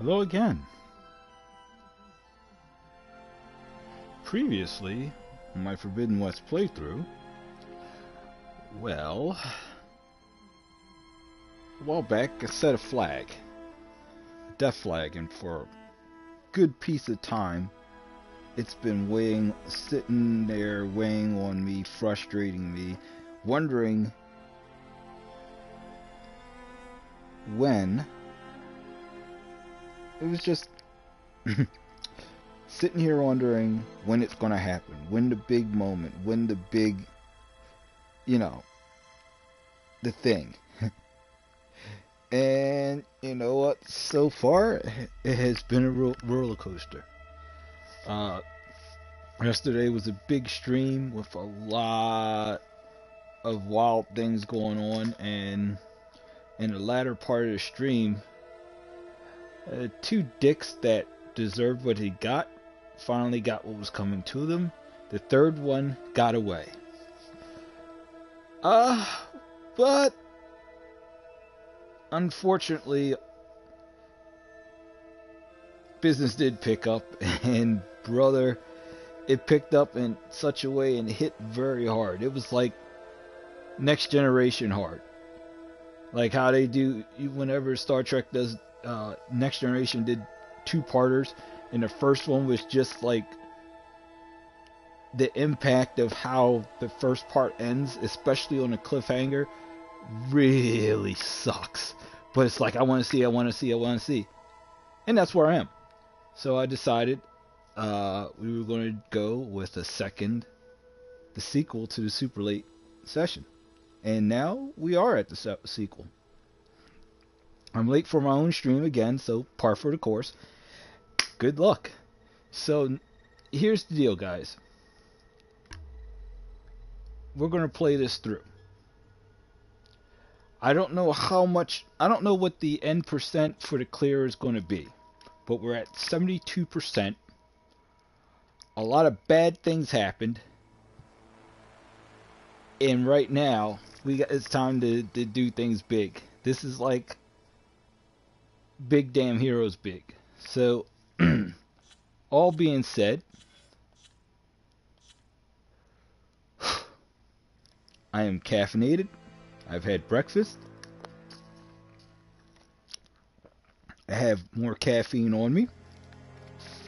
Hello again. Previously, on my Forbidden West playthrough, well, a while back I set a flag, a death flag, and for a good piece of time, it's been sitting there weighing on me, frustrating me, wondering when. It was just sitting here wondering when it's going to happen, when the big moment, when the big, you know, the thing. And you know what? So far, it has been a roller coaster. Uh, Yesterday was a big stream with a lot of wild things going on, and in the latter part of the stream, two dicks that deserved what he got finally got what was coming to them. The third one got away. But unfortunately, business did pick up, and brother, it picked up in such a way and hit very hard. It was like Next Generation hard. Like how they do whenever Star Trek does. Next Generation did two-parters, and the first one was just like the impact of how the first part ends, especially on a cliffhanger, really sucks. But it's like I want to see, I want to see, I want to see, and that's where I am. So I decided we were going to go with the sequel to the Super Late session, and now we are at the sequel. I'm late for my own stream again, so par for the course. Good luck. So, here's the deal, guys. We're going to play this through. I don't know what the end percent for the clear is going to be, but we're at 72%. A lot of bad things happened, and right now, it's time to do things big. This is like Big Damn Heroes big. So, all being said, I am caffeinated. I've had breakfast. I have more caffeine on me.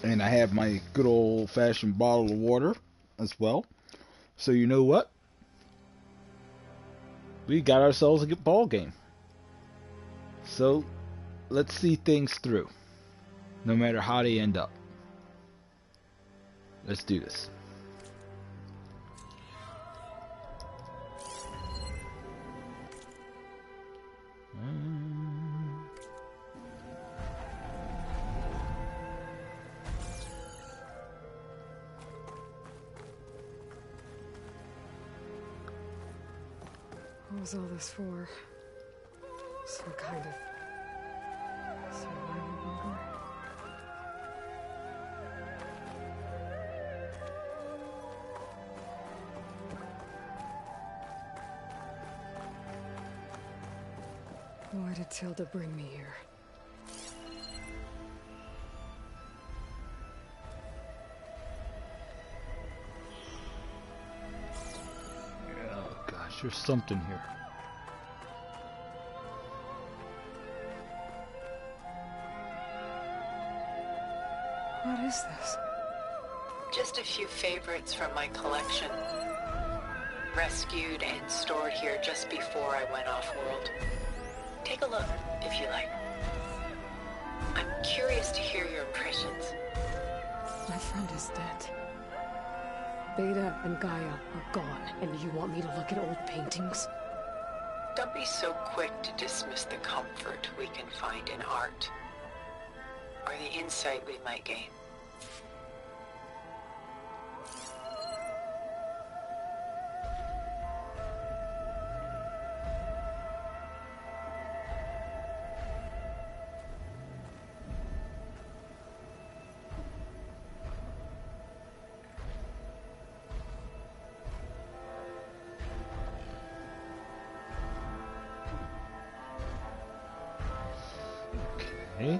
And I have my good old fashioned bottle of water as well. So you know what? We got ourselves a good ball game. So let's see things through, no matter how they end up. Let's do this. What was all this for? Some kind of survival bunker? Why did Tilda bring me here? Oh gosh, there's something here. What is this? Just a few favorites from my collection. Rescued and stored here just before I went off-world. Take a look, if you like. I'm curious to hear your impressions. My friend is dead. Beta and Gaia are gone, and you want me to look at old paintings? Don't be so quick to dismiss the comfort we can find in art, or the insight we might gain. Okay.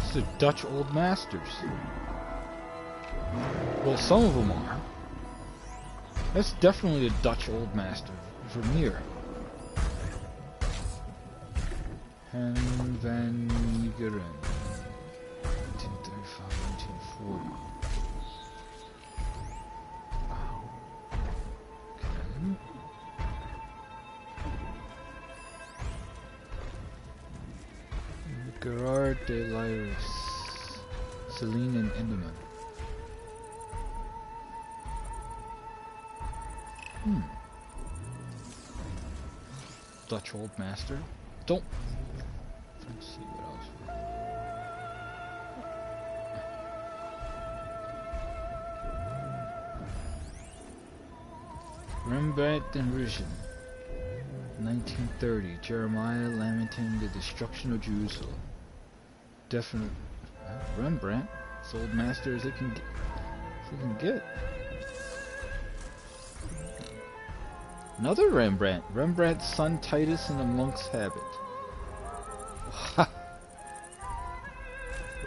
These are Dutch old masters. Well, some of them are. That's definitely a Dutch old master. Vermeer. Hen van Meegeren. 1935, 1940. Wow. Okay. Gerard de Lyris. Celine and Enderman. Dutch old master. Don't. Let's see what else. Rembrandt and Vision. 1930. Jeremiah lamenting the destruction of Jerusalem. Definite. Rembrandt. As old master as it can get. Another Rembrandt. Rembrandt's son Titus in the monk's habit.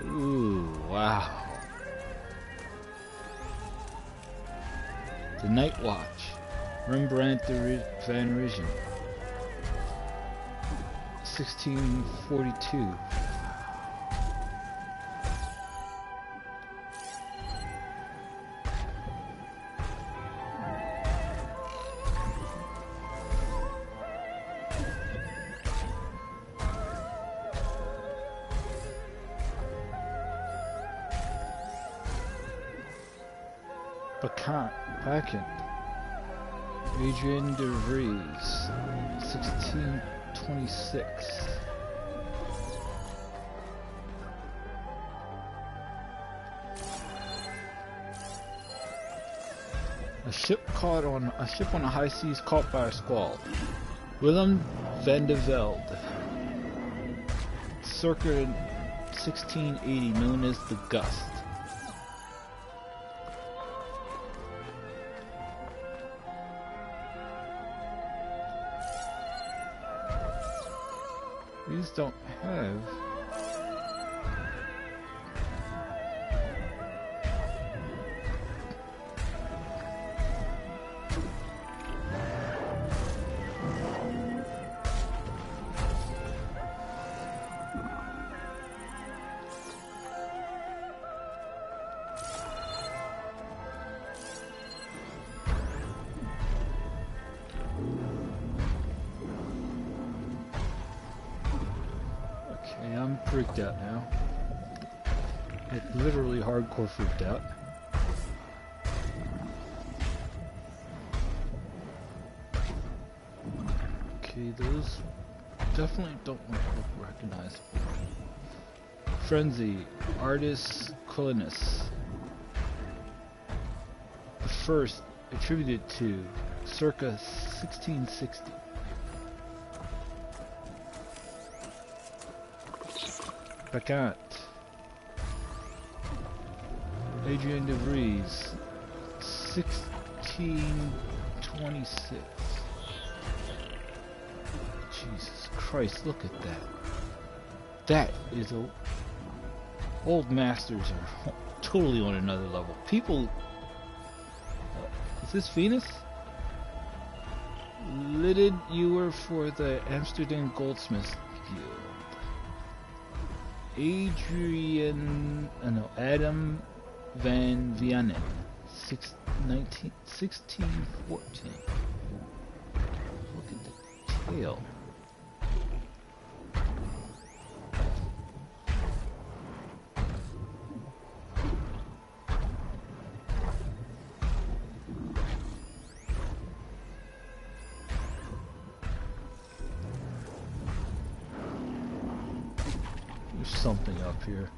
Ooh, wow. The Night Watch. Rembrandt van Rijn. 1642. Bacchant. Adrien de Vries. 1626. A ship on the high seas caught by a squall. Willem van de Velde. Circa 1680, known as the Gust. These don't have. I'm freaked out now. Like literally hardcore freaked out. Okay, those definitely don't look recognizable. Frenzy, Artis Quilinus. The first attributed to circa 1660. Bacchant. Adrien de Vries. 1626. Jesus Christ, look at that. That is a... Old masters are totally on another level. People... is this Venus? Lidded Ewer for the Amsterdam Goldsmiths Guild. Adam van Vianen, 1614. Look at the tail. There's something up here.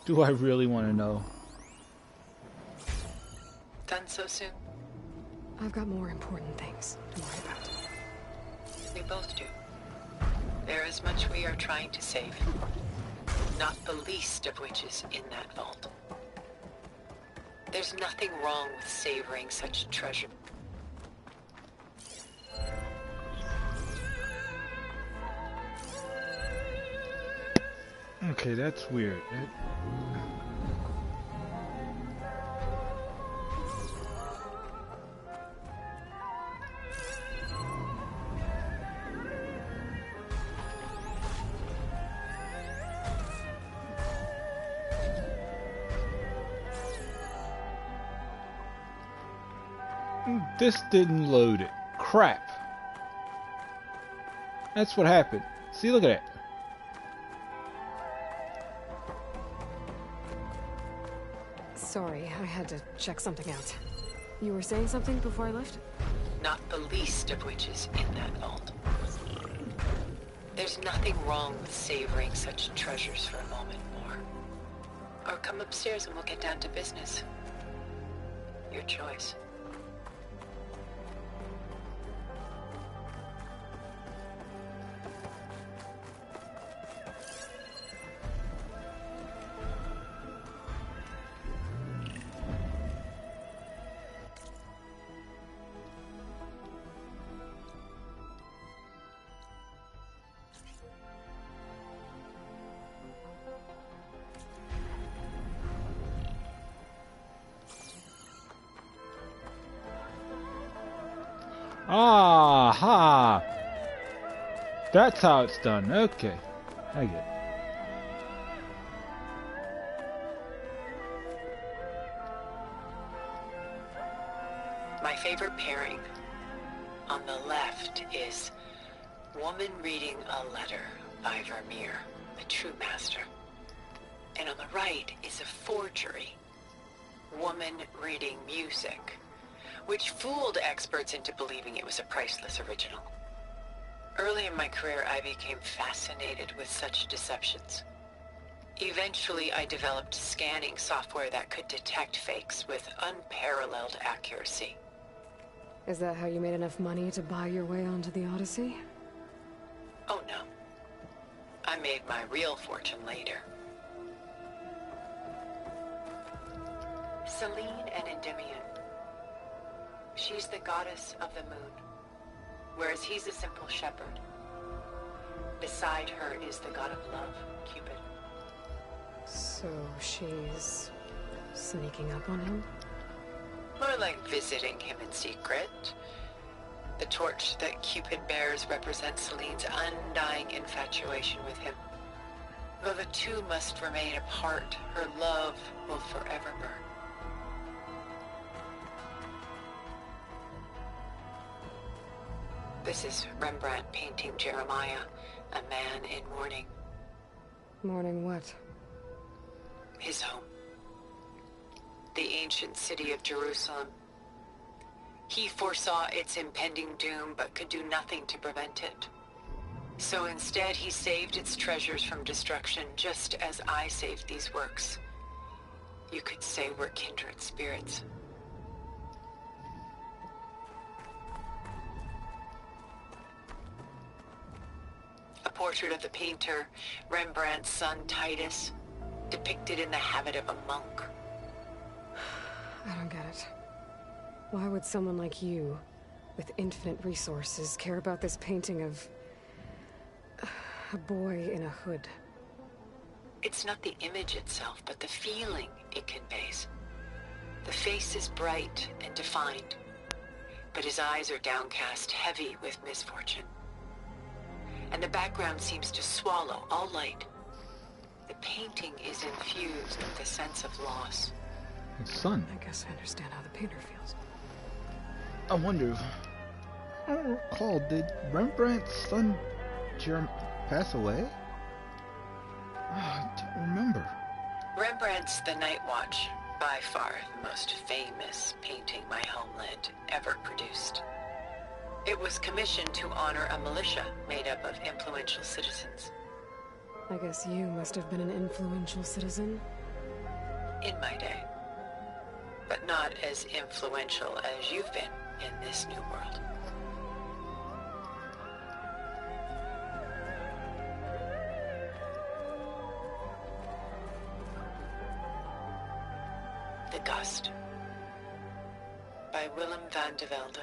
Do I really want to know? Done so soon? I've got more important things to worry about. We both do. There is much we are trying to save. Not the least of which is in that vault. There's nothing wrong with savoring such treasure. Okay, that's weird. This didn't load it. Crap. That's what happened. See, look at that. Sorry, I had to check something out. You were saying something before I left? Not the least of which is in that vault. There's nothing wrong with savoring such treasures for a moment more. Or come upstairs and we'll get down to business. Your choice. Aha! That's how it's done. Okay. I get it. My favorite pairing on the left is Woman Reading a Letter by Vermeer, the true master. And on the right is a forgery, Woman Reading Music, which fooled experts into believing it was a priceless original. Early in my career, I became fascinated with such deceptions. Eventually, I developed scanning software that could detect fakes with unparalleled accuracy. Is that how you made enough money to buy your way onto the Odyssey? Oh no. I made my real fortune later. Selene and Endymion. She's the goddess of the moon, whereas he's a simple shepherd. Beside her is the god of love, Cupid. So she's sneaking up on him? More like visiting him in secret. The torch that Cupid bears represents Selene's undying infatuation with him. Though the two must remain apart, her love will forever burn. This is Rembrandt painting Jeremiah, a man in mourning. Mourning what? His home. The ancient city of Jerusalem. He foresaw its impending doom, but could do nothing to prevent it. So instead, he saved its treasures from destruction, just as I saved these works. You could say we're kindred spirits. A portrait of the painter, Rembrandt's son Titus, depicted in the habit of a monk. I don't get it. Why would someone like you, with infinite resources, care about this painting of a boy in a hood? It's not the image itself, but the feeling it conveys. The face is bright and defined, but his eyes are downcast, heavy with misfortune. And the background seems to swallow all light. The painting is infused with a sense of loss. His son. I guess I understand how the painter feels. I wonder if... I don't recall, did Rembrandt's son pass away? I don't remember. Rembrandt's The Night Watch, by far the most famous painting my homeland ever produced. It was commissioned to honor a militia made up of influential citizens. I guess you must have been an influential citizen. In my day. But not as influential as you've been in this new world. The Gust, by Willem van de Velde,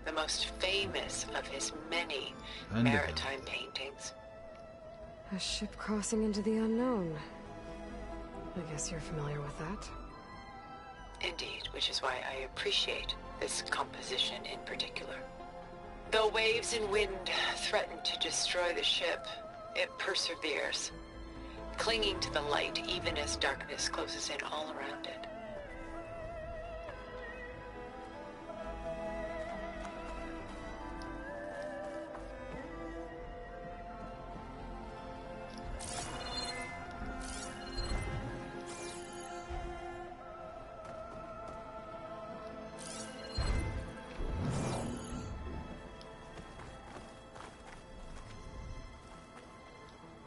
the most famous of his many maritime paintings. A ship crossing into the unknown. I guess you're familiar with that. Indeed, which is why I appreciate this composition in particular. Though waves and wind threaten to destroy the ship, it perseveres, clinging to the light even as darkness closes in all around it.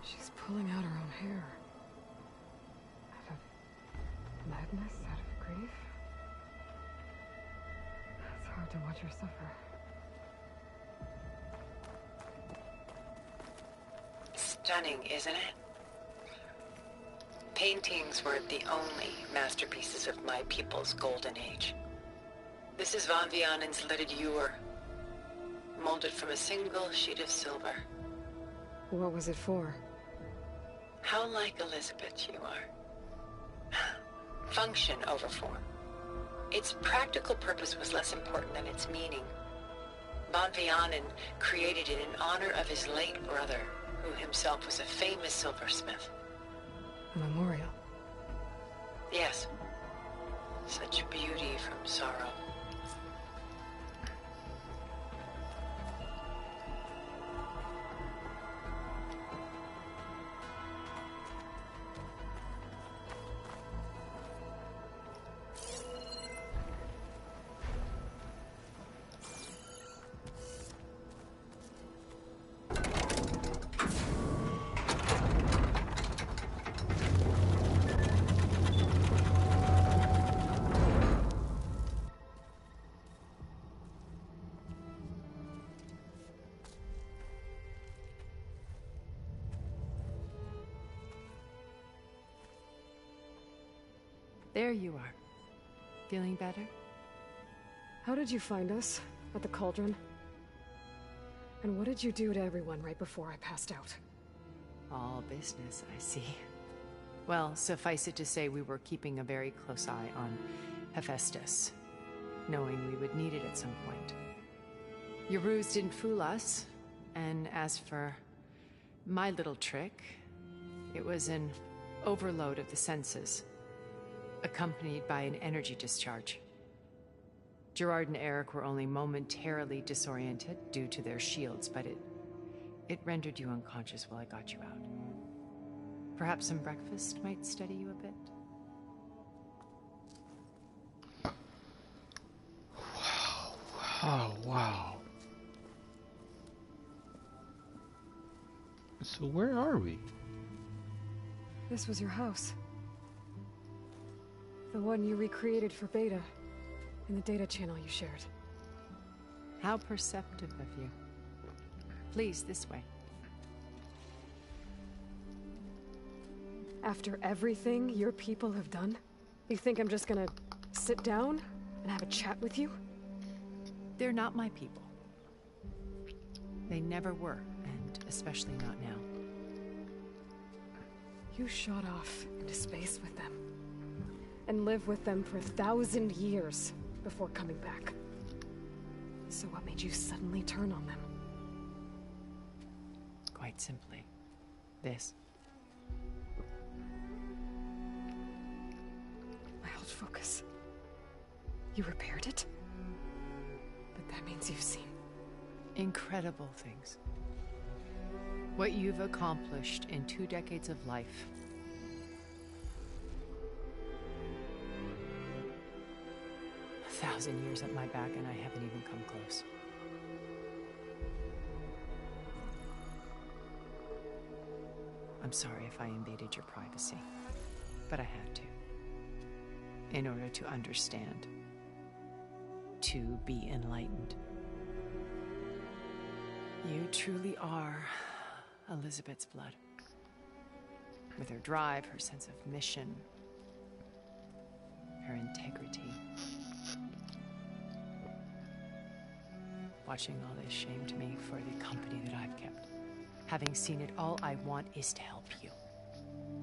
She's pulling out her own hair. Out of madness, out of grief. It's hard to watch her suffer. Stunning, isn't it? Paintings were the only masterpieces of my people's golden age. This is Von Vianen's leaded ewer, molded from a single sheet of silver. What was it for? How like Elizabeth you are. Function over form. Its practical purpose was less important than its meaning. Von Vianen created it in honor of his late brother, who himself was a famous silversmith. A memorial. Yes. Such beauty from sorrow. There you are. Feeling better? How did you find us? At the cauldron? And what did you do to everyone right before I passed out? All business, I see. Well, suffice it to say we were keeping a very close eye on Hephaestus, knowing we would need it at some point. Your ruse didn't fool us, and as for my little trick, it was an overload of the senses, accompanied by an energy discharge. Gerard and Eric were only momentarily disoriented due to their shields, but it rendered you unconscious while I got you out. Perhaps some breakfast might steady you a bit? Wow. So where are we? This was your house. The one you recreated for Beta, in the data channel you shared. How perceptive of you. Please, this way. After everything your people have done, you think I'm just gonna sit down and have a chat with you? They're not my people. They never were, and especially not now. You shot off into space with them, and lived with them for 1,000 years before coming back. So what made you suddenly turn on them? Quite simply, this. My old focus. You repaired it? But that means you've seen Incredible things. What you've accomplished in 2 decades of life. A 1,000 years at my back and I haven't even come close. I'm sorry if I invaded your privacy, but I had to. In order to understand. To be enlightened. You truly are Elizabeth's blood. With her drive, her sense of mission, her integrity. Watching all this shamed me for the company that I've kept. Having seen it all, I want is to help you.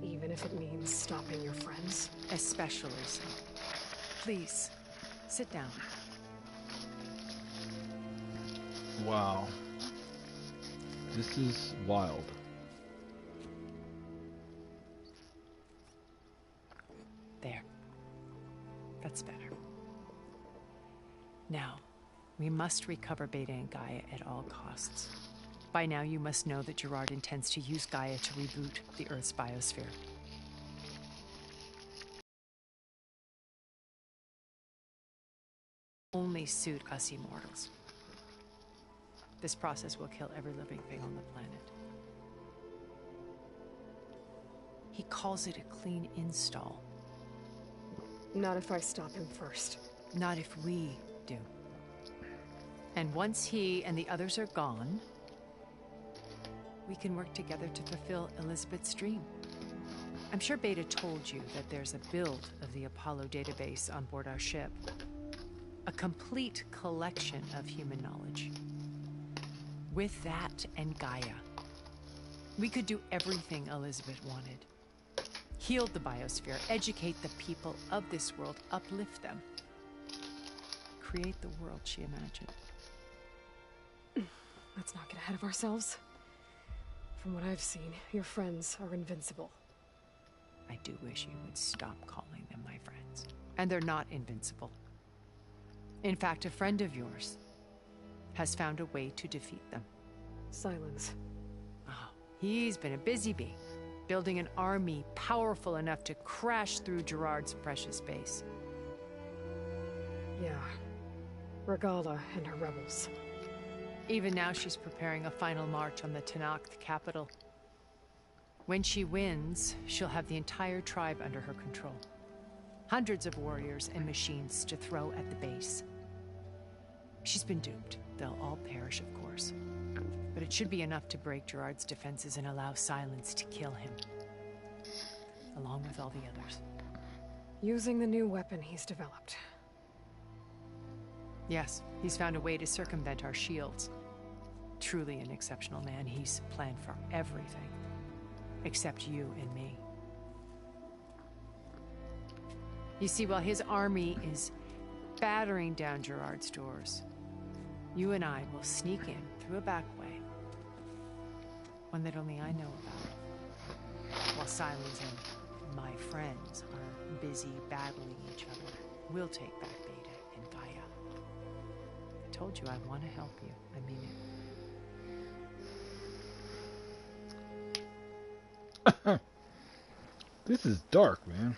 Even if it means stopping your friends? Especially so. Please, sit down. Wow. This is wild. There. That's better. Now, we must recover Beta and Gaia at all costs. By now, you must know that Gerard intends to use Gaia to reboot the Earth's biosphere. Only suit us immortals. This process will kill every living thing on the planet. He calls it a clean install. Not if I stop him first. Not if we do. And once he and the others are gone, we can work together to fulfill Elizabeth's dream. I'm sure Beta told you that there's a build of the Apollo database on board our ship. A complete collection of human knowledge. With that and Gaia, we could do everything Elizabeth wanted. Heal the biosphere, educate the people of this world, uplift them. Create the world she imagined. Let's not get ahead of ourselves. From what I've seen, your friends are invincible. I do wish you would stop calling them my friends. And they're not invincible. In fact, a friend of yours has found a way to defeat them. Silence. Oh, he's been a busy bee, building an army powerful enough to crash through Gerard's precious base. Yeah. Regala and her rebels. Even now, she's preparing a final march on the Tenakth capital. When she wins, she'll have the entire tribe under her control. Hundreds of warriors and machines to throw at the base. She's been doomed. They'll all perish, of course. But it should be enough to break Gerard's defenses and allow Silence to kill him. Along with all the others. Using the new weapon he's developed. Yes, he's found a way to circumvent our shields. Truly an exceptional man. He's planned for everything. Except you and me. You see, while his army is battering down Gerard's doors, you and I will sneak in through a back way. One that only I know about. While Silence and my friends are busy battling each other, we'll take back Beta and Gaia. I told you I want to help you. I mean it. This is dark, man.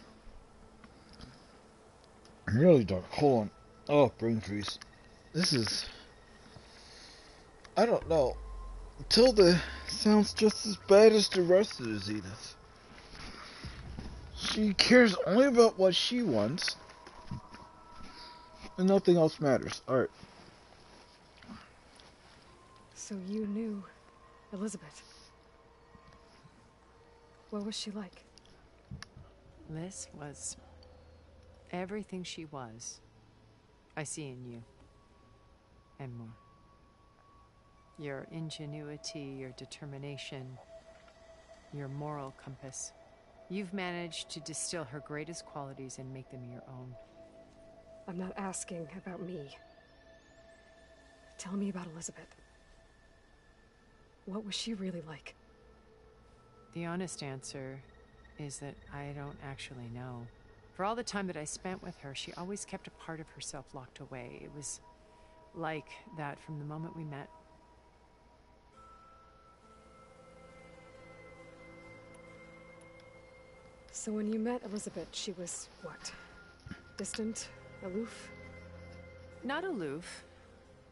Really dark. Hold on. Oh, brain freeze. This is... I don't know. Tilda sounds just as bad as the rest of the Zenith. She cares only about what she wants. And nothing else matters. Alright. So you knew Elizabeth. What was she like? Liz was everything she was. I see in you. And more. Your ingenuity, your determination, your moral compass. You've managed to distill her greatest qualities and make them your own. I'm not asking about me. Tell me about Elizabeth. What was she really like? The honest answer is that I don't actually know. For all the time that I spent with her, she always kept a part of herself locked away. It was like that from the moment we met. So when you met Elizabeth, she was what? Distant? Aloof? Not aloof.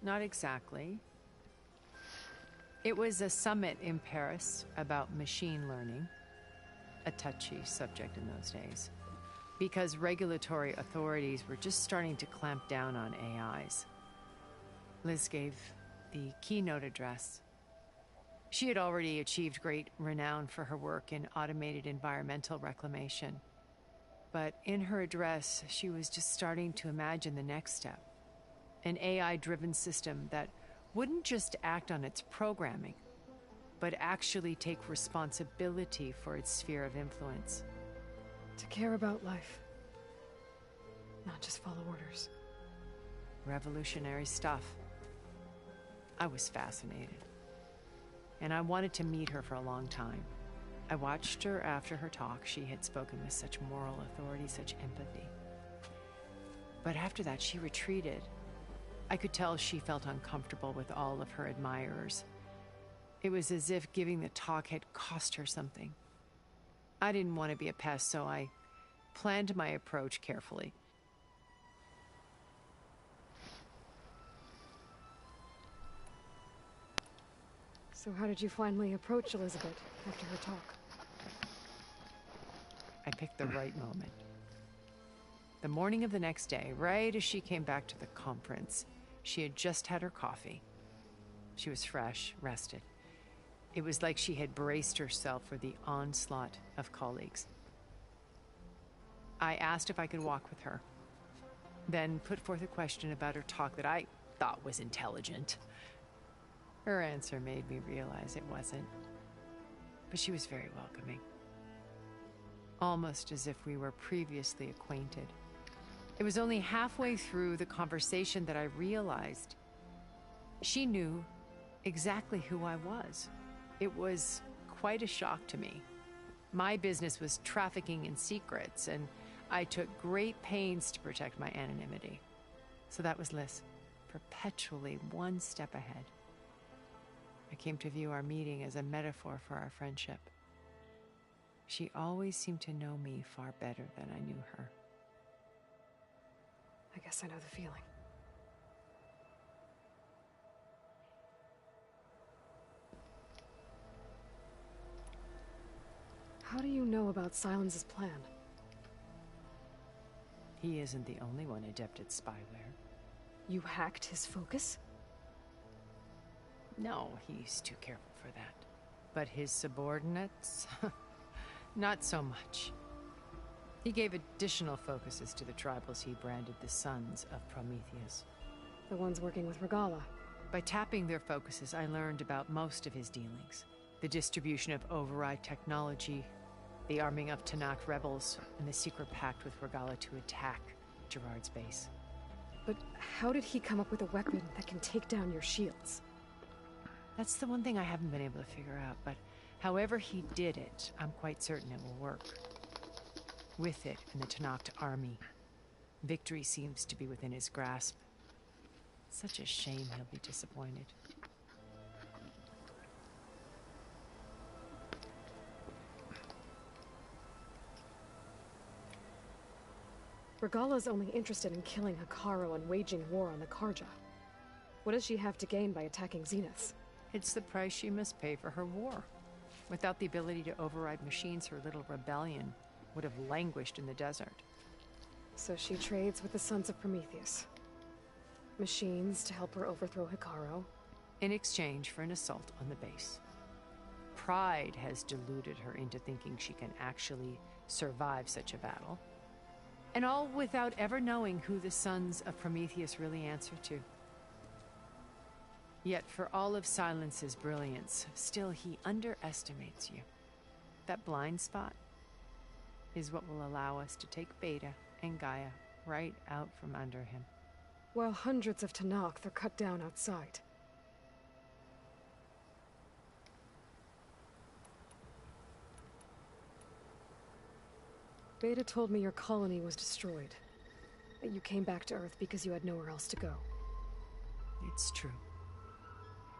Not exactly. It was a summit in Paris about machine learning. A touchy subject in those days. Because regulatory authorities were just starting to clamp down on AIs. Liz gave the keynote address. She had already achieved great renown for her work in automated environmental reclamation. But in her address, she was just starting to imagine the next step. An AI-driven system that wouldn't just act on its programming, but actually take responsibility for its sphere of influence. To care about life. Not just follow orders. Revolutionary stuff. I was fascinated. And I wanted to meet her for a long time. I watched her after her talk. She had spoken with such moral authority, such empathy. But after that, she retreated. I could tell she felt uncomfortable with all of her admirers. It was as if giving the talk had cost her something. I didn't want to be a pest, so I planned my approach carefully. So how did you finally approach Elizabeth after her talk? I picked the right moment. The morning of the next day, right as she came back to the conference, she had just had her coffee. She was fresh, rested. It was like she had braced herself for the onslaught of colleagues. I asked if I could walk with her, then put forth a question about her talk that I thought was intelligent. Her answer made me realize it wasn't, but she was very welcoming. Almost as if we were previously acquainted. It was only halfway through the conversation that I realized she knew exactly who I was. It was quite a shock to me. My business was trafficking in secrets, and I took great pains to protect my anonymity. So that was Liz, perpetually one step ahead. I came to view our meeting as a metaphor for our friendship. She always seemed to know me far better than I knew her. I guess I know the feeling. How do you know about Silence's plan? He isn't the only one adept at spyware. You hacked his focus? No, he's too careful for that. But his subordinates? Not so much. He gave additional focuses to the tribals he branded the Sons of Prometheus. The ones working with Regalla. By tapping their focuses, I learned about most of his dealings. The distribution of override technology, the arming of Tenakth rebels, and the secret pact with Regalla to attack Gerard's base. But how did he come up with a weapon that can take down your shields? That's the one thing I haven't been able to figure out, but however he did it, I'm quite certain it will work. With it and the Tenakth army, victory seems to be within his grasp. Such a shame he'll be disappointed. Regalla's only interested in killing Hekarro and waging war on the Karja. What does she have to gain by attacking Zeniths? It's the price she must pay for her war. Without the ability to override machines, her little rebellion would have languished in the desert. So she trades with the Sons of Prometheus. Machines to help her overthrow Hekarro. In exchange for an assault on the base. Pride has deluded her into thinking she can actually survive such a battle. And all without ever knowing who the Sons of Prometheus really answer to. Yet for all of Silence's brilliance, still he underestimates you. That blind spot is what will allow us to take Beta and Gaia right out from under him. While hundreds of Tenakth are cut down outside. Beta told me your colony was destroyed. That you came back to Earth because you had nowhere else to go. It's true.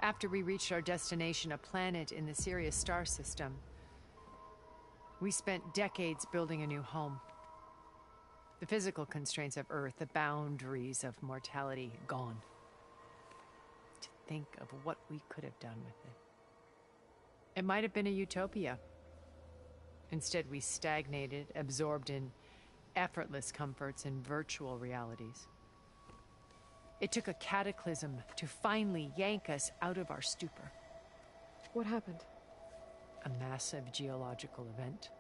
After we reached our destination, a planet in the Sirius star system, we spent decades building a new home. The physical constraints of Earth, the boundaries of mortality, gone. To think of what we could have done with it. It might have been a utopia. Instead, we stagnated, absorbed in effortless comforts and virtual realities. It took a cataclysm to finally yank us out of our stupor. What happened? A massive geological event.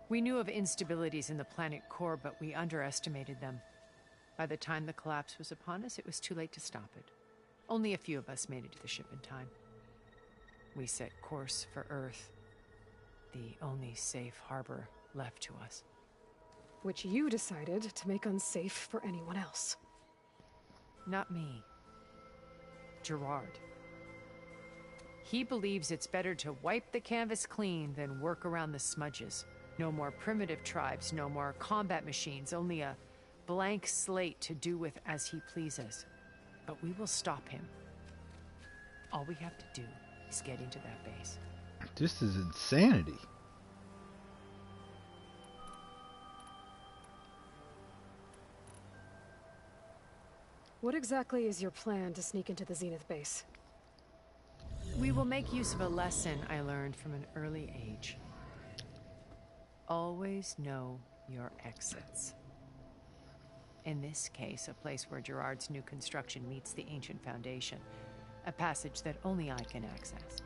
We knew of instabilities in the planet core, but we underestimated them. By the time the collapse was upon us, it was too late to stop it. Only a few of us made it to the ship in time. we set course for Earth, the only safe harbor left to us. Which you decided to make unsafe for anyone else. Not me. Gerard. He believes it's better to wipe the canvas clean than work around the smudges. No more primitive tribes, no more combat machines, only a blank slate to do with as he pleases. But we will stop him. All we have to do is get into that base. This is insanity. What exactly is your plan to sneak into the Zenith base? We will make use of a lesson I learned from an early age. Always know your exits. In this case, a place where Gerard's new construction meets the ancient foundation. A passage that only I can access.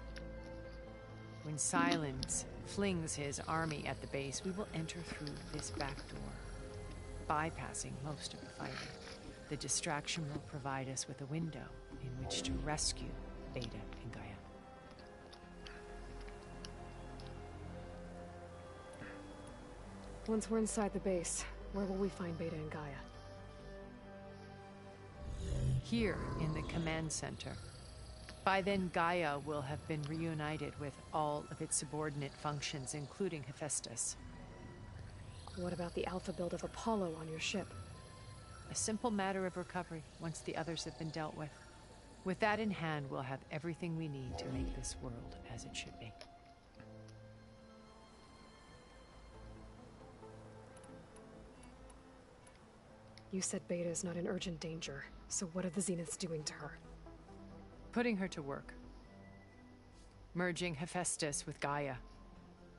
When Silence flings his army at the base, we will enter through this back door, bypassing most of the fighting. The distraction will provide us with a window in which to rescue Beta and Gaia. Once we're inside the base, where will we find Beta and Gaia? Here in the command center. By then, Gaia will have been reunited with all of its subordinate functions, including Hephaestus. What about the alpha build of Apollo on your ship? A simple matter of recovery once the others have been dealt with. With that in hand, we'll have everything we need to make this world as it should be. You said Beta is not in urgent danger, so what are the Zeniths doing to her? Putting her to work. Merging Hephaestus with Gaia.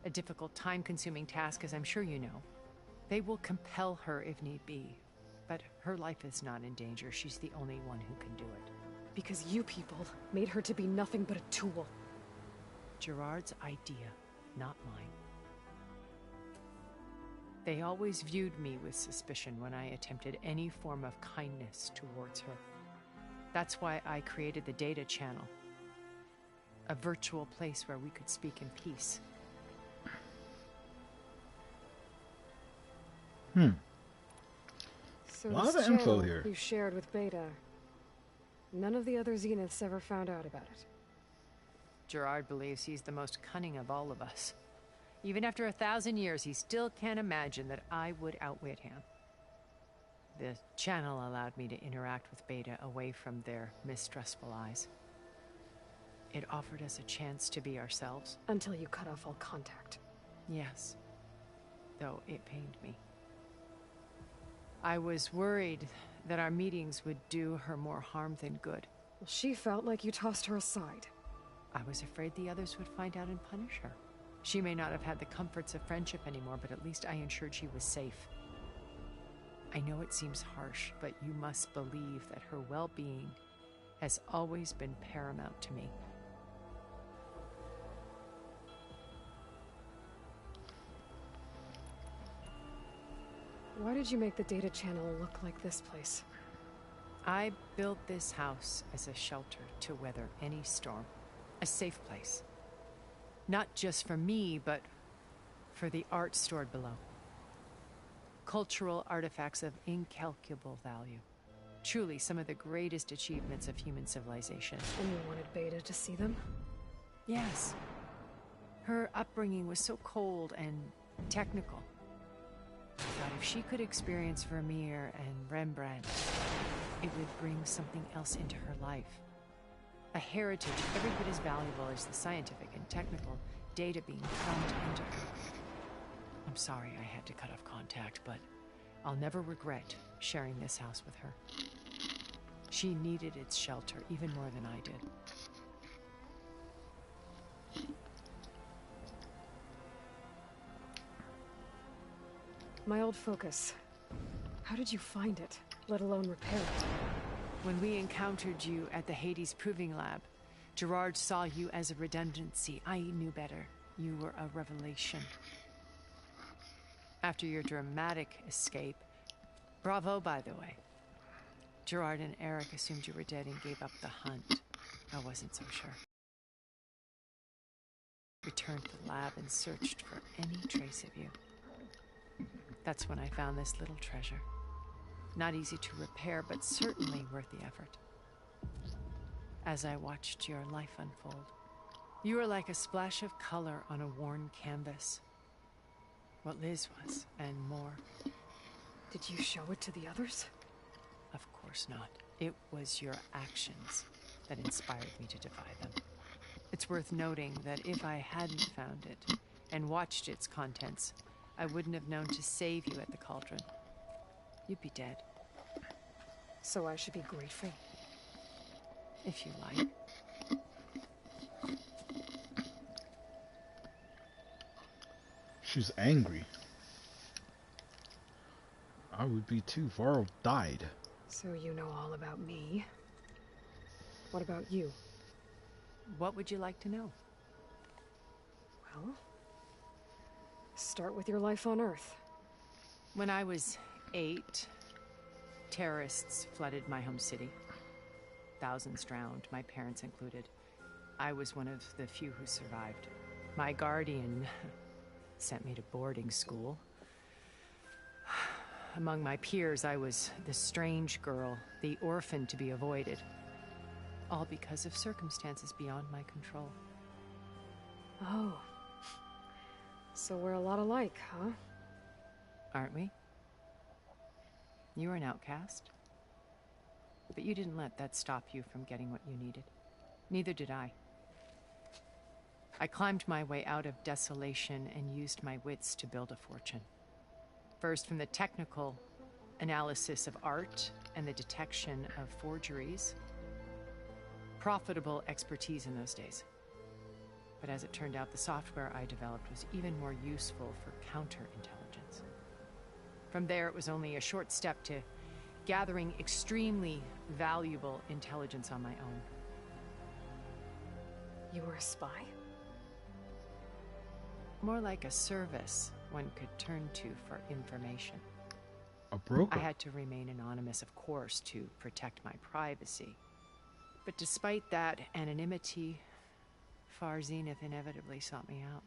A difficult, time-consuming task, as I'm sure you know. They will compel her if need be. But her life is not in danger. She's the only one who can do it. Because you people made her to be nothing but a tool. Gerard's idea, not mine. They always viewed me with suspicion when I attempted any form of kindness towards her. That's why I created the data channel. A virtual place where we could speak in peace. So A lot this of info channel here. you shared with Beta, none of the other Zeniths ever found out about it. Gerard believes he's the most cunning of all of us. Even after 1,000 years, he still can't imagine that I would outwit him. The channel allowed me to interact with Beta away from their mistrustful eyes. It offered us a chance to be ourselves. Until you cut off all contact. Yes, though it pained me. I was worried that our meetings would do her more harm than good. Well, she felt like you tossed her aside. I was afraid the others would find out and punish her. She may not have had the comforts of friendship anymore, but at least I ensured she was safe. I know it seems harsh, but you must believe that her well-being has always been paramount to me. Why did you make the data channel look like this place? I built this house as a shelter to weather any storm. A safe place. Not just for me, but for the art stored below. Cultural artifacts of incalculable value. Truly some of the greatest achievements of human civilization. And you wanted Beta to see them? Yes. Her upbringing was so cold and technical. I thought if she could experience Vermeer and Rembrandt, it would bring something else into her life. A heritage every bit as valuable as the scientific and technical data being plumbed into her. I'm sorry I had to cut off contact, but I'll never regret sharing this house with her. She needed its shelter even more than I did. My old focus. How did you find it, let alone repair it? When we encountered you at the Hades Proving Lab, Gerard saw you as a redundancy. I knew better. You were a revelation. After your dramatic escape, bravo, by the way. Gerard and Eric assumed you were dead and gave up the hunt. I wasn't so sure. returned to the lab and searched for any trace of you. That's when I found this little treasure. Not easy to repair, but certainly worth the effort. As I watched your life unfold, you were like a splash of color on a worn canvas. What Liz was, and more. Did you show it to the others? Of course not. It was your actions that inspired me to defy them. It's worth noting that if I hadn't found it and watched its contents, I wouldn't have known to save you at the cauldron. You'd be dead. So I should be grateful? If you like. She's angry. I would be too. Varl died. So you know all about me. What about you? What would you like to know? Well, start with your life on Earth. When I was 8, terrorists flooded my home city. Thousands drowned, my parents included. I was one of the few who survived. My guardian sent me to boarding school. Among my peers, I was the strange girl, the orphan to be avoided. All because of circumstances beyond my control. Oh. So we're a lot alike, huh? Aren't we? You were an outcast. But you didn't let that stop you from getting what you needed. Neither did I. I climbed my way out of desolation and used my wits to build a fortune. First, from the technical analysis of art and the detection of forgeries. Profitable expertise in those days. But as it turned out, the software I developed was even more useful for counterintelligence. From there, it was only a short step to gathering extremely valuable intelligence on my own. You were a spy? More like a service one could turn to for information. A broker? I had to remain anonymous, of course, to protect my privacy. But despite that anonymity, Far Zenith inevitably sought me out.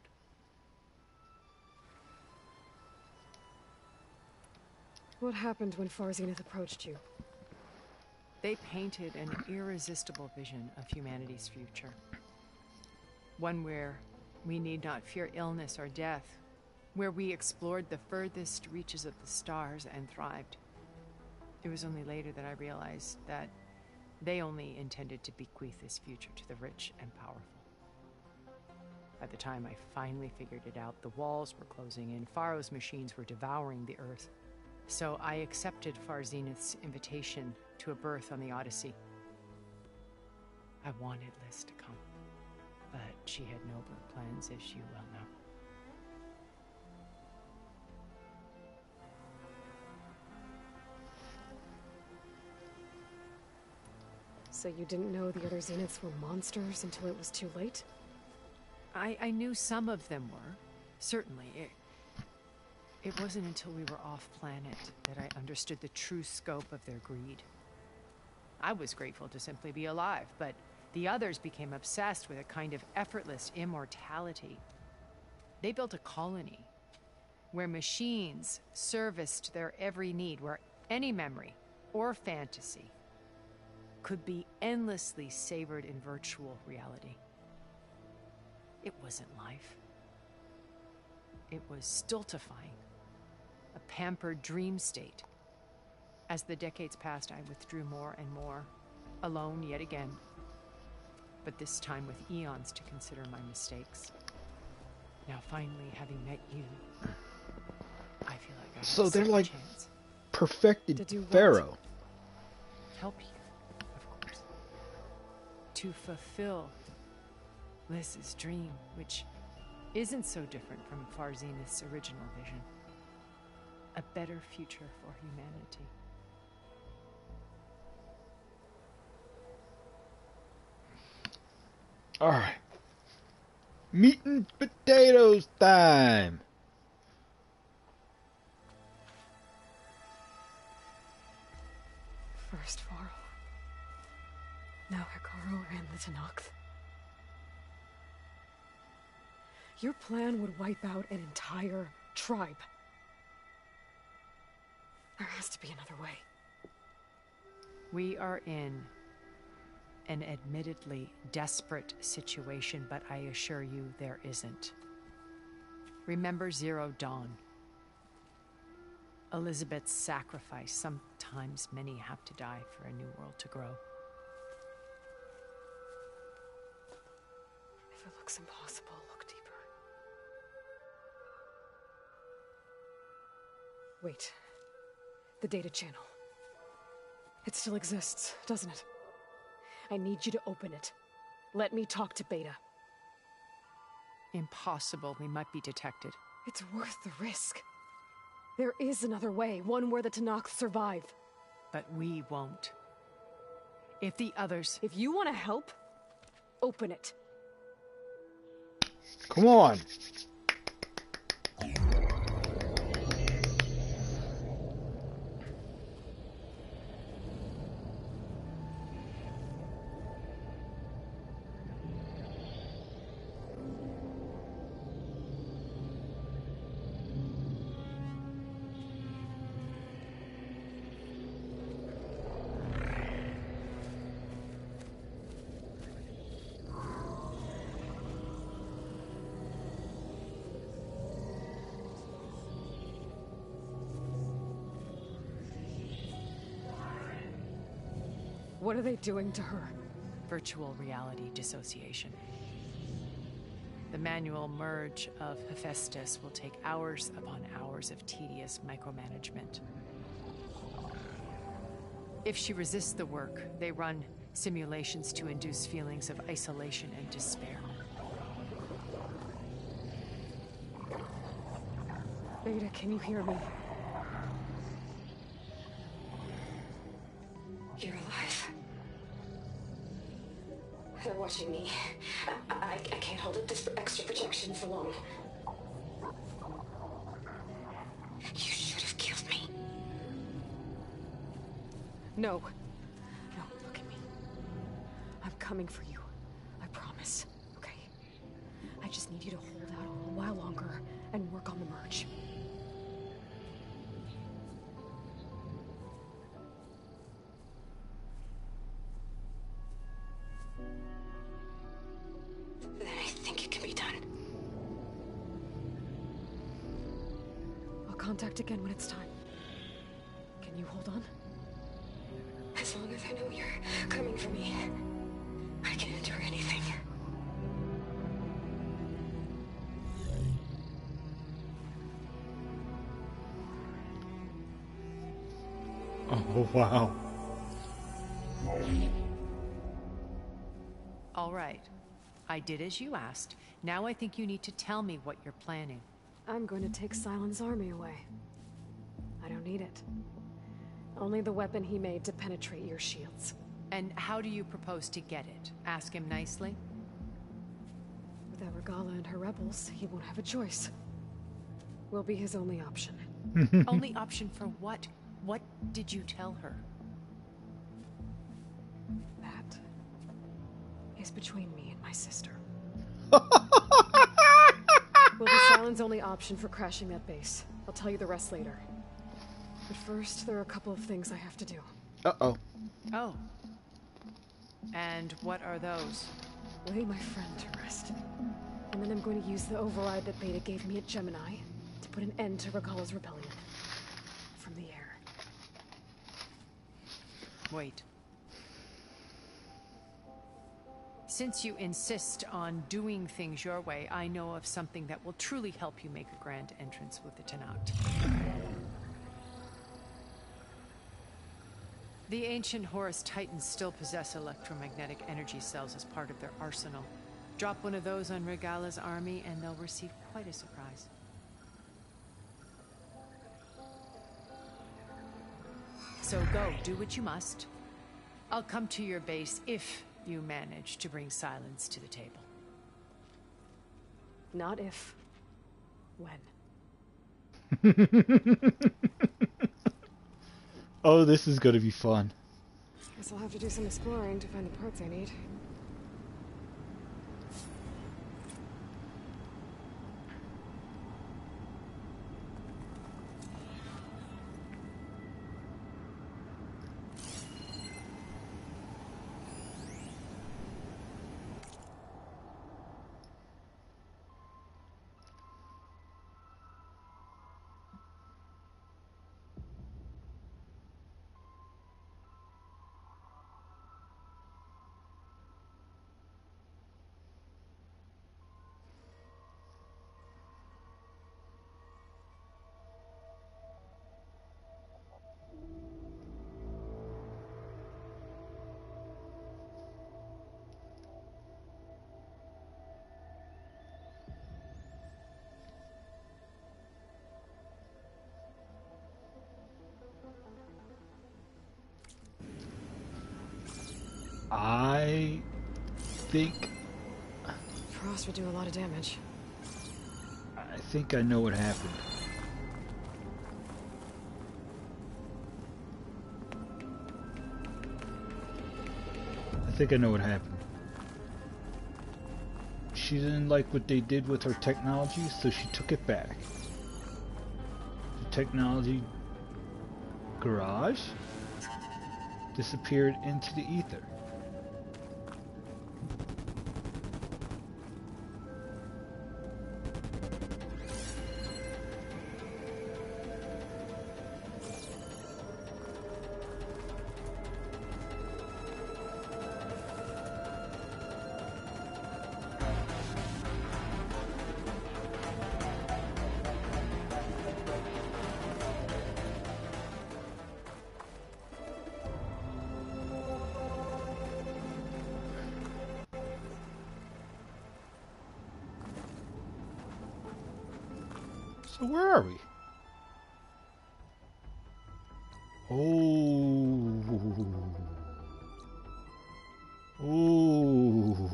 What happened when Far Zenith approached you? They painted an irresistible vision of humanity's future. One where we need not fear illness or death, where we explored the furthest reaches of the stars and thrived. It was only later that I realized that they only intended to bequeath this future to the rich and powerful. By the time I finally figured it out, the walls were closing in, Faro's machines were devouring the Earth. So I accepted Far Zenith's invitation to a berth on the Odyssey. I wanted Liz to come, but she had nobler plans, as you well know. So you didn't know the other Zeniths were monsters until it was too late? I knew some of them were, certainly. It wasn't until we were off-planet that I understood the true scope of their greed. I was grateful to simply be alive, but the others became obsessed with a kind of effortless immortality. They built a colony where machines serviced their every need, where any memory or fantasy could be endlessly savored in virtual reality. It wasn't life. It was stultifying, a pampered dream state. As the decades passed, I withdrew more and more, alone yet again, but this time with eons to consider my mistakes. Now finally, having met you, I feel like I have So they're like chance. perfected To do what? Pharaoh. Help you, of course. To fulfill Liz's dream, which isn't so different from Far Zenith's original vision. A better future for humanity. Alright. Meat and potatoes time! First Varl. Now Hekarro and the Tenakth. Your plan would wipe out an entire tribe. There has to be another way. We are in an admittedly desperate situation, but I assure you there isn't. Remember Zero Dawn. Elizabeth's sacrifice. Sometimes many have to die for a new world to grow. If it looks impossible, look deeper. Wait. The data channel. It still exists, doesn't it? I need you to open it. Let me talk to Beta. Impossible. We might be detected. It's worth the risk. There is another way, one where the Tenakth survive. But we won't. If the others... If you want to help, open it. Come on. What are they doing to her? Virtual reality dissociation. The manual merge of Hephaestus will take hours upon hours of tedious micromanagement. If she resists the work, they run simulations to induce feelings of isolation and despair. Beta, can you hear me? You're alive. They're watching me. I can't hold up this extra projection for long. You should have killed me. No. No, look at me. I'm coming for you. I promise. Okay? I just need you to hold out a little while longer and work on the merge. Then I think it can be done. I'll contact again when it's time. Can you hold on? As long as I know you're coming for me, I can endure anything. Oh, wow. All right. I did as you asked. Now I think you need to tell me what you're planning. I'm going to take Sylens' army away. I don't need it. Only the weapon he made to penetrate your shields. And how do you propose to get it? Ask him nicely? Without Regala and her rebels, he won't have a choice. We'll be his only option. Only option for what? What did you tell her? That is between me and my sister. Will be Sylens' only option for crashing that base. I'll tell you the rest later. But first, there are a couple of things I have to do. Uh-oh. Oh. And what are those? Lay my friend to rest. And then I'm going to use the override that Beta gave me at Gemini to put an end to Regala's rebellion. From the air. Wait. Since you insist on doing things your way, I know of something that will truly help you make a grand entrance with the Tenakth. The ancient Horus Titans still possess electromagnetic energy cells as part of their arsenal. Drop one of those on Regala's army and they'll receive quite a surprise. So go, do what you must. I'll come to your base if you manage to bring Sylens to the table. Not if. When. Oh, this is going to be fun. Guess I'll have to do some exploring to find the parts I need. I think Frost would do a lot of damage. I think I know what happened. I think I know what happened. She didn't like what they did with her technology, so she took it back. The technology garage disappeared into the ether. So where are we? Oh. Oh.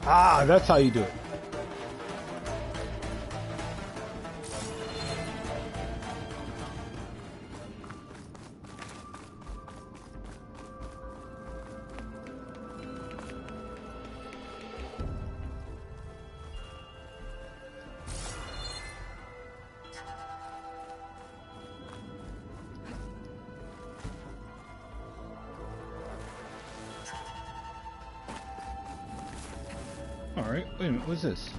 Ah, that's how you do it. Alright, wait a minute, what's this?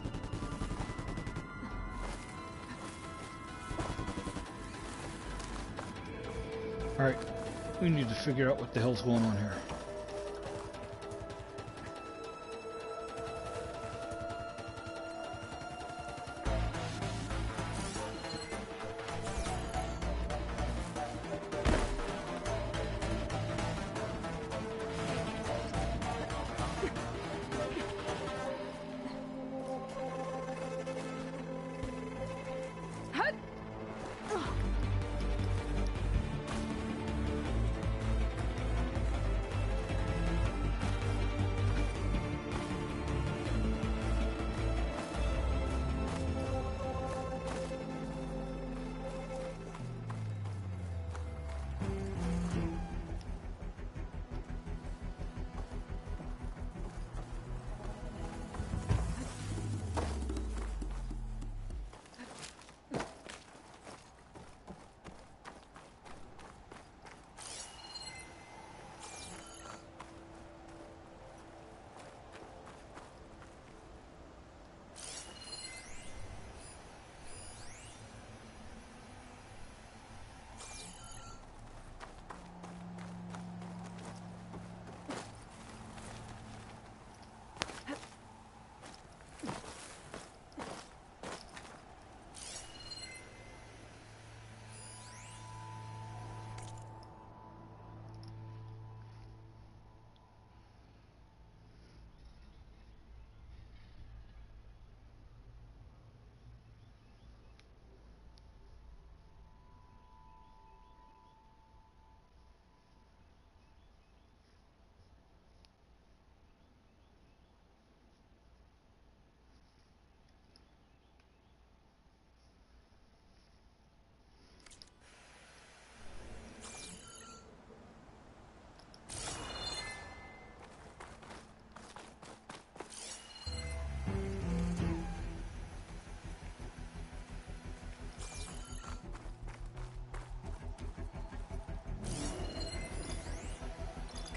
Alright, we need to figure out what the hell's going on here.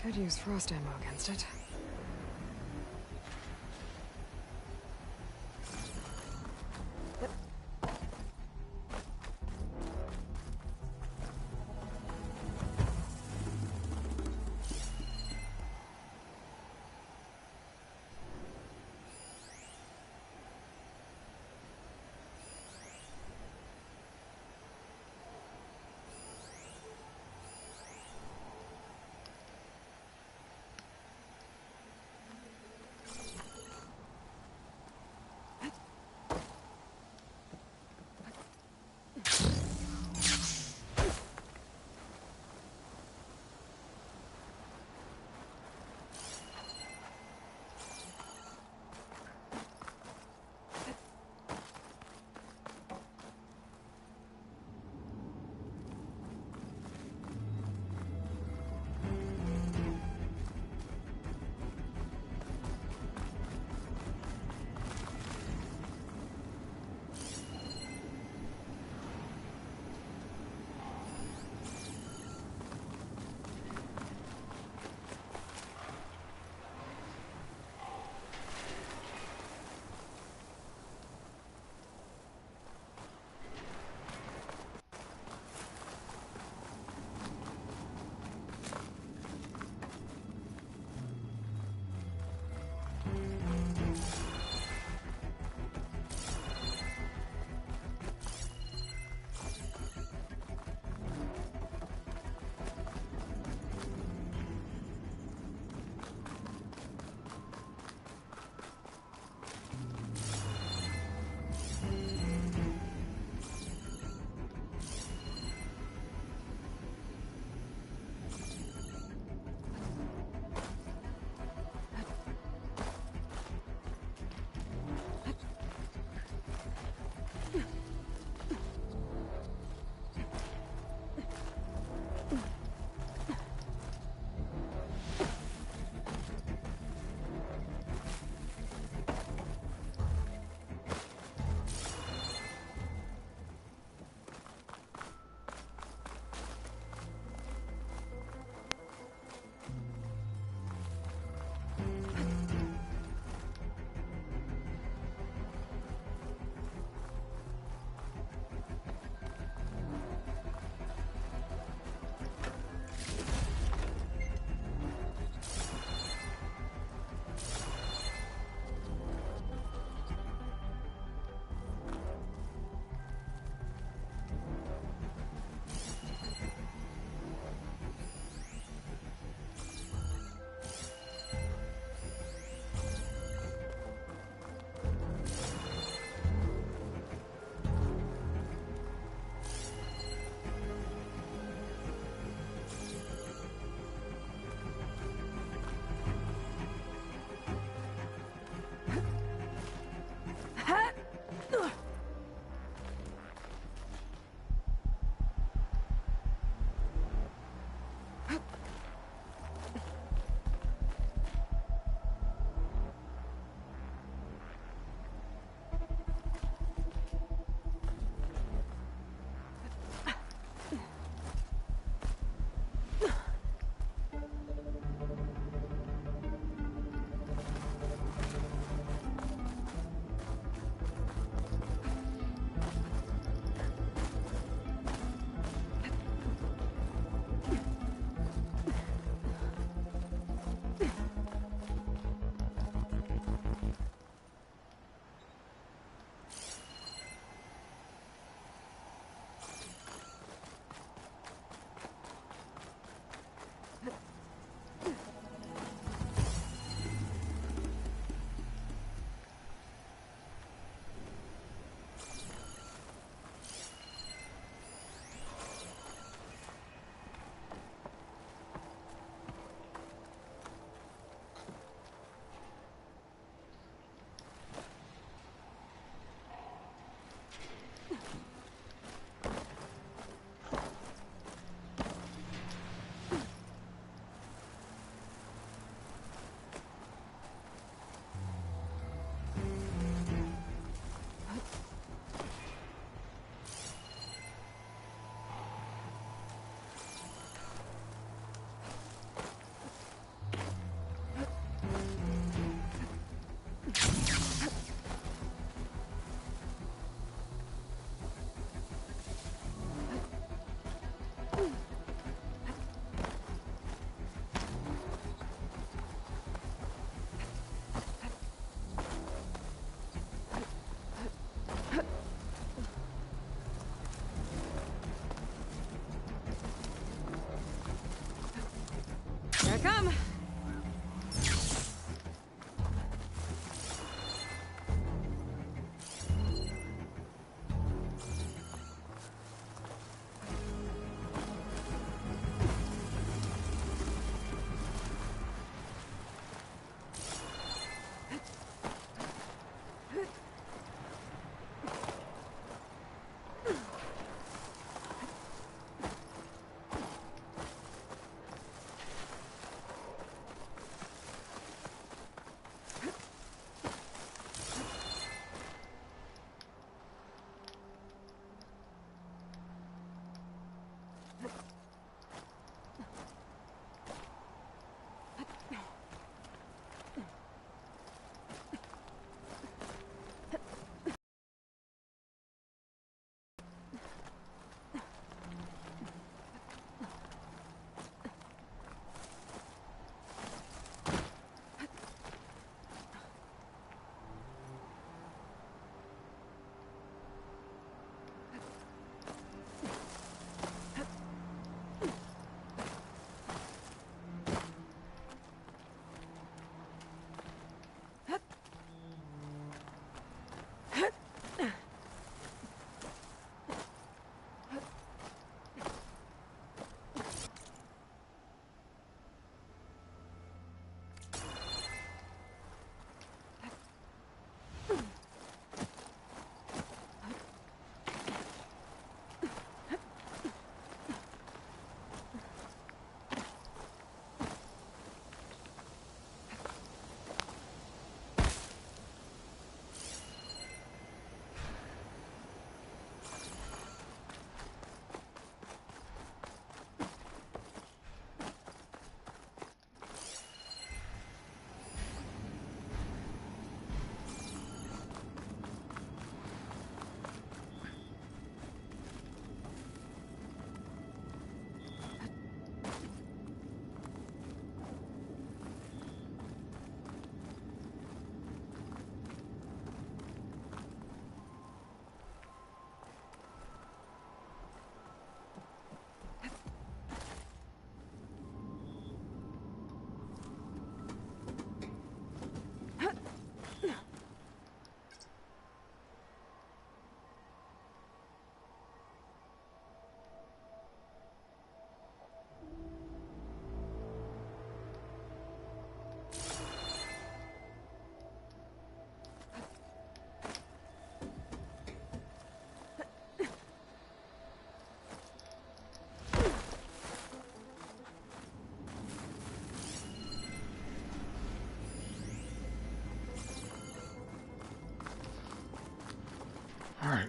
Could use frost ammo against it.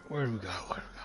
Where do we go? Where do we go?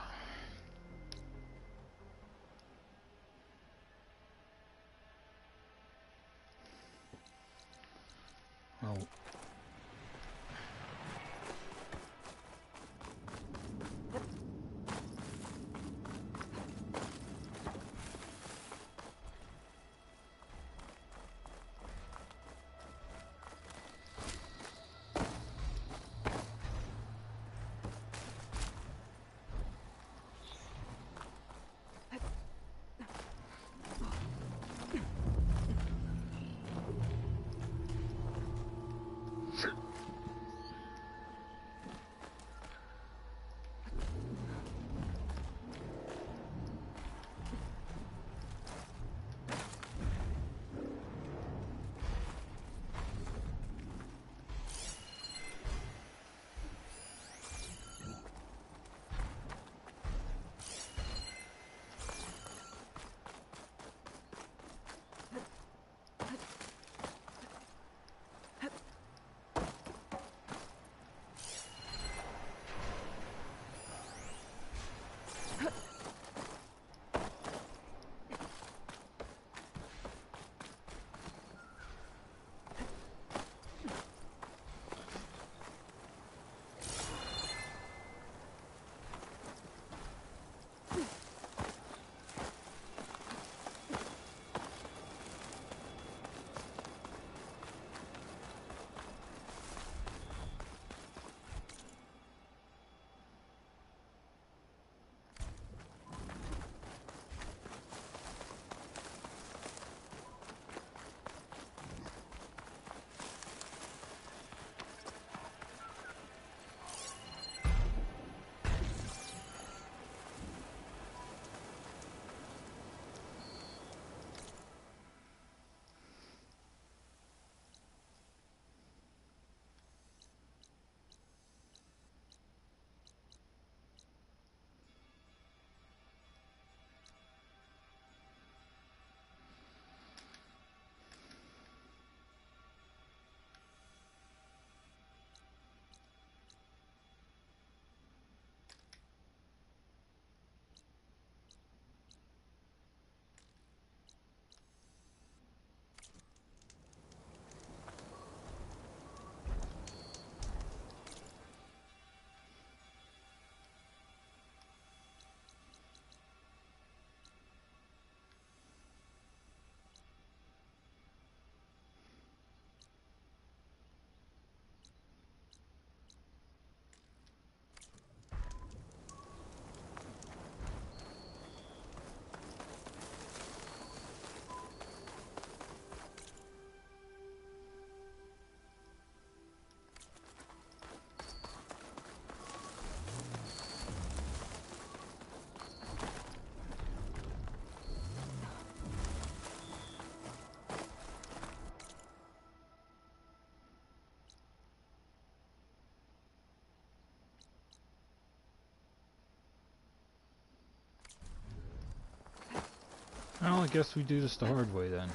Well, I guess we do this the hard way then.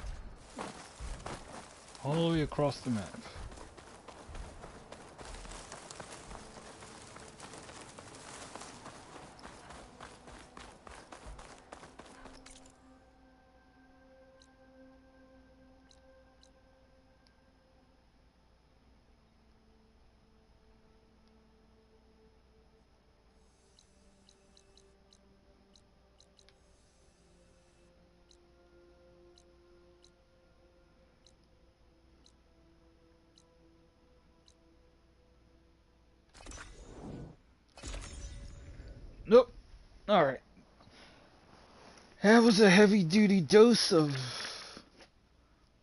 All the way across the map. Nope. Alright. That was a heavy duty dose of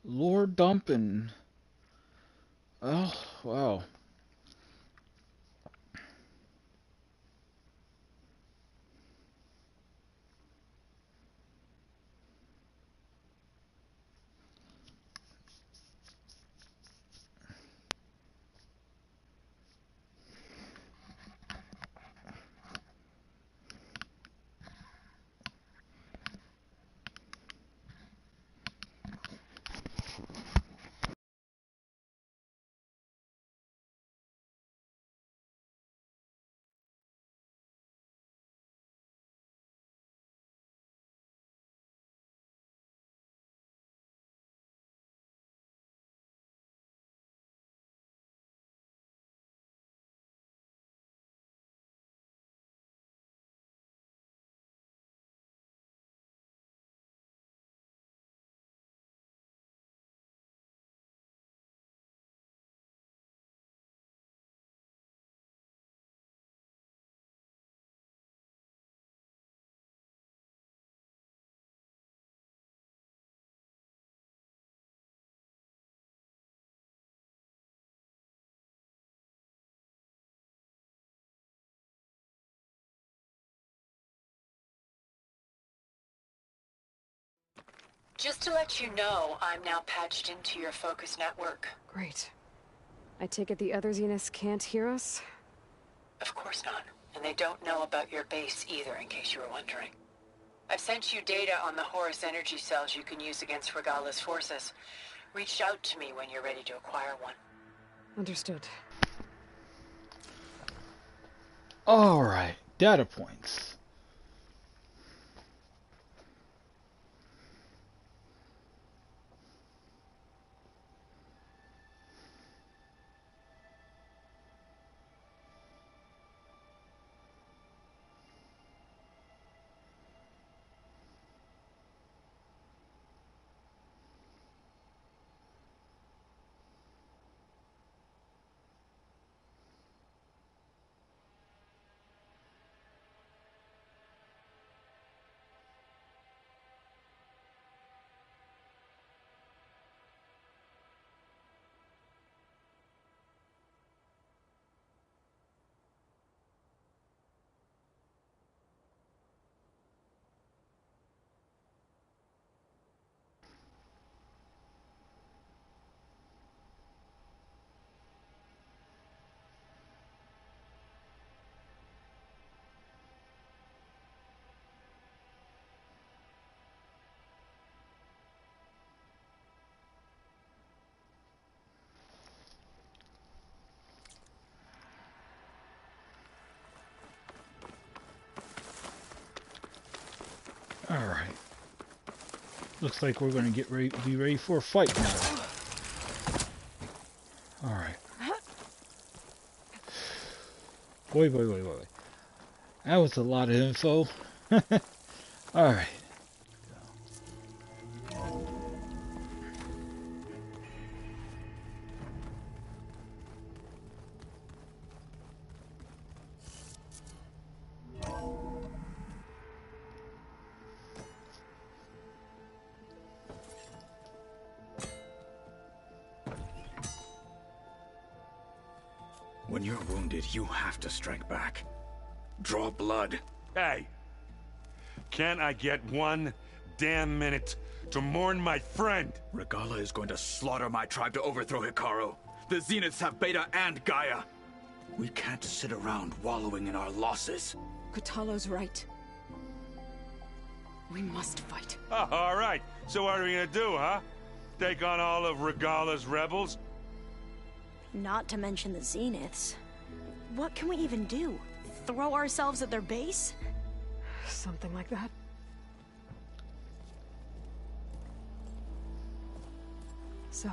lore dumping. Oh, wow. Just to let you know, I'm now patched into your focus network. Great. I take it the other Zeniths can't hear us? Of course not. And they don't know about your base either, in case you were wondering. I've sent you data on the Horus energy cells you can use against Regala's forces. Reach out to me when you're ready to acquire one. Understood. Alright, data points. Alright. Looks like we're gonna be ready for a fight now. Alright. Boy. That was a lot of info. Alright. When you're wounded, you have to strike back. Draw blood. Hey! Can't I get 1 damn minute to mourn my friend? Regala is going to slaughter my tribe to overthrow Hekarro. The Zeniths have Beta and Gaia. We can't sit around wallowing in our losses. Kotallo's right. We must fight. Oh, all right. So what are we gonna do, huh? Take on all of Regala's rebels? Not to mention the Zeniths. What can we even do? Throw ourselves at their base? Something like that. So...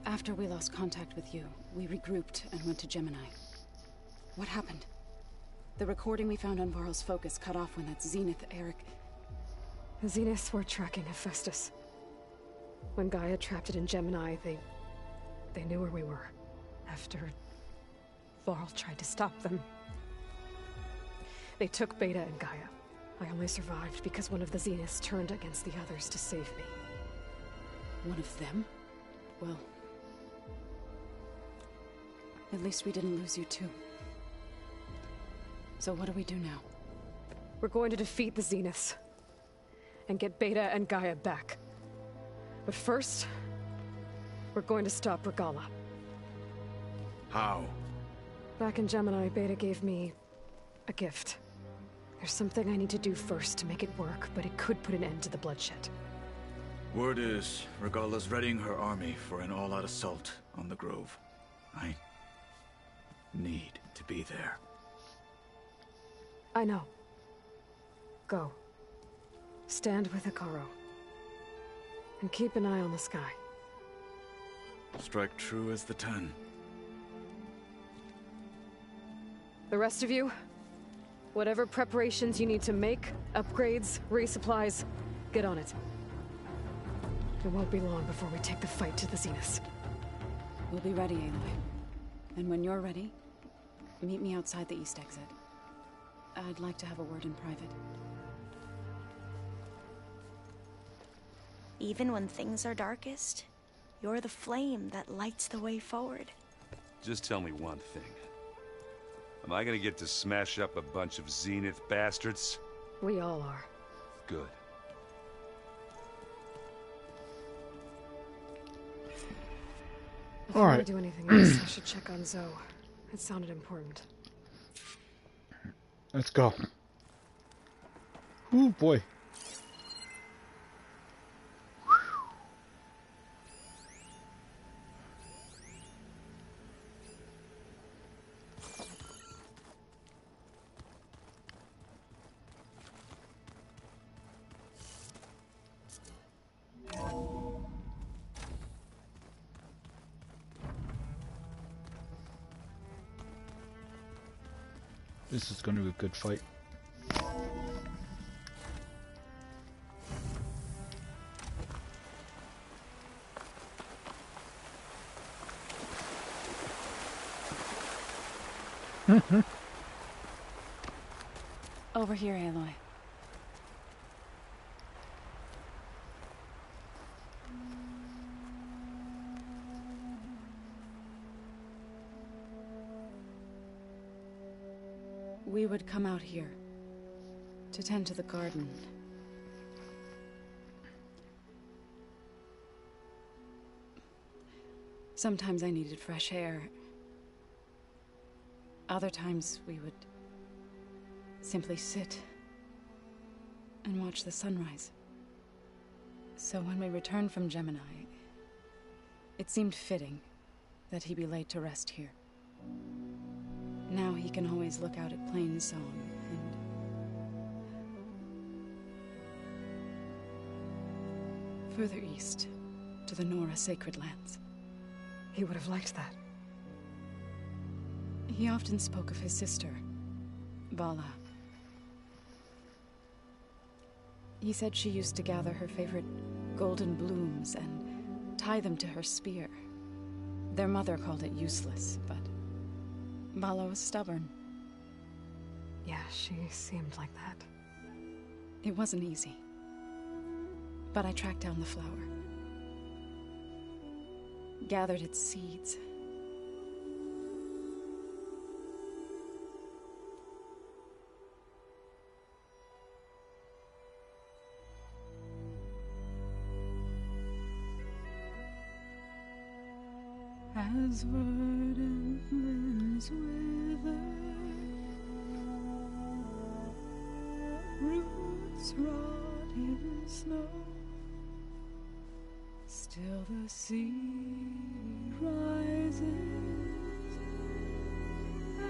After we lost contact with you, we regrouped and went to Gemini. What happened? The recording we found on Varl's focus cut off when that Zenith, Eric... The Zeniths were tracking Hephaestus. When Gaia trapped it in Gemini, they knew where we were. After Varl tried to stop them. They took Beta and Gaia. I only survived because one of the Zeniths turned against the others to save me. One of them? Well... at least we didn't lose you too. So what do we do now? We're going to defeat the Zeniths. And get Beta and Gaia back. But first... we're going to stop Regala. How? Back in Gemini, Beta gave me... a gift. There's something I need to do first to make it work, but it could put an end to the bloodshed. Word is, Regala's readying her army for an all-out assault on the Grove. I need to be there. I know. Go. Stand with Hekarro. And keep an eye on the sky. Strike true as the 10. The rest of you, whatever preparations you need to make, upgrades, resupplies, get on it. It won't be long before we take the fight to the Zeniths. We'll be ready, Aloy. And when you're ready, meet me outside the east exit. I'd like to have a word in private. Even when things are darkest, You're the flame that lights the way forward. Just tell me one thing. Am I gonna get to smash up a bunch of Zenith bastards? We all are. Good. Before I do anything else, I should check on Zoe. It sounded important. Let's go. Ooh, boy. This is going to be a good fight. Over here, Aloy. We would come out here to tend to the garden. Sometimes I needed fresh air. Other times we would simply sit and watch the sunrise. So when we returned from Gemini, it seemed fitting that he be laid to rest here. Now he can always look out at Plainsong and... further east, to the Nora Sacred Lands. He would have liked that. He often spoke of his sister, Vala. He said she used to gather her favorite golden blooms and tie them to her spear. Their mother called it useless, but Vala was stubborn. Yeah, she seemed like that. It wasn't easy. But I tracked down the flower. Gathered its seeds. As verdant limbs wither, roots rot in snow, still the seed rises,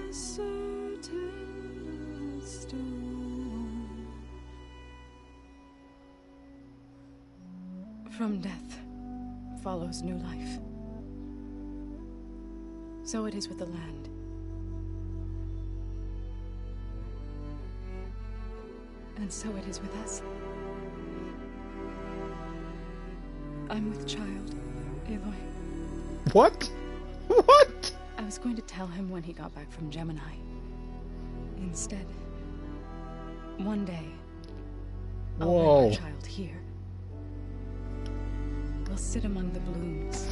as certain as stone. From death follows new life. So it is with the land. And so it is with us. I'm with child, Aloy. What? What? I was going to tell him when he got back from Gemini. Instead, one day, I'll bring our child here. We'll sit among the blooms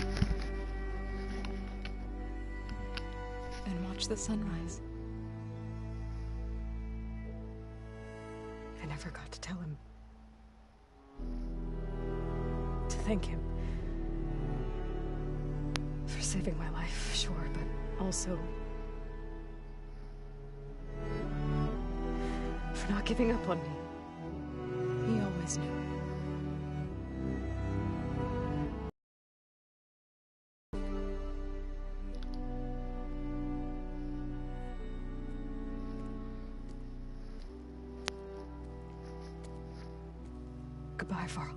and watch the sunrise. I never got to tell him. To thank him. For saving my life, sure, but also for not giving up on me. He always knew. Goodbye, Varl.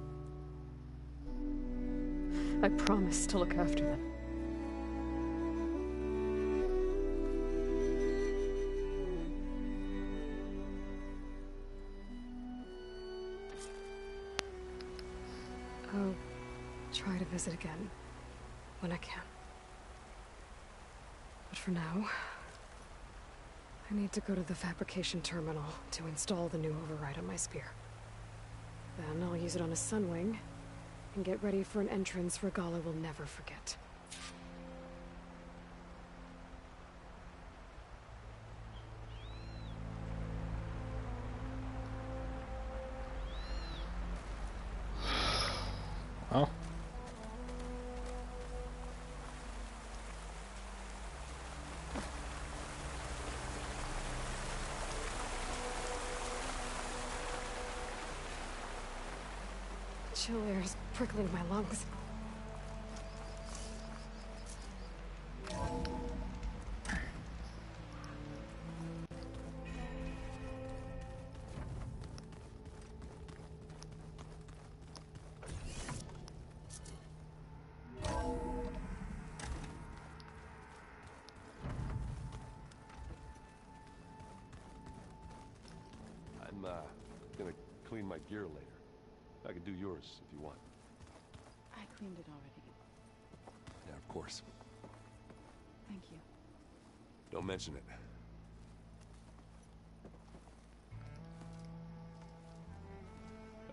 I promise to look after them. I'll try to visit again when I can. But for now, I need to go to the fabrication terminal to install the new override on my spear. Then I'll use it on a Sunwing And get ready for an entrance Regalla will never forget. Oh. Chill air is prickling my lungs. I'm gonna clean my gear later. I can do yours if you want. I cleaned it already. Yeah, of course. Thank you. Don't mention it.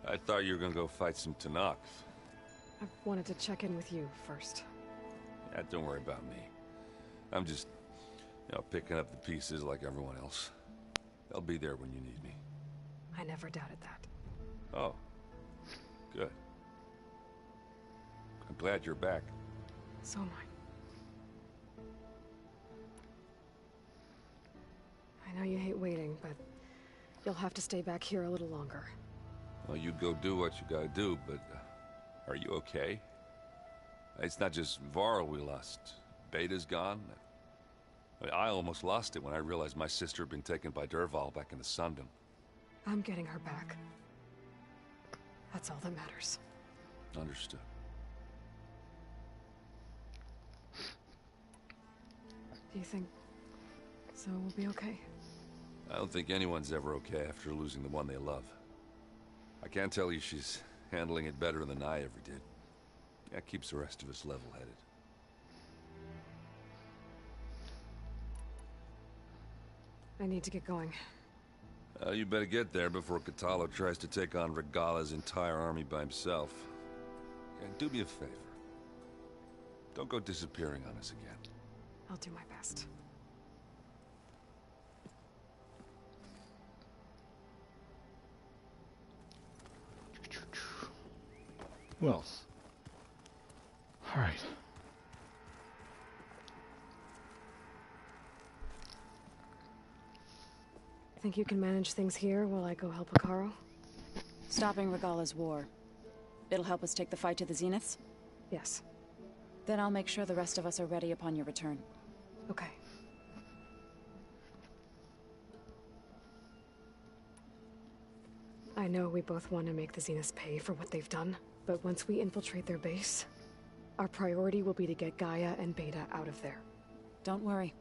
I thought you were gonna go fight some Tenakth. I wanted to check in with you first. Yeah, don't worry about me. I'm just, picking up the pieces like everyone else. I'll be there when you need me. I never doubted that. Oh. Good. I'm glad you're back. So am I. I know you hate waiting, but you'll have to stay back here a little longer. Well, you go do what you gotta do, but are you okay? It's not just Varl we lost. Beta's gone. I almost lost it when I realized my sister had been taken by Dervahl back in the Sundom. I'm getting her back. That's all that matters. Understood. Do you think Zoe will be okay? I don't think anyone's ever okay after losing the one they love. I can't tell you she's handling it better than I ever did. That keeps the rest of us level-headed. I need to get going. You better get there before Kotallo tries to take on Regalla's entire army by himself. And do me a favor. Don't go disappearing on us again. I'll do my best. Who else? All right. Think you can manage things here while I go help Hekarro? Stopping Regalla's war. It'll help us take the fight to the Zeniths? Yes. Then I'll make sure the rest of us are ready upon your return. Okay. I know we both want to make the Zeniths pay for what they've done, but once we infiltrate their base, our priority will be to get Gaia and Beta out of there. Don't worry.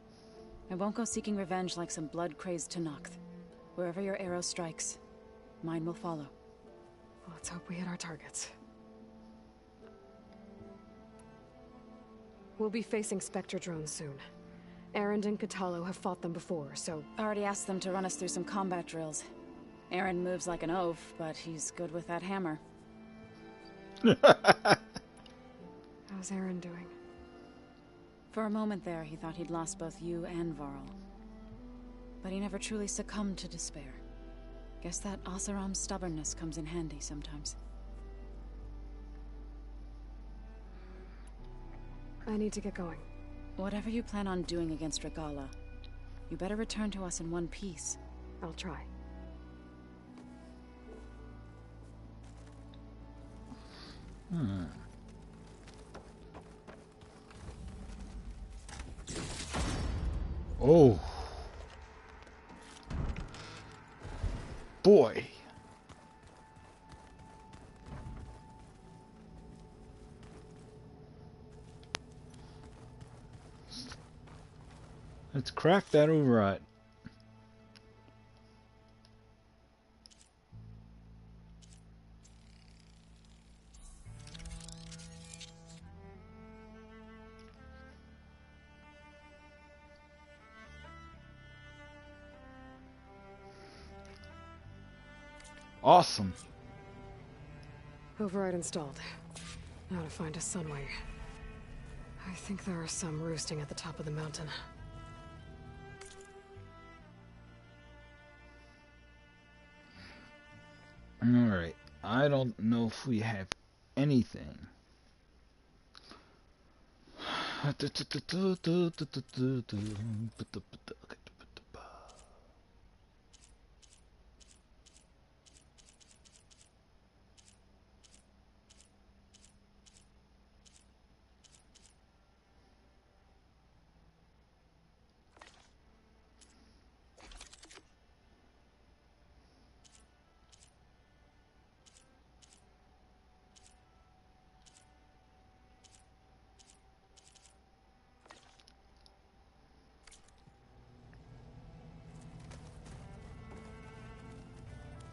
I won't go seeking revenge like some blood-crazed Tenakth. Wherever your arrow strikes, mine will follow. Well, let's hope we hit our targets. We'll be facing Spectre drones soon. Erend and Kotallo have fought them before, so... I already asked them to run us through some combat drills. Erend moves like an oaf, but he's good with that hammer. How's Erend doing? For a moment there, he thought he'd lost both you and Varl. But he never truly succumbed to despair. Guess that Oseram's stubbornness comes in handy sometimes. I need to get going. Whatever you plan on doing against Regalla, you better return to us in one piece. I'll try. Oh. Boy. Let's crack that override. Awesome. Override installed. Now to find a Sunwing. I think there are some roosting at the top of the mountain. Alright. I don't know if we have anything.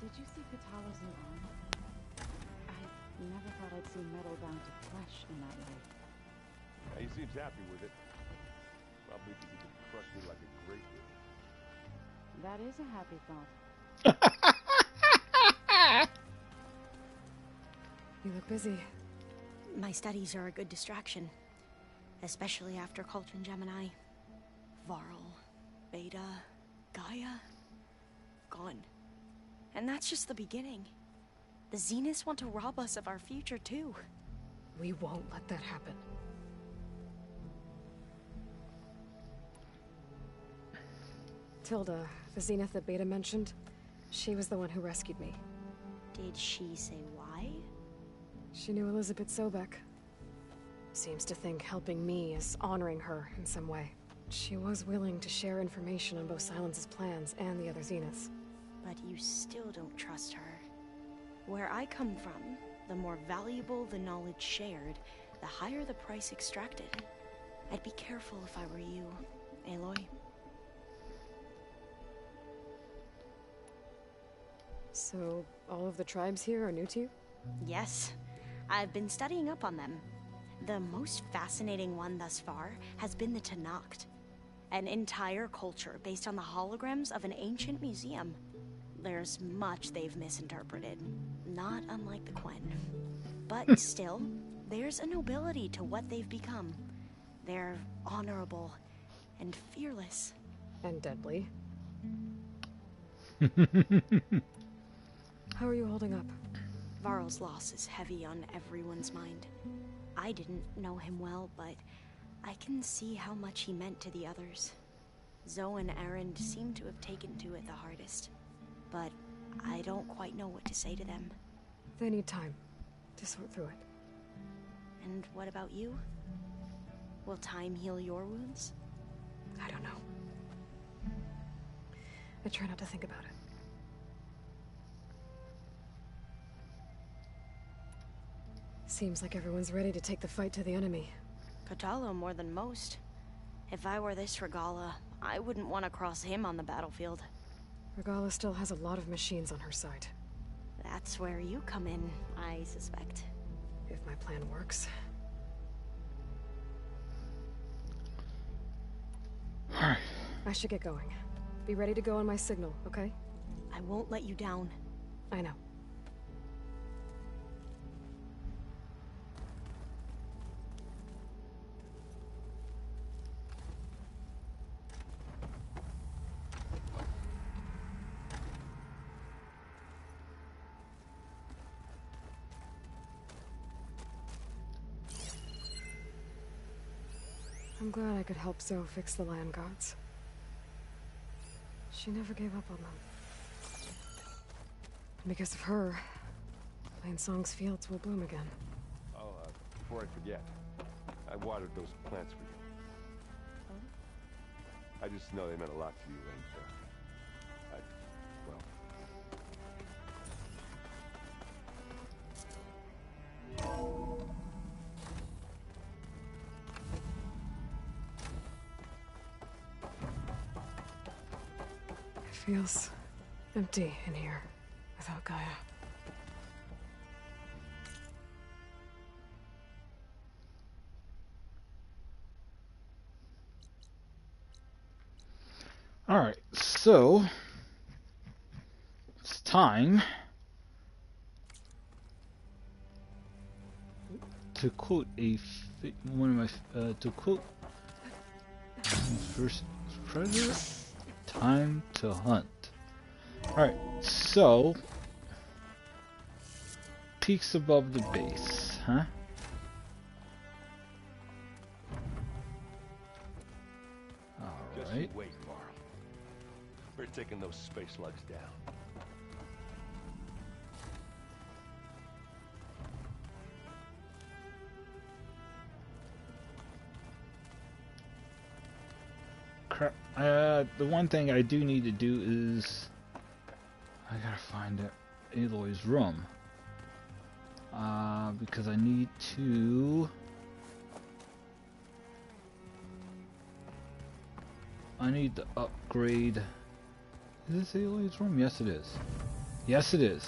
Did you see Katala's new arm? I never thought I'd see metal bound to flesh in that way. Yeah, he seems happy with it. Probably because he can crush me like a grape. That is a happy thought. You look busy. My studies are a good distraction. Especially after Cauldron Gemini. Varl, Beta, Gaia. Gone. And that's just the beginning. The Zeniths want to rob us of our future, too. We won't let that happen. Tilda, the Zenith that Beta mentioned, she was the one who rescued me. Did she say why? She knew Elizabeth Sobek. Seems to think helping me is honoring her in some way. She was willing to share information on both Silence's plans and the other Zeniths. But you still don't trust her. Where I come from, the more valuable the knowledge shared, the higher the price extracted. I'd be careful if I were you, Aloy. So, all of the tribes here are new to you? Yes. I've been studying up on them. The most fascinating one thus far has been the Tenakth. An entire culture based on the holograms of an ancient museum. There's much they've misinterpreted, not unlike the Quen. But still, there's a nobility to what they've become. They're honorable and fearless. And deadly. How are you holding up? Varl's loss is heavy on everyone's mind. I didn't know him well, but I can see how much he meant to the others. Zoe and Erend seem to have taken to it the hardest. But I don't quite know what to say to them. They need time to sort through it. And what about you? Will time heal your wounds? I don't know. I try not to think about it. Seems like everyone's ready to take the fight to the enemy. Kotallo more than most. If I were this Regalla, I wouldn't want to cross him on the battlefield. Regalla still has a lot of machines on her side. That's where you come in, I suspect. If my plan works. Alright. I should get going. Be ready to go on my signal, okay? I won't let you down. I know. I'm glad I could help Zoe fix the land gods. She never gave up on them. And because of her, Plain Song's fields will bloom again. Oh, before I forget, I watered those plants for you. I just know they meant a lot to you, and, well... It feels empty in here without Gaia. Alright, so it's time to to quote to quote first predator, time to hunt. All right, so peaks above the base, huh? All right. Just wait, Varl. We're taking those space slugs down. Crap. The one thing I do need to do is I gotta find Aloy's room. Because I need to. I need to upgrade. Is this Aloy's room? Yes, it is. Yes, it is.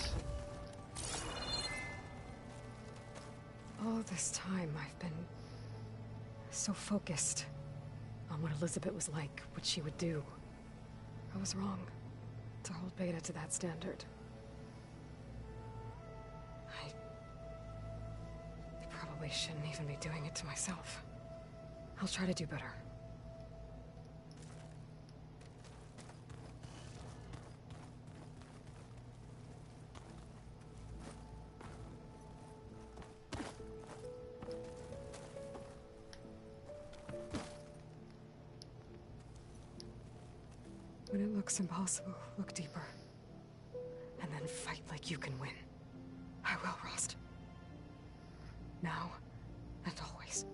All this time, I've been so focused on what Elizabeth was like, what she would do. I was wrong to hold Beta to that standard. I probably shouldn't even be doing it to myself. I'll try to do better. When it looks impossible, look deeper. And then fight like you can win. I will, Rost. Now and always.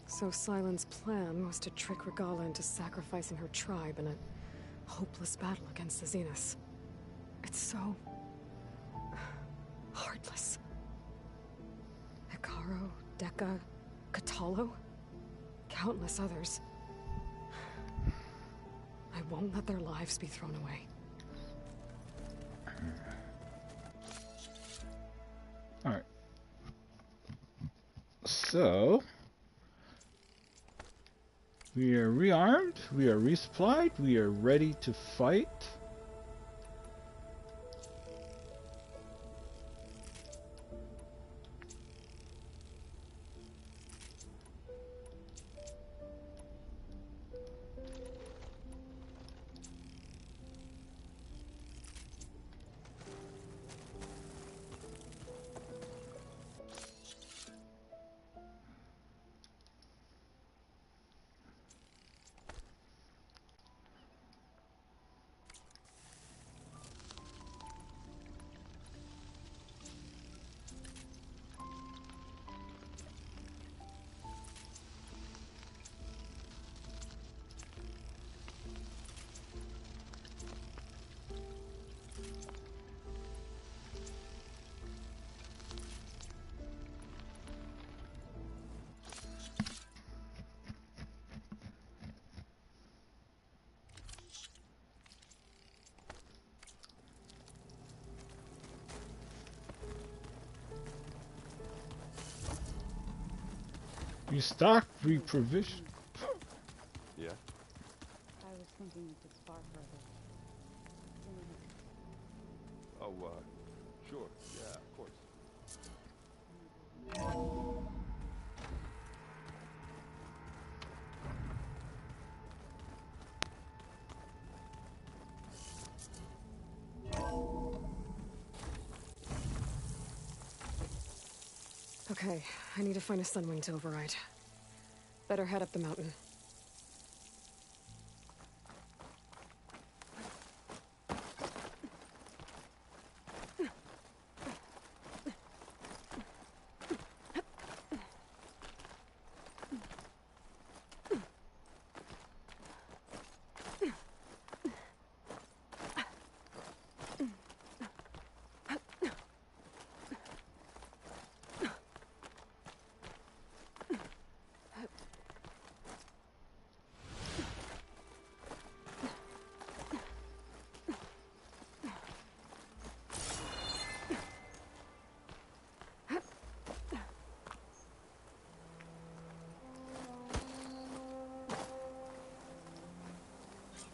So Sylens' plan was to trick Regalla into sacrificing her tribe in a hopeless battle against the Zeniths. It's so heartless. Hekarro, Dekka, Kotallo, countless others. I won't let their lives be thrown away. Alright. So we are rearmed, we are resupplied, we are ready to fight. You stock, re-provision. Yeah? I was thinking if it's far further. Oh, sure. Yeah, of course. Okay, I need to find a Sunwing to override. Better head up the mountain.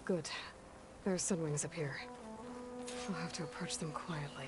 Good. There's Sunwings up here. I'll have to approach them quietly.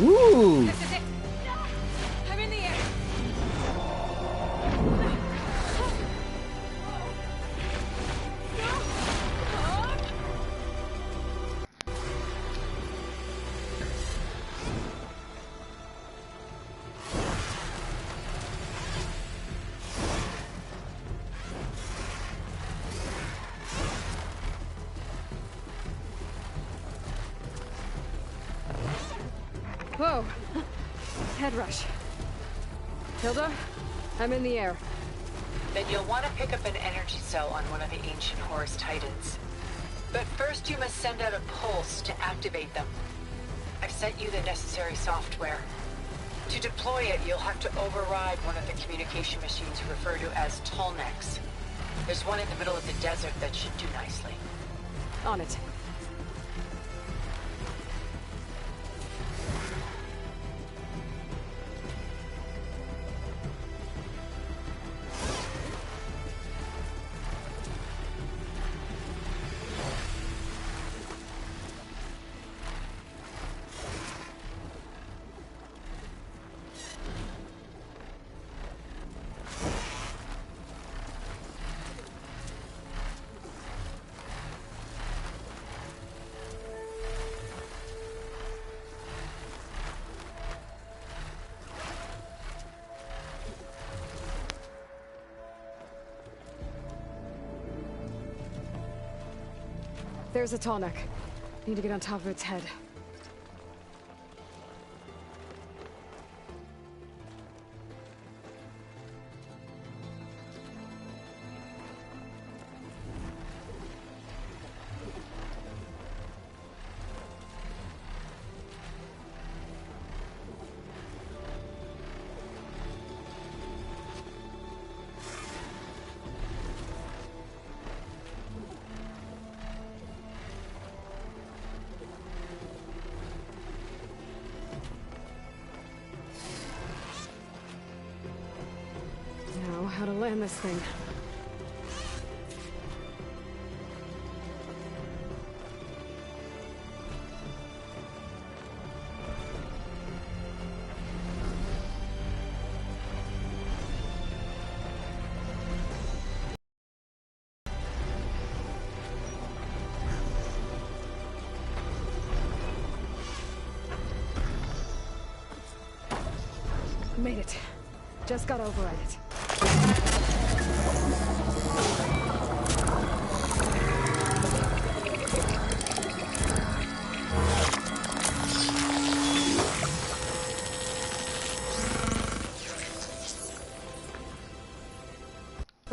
Ooh! This is it! I'm in the air! Whoa! Head rush. Hilda, I'm in the air. Then you'll want to pick up an energy cell on one of the ancient Horus Titans. But first you must send out a pulse to activate them. I've sent you the necessary software. To deploy it, you'll have to override one of the communication machines referred to as Tallnecks. There's one in the middle of the desert that should do nicely. On it. There's a Tallneck. Need to get on top of its head. Now, how to land this thing. Made it. Just got override it.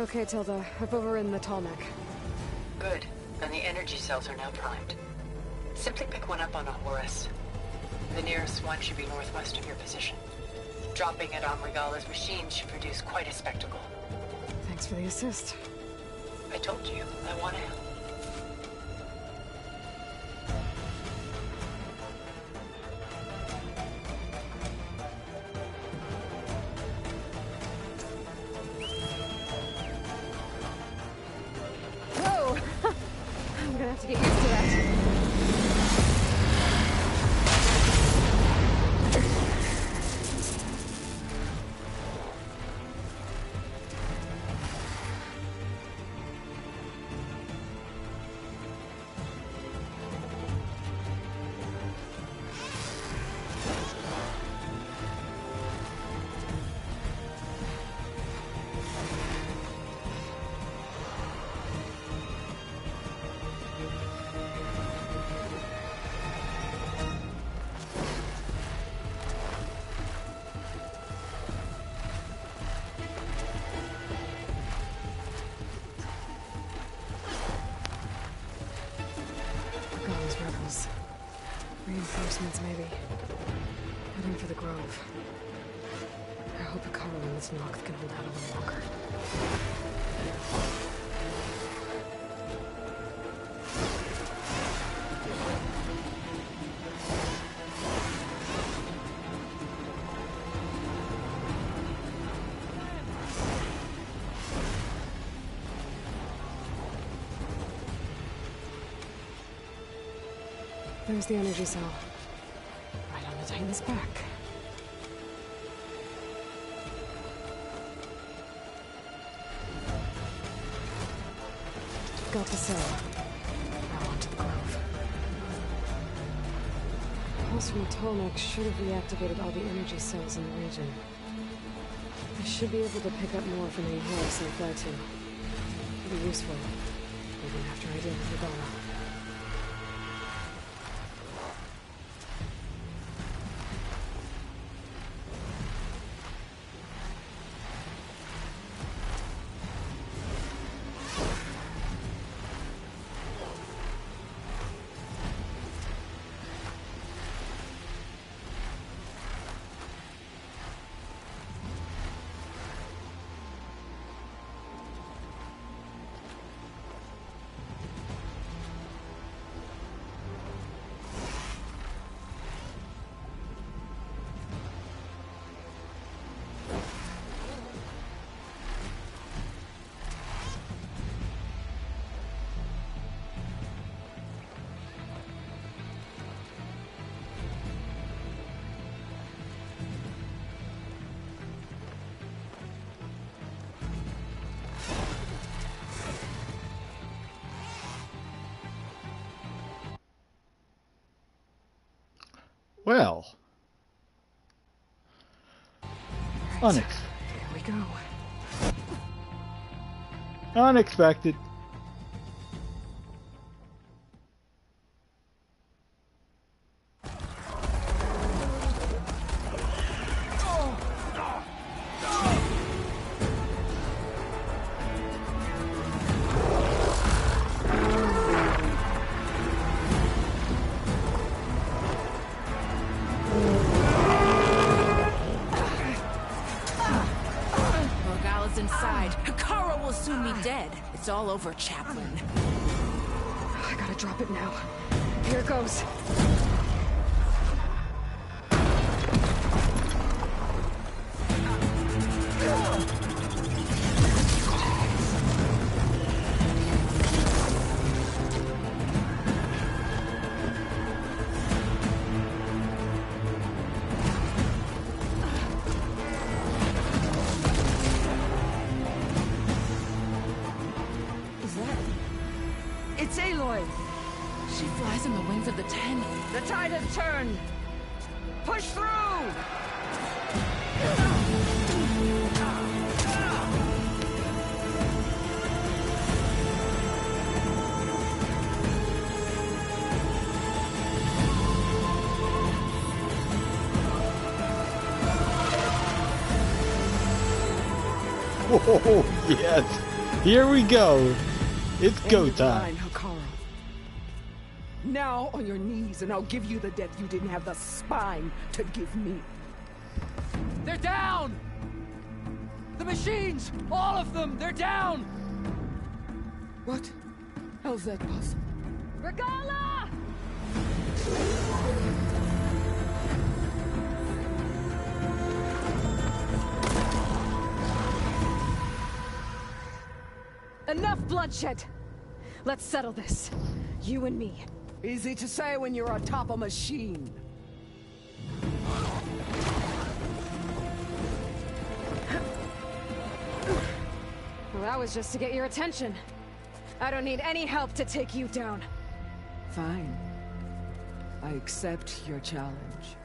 Okay, Tilda. I've overridden the Tallneck. Good. And the energy cells are now primed. Simply pick one up on a Horus. The nearest one should be northwest of your position. Dropping it on Regalla's machine should produce quite a spectacle. Thanks for the assist. I told you, I want to help. Whoa! I'm gonna have to get used to that. Reinforcements, maybe. Heading for the Grove. I hope Hekarro and this Noct can hold out a little longer. There's the energy cell. Right on the Titan's back. Got the cell. Now onto the Grove. The pulse from Tolmec should have reactivated all the energy cells in the region. I should be able to pick up more from any helics I fly to. It'll be useful, even after I deal with Regalla. Well, Here we go. Unexpected. It's all over, Chaplain. I gotta drop it now. Here it goes. It's Aloy! She flies on the wings of the Ten. The tide has turned! Push through! Oh, yes. Here we go. It's go time. Now on your knees, and I'll give you the death you didn't have the spine to give me. They're down! The machines! All of them! They're down! What? How's that possible? Regalla! Enough bloodshed! Let's settle this. You and me. Easy to say when you're atop a machine. Well, that was just to get your attention. I don't need any help to take you down. Fine. I accept your challenge.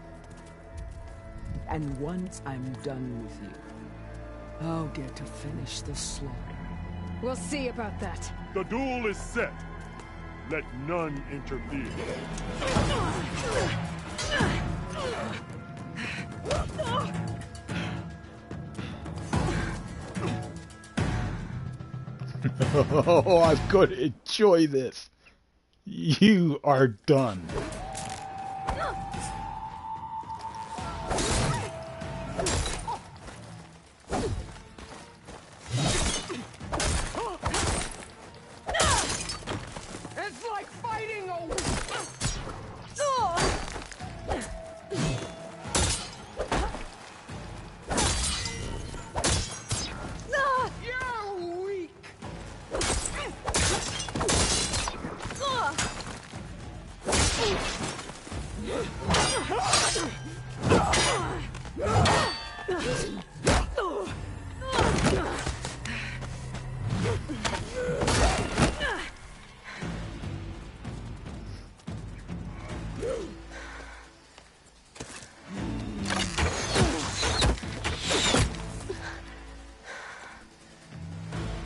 And once I'm done with you, I'll get to finish the slaughter. We'll see about that. The duel is set. Let none interfere. Oh, I'm going to enjoy this. You are done.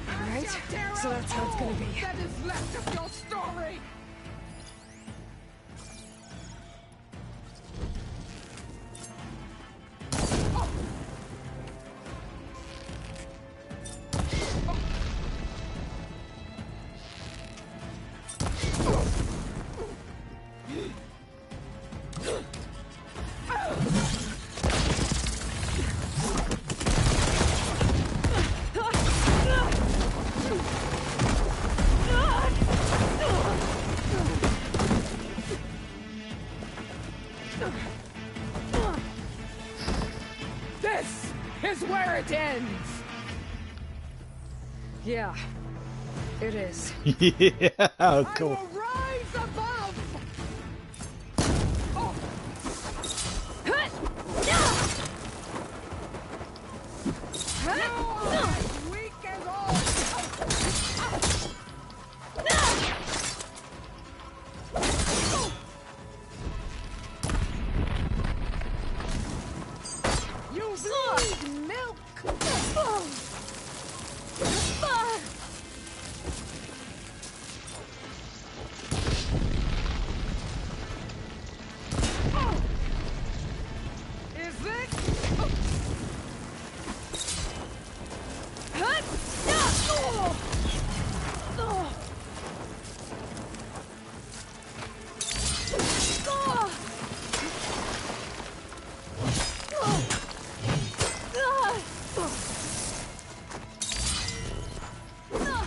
Alright, so that's how it's gonna be. That is left of your story! This is where it ends! Yeah, it is. Yeah, cool. I will rise above! Oh. You are as weak as all! You bleed milk! Is it?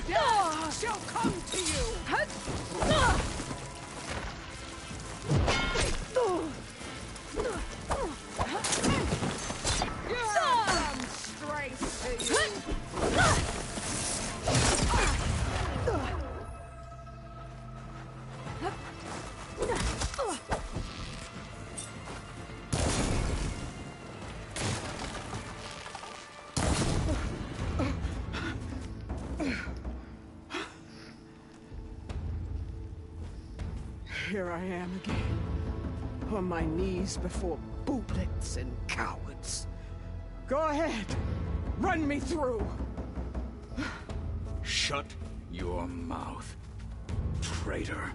Death shall come to you! You have some strength to you! Here I am again, on my knees before booblets and cowards. Go ahead, run me through. Shut your mouth, traitor.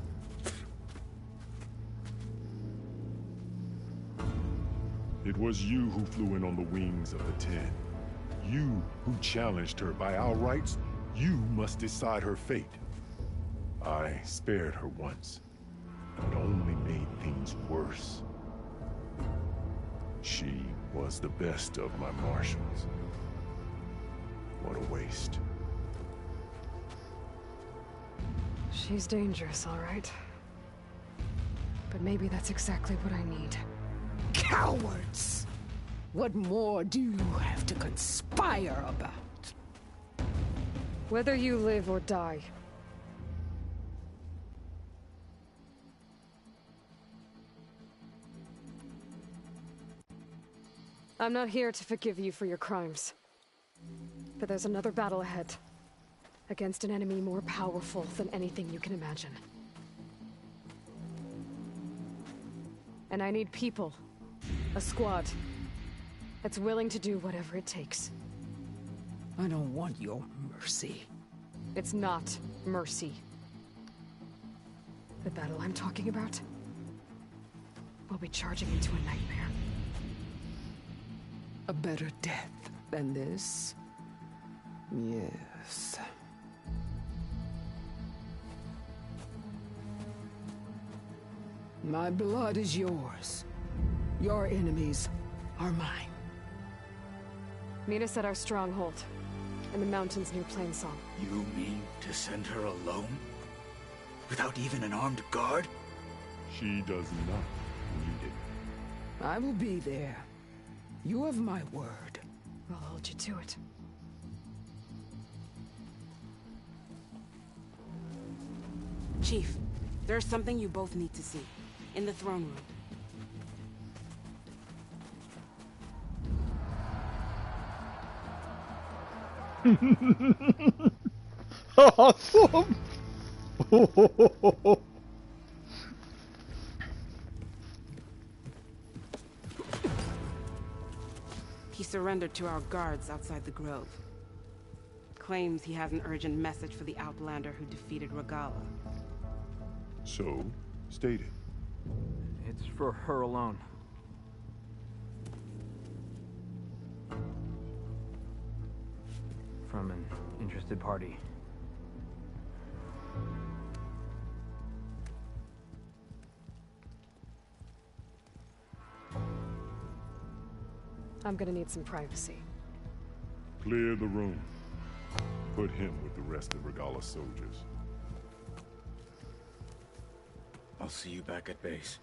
It was you who flew in on the wings of the Ten. You who challenged her by our rights. You must decide her fate. I spared her once, but only made things worse. She was the best of my marshals. What a waste. She's dangerous, all right. But maybe that's exactly what I need. Cowards! What more do you have to conspire about? Whether you live or die. I'm not here to forgive you for your crimes. But there's another battle ahead. Against an enemy more powerful than anything you can imagine. And I need people. A squad. That's willing to do whatever it takes. I don't want your mercy. It's not mercy. The battle I'm talking about will be charging into a nightmare. A better death than this? Yes. My blood is yours. Your enemies are mine. Meet us at our stronghold, in the mountains near Plainsong. You mean to send her alone? Without even an armed guard? She does not need it. I will be there. You have my word. I'll hold you to it. Chief, there's something you both need to see. In the throne room. Awesome! He surrendered to our guards outside the grove. Claims he has an urgent message for the Outlander who defeated Regalla. So, state it. It's for her alone. From an interested party. I'm gonna need some privacy. Clear the room. Put him with the rest of Regalla's soldiers. I'll see you back at base.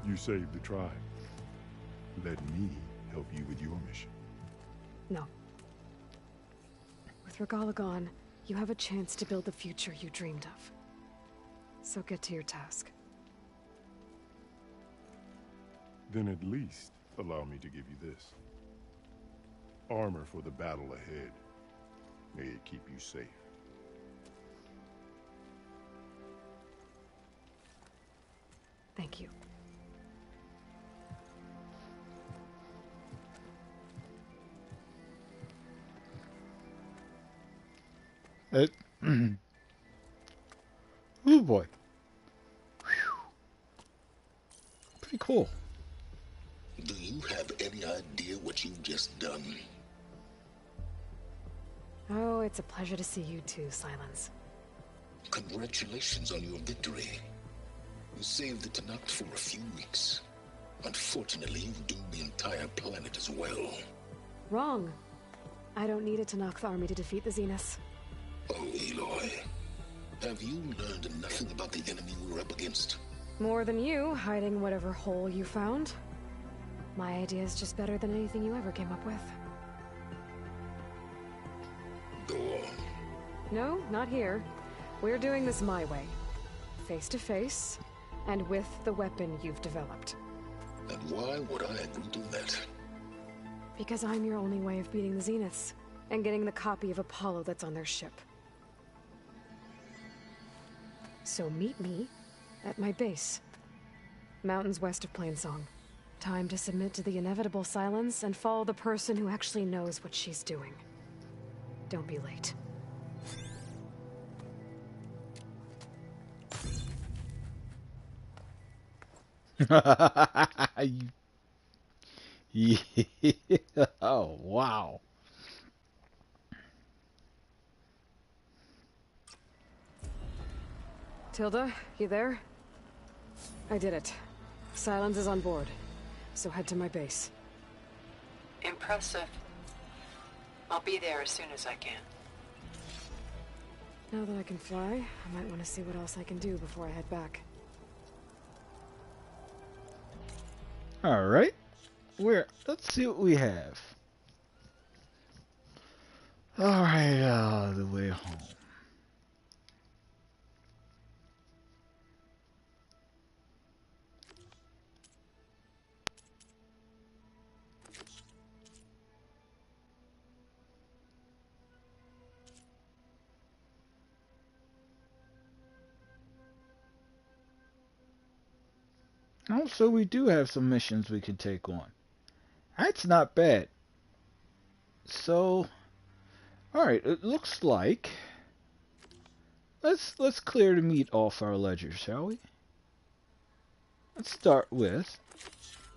You saved the tribe. Let me help you with your mission. No. With Regalla gone, you have a chance to build the future you dreamed of. So get to your task. Then at least allow me to give you this. Armor for the battle ahead. May it keep you safe. Thank you. Oh boy. Whew. Pretty cool. Do you have any idea what you've just done? Oh, it's a pleasure to see you too, Silence. Congratulations on your victory. You saved the Tenakth for a few weeks. Unfortunately, you've doomed the entire planet as well. Wrong. I don't need a Tenakth army to defeat the Zeniths. Oh, Aloy. Have you learned nothing about the enemy we're up against? More than you, hiding whatever hole you found. My idea is just better than anything you ever came up with. Go on. No, not here. We're doing this my way. Face to face, and with the weapon you've developed. And why would I agree to that? Because I'm your only way of beating the Zeniths, and getting the copy of Apollo that's on their ship. So meet me at my base. Mountains west of Plainsong. Time to submit to the inevitable silence and follow the person who actually knows what she's doing. Don't be late. Yeah. Oh, wow. Tilda, you there? I did it. Silence is on board, so head to my base. Impressive. I'll be there as soon as I can. Now that I can fly, I might want to see what else I can do before I head back. All right. Let's see what we have. All right, the way home. Also, we do have some missions we can take on. That's not bad. So, all right, it looks like let's clear the meat off our ledger, shall we? Let's start with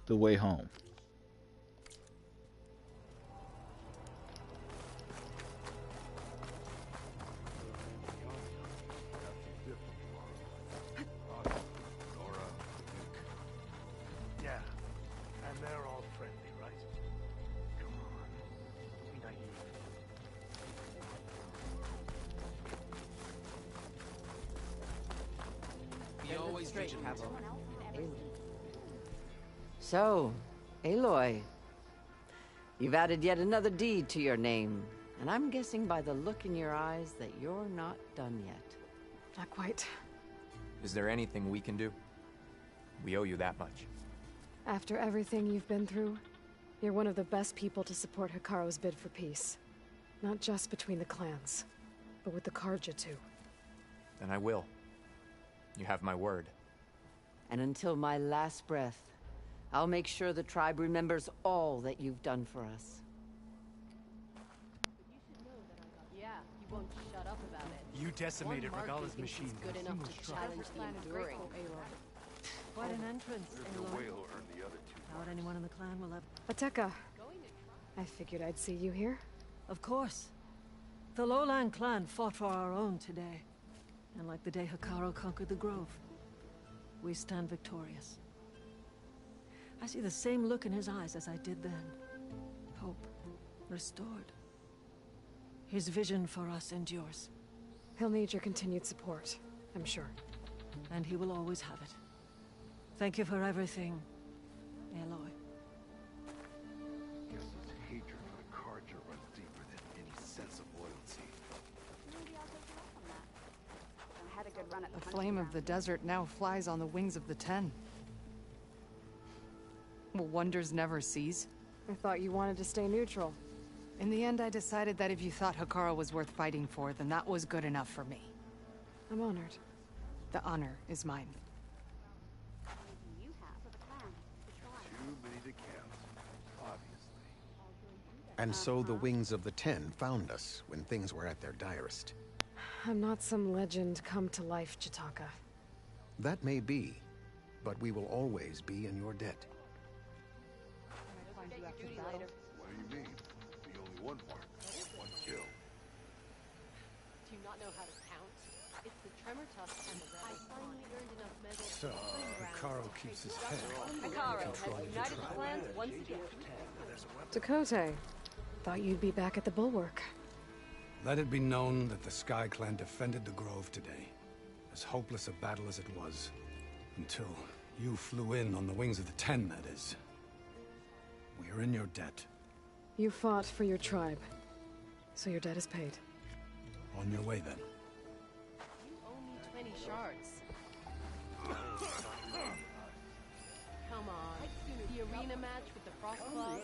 the way home. So, Aloy, you've added yet another deed to your name, and I'm guessing by the look in your eyes that you're not done yet. Not quite. Is there anything we can do? We owe you that much. After everything you've been through, you're one of the best people to support Hekarro's bid for peace. Not just between the clans, but with the Carja too. Then I will. You have my word. And until my last breath, I'll make sure the tribe remembers all that you've done for us. Yeah, you won't shut up about it. You decimated Regalla's machine. Good enough to challenge the enduring. Quite an entrance, Aloy. Doubt anyone in the clan will have... Ateka. I figured I'd see you here. Of course. The Lowland clan fought for our own today. And like the day Hekarro conquered the Grove, we stand victorious. I see the same look in his eyes as I did then. Hope restored. His vision for us endures. He'll need your continued support, I'm sure. And he will always have it. Thank you for everything, Aloy. Guess his hatred for the Carja runs deeper than any sense of loyalty. Maybe I'll take you up on that. I had a good run at The flame of the desert now flies on the wings of the Ten. Will wonders never cease? I thought you wanted to stay neutral. In the end, I decided that if you thought Hekarro was worth fighting for, then that was good enough for me. I'm honored. The honor is mine. Too many to count, obviously. And so the Wings of the Ten found us when things were at their direst. I'm not some legend come to life, Jataka. That may be, but we will always be in your debt. What do you mean? The only one mark, one kill. Do you not know how to count? It's the tremor tusk and the red. I finally earned enough medals. So, Hekarro keeps his head. Hekarro has united the clans once again. Tekotteh. Thought you'd be back at the Bulwark. Let it be known that the Sky Clan defended the Grove today. As hopeless a battle as it was. Until you flew in on the Wings of the Ten, that is. We are in your debt. You fought for your tribe, so your debt is paid. On your way, then. You owe me 20 shards. Come on. The arena match with the Frostclaws.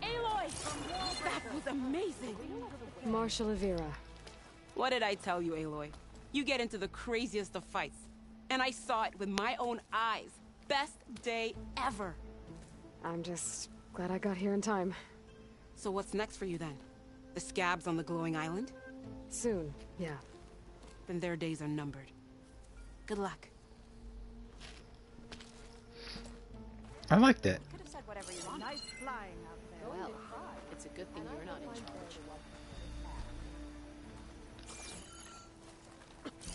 Aloy! That was amazing! Marshal Avira. What did I tell you, Aloy? You get into the craziest of fights. And I saw it with my own eyes. Best day ever. I'm just glad I got here in time. So what's next for you then? The scabs on the glowing island? Soon, yeah. Then their days are numbered. Good luck. I like that. Could have said whatever you want. Nice flying out there. Well, it's a good thing you're not in charge.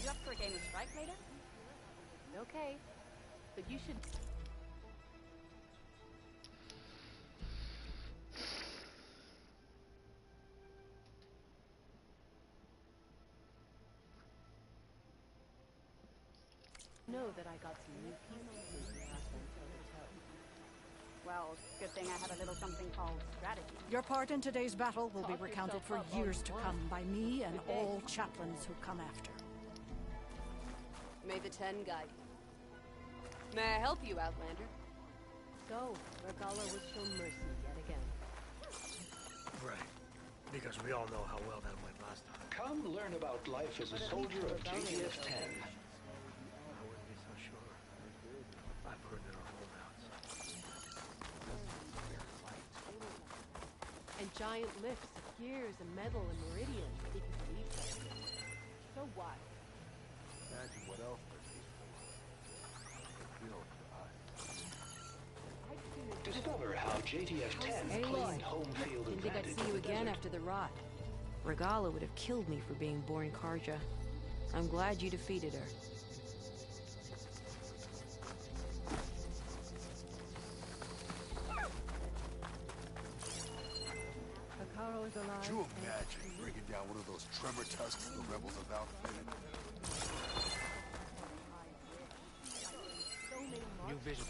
You up for a game of Strike later? Okay, but you should... know that I got some new pieces. Well, good thing I have a little something called strategy. Your part in today's battle will be recounted for years to come by me and all chaplains who come after. May the Ten guide you. May I help you, Outlander? So, Regalla would show mercy yet again. Right. Because we all know how well that went last time. Come learn about life as a soldier of JTF-10. I wouldn't be so sure. I've heard there are holdouts. And giant lifts of gears and metal and meridian, if you believe that. So what? Imagine what else they're capable of. Build your eyes. Discover how JTF-10 claimed home field Didn't think I'd advantage see in you the again desert. after the rot. Regalla would have killed me for being born Carja. I'm glad you defeated her. Hekarro is alive. Could you imagine bringing down one of those tremor tusks the rebels have outfitted? New vision.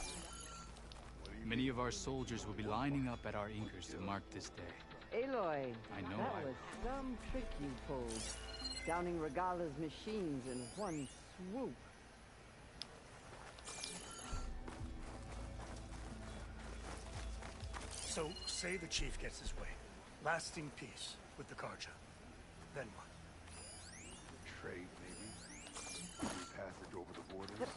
Many of our soldiers will be lining up at our anchors to mark this day. Aloy, I know that was some trick you pulled. Downing Regalla's machines in one swoop. So, say the chief gets his way. Lasting peace with the Carja. Then what? Trade, maybe? Free passage over the borders?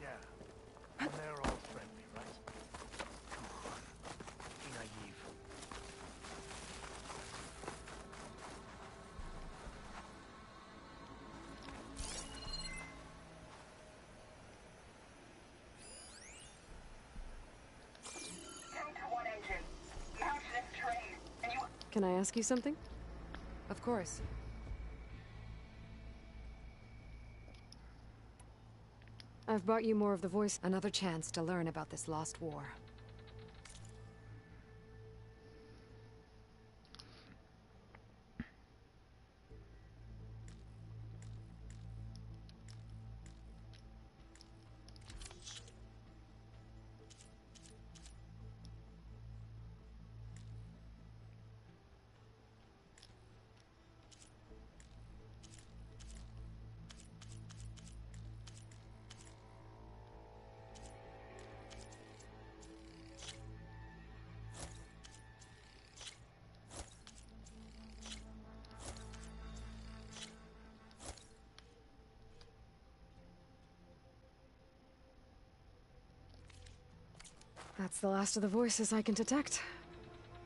Yeah. And they're all friendly, right? Come on. Be naive. Can I ask you something? Of course. I've brought you more of the voice. Another chance to learn about this lost war. That's the last of the voices I can detect.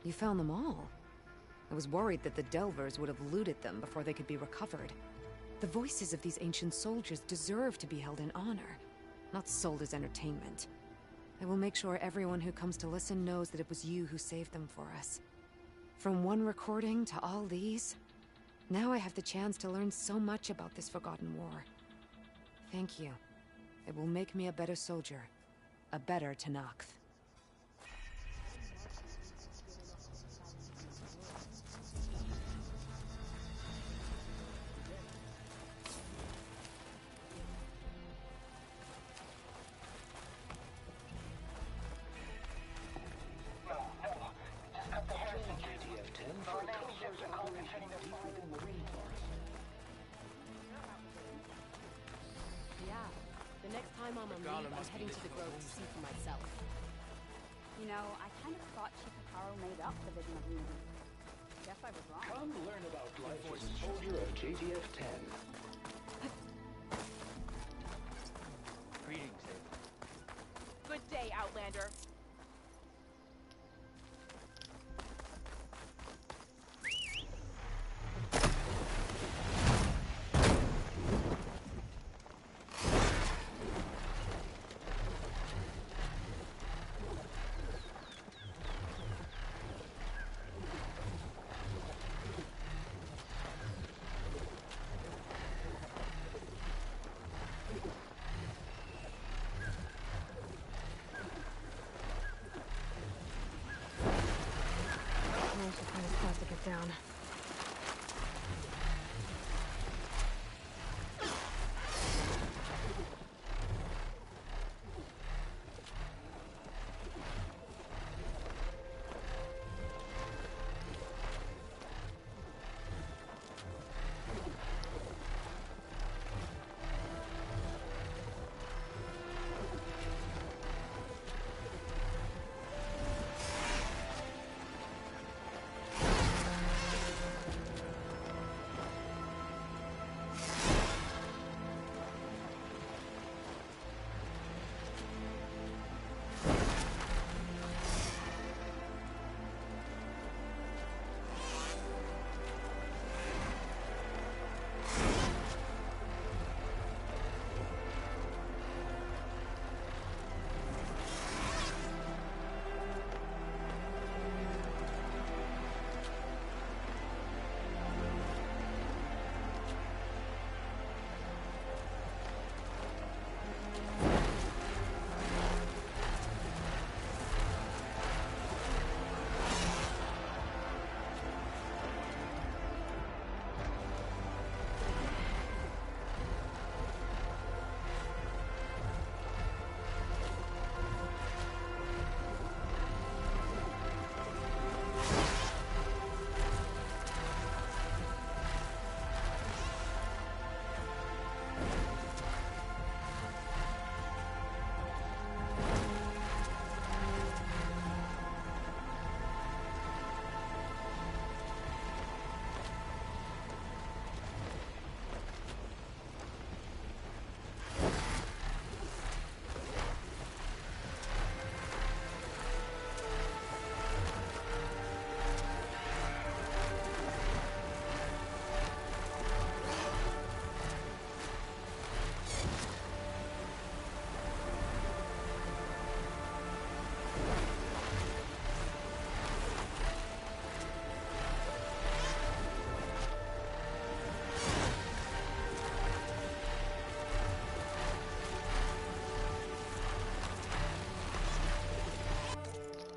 You found them all. I was worried that the Delvers would have looted them before they could be recovered. The voices of these ancient soldiers deserve to be held in honor, not sold as entertainment. I will make sure everyone who comes to listen knows that it was you who saved them for us. From one recording to all these, now I have the chance to learn so much about this forgotten war. Thank you. It will make me a better soldier, a better Tenakth. Yeah. The next time I'm on leave, I'm heading to the Grove to see for myself. You know, I kind of thought Chief Hekarro made up the Vision of Unity. Guess I was wrong. Come learn about life as a soldier of JTF-10. Greetings, Good day, Outlander.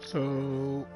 So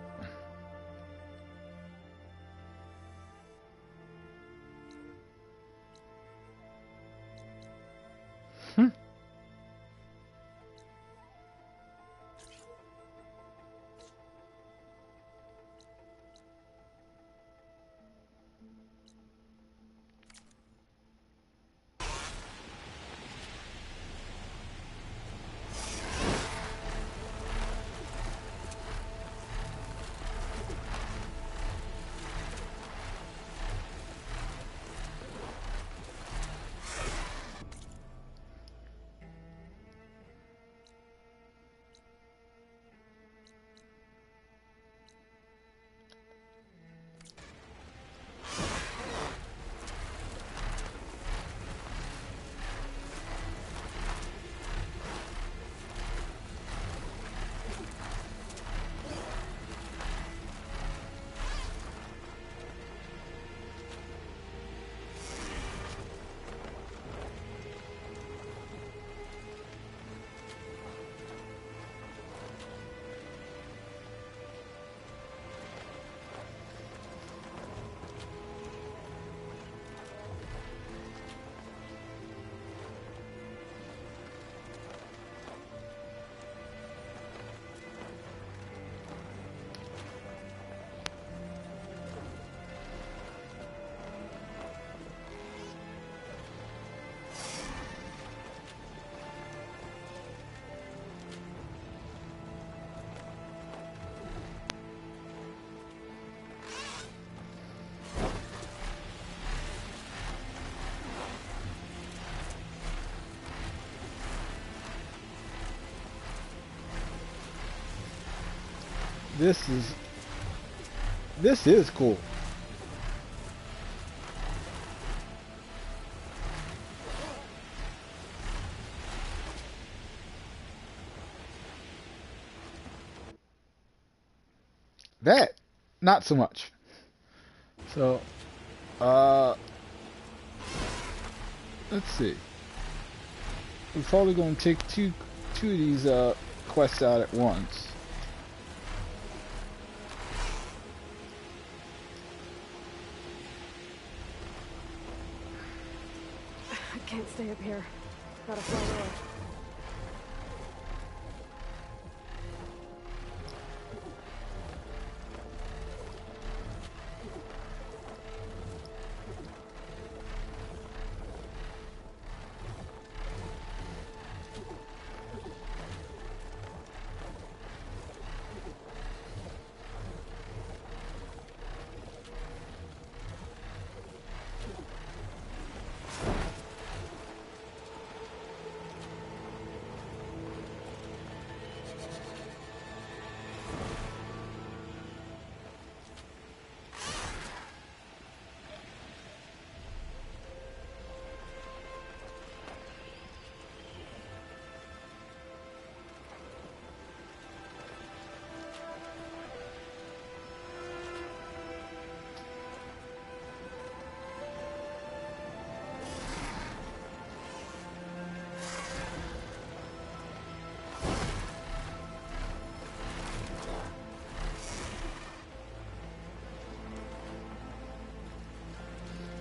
this is cool. That, not so much. So, let's see. We're probably going to take two of these quests out at once. I can't stay up here. Gotta fly away.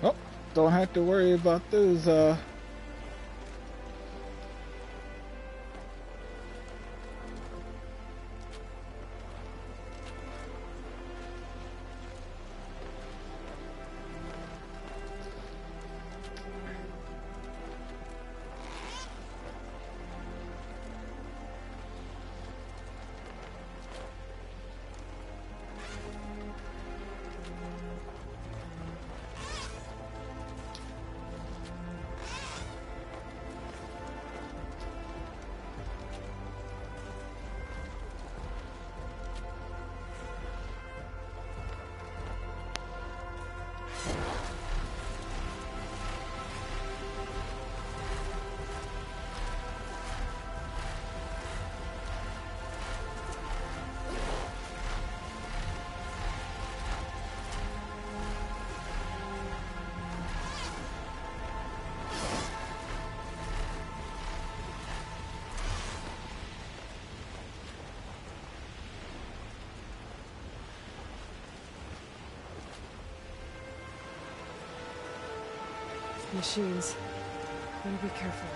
Oh, don't have to worry about those, Machines. Better be careful.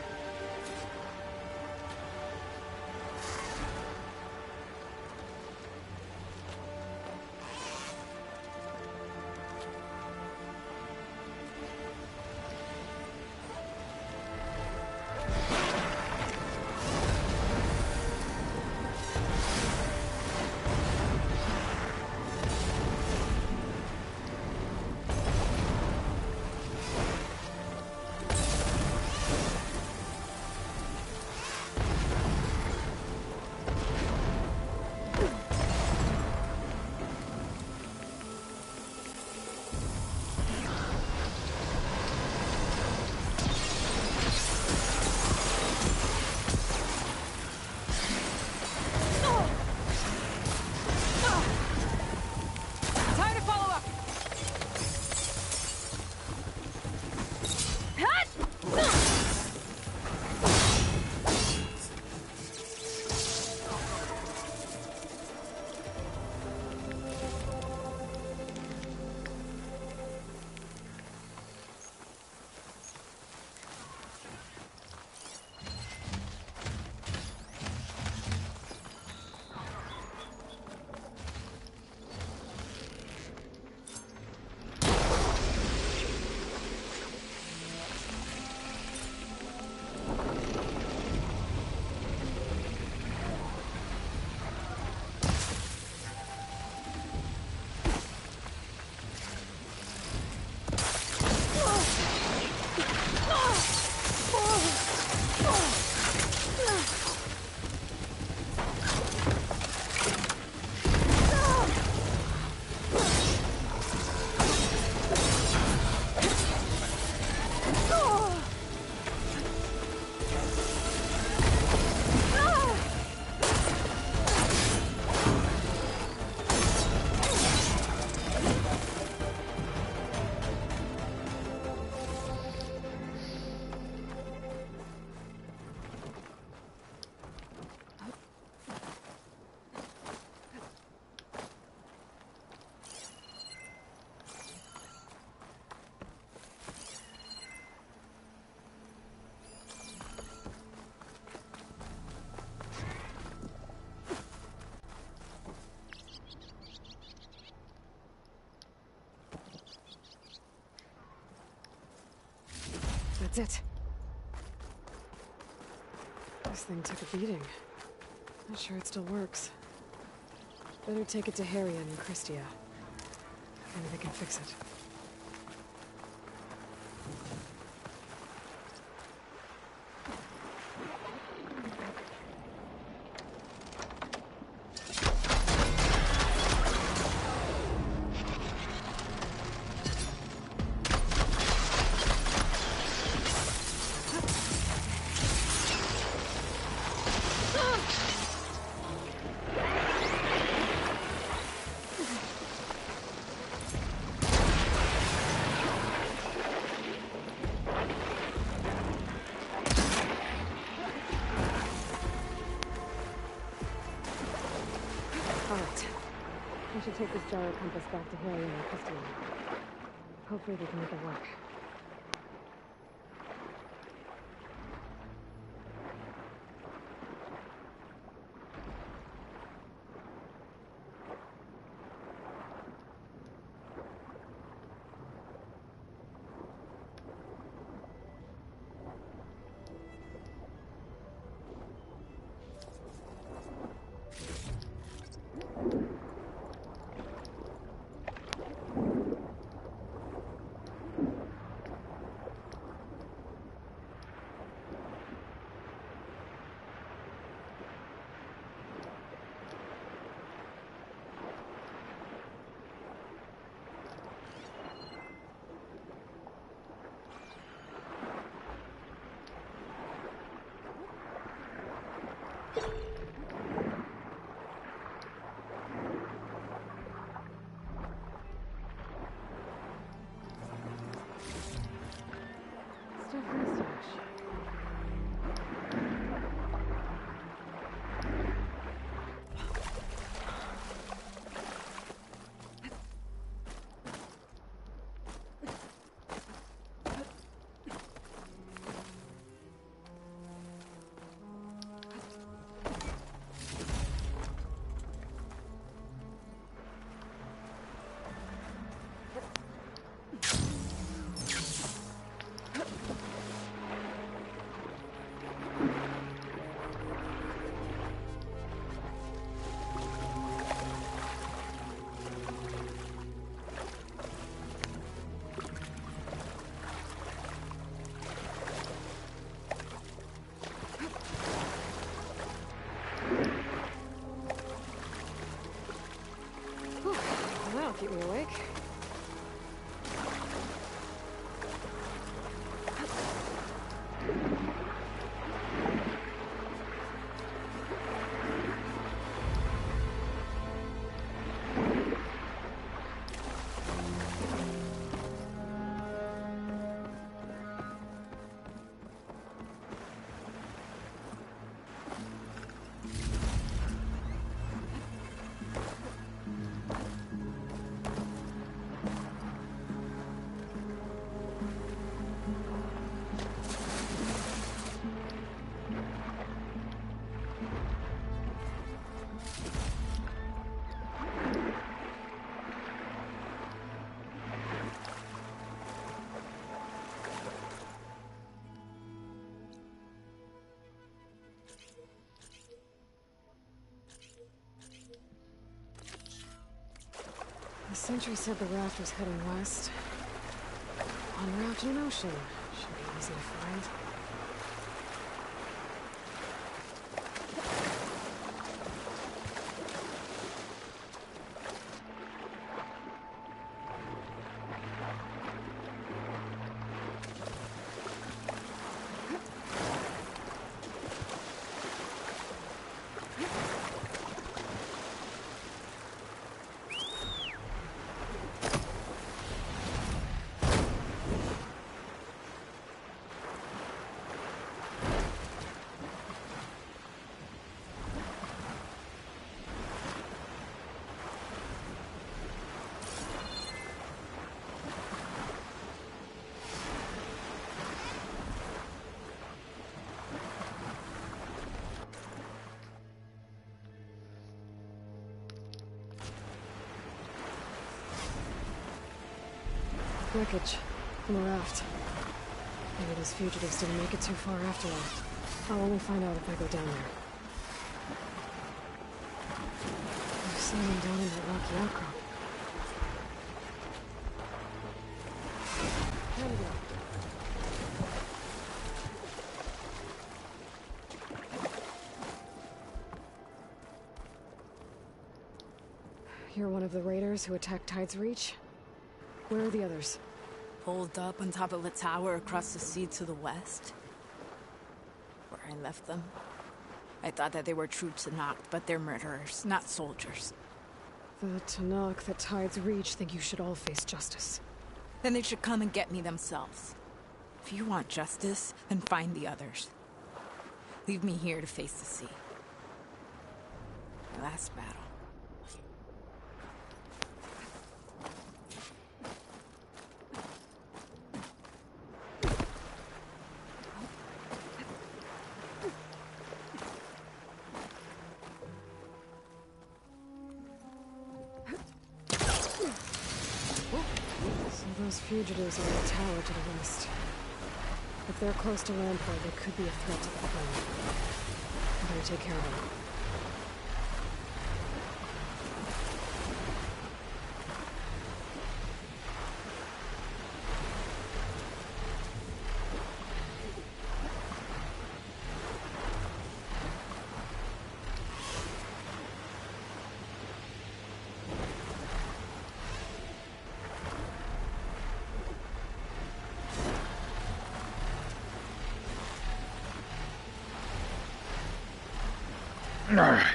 That's it. This thing took a beating. Not sure it still works. Better take it to Harriet and Christia. Maybe they can fix it. I should take this gyro compass back to Harriet and Christian. Hopefully they can make it work. Keep me awake. The sentry said the raft was heading west. En route to an ocean. Should be easy to find. Wreckage from a raft. Maybe those fugitives didn't make it too far after all. I'll only find out if I go down there. I've seen them down in that rocky outcrop. There we go. You're one of the raiders who attacked Tide's Reach? Where are the others? Pulled up on top of a tower across the sea to the west. Where I left them. I thought that they were true Tenakth, but they're murderers, not soldiers. The Tenakth that Tide's Reach think you should all face justice. Then they should come and get me themselves. If you want justice, then find the others. Leave me here to face the sea. My last battle. Those fugitives are in the tower to the west. If they're close to Lamport, they could be a threat to the throne. I better take care of them. All right.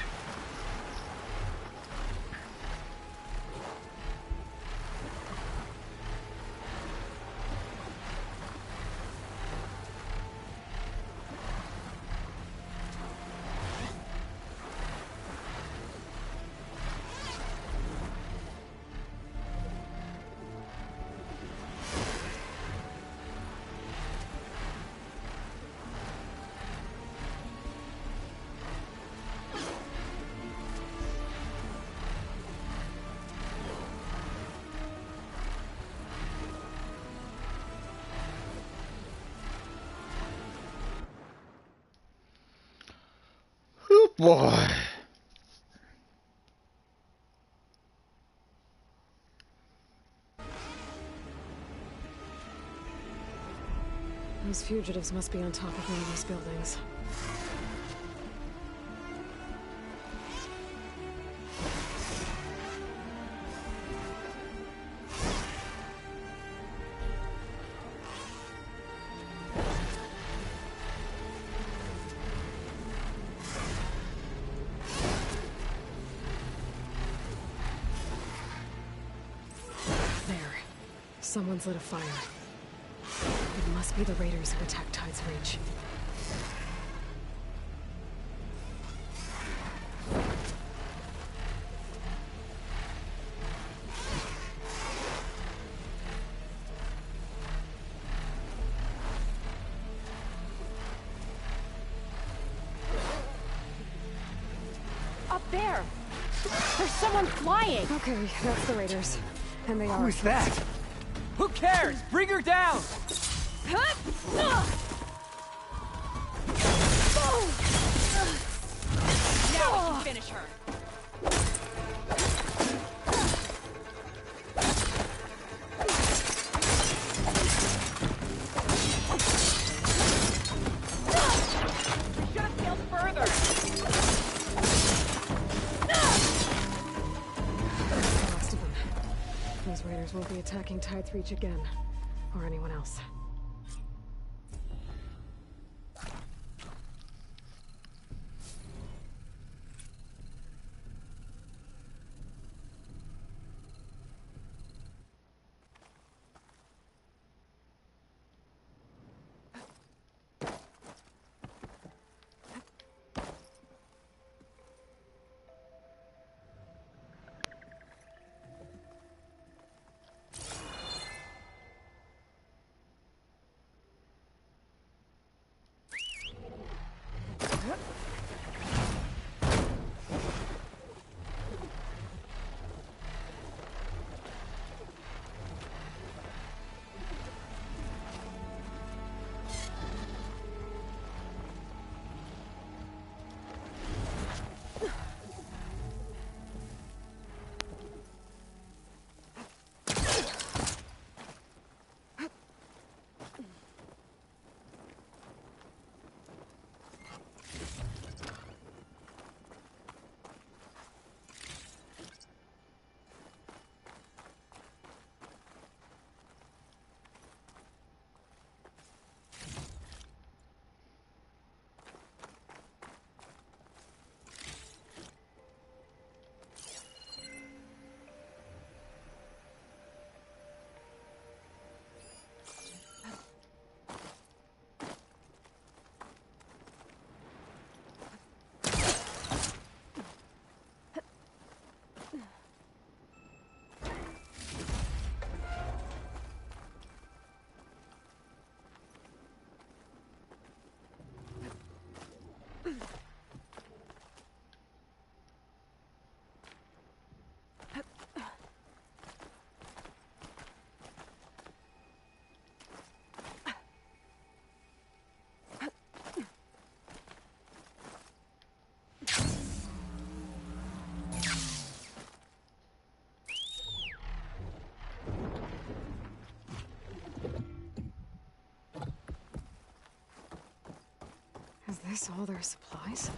Oh boy. Those fugitives must be on top of one of these buildings. Someone's lit a fire. It must be the raiders who attacked Tide's Reach. Up there! There's someone flying! Okay, that's the raiders. And they are... Who is that? Who cares? Bring her down! Now I can finish her. We should have sailed further. Lost of them. Those raiders won't be attacking Tide's Reach again. Or anyone else. Is this all their supplies?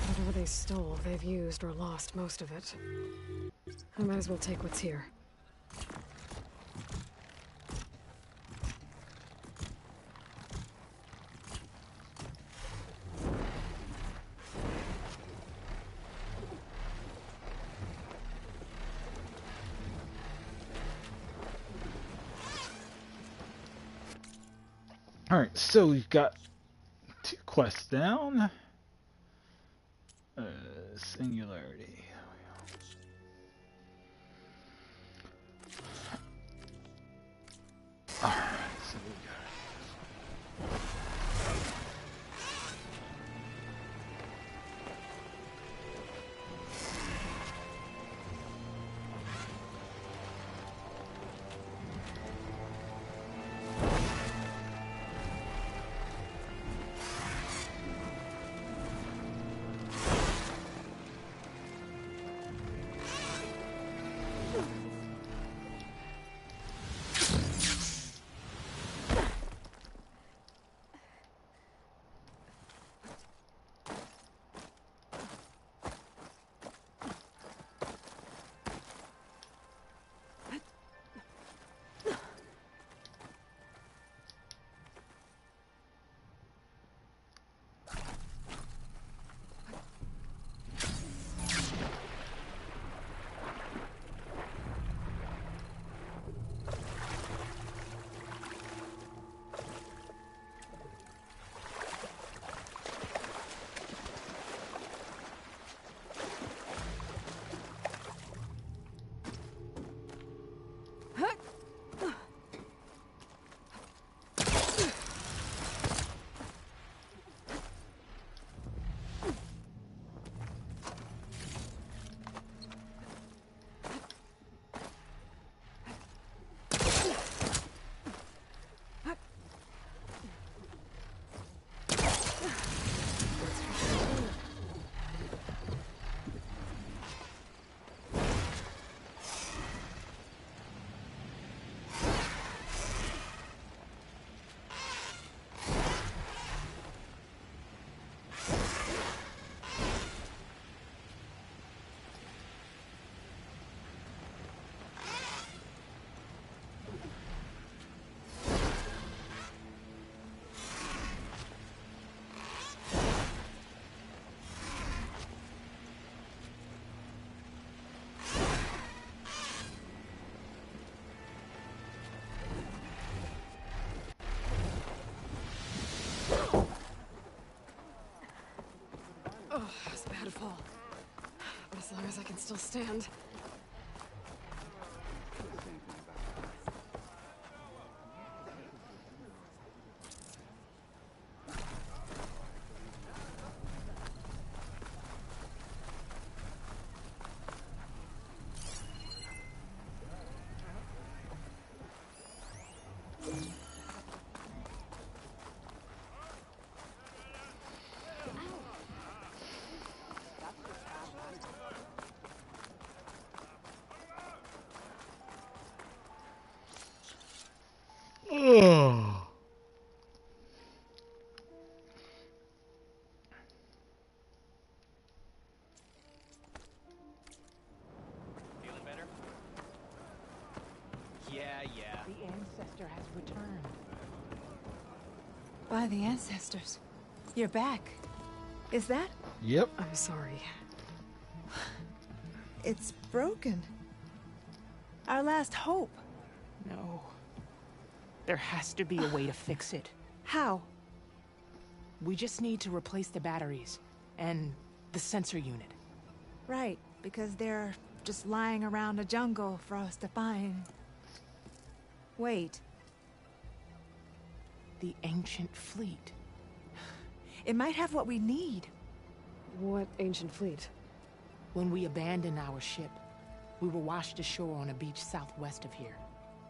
Whatever they stole, they've used or lost most of it. I might as well take what's here. Alright, so we've got 2 quests down. Singularity. Alright, so we got fall. But as long as I can still stand. Oh. Feeling better? Yeah. The ancestor has returned. By the ancestors. You're back. Is that? Yep. I'm sorry. It's broken. Our last hope. No. There has to be a way to fix it. How? We just need to replace the batteries and the sensor unit. Right, because they're just lying around a jungle for us to find. Wait. The ancient fleet. It might have what we need. What ancient fleet? When we abandoned our ship, we were washed ashore on a beach southwest of here.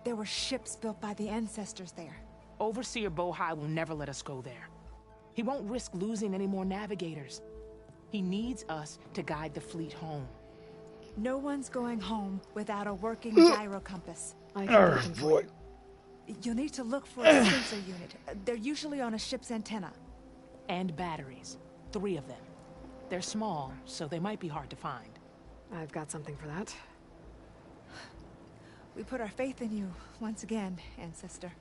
There were ships built by the ancestors there. Overseer Bohai will never let us go there. He won't risk losing any more navigators. He needs us to guide the fleet home. No one's going home without a working gyro compass. Boy. You'll need to look for a sensor unit. They're usually on a ship's antenna. And batteries. 3 of them. They're small, so they might be hard to find. I've got something for that. We put our faith in you once again, ancestor.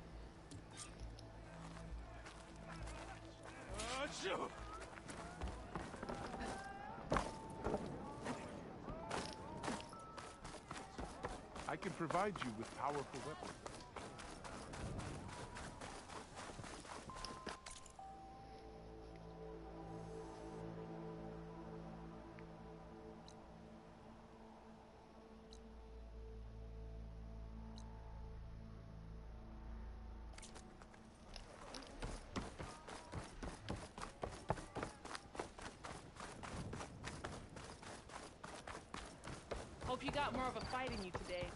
I can provide you with powerful weapons. Hope you got more of a fight in you today.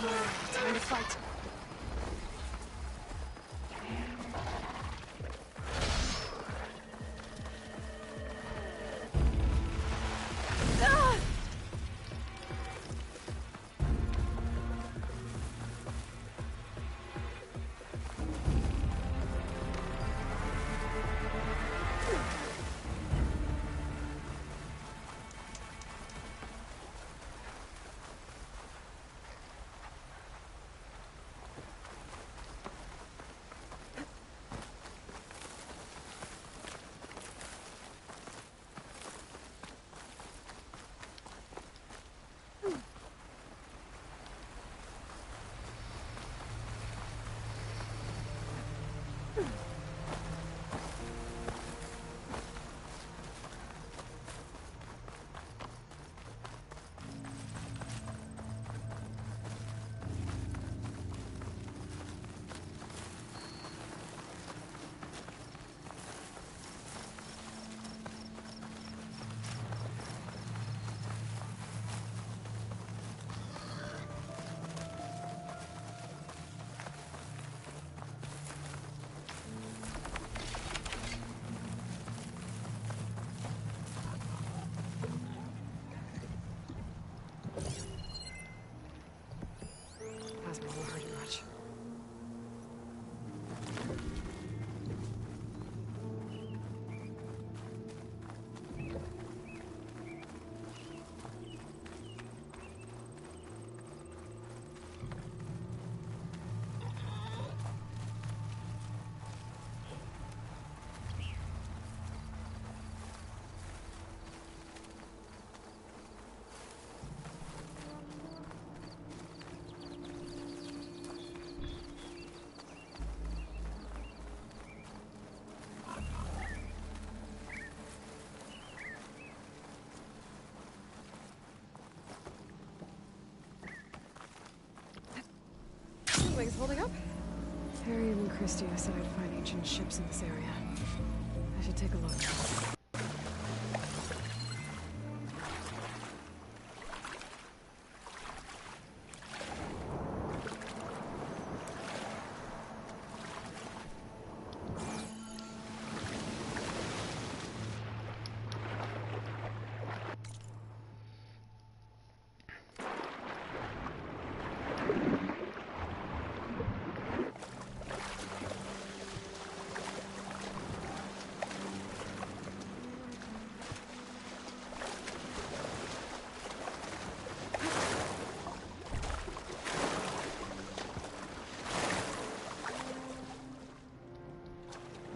Time to fight. Plasma won't hurt it much. Wings holding up? Harry and Christia said I'd find ancient ships in this area. I should take a look.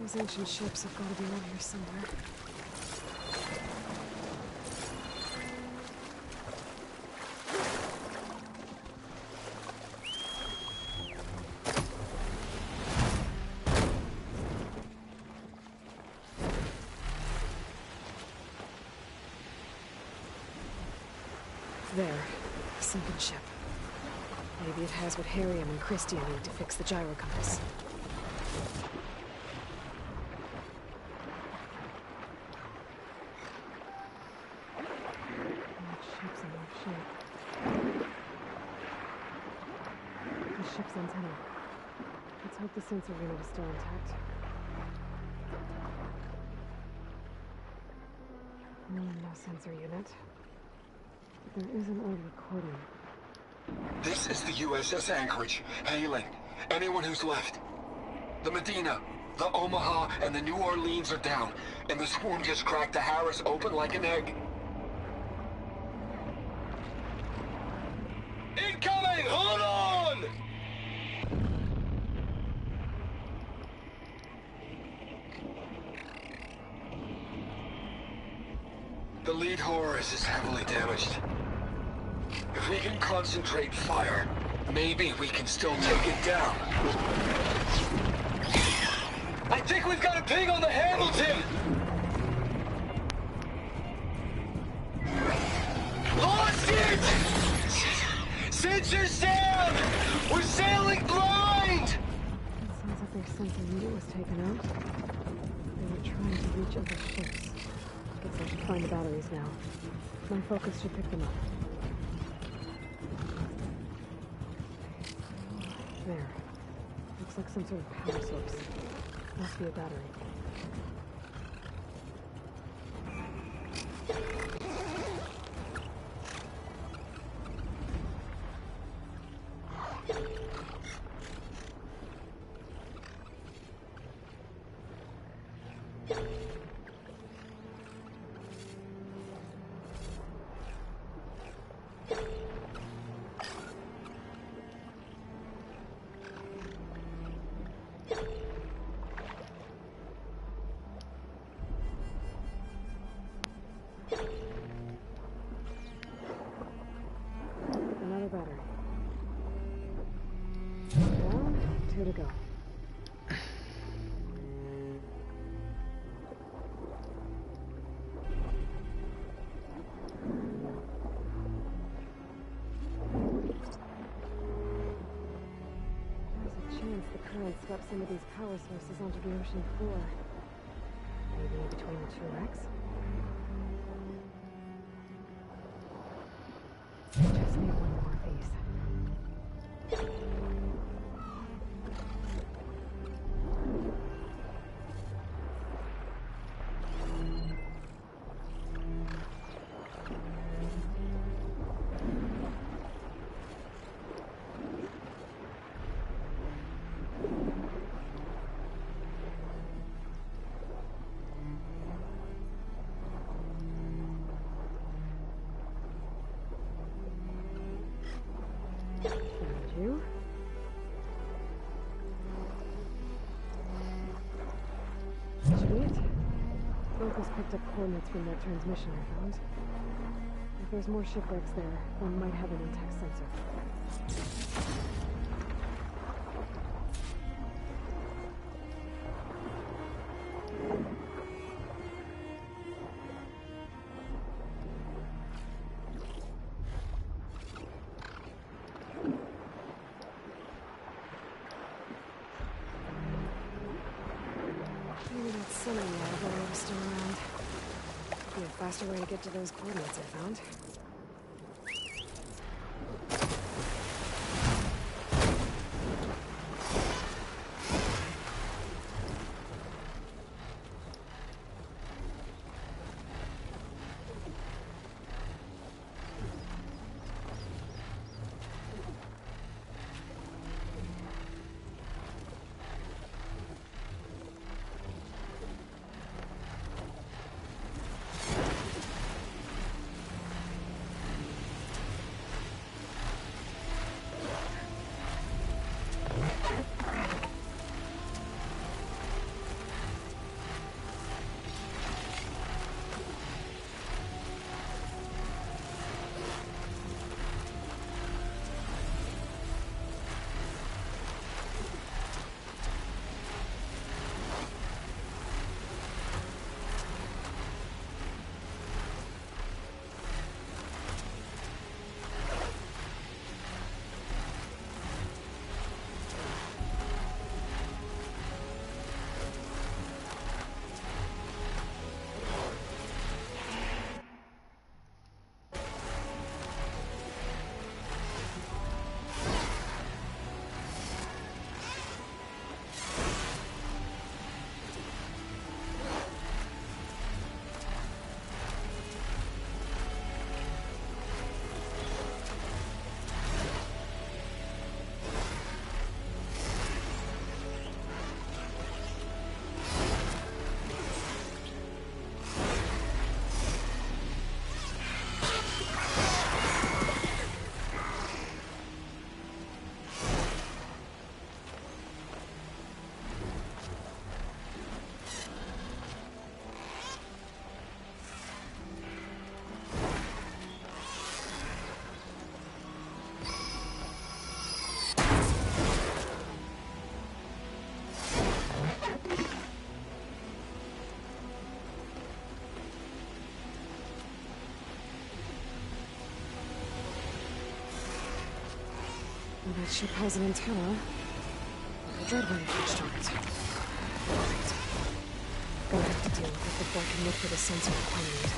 Those ancient ships have got to be around here somewhere. There, a sunken ship. Maybe it has what Harriam and Christia need to fix the gyro compass. Ship's antenna. Let's hope the sensor unit is still intact. No sensor unit. But there is an old recording. This is the USS Anchorage. Hailing anyone who's left. The Medina, the Omaha, and the New Orleans are down, and the swarm just cracked the Harris open like an egg. Incoming! Hold on! The lead Horus is heavily damaged. If we can concentrate fire, maybe we can still take it down. I think we've got a ping on the Hamilton! Lost it! Sensors down! We're sailing blind! It sounds like their sensor unit was taken out. They were trying to reach other ships. Guess I should find the batteries now. My focus should pick them up. There. Looks like some sort of power source. Must be a battery. Another battery. Well, 2 to go. There's a chance the current swept some of these power sources onto the ocean floor. Maybe between the 2 wrecks? Just need one more of these. You? Should be it. Focus picked up coordinates from that transmission I found. If there's more shipwrecks there, one might have an intact sensor. Maybe that sunny laboratory was still around. Be a faster way to get to those coordinates I found. Well, that ship has an antenna. The Dreadwind touched on it. Right. Gonna have to deal with it before I can look for the sensor I need.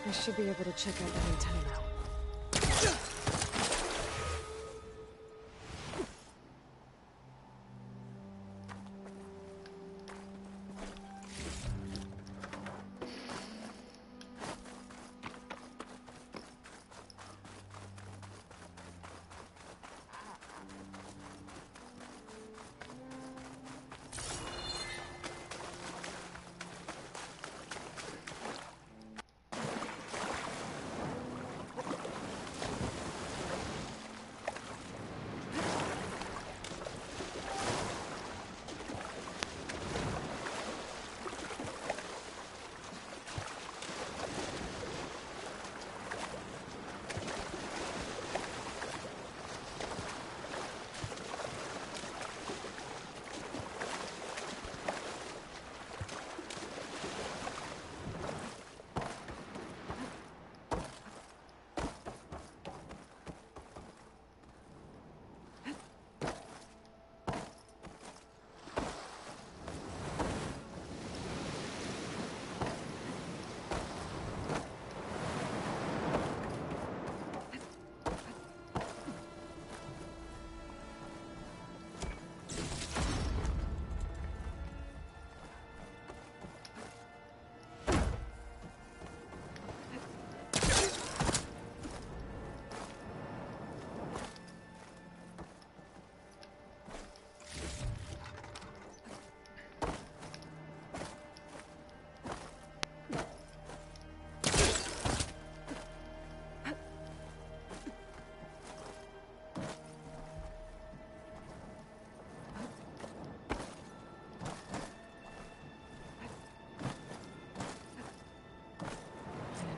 I should be able to check out that antenna now.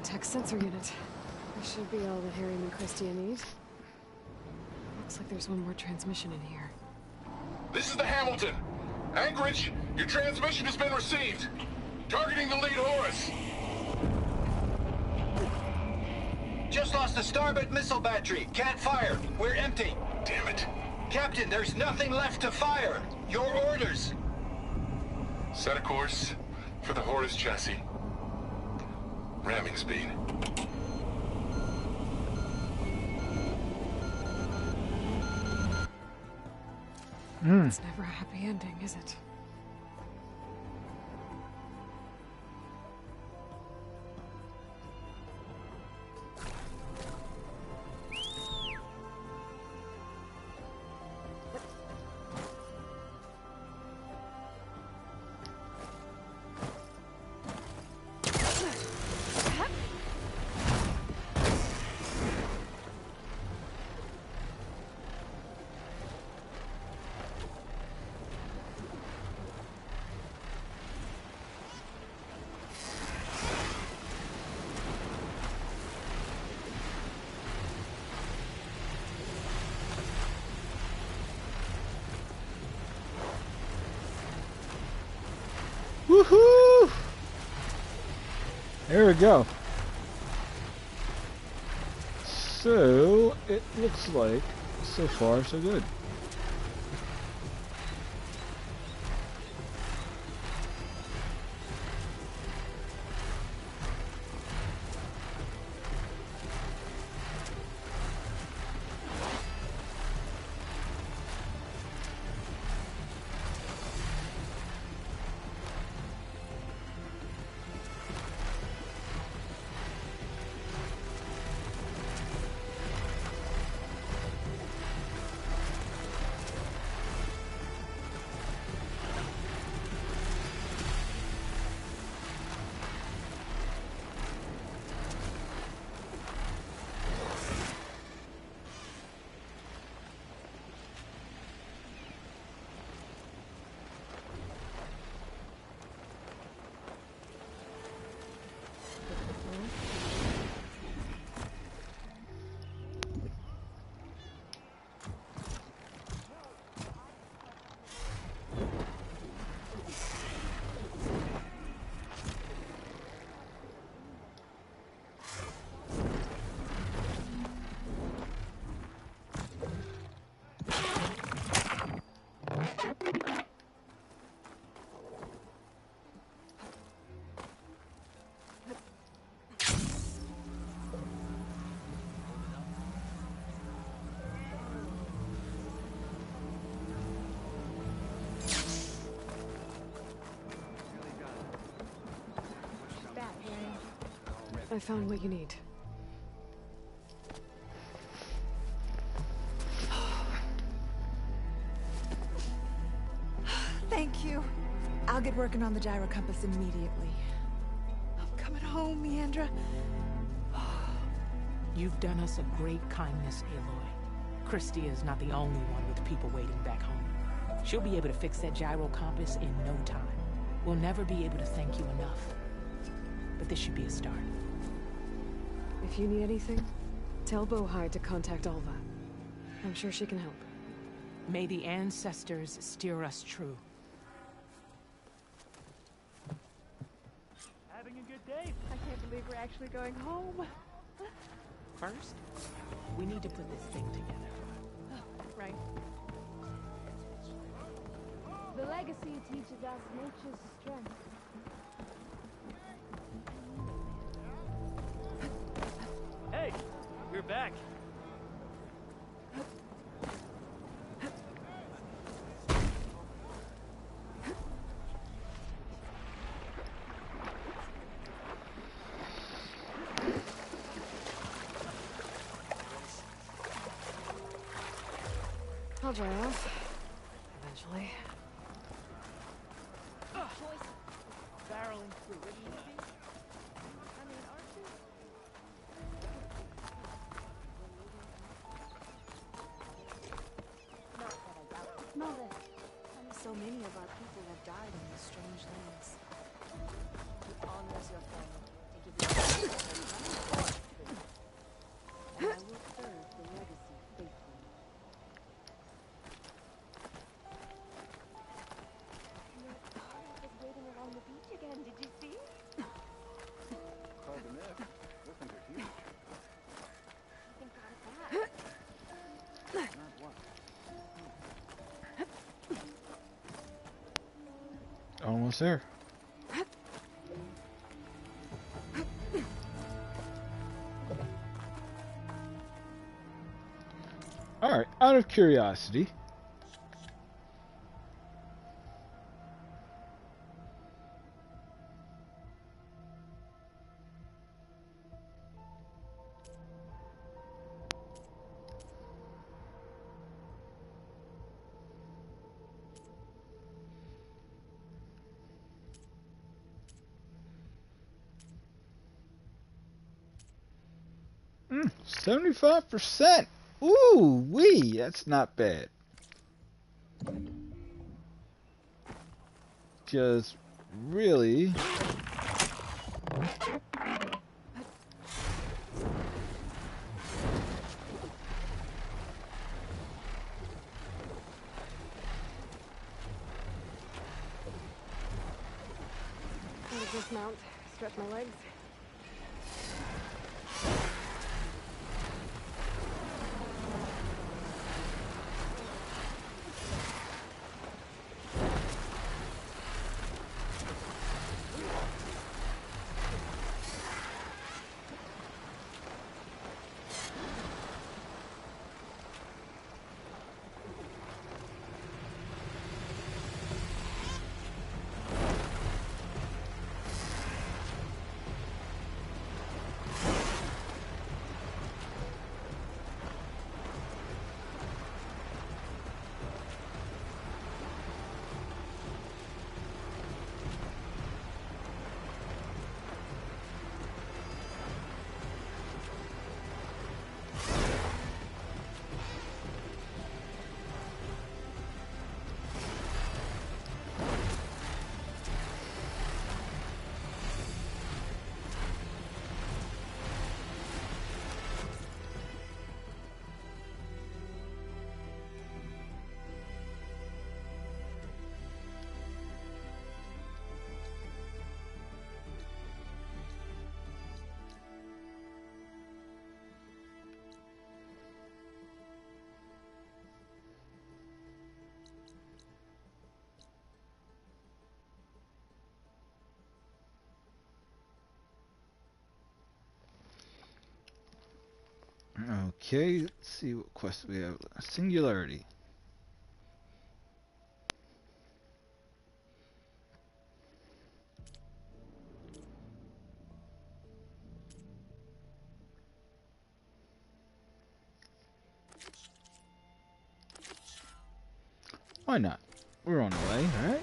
Tech sensor unit. This should be all that Harry and Christia need. Looks like there's one more transmission in here. This is the Hamilton. Anchorage, your transmission has been received. Targeting the lead Horus. Just lost a starboard missile battery. Can't fire. We're empty. Damn it. Captain, there's nothing left to fire. Your orders. Set a course for the Horus chassis. Ramming speed. It's never a happy ending, is it? Woohoo! There we go. So, it looks like, so far, so good. I found what you need. Thank you. I'll get working on the gyro compass immediately. I'm coming home, Leandra. You've done us a great kindness, Aloy. Christia is not the only one with people waiting back home. She'll be able to fix that gyro compass in no time. We'll never be able to thank you enough. But this should be a start. If you need anything, tell Bohai to contact Alva. I'm sure she can help. May the ancestors steer us true. Having a good day. I can't believe we're actually going home. First, we need to put this thing together. Right. The legacy teaches us nature's strength. Hey, you're back. I'll dry off. Eventually. Barreling through. What do you think? I mean, aren't you? Not that I doubt it. Mother, so many of our people have died in these strange lands. He honors your family and gives you and I will serve the legacy faithfully. Your car is waiting along the beach again, did you see? Hard to miss. Those things are huge. Nothing got it back. Not one. Almost there. Alright, out of curiosity, Mm, 75%. Ooh, wee, that's not bad. Because really, I'll dismount, stretch my legs. okay, let's see what quest we have. Singularity. Why not? We're on the way, right?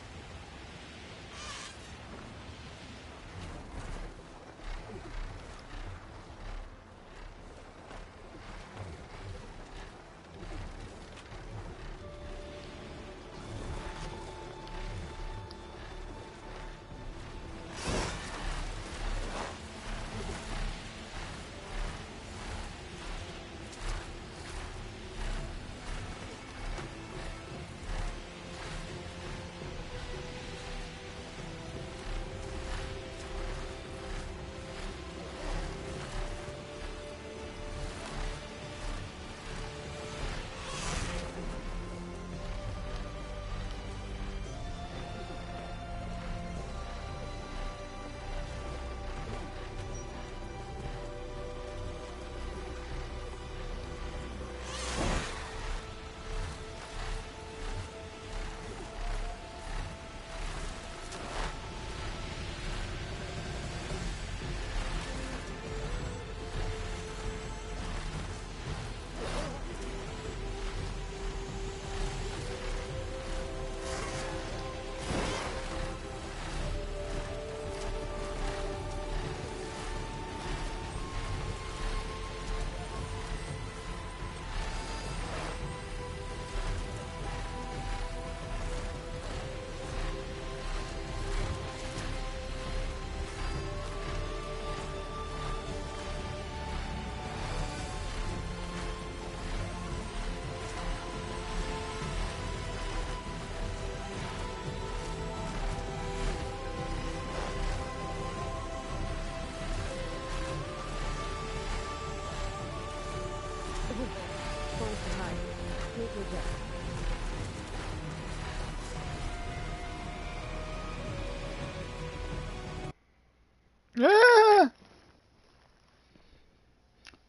Ah!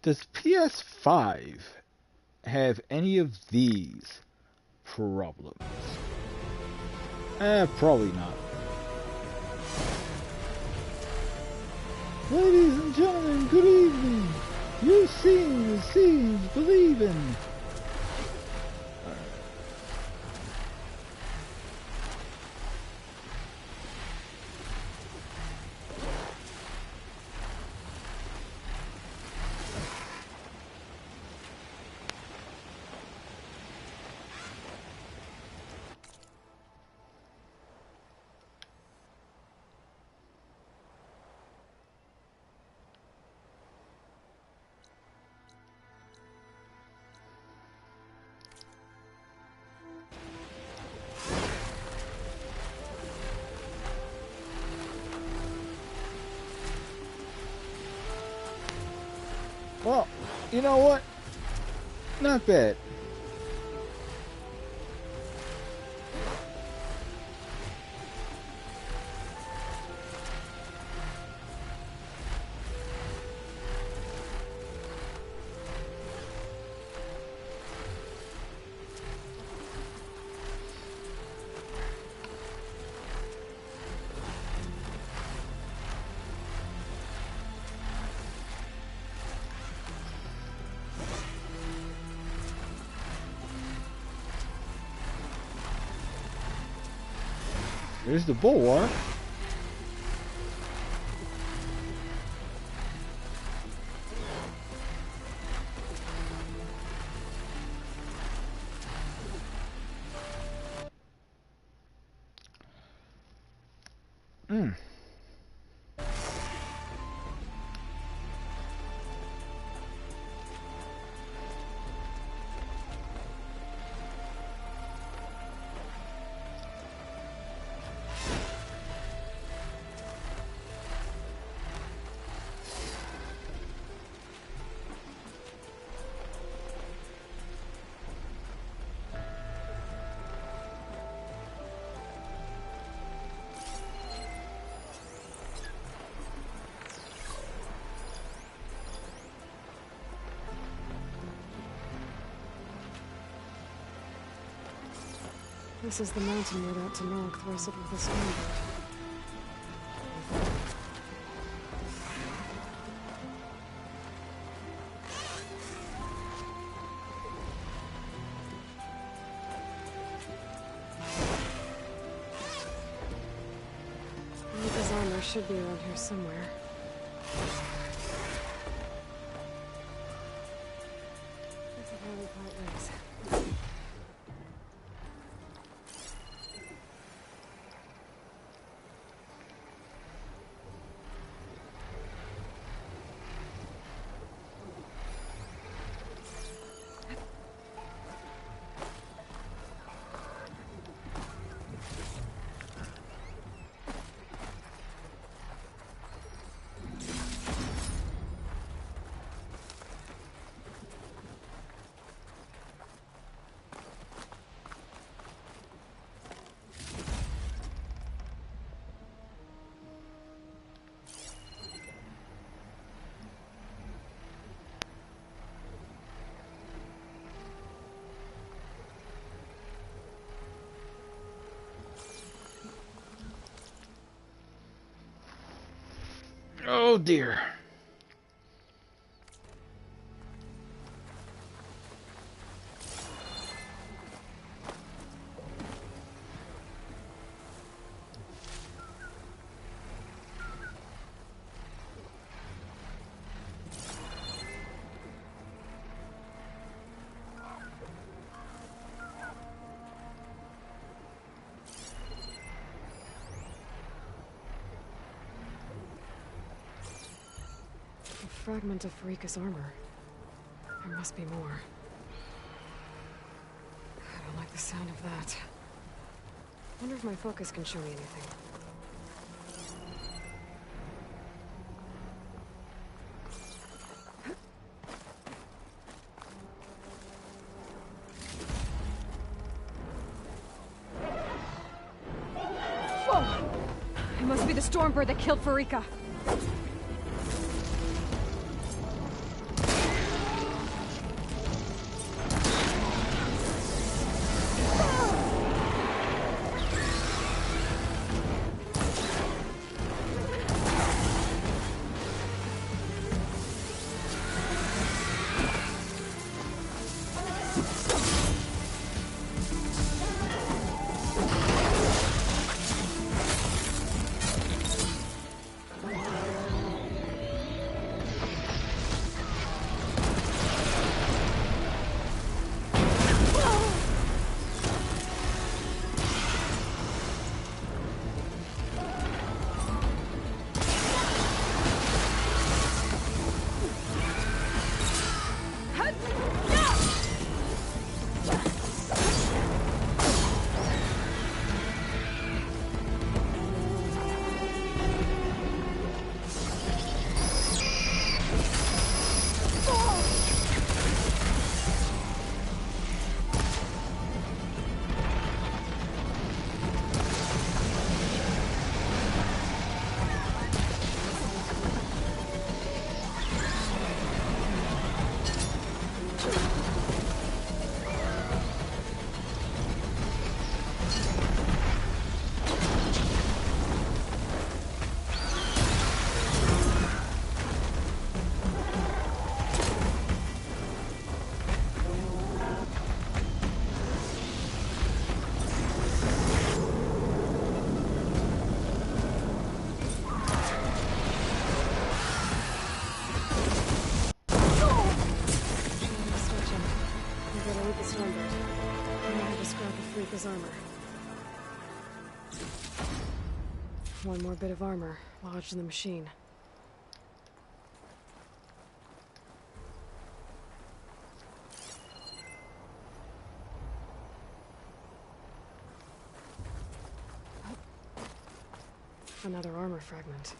Does PS5 have any of these problems? Probably not. Ladies and gentlemen, good evening. You've seen the scenes, believing. Well, you know what? Not bad. There's the bulwark. This is the mountain road out to Nook, throws it with a stormboat. should be around here somewhere. That's a really part ways. Oh dear. A fragment of Farika's armor. There must be more. I don't like the sound of that. Wonder if my focus can show me anything. Whoa! It must be the Stormbird that killed Farika. Farika's armor. One more bit of armor lodged in the machine. Another armor fragment.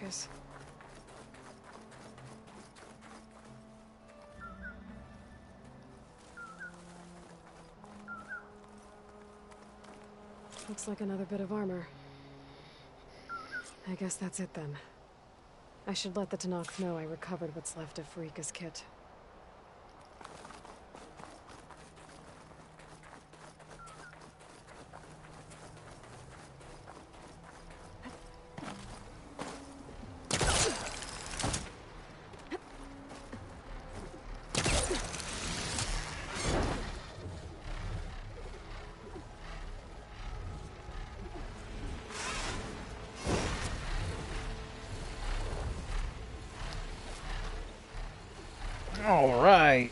focus. Looks like another bit of armor. I guess that's it then. I should let the Tenakth know I recovered what's left of Farika's kit. All right.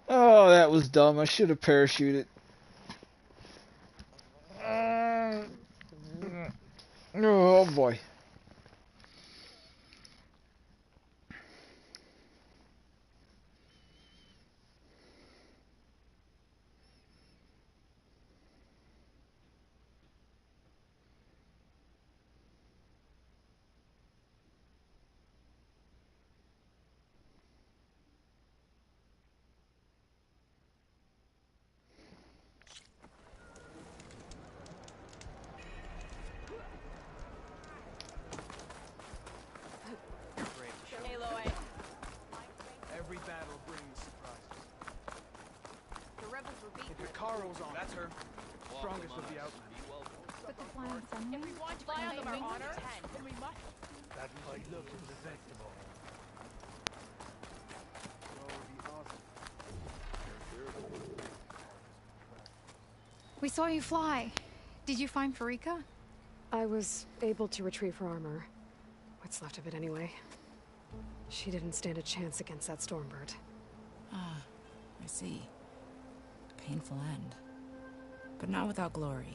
Oh, that was dumb. I should have parachuted. Oh boy. Aloy. Every battle brings surprises. The rebels were beaten. Hikaro's on. That's her. Strongest of the outmen. But the flying sun. If we want to fly on them, our honor, then we must. That fight looks respectable. We saw you fly. Did you find Farika? I was able to retrieve her armor. What's left of it anyway. She didn't stand a chance against that Stormbird. Ah, I see. A painful end. But not without glory.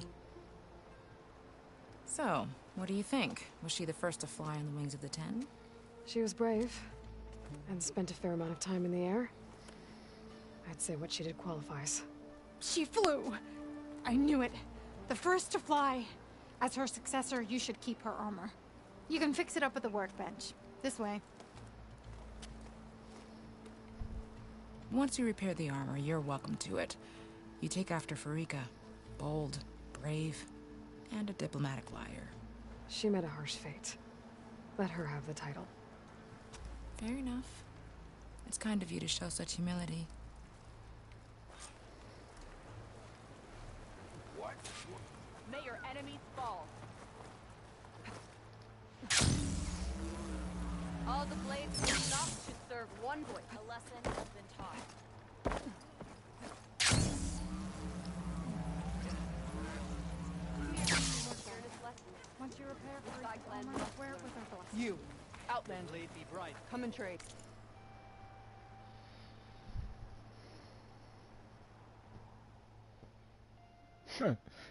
So, what do you think? Was she the first to fly on the wings of the Ten? She was brave, and spent a fair amount of time in the air. I'd say what she did qualifies. She flew! I knew it. The first to fly. As her successor, you should keep her armor. You can fix it up at the workbench. This way. Once you repair the armor, you're welcome to it. You take after Farika. Bold, brave, and a diplomatic liar. She met a harsh fate. Let her have the title. Fair enough. It's kind of you to show such humility. May your enemies fall. All the blades and stops should serve one voice. A lesson has been taught. Once you repair Farika's armor, wear it with our blessing. You, Outland Blade be bright. Come and trade.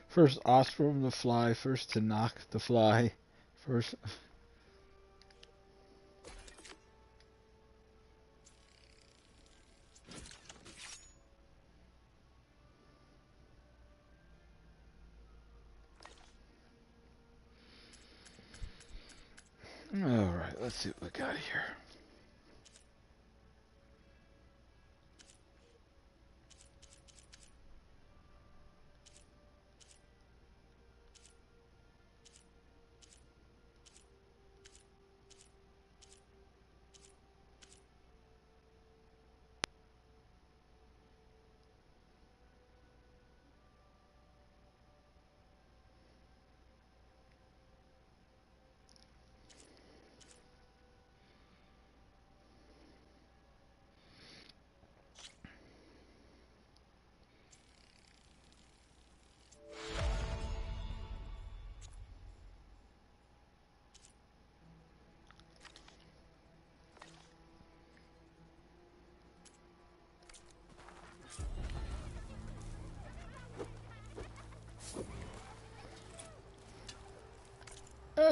First Ostrom the fly, first to knock the fly, first. Alright, let's see what we got here.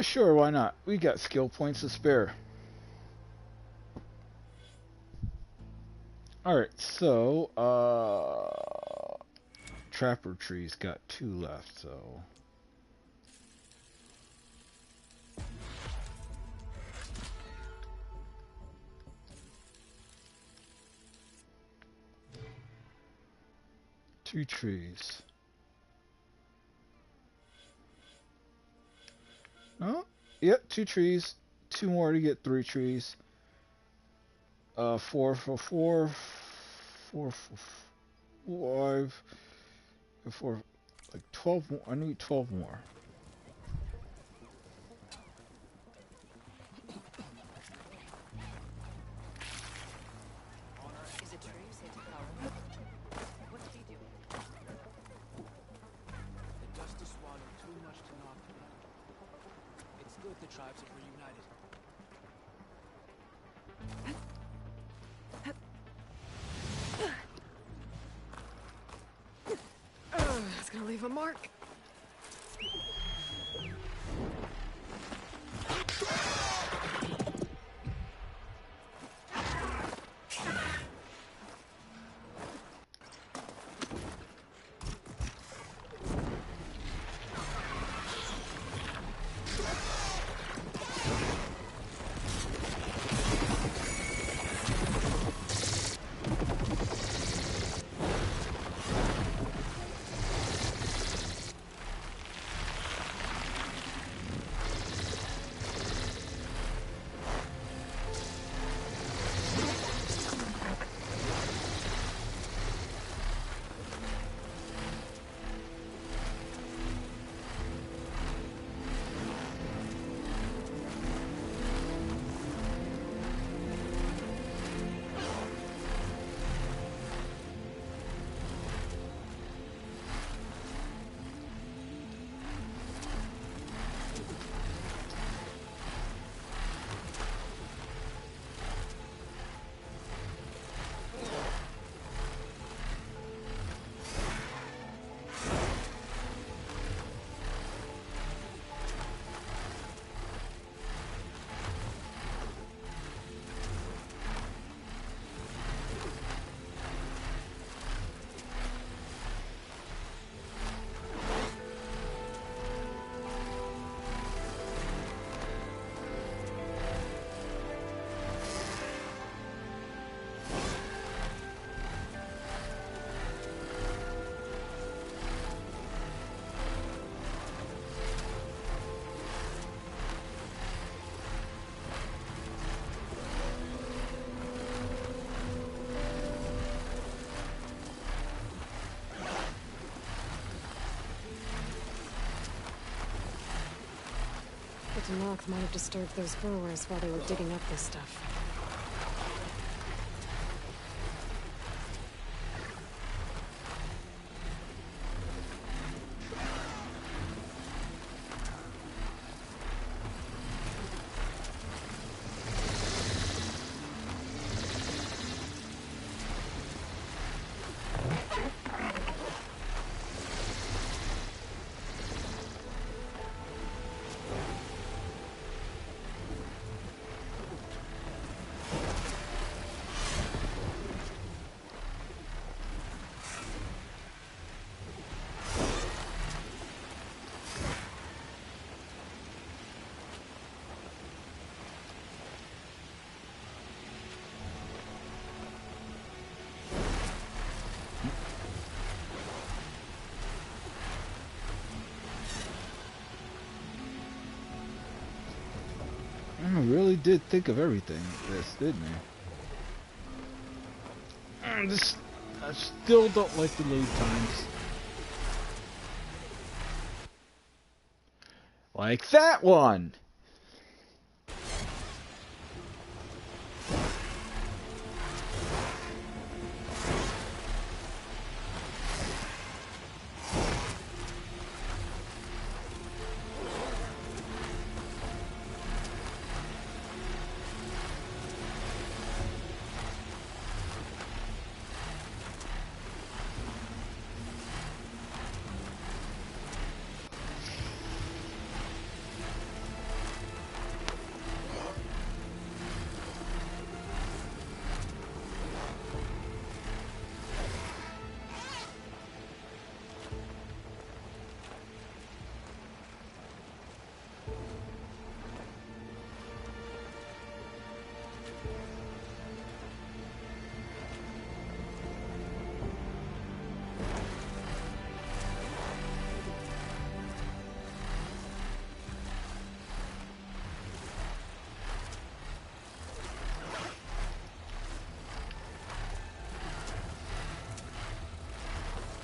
Sure, why not? We got skill points to spare. Alright, so, Trapper Tree's got 2 left, so... Two trees. Oh, yep, 2 trees. 2 more to get 3 trees. 4 for 4. 4 for 5. 4, like 12 more. I need 12 more. Is it true you say Takaro? What did he do? The dust is swallowed too much to knock down. It's good the tribes have reunited. It's gonna leave a mark. Noct might have disturbed those burrowers while they were digging up this stuff. I really did think of everything this, didn't I? I still don't like the load times. Like that one!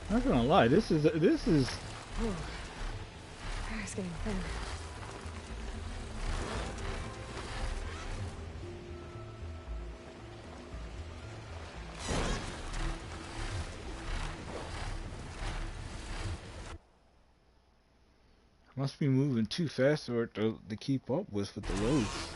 I'm not gonna lie, this is Ooh. It's getting thin. must be moving too fast or to keep up with the loads.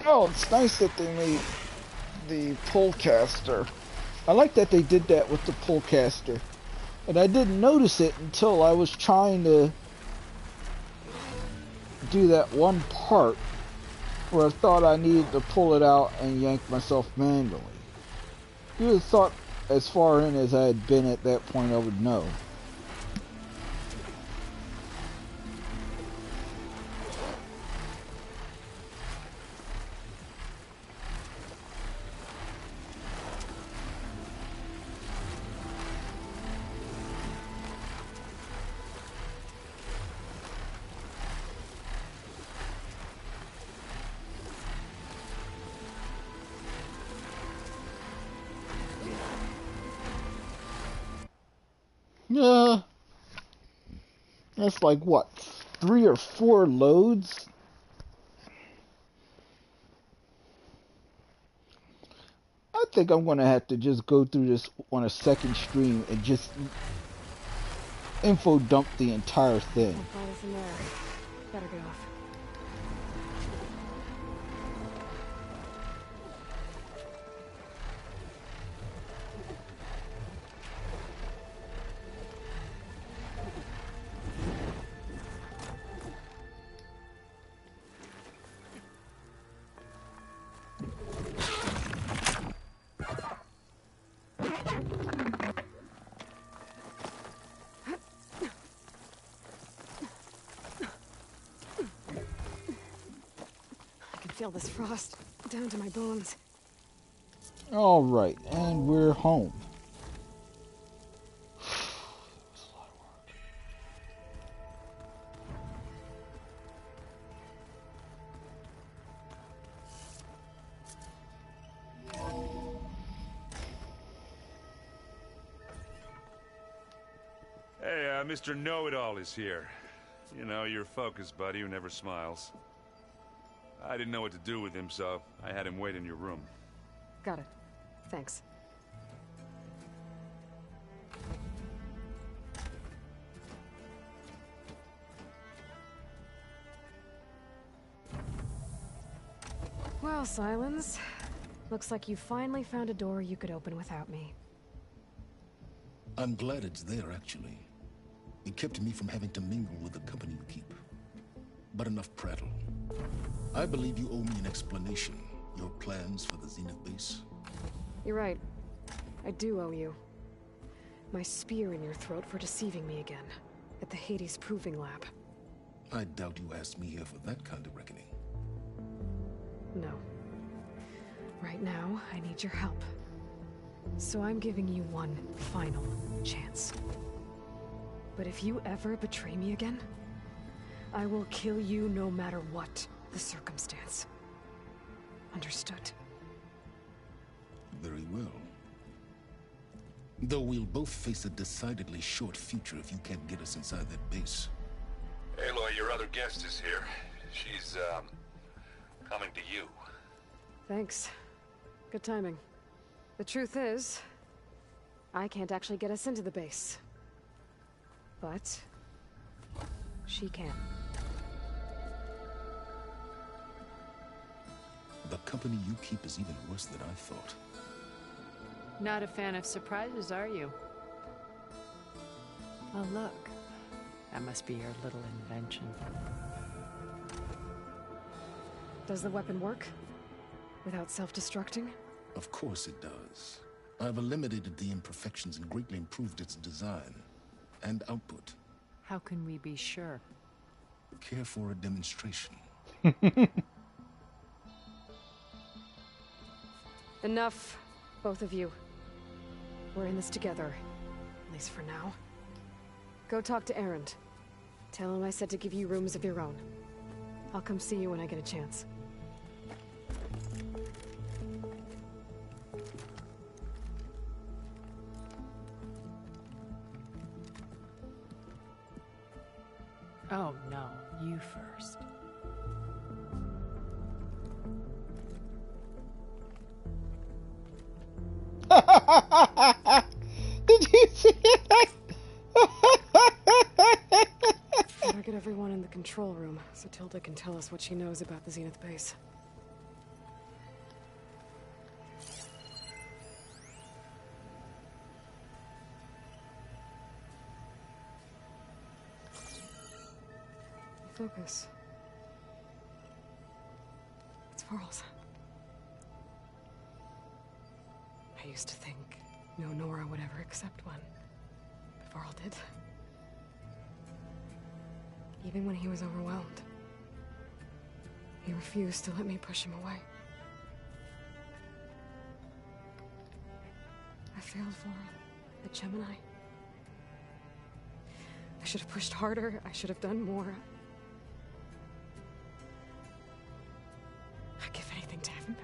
Oh, it's nice that they made the Pullcaster. I like that they did that with the Pullcaster. And I didn't notice it until I was trying to do that one part where I thought I needed to pull it out and yank myself manually. You would have thought as far in as I had been at that point I would know. Yeah, that's like what, 3 or 4 loads? I think I'm gonna have to just go through this on a second stream and just info dump the entire thing. Better get off. feel this frost down to my bones. Alright, and we're home. Hey, Mr. Know-It-All is here. You know, your focus buddy who never smiles. I didn't know what to do with him, so I had him wait in your room. Got it. Thanks. Well, Silence. Looks like you finally found a door you could open without me. I'm glad it's there, actually. It kept me from having to mingle with the company you keep. But enough prattle. I believe you owe me an explanation. Your plans for the Zenith base. You're right. I do owe you. My spear in your throat for deceiving me again. At the Hades Proving Lab. I doubt you asked me here for that kind of reckoning. No. Right now, I need your help. So I'm giving you one final chance. But if you ever betray me again, I will kill you no matter what the circumstance. Understood? Very well. Though we'll both face a decidedly short future if you can't get us inside that base. Aloy, your other guest is here. She's, coming to you. Thanks. Good timing. The truth is, I can't actually get us into the base. But she can. The company you keep is even worse than I thought. Not a fan of surprises, are you? Oh, look. That must be your little invention. Does the weapon work? Without self-destructing? Of course it does. I've eliminated the imperfections and greatly improved its design and output. How can we be sure? Care for a demonstration? Enough, both of you. We're in this together, at least for now. Go talk to Erend. Tell him I said to give you rooms of your own. I'll come see you when I get a chance. Oh, no. You first. Did you see that? Better get everyone in the control room so Tilda can tell us what she knows about the Zenith base. Focus. It's Varl's. I used to think no Nora would ever accept one, but Varl did. Even when he was overwhelmed, he refused to let me push him away. I failed Varl at Gemini. I should have pushed harder. I should have done more. I'd give anything to have him back.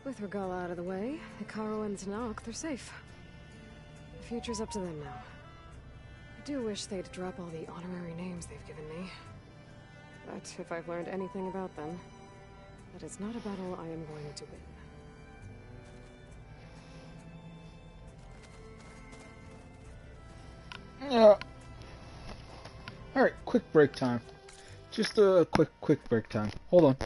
With Regala out of the way, Hekarro and Tenakth, they're safe. The future's up to them now. I do wish they'd drop all the honorary names they've given me. But if I've learned anything about them, that is not a battle I am going to win. Yeah. Alright, quick break time. Just a quick break time. Hold on.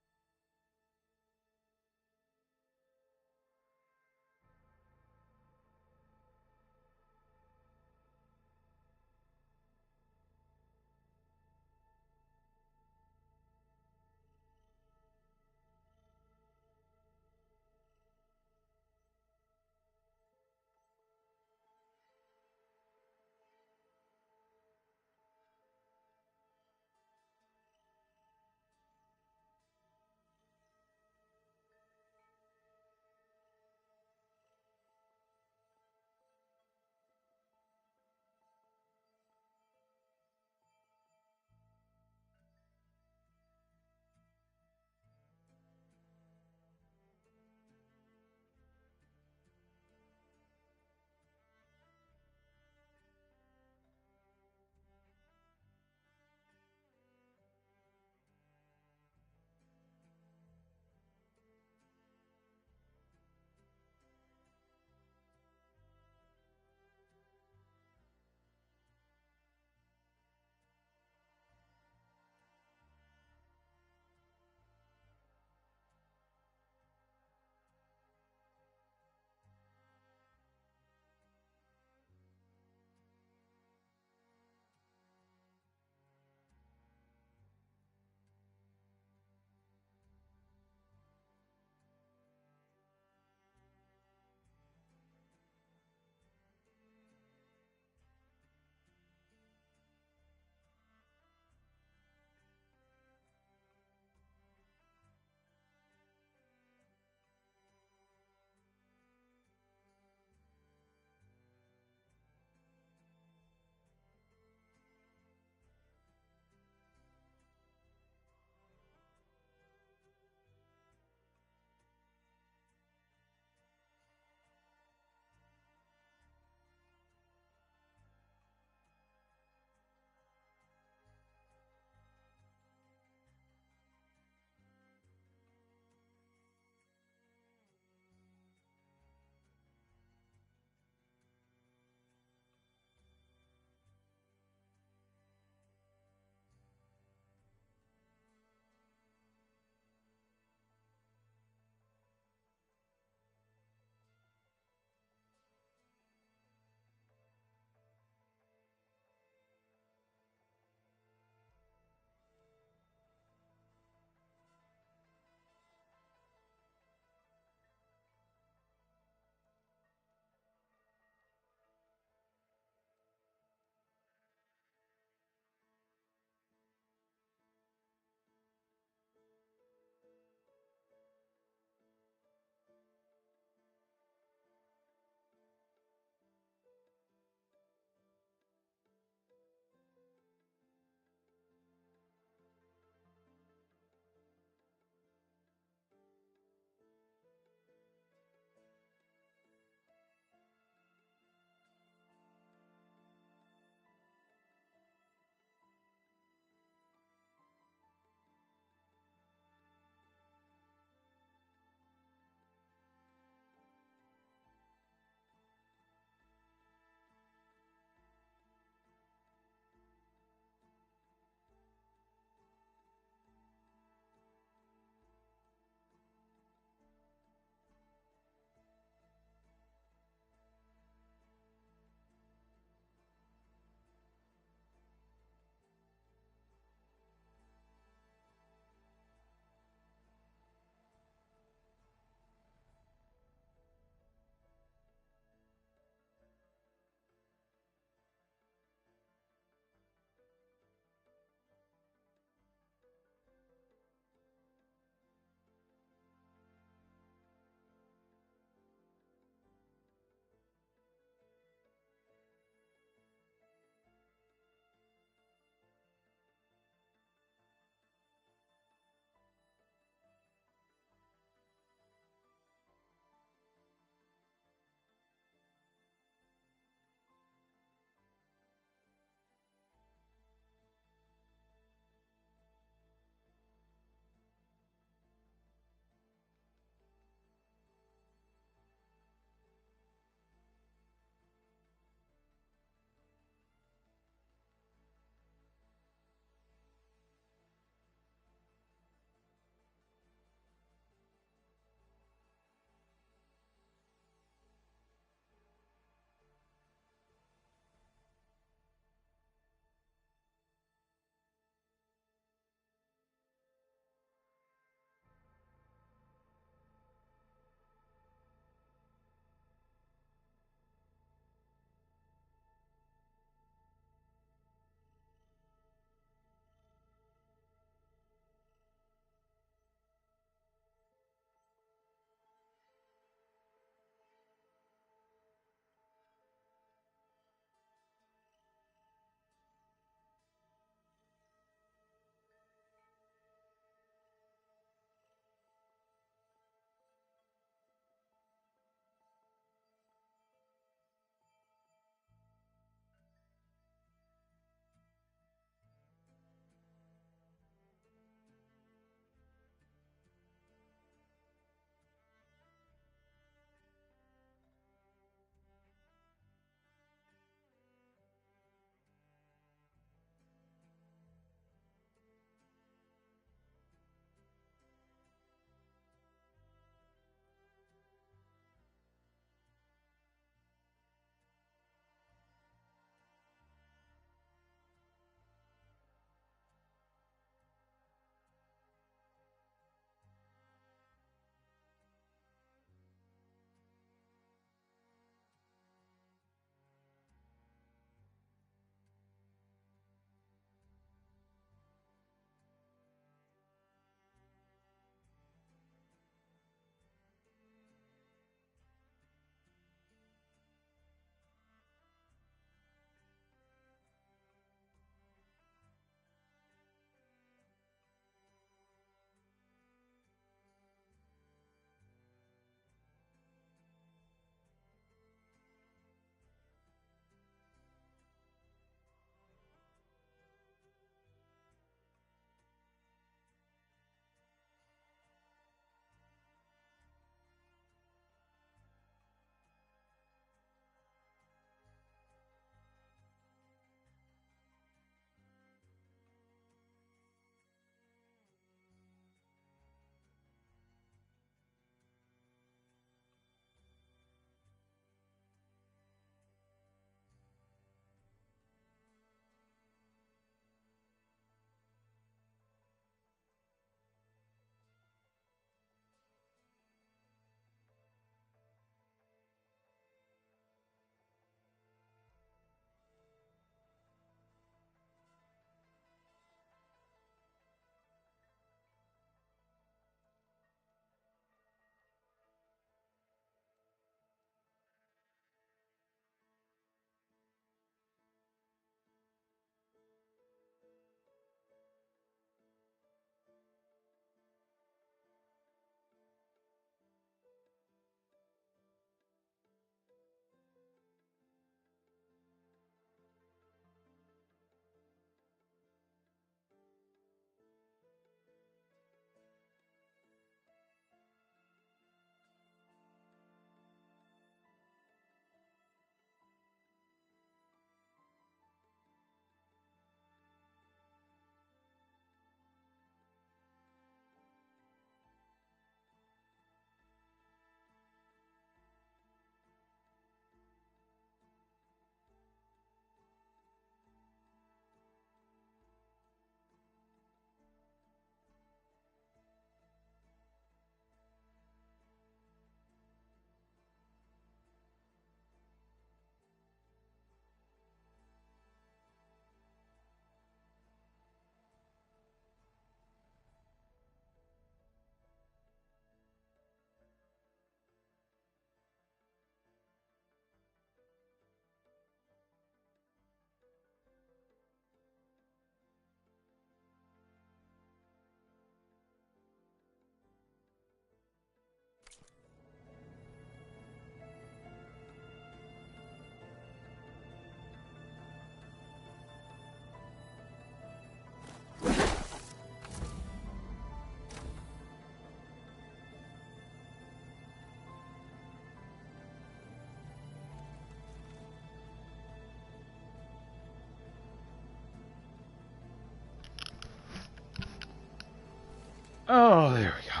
Oh, there we go.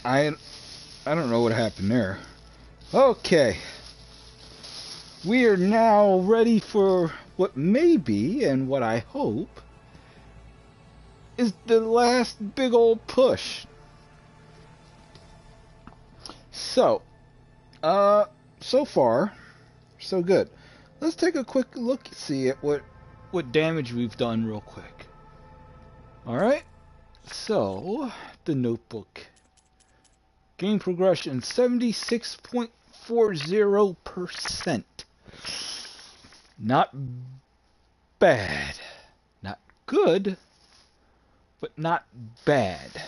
I don't know what happened there. Okay. We are now ready for what may be, and what I hope, is the last big old push. So, so far, so good. Let's take a quick look, see at what damage we've done real quick. Alright, so, the notebook. Game progression, 76.40%. Not bad. Not good, but not bad.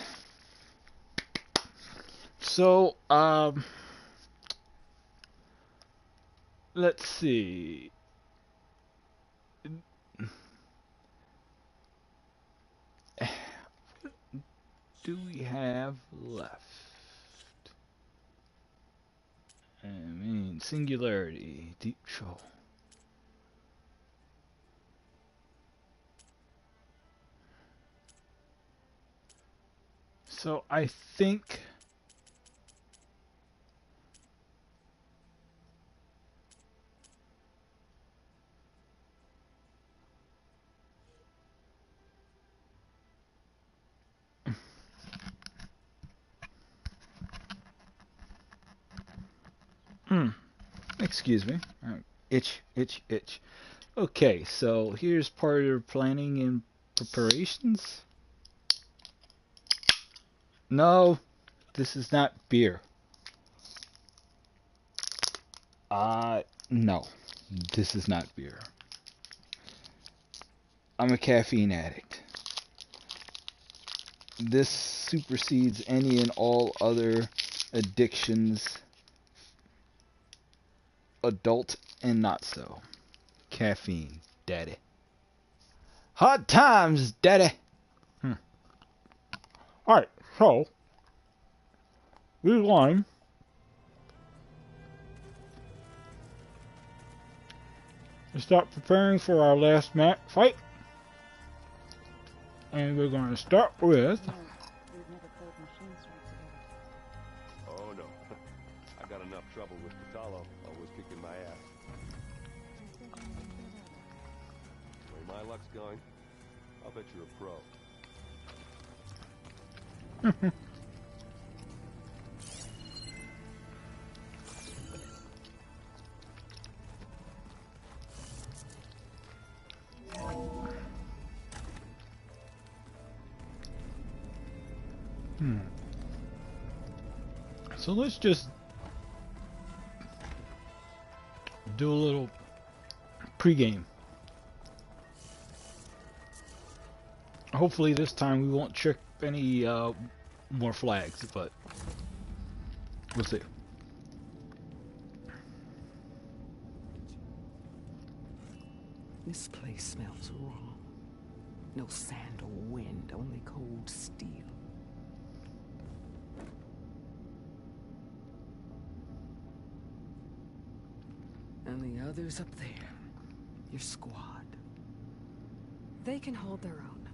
So, let's see. What do we have left? I mean, singularity, deep chill. So I think excuse me. Itch. Okay, so here's part of your planning and preparations. No, this is not beer. No, this is not beer. I'm a caffeine addict. This supersedes any and all other addictions, adult and not so. Caffeine, daddy. Hard times, daddy. Alright, so we're going to start preparing for our last fight. And we're going to start with... Oh no, I got enough trouble with Kotallo, always kicking my ass. The way my luck's going, I'll bet you're a pro. So let's just do a little pregame. Hopefully this time we won't trick any more flags, but we'll see. This place smells wrong. No sand or wind, only cold steel. And the others up there, your squad. They can hold their own.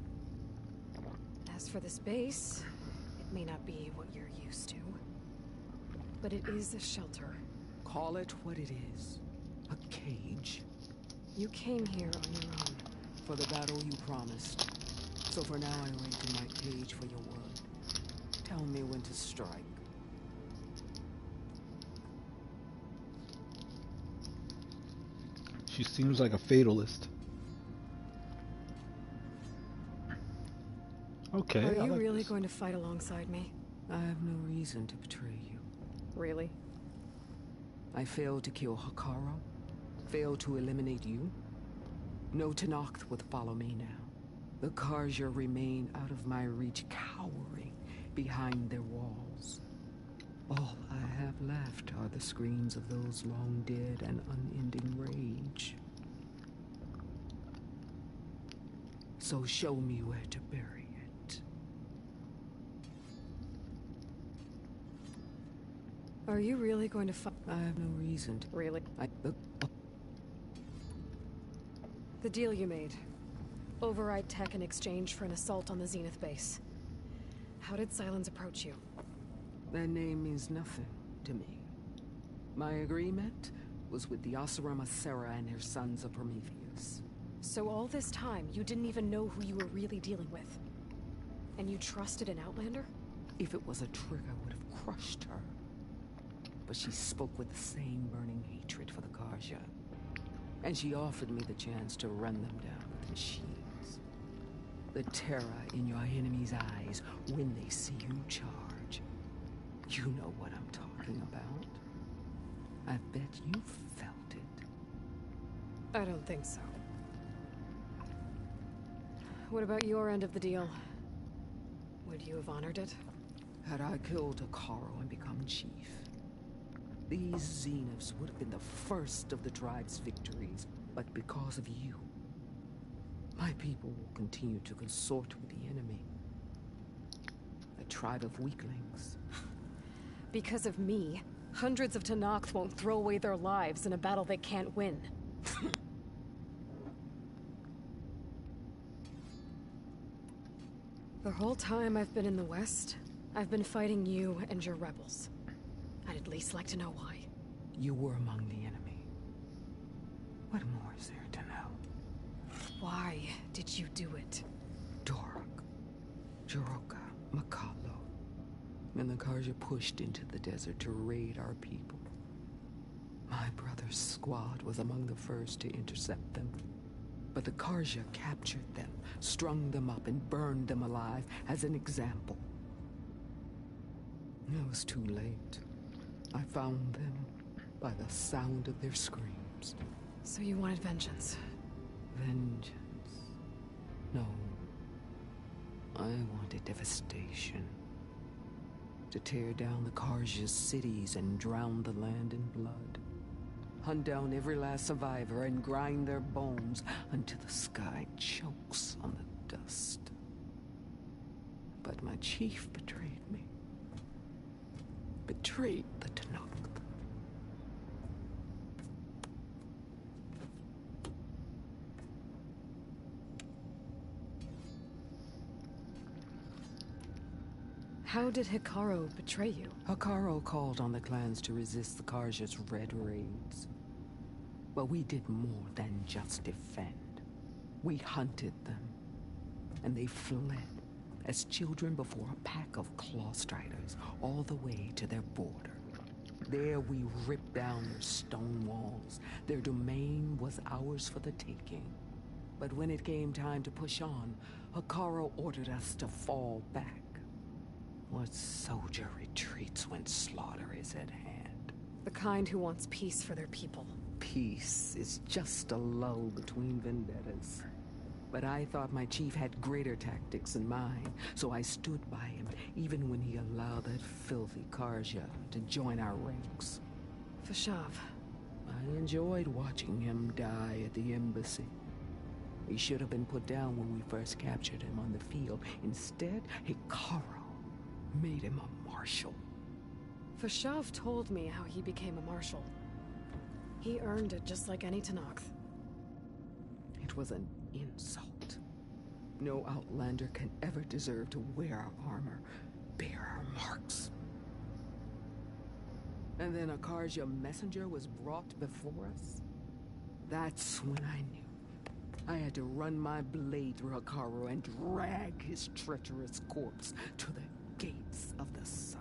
As for this base, it may not be what you're used to, but it is a shelter. Call it what it is. A cage. You came here on your own. For the battle you promised. So for now I wait in my cage for your word. Tell me when to strike. She seems like a fatalist. Okay. Are you really going to fight alongside me? I have no reason to betray you. Really? I failed to kill Hekarro. Failed to eliminate you. No Tenakth would follow me now. The Carja remain out of my reach, cowering behind their walls. All I have left are the screams of those long dead and unending rage. So show me where to bury it. Are you really going to fight? I have no reason to. Really? The deal you made. override tech in exchange for an assault on the Zenith base. How did Sylens approach you? That name means nothing to me. My agreement was with the Oseram Sera and her sons of Prometheus. So all this time, you didn't even know who you were really dealing with? And you trusted an Outlander? If it was a trick, I would have crushed her. But she spoke with the same burning hatred for the Karja. And she offered me the chance to run them down with machines. The terror in your enemy's eyes when they see you charge. You know what I'm talking about. I bet you felt it. I don't think so. What about your end of the deal? Would you have honored it? Had I killed Hekarro and become chief, these Zeniths would have been the first of the tribe's victories. But because of you, my people will continue to consort with the enemy. A tribe of weaklings. Because of me, hundreds of Tenakth won't throw away their lives in a battle they can't win. The whole time I've been in the West, I've been fighting you and your rebels. I'd at least like to know why. You were among the enemy. What more is there to know? Why did you do it? Dorok, Jiroka, Makalo, and the Karja pushed into the desert to raid our people. My brother's squad was among the first to intercept them. But the Karja captured them, strung them up, and burned them alive as an example. It was too late. I found them by the sound of their screams. So you wanted vengeance? Vengeance? No. I wanted devastation. To tear down the Karja's cities and drown the land in blood. Hunt down every last survivor and grind their bones until the sky chokes on the dust. But my chief betrayed me. Betrayed the Tenakth. How did Hekarro betray you? Hekarro called on the clans to resist the Karja's red raids. But we did more than just defend. We hunted them, and they fled as children before a pack of claw striders all the way to their border. There we ripped down their stone walls. Their domain was ours for the taking. But when it came time to push on, Hekarro ordered us to fall back. What soldier retreats when slaughter is at hand? The kind who wants peace for their people. Peace is just a lull between vendettas. But I thought my chief had greater tactics than mine, so I stood by him, even when he allowed that filthy Karja to join our ranks. Fashav. I enjoyed watching him die at the embassy. He should have been put down when we first captured him on the field. Instead, Hekarro made him a marshal. Fashav told me how he became a marshal. He earned it just like any Tenakth. It was an insult. No Outlander can ever deserve to wear our armor, bear our marks. And then a Karja messenger was brought before us. That's when I knew. I had to run my blade through Hekarro and drag his treacherous corpse to the gates of the Sundom.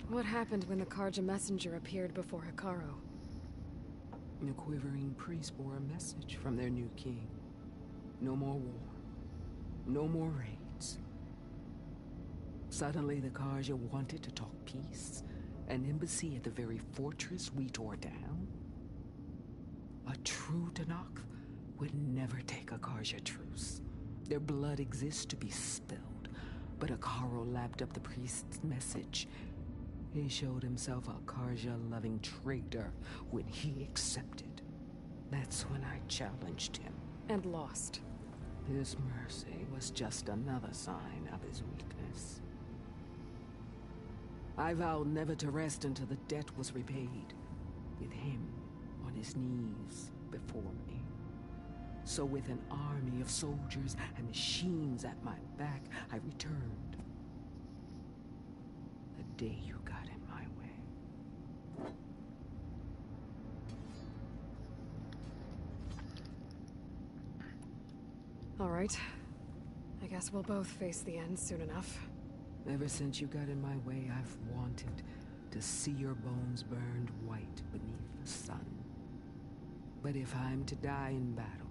What happened when the Karja messenger appeared before Hekarro? The quivering priests bore a message from their new king. No more war. No more raids. Suddenly the Karja wanted to talk peace. An embassy at the very fortress we tore down? A true Tenakth would never take a Karja truce. Their blood exists to be spilled. But Hekarro lapped up the priest's message. He showed himself a Karja-loving traitor when he accepted. That's when I challenged him. And lost. His mercy was just another sign of his weakness. I vowed never to rest until the debt was repaid, with him on his knees before me. So with an army of soldiers and machines at my back, I returned. The day you got in my way. All right. I guess we'll both face the end soon enough. Ever since you got in my way, I've wanted to see your bones burned white beneath the sun. But if I'm to die in battle,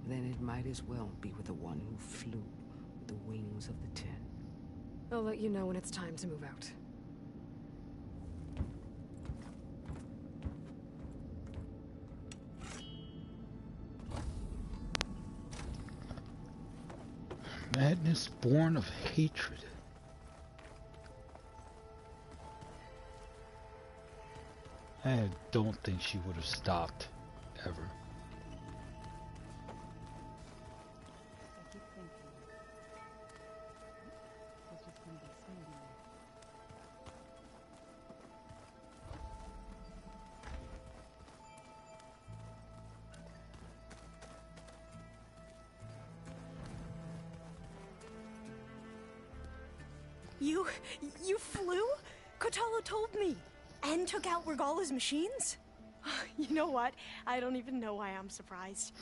then it might as well be with the one who flew with the wings of the Ten. I'll let you know when it's time to move out. Madness born of hatred. I don't think she would have stopped, ever. You flew? Kotallo told me. And took out Regalla's machines? You know what? I don't even know why I'm surprised.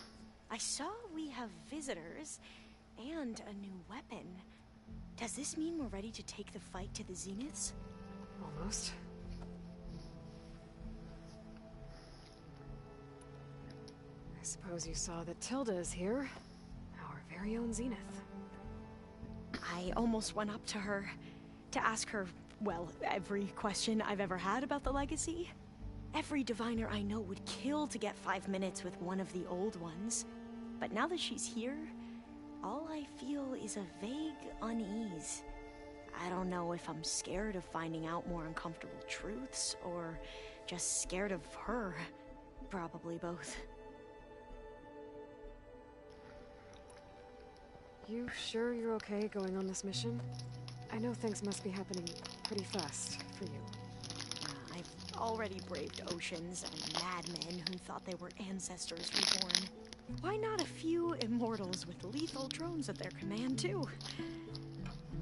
I saw we have visitors and a new weapon. Does this mean we're ready to take the fight to the Zeniths? Almost. I suppose you saw that Tilda is here. Our very own Zenith. I almost went up to her to ask her, well, every question I've ever had about the Legacy. Every diviner I know would kill to get 5 minutes with one of the old ones. But now that she's here, all I feel is a vague unease. I don't know if I'm scared of finding out more uncomfortable truths, or just scared of her. Probably both. You sure you're okay going on this mission? I know things must be happening pretty fast for you. I've already braved oceans and madmen who thought they were ancestors reborn. Why not a few immortals with lethal drones at their command, too?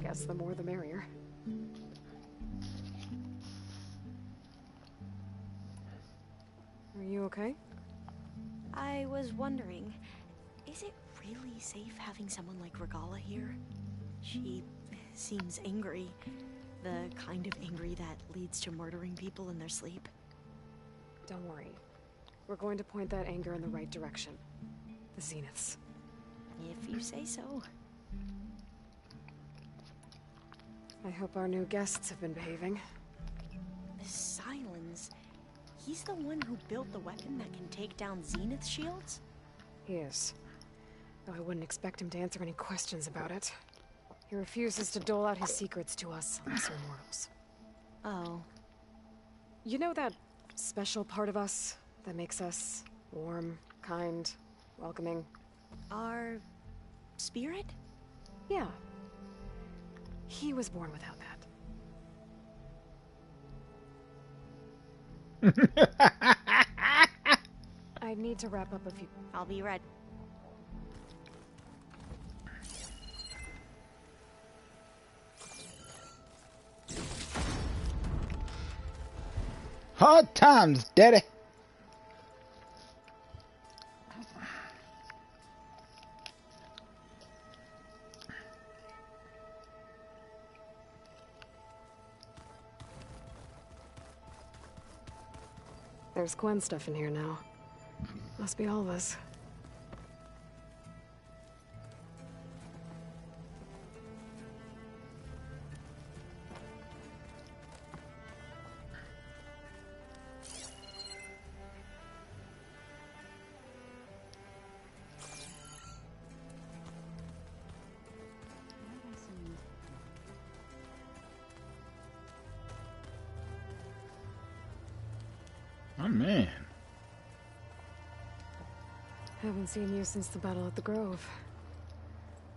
Guess the more the merrier. Are you okay? I was wondering, is it really safe having someone like Regalla here? She seems angry. The kind of angry that leads to murdering people in their sleep. Don't worry. We're going to point that anger in the right direction. The Zeniths. If you say so. I hope our new guests have been behaving. Sylens. He's the one who built the weapon that can take down Zenith shields? He is. Though I wouldn't expect him to answer any questions about it. He refuses to dole out his secrets to us lesser mortals. Oh. You know that special part of us that makes us warm, kind, welcoming? Our spirit? Yeah. He was born without that. I need to wrap up a few... I'll be ready. Hard times, daddy. There's Gwen stuff in here now. Must be all of us. Oh, man. Haven't seen you since the battle at the Grove.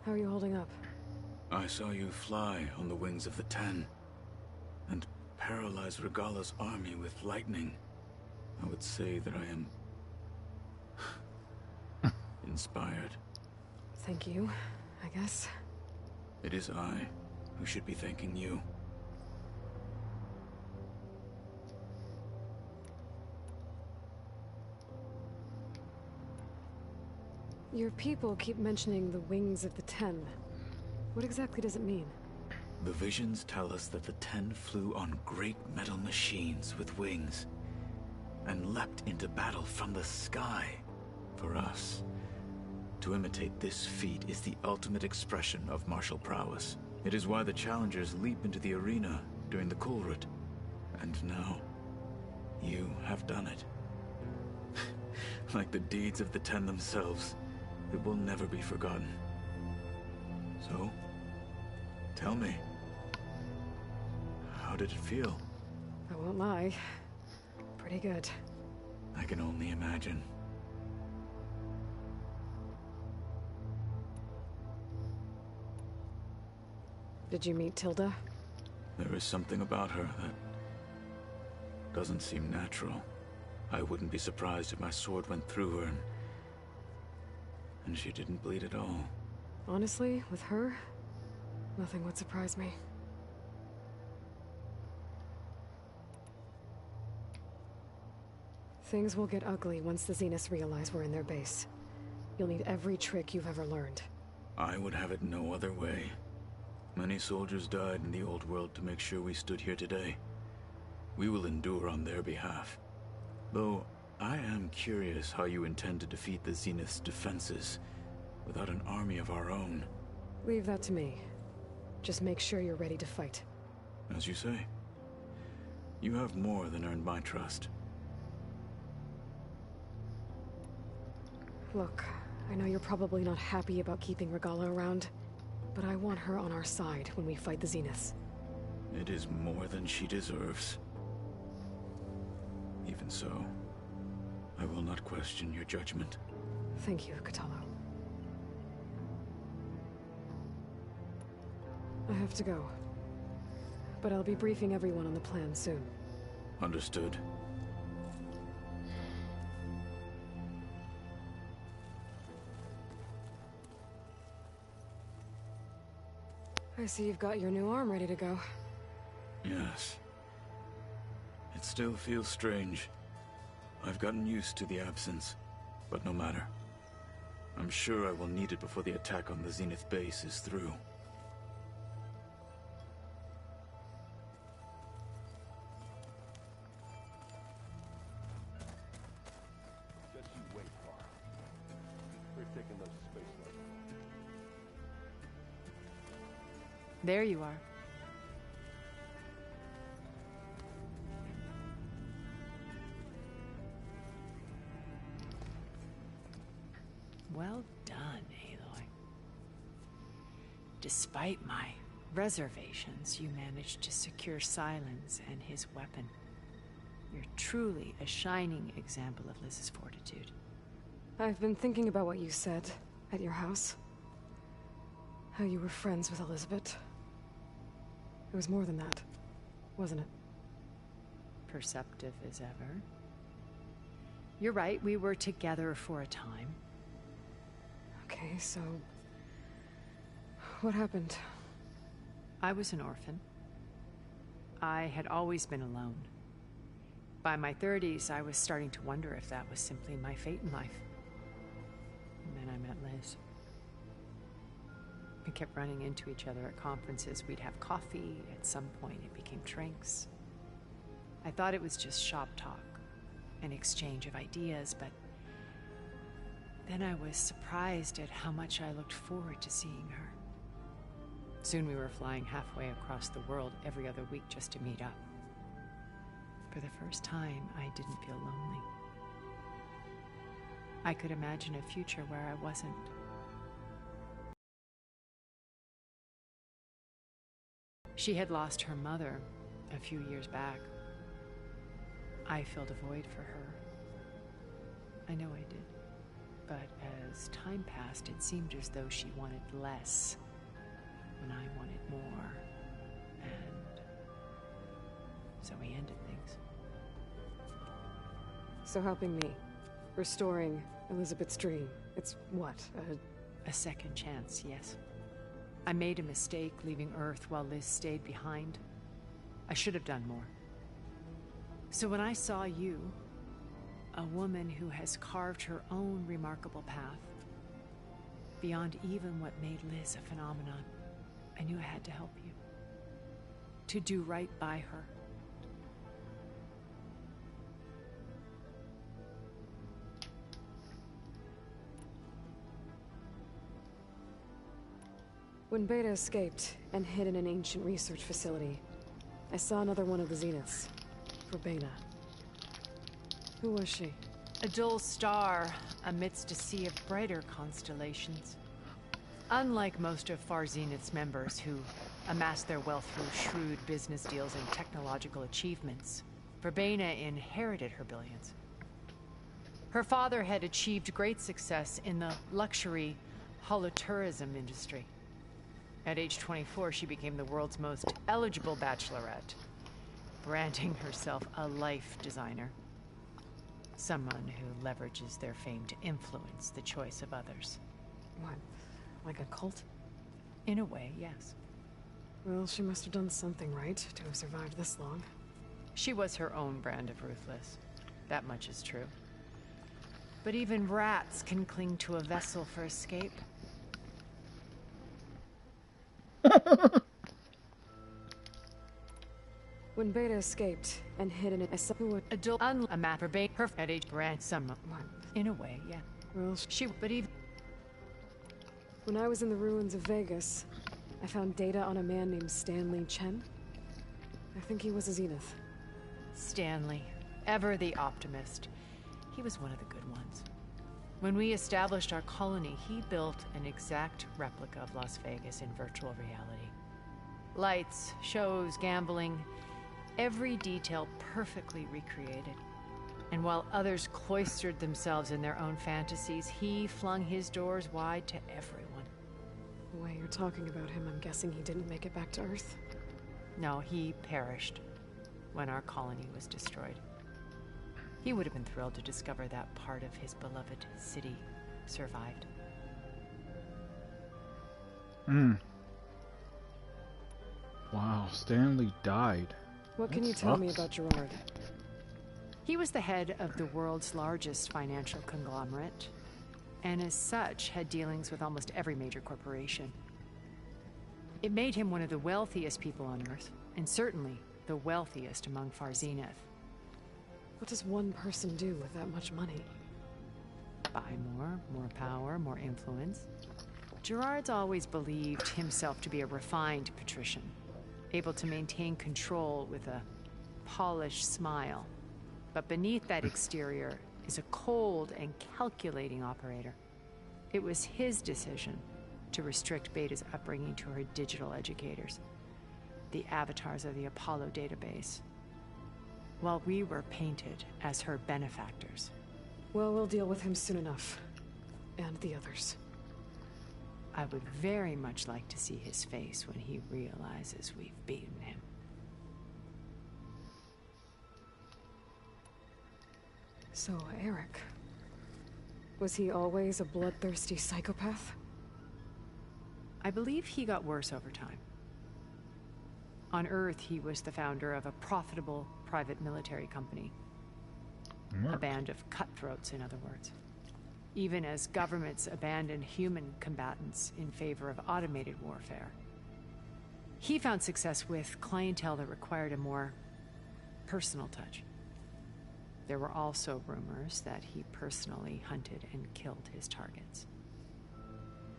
How are you holding up? I saw you fly on the wings of the Ten. paralyze Regala's army with lightning, I would say that I am inspired. Thank you, I guess. It is I who should be thanking you. Your people keep mentioning the wings of the Ten. What exactly does it mean? The visions tell us that the Ten flew on great metal machines with wings and leapt into battle from the sky. For us, to imitate this feat is the ultimate expression of martial prowess. It is why the challengers leap into the arena during the Kulrut. And now, you have done it. Like the deeds of the Ten themselves, it will never be forgotten. So, tell me, how did it feel? I won't lie. Pretty good. I can only imagine. Did you meet Tilda? There is something about her that doesn't seem natural. I wouldn't be surprised if my sword went through her and she didn't bleed at all. Honestly, with her, nothing would surprise me. Things will get ugly once the Zeniths realize we're in their base. You'll need every trick you've ever learned. I would have it no other way. Many soldiers died in the old world to make sure we stood here today. We will endure on their behalf. Though, I am curious how you intend to defeat the Zenith's defenses without an army of our own. Leave that to me. Just make sure you're ready to fight. As you say. You have more than earned my trust. Look, I know you're probably not happy about keeping Regala around, but I want her on our side when we fight the Zeniths. It is more than she deserves. Even so, I will not question your judgment. Thank you, Kotallo. I have to go. But I'll be briefing everyone on the plan soon. Understood. I see you've got your new arm ready to go. Yes. It still feels strange. I've gotten used to the absence, but no matter. I'm sure I will need it before the attack on the Zenith base is through. Just you wait, Carl. We're taking those space notes. There you are. Well done, Aloy. Despite my reservations, you managed to secure Silence and his weapon. You're truly a shining example of Liz's fortitude. I've been thinking about what you said at your house. How you were friends with Elizabeth. It was more than that, wasn't it? Perceptive as ever. You're right, we were together for a time. Okay, so... what happened? I was an orphan. I had always been alone. By my 30s, I was starting to wonder if that was simply my fate in life. And then I met Liz. We kept running into each other at conferences. We'd have coffee. At some point, it became drinks. I thought it was just shop talk, an exchange of ideas, but then I was surprised at how much I looked forward to seeing her. Soon we were flying halfway across the world every other week just to meet up. For the first time, I didn't feel lonely. I could imagine a future where I wasn't. She had lost her mother a few years back. I filled a void for her. I know I did. But as time passed, it seemed as though she wanted less when I wanted more. And so he ended things. So helping me, restoring Elizabeth's dream, it's what, a second chance, yes. I made a mistake leaving Earth while Liz stayed behind. I should have done more. So when I saw you, a woman who has carved her own remarkable path, beyond even what made Liz a phenomenon, I knew I had to help you. To do right by her. When Beta escaped and hid in an ancient research facility, I saw another one of the Zeniths, Verbena. Who was she? A dull star amidst a sea of brighter constellations. Unlike most of Far Zenith's members who amassed their wealth through shrewd business deals and technological achievements, Verbena inherited her billions. Her father had achieved great success in the luxury holotourism industry. At age 24, she became the world's most eligible bachelorette, branding herself a life designer. Someone who leverages their fame to influence the choice of others. What, like a cult? In a way, yes. Well, she must have done something right to have survived this long. She was her own brand of ruthless. That much is true. But even rats can cling to a vessel for escape. When Beta escaped and hid in a adult a map for Beta her at age brand some in a way, yeah. Well, but even when I was in the ruins of Vegas, I found data on a man named Stanley Chen. I think he was a Zenith. Stanley, ever the optimist. He was one of the good ones. When we established our colony, he built an exact replica of Las Vegas in virtual reality. Lights, shows, gambling, every detail perfectly recreated. And while others cloistered themselves in their own fantasies, he flung his doors wide to everyone. The way you're talking about him, I'm guessing he didn't make it back to Earth? No, he perished when our colony was destroyed. He would have been thrilled to discover that part of his beloved city survived. Wow, Stanley died. What can you tell me about Gerard? He was the head of the world's largest financial conglomerate, and as such had dealings with almost every major corporation. It made him one of the wealthiest people on Earth, and certainly the wealthiest among Far Zenith. What does one person do with that much money? Buy more power, more influence. Gerard's always believed himself to be a refined patrician, able to maintain control with a polished smile. But beneath that exterior is a cold and calculating operator. It was his decision to restrict Beta's upbringing to her digital educators, the avatars of the Apollo database, while we were painted as her benefactors. Well, we'll deal with him soon enough. And the others. I would very much like to see his face when he realizes we've beaten him. So, Eric. Was he always a bloodthirsty psychopath? I believe he got worse over time. On Earth, he was the founder of a profitable private military company. A band of cutthroats, in other words. Even as governments abandoned human combatants in favor of automated warfare. He found success with clientele that required a more personal touch. There were also rumors that he personally hunted and killed his targets.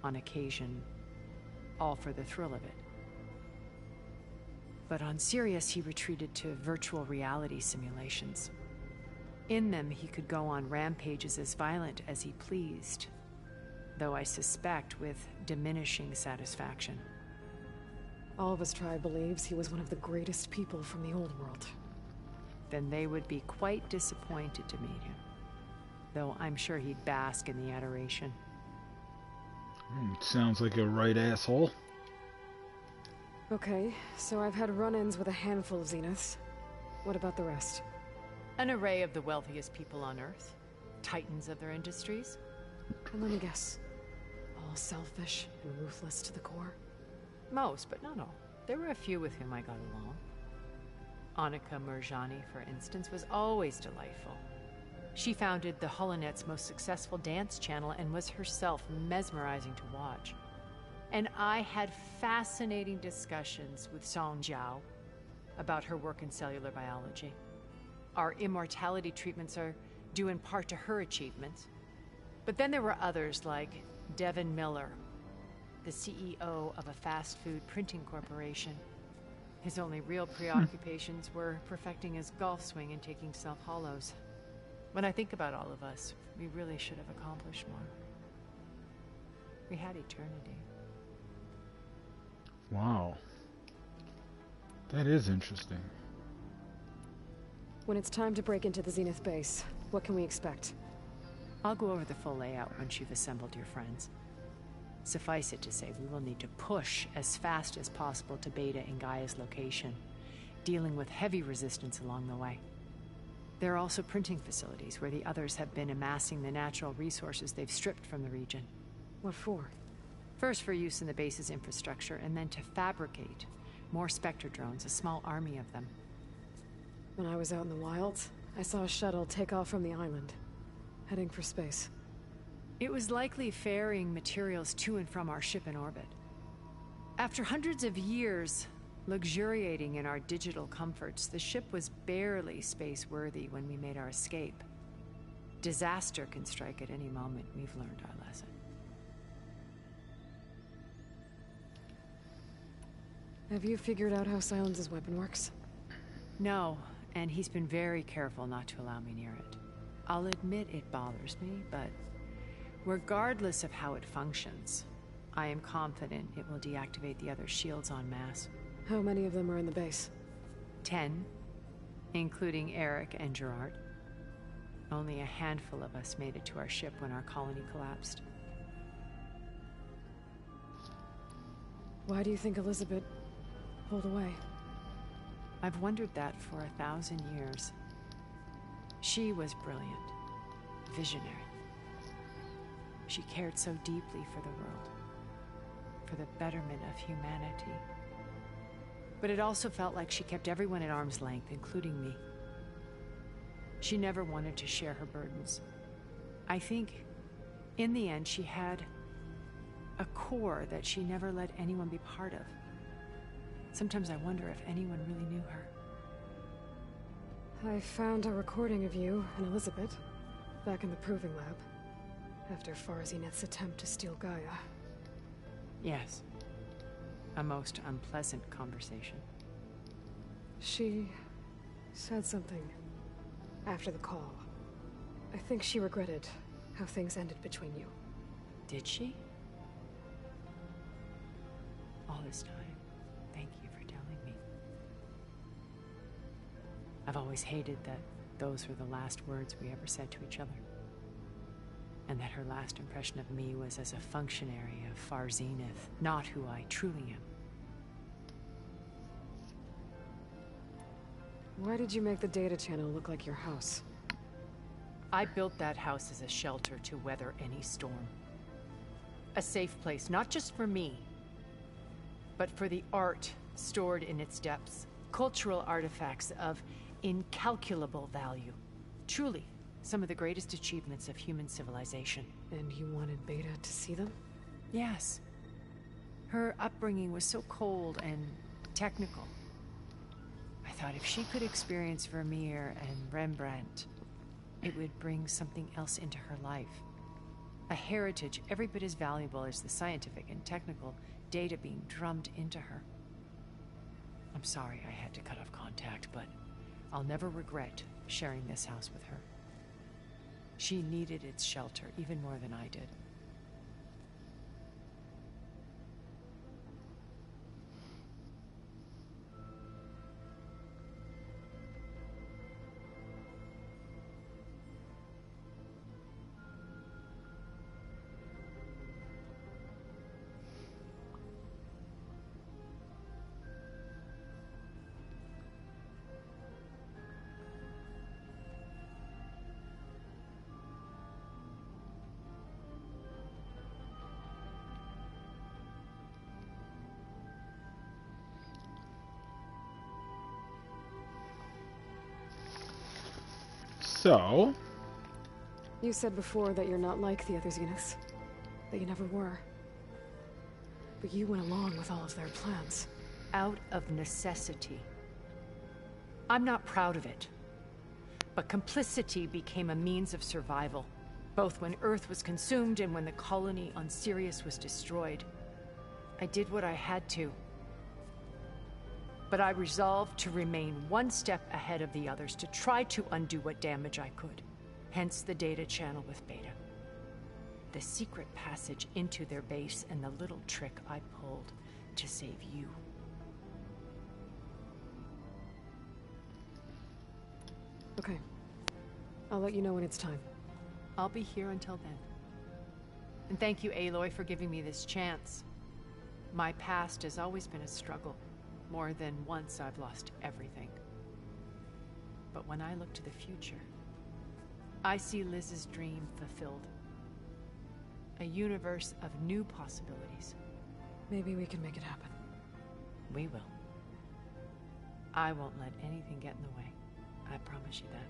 On occasion, all for the thrill of it. But on Sirius, he retreated to virtual reality simulations. In them, he could go on rampages as violent as he pleased, though I suspect with diminishing satisfaction. All of his tribe believes he was one of the greatest people from the old world. Then they would be quite disappointed to meet him, though I'm sure he'd bask in the adoration. Sounds like a right asshole. Okay, so I've had run-ins with a handful of Zeniths. What about the rest? An array of the wealthiest people on Earth. Titans of their industries. And let me guess. All selfish and ruthless to the core? Most, but not all. There were a few with whom I got along. Annika Murjani, for instance, was always delightful. She founded the Holonet's most successful dance channel and was herself mesmerizing to watch. And I had fascinating discussions with Song Jiao about her work in cellular biology. Our immortality treatments are due in part to her achievements. But then there were others like Devin Miller, the CEO of a fast food printing corporation. His only real preoccupations were perfecting his golf swing and taking self-hollows. When I think about all of us, we really should have accomplished more. We had eternity. Wow. That is interesting. When it's time to break into the Zenith base, what can we expect? I'll go over the full layout once you've assembled your friends. Suffice it to say, we will need to push as fast as possible to Beta and Gaia's location, dealing with heavy resistance along the way. There are also printing facilities where the others have been amassing the natural resources they've stripped from the region. What for? First for use in the base's infrastructure, and then to fabricate more Spectre drones, a small army of them. When I was out in the wilds, I saw a shuttle take off from the island, heading for space. It was likely ferrying materials to and from our ship in orbit. After hundreds of years luxuriating in our digital comforts, the ship was barely space-worthy when we made our escape. Disaster can strike at any moment. We've learned our lesson. Have you figured out how Silence's weapon works? No, and he's been very careful not to allow me near it. I'll admit it bothers me, but regardless of how it functions, I am confident it will deactivate the other shields en masse. How many of them are in the base? 10, including Eric and Gerard. Only a handful of us made it to our ship when our colony collapsed. Why do you think Elizabeth pulled away? I've wondered that for 1,000 years. She was brilliant, visionary. She cared so deeply for the world, for the betterment of humanity. But it also felt like she kept everyone at arm's length, including me. She never wanted to share her burdens. I think, in the end, she had a core that she never let anyone be part of. Sometimes I wonder if anyone really knew her. I found a recording of you and Elizabeth back in the Proving Lab after Farzineth's attempt to steal Gaia. Yes. A most unpleasant conversation. She said something after the call. I think she regretted how things ended between you. Did she? All this time, thank you for telling me. I've always hated that those were the last words we ever said to each other. And that her last impression of me was as a functionary of Far Zenith, not who I truly am. Why did you make the data channel look like your house? I built that house as a shelter to weather any storm. A safe place, not just for me, but for the art stored in its depths. Cultural artifacts of incalculable value. Truly, some of the greatest achievements of human civilization. And you wanted Beta to see them? Yes. Her upbringing was so cold and technical. I thought if she could experience Vermeer and Rembrandt, it would bring something else into her life. A heritage every bit as valuable as the scientific and technical data being drummed into her. I'm sorry I had to cut off contact, but I'll never regret sharing this house with her. She needed its shelter even more than I did. So... You said before that you're not like the other Zeniths. That you never were. But you went along with all of their plans. Out of necessity. I'm not proud of it. But complicity became a means of survival, both when Earth was consumed and when the colony on Sirius was destroyed. I did what I had to. But I resolved to remain one step ahead of the others, to try to undo what damage I could. Hence the data channel with Beta. The secret passage into their base and the little trick I pulled to save you. Okay. I'll let you know when it's time. I'll be here until then. And thank you, Aloy, for giving me this chance. My past has always been a struggle. More than once I've lost everything. But when I look to the future, I see Liz's dream fulfilled. A universe of new possibilities. Maybe we can make it happen. We will. I won't let anything get in the way. I promise you that.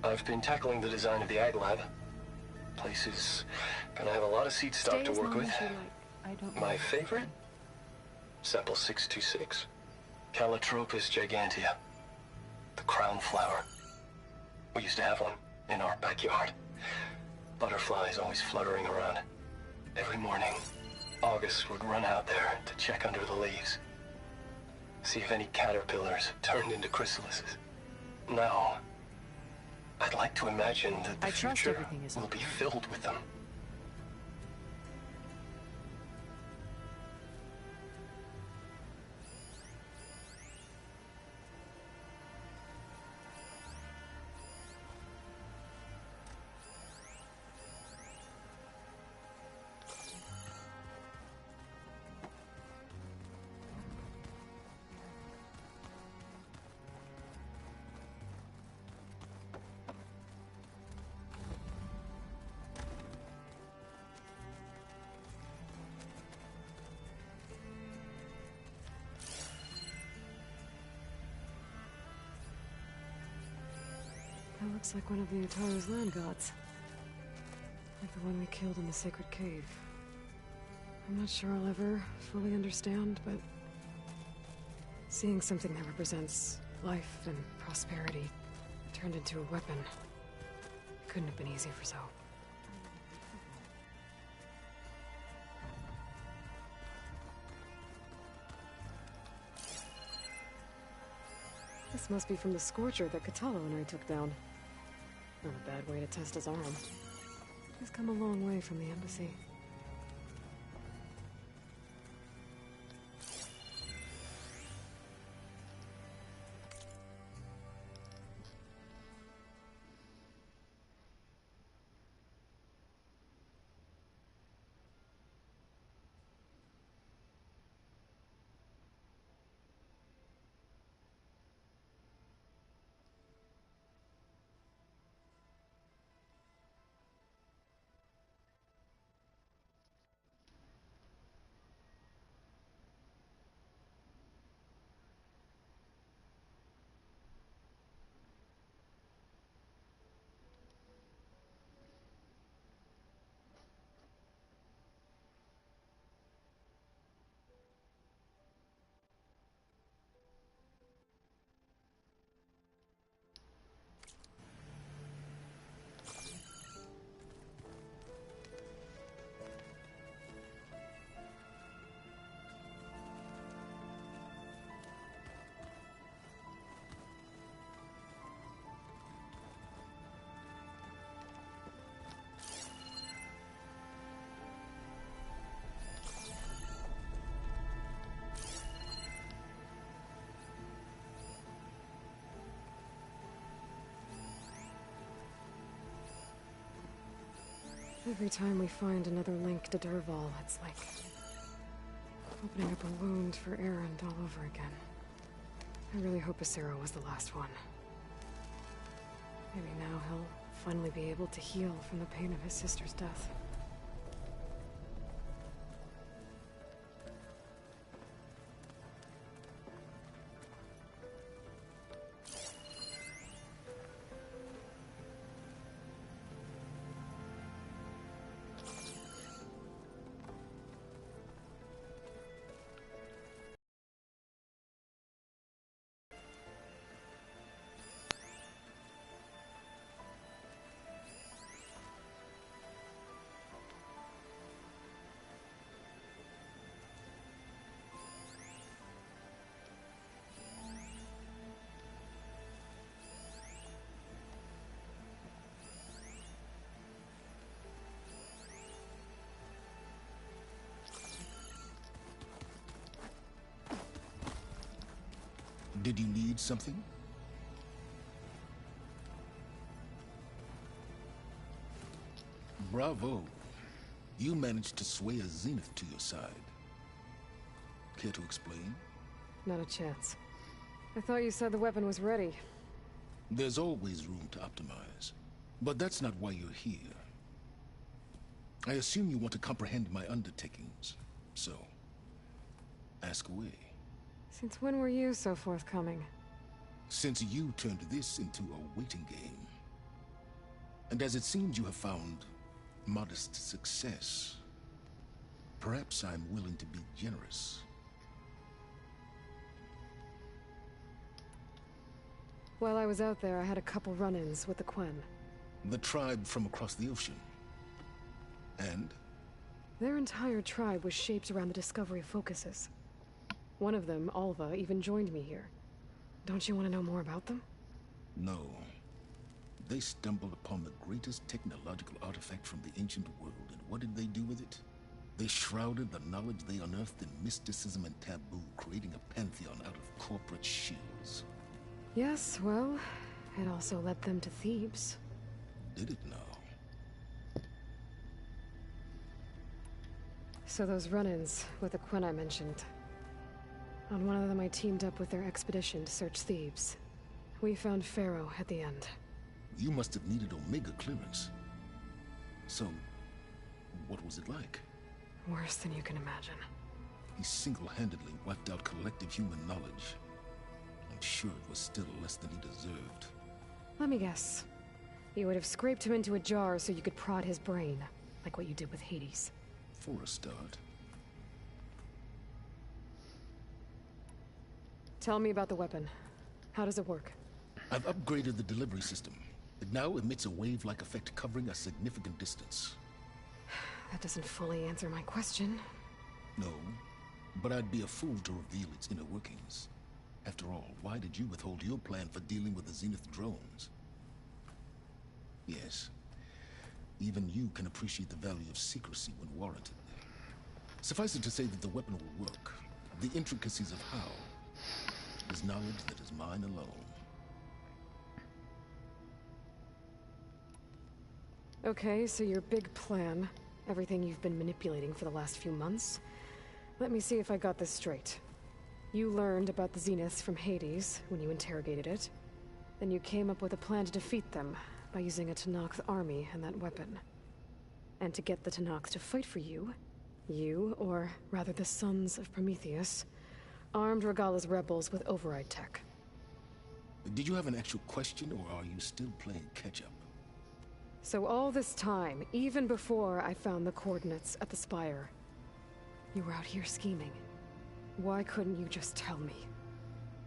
I've been tackling the design of the Ag Lab. Place is gonna have a lot of seed stock to work with. My favorite? Sample 626. Calotropis gigantea. The crown flower. We used to have one in our backyard. Butterflies always fluttering around. Every morning, August would run out there to check under the leaves. See if any caterpillars turned into chrysalises. Now, I'd like to imagine that the future will be filled with them. That looks like one of the Utaru's land gods. Like the one we killed in the sacred cave. I'm not sure I'll ever fully understand, but seeing something that represents life and prosperity turned into a weapon couldn't have been easy for Zoe. This must be from the Scorcher that Kotallo and I took down. Not a bad way to test his arm. He's come a long way from the embassy. Every time we find another link to Dervahl, it's like opening up a wound for Erend all over again. I really hope Acero was the last one. Maybe now he'll finally be able to heal from the pain of his sister's death. Did you need something? Bravo. You managed to sway a Zenith to your side. Care to explain? Not a chance. I thought you said the weapon was ready. There's always room to optimize. But that's not why you're here. I assume you want to comprehend my undertakings. So, ask away. Since when were you so forthcoming? Since you turned this into a waiting game. And as it seems you have found modest success, perhaps I'm willing to be generous. While I was out there, I had a couple run-ins with the Quen. The tribe from across the ocean. And? Their entire tribe was shaped around the discovery of focuses. One of them, Alva, even joined me here. Don't you want to know more about them? No. They stumbled upon the greatest technological artifact from the ancient world, and what did they do with it? They shrouded the knowledge they unearthed in mysticism and taboo, creating a pantheon out of corporate shields. Yes, well, it also led them to Thebes. Did it now? So those run-ins with the Quen I mentioned. On one of them I teamed up with their expedition to search Thebes. We found Pharaoh at the end. You must have needed Omega clearance. So, what was it like? Worse than you can imagine. He single-handedly wiped out collective human knowledge. I'm sure it was still less than he deserved. Let me guess. You would have scraped him into a jar so you could prod his brain, like what you did with Hades. For a start. Tell me about the weapon. How does it work? I've upgraded the delivery system. It now emits a wave-like effect covering a significant distance. That doesn't fully answer my question. No, but I'd be a fool to reveal its inner workings. After all, why did you withhold your plan for dealing with the Zenith drones? Yes, even you can appreciate the value of secrecy when warranted. Suffice it to say that the weapon will work. The intricacies of how is knowledge that is mine alone. Okay, so your big plan, everything you've been manipulating for the last few months. Let me see if I got this straight. You learned about the Zeniths from Hades when you interrogated it. Then you came up with a plan to defeat them by using a Tenakth army and that weapon. And to get the Tenakth to fight for you, or rather the Sons of Prometheus, armed Regalla's rebels with override tech. Did you have an actual question, or are you still playing catch-up? So all this time, even before I found the coordinates at the Spire, you were out here scheming. Why couldn't you just tell me?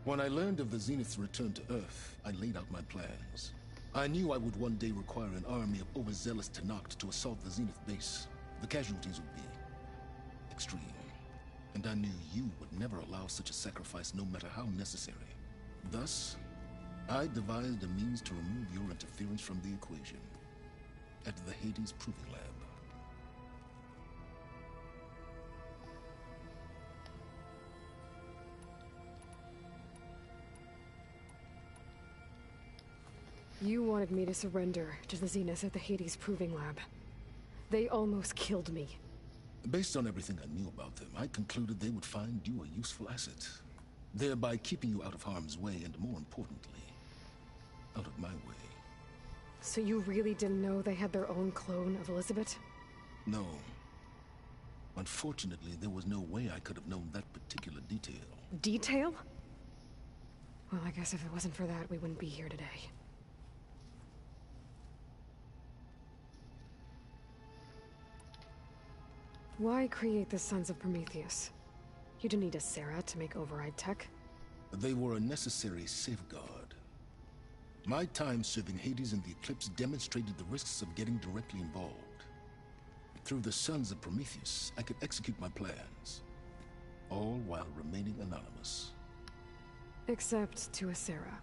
When I learned of the Zenith's return to Earth, I laid out my plans. I knew I would one day require an army of overzealous Tenakth to assault the Zenith base. The casualties would be extreme. And I knew you would never allow such a sacrifice, no matter how necessary. Thus, I devised a means to remove your interference from the equation. At the Hades Proving Lab. You wanted me to surrender to the Zenith at the Hades Proving Lab. They almost killed me. Based on everything I knew about them, I concluded they would find you a useful asset, thereby keeping you out of harm's way and, more importantly, out of my way. So you really didn't know they had their own clone of Elizabeth? No. Unfortunately, there was no way I could have known that particular detail. Detail? Well, I guess if it wasn't for that, we wouldn't be here today. Why create the Sons of Prometheus? You didn't need a Sarah to make override tech. They were a necessary safeguard. My time serving Hades in the Eclipse demonstrated the risks of getting directly involved. Through the Sons of Prometheus, I could execute my plans, all while remaining anonymous. Except to a Sarah.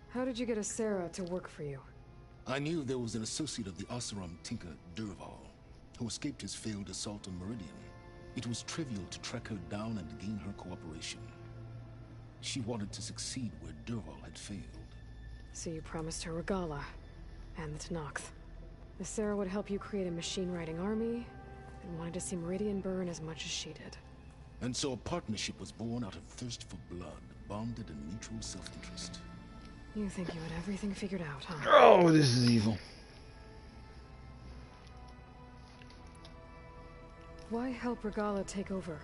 How did you get a Sarah to work for you? I knew there was an associate of the Oseram tinker, Dervahl, who escaped his failed assault on Meridian. It was trivial to track her down and gain her cooperation. She wanted to succeed where Dervahl had failed. So you promised her Regalla, and the Tenakth. The Sarah would help you create a machine-riding army, and wanted to see Meridian burn as much as she did. And so a partnership was born out of thirst for blood, bonded in mutual self-interest. You think you had everything figured out, huh? Oh, this is evil. Why help Regalla take over?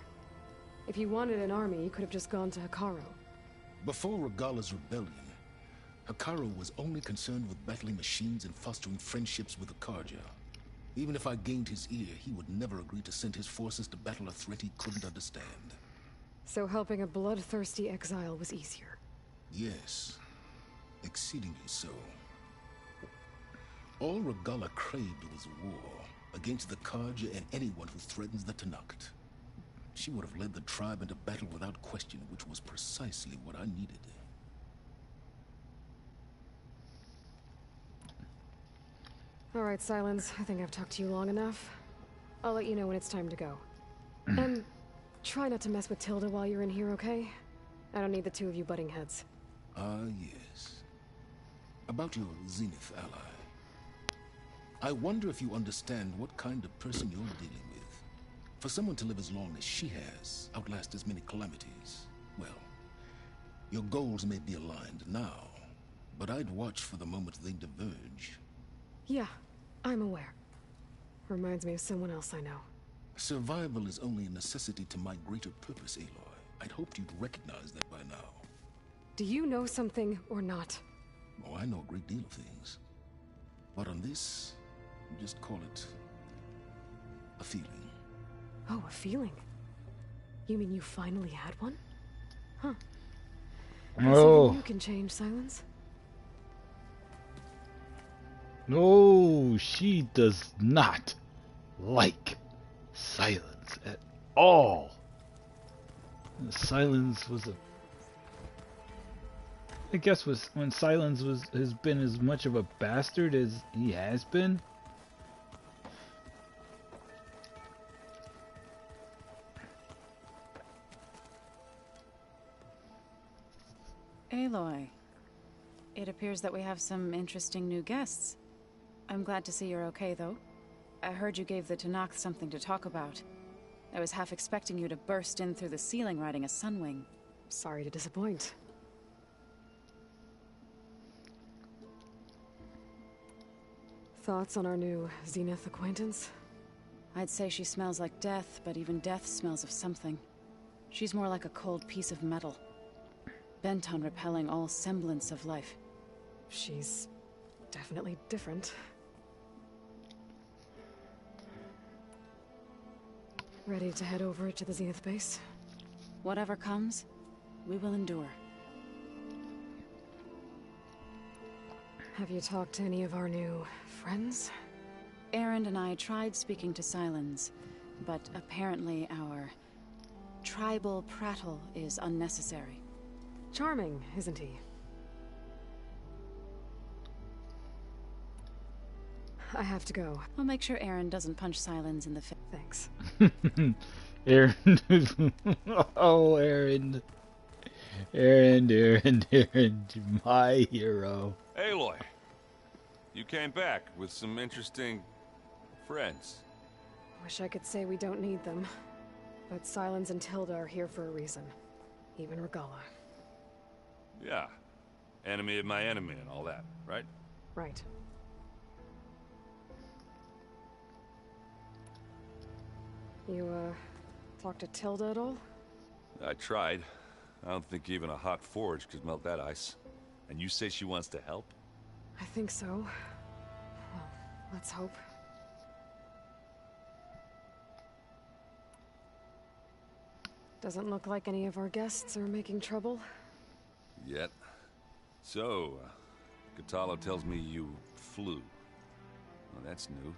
If you wanted an army, you could have just gone to Hekarro. Before Regalla's rebellion, Hekarro was only concerned with battling machines and fostering friendships with Akarja. Even if I gained his ear, he would never agree to send his forces to battle a threat he couldn't understand. So helping a bloodthirsty exile was easier? Yes. Exceedingly so. All Regalla craved was war against the Karja and anyone who threatens the Tenakth. She would have led the tribe into battle without question, which was precisely what I needed. All right, Sylens. I think I've talked to you long enough. I'll let you know when it's time to go. And try not to mess with Tilda while you're in here, okay? I don't need the two of you butting heads. Ah, yes. About your Zenith ally. I wonder if you understand what kind of person you're dealing with. For someone to live as long as she has, outlast as many calamities, well, your goals may be aligned now, but I'd watch for the moment they diverge. Yeah, I'm aware. Reminds me of someone else I know. Survival is only a necessity to my greater purpose, Aloy. I'd hoped you'd recognize that by now. Do you know something or not? Oh, I know a great deal of things. But on this, just call it a feeling. Oh, a feeling? You mean you finally had one? Huh. No. You can change, Sylens. No, she does not like Sylens at all. Sylens was a... I guess was when Sylens has been as much of a bastard as he has been. Aloy, it appears that we have some interesting new guests. I'm glad to see you're okay, though. I heard you gave the Tenakth something to talk about. I was half expecting you to burst in through the ceiling riding a Sunwing. Sorry to disappoint. Thoughts on our new Zenith acquaintance? I'd say she smells like death, but even death smells of something. She's more like a cold piece of metal, bent on repelling all semblance of life. She's definitely different. Ready to head over to the Zenith base? Whatever comes, we will endure. Have you talked to any of our new friends? Erend and I tried speaking to Sylens, but apparently our tribal prattle is unnecessary. Charming, isn't he? I have to go. I'll make sure Erend doesn't punch Sylens in the face. Thanks. Erend. Oh, Erend. Erend, my hero. Aloy, you came back with some interesting friends. Wish I could say we don't need them. But Sylens and Tilda are here for a reason. Even Regalla. Yeah. Enemy of my enemy and all that, right? Right. You, talked to Tilda at all? I tried. I don't think even a hot forge could melt that ice. And you say she wants to help? I think so. Well, let's hope. Doesn't look like any of our guests are making trouble. Yet. So, Kotallo tells me you flew. Well, that's new.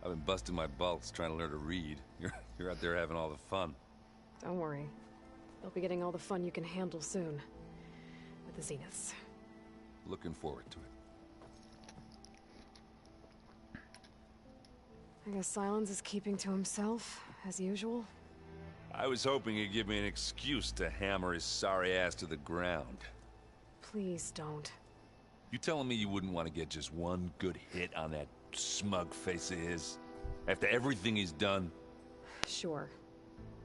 I've been busting my balls trying to learn to read. You're out there having all the fun. Don't worry. You'll be getting all the fun you can handle soon. With the Zeniths. Looking forward to it. I guess Sylens is keeping to himself, as usual. I was hoping he'd give me an excuse to hammer his sorry ass to the ground. Please don't. You telling me you wouldn't want to get just one good hit on that smug face of his? After everything he's done? Sure.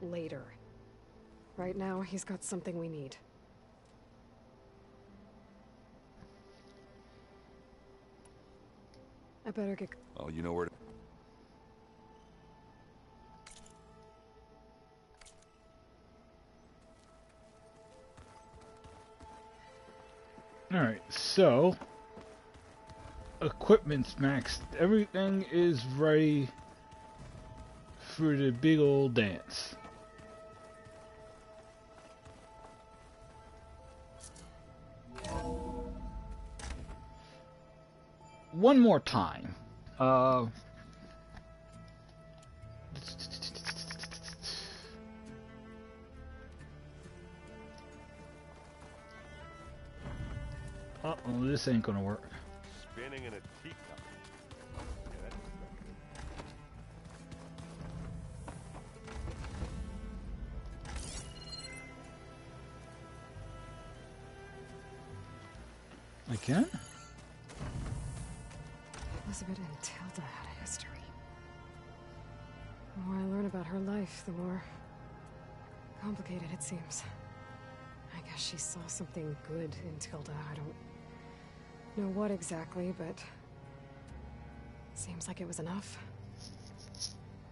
Later. Right now, he's got something we need. I better get... Oh, you know where to... Alright, so... Equipment's maxed. Everything is ready for the big old dance. One more time. Uh-oh, this ain't gonna work. Spinning in a teacup. I can? Elizabeth and Tilda had a history. The more I learn about her life, the more complicated it seems. I guess she saw something good in Tilda. I don't know what exactly, but seems like it was enough.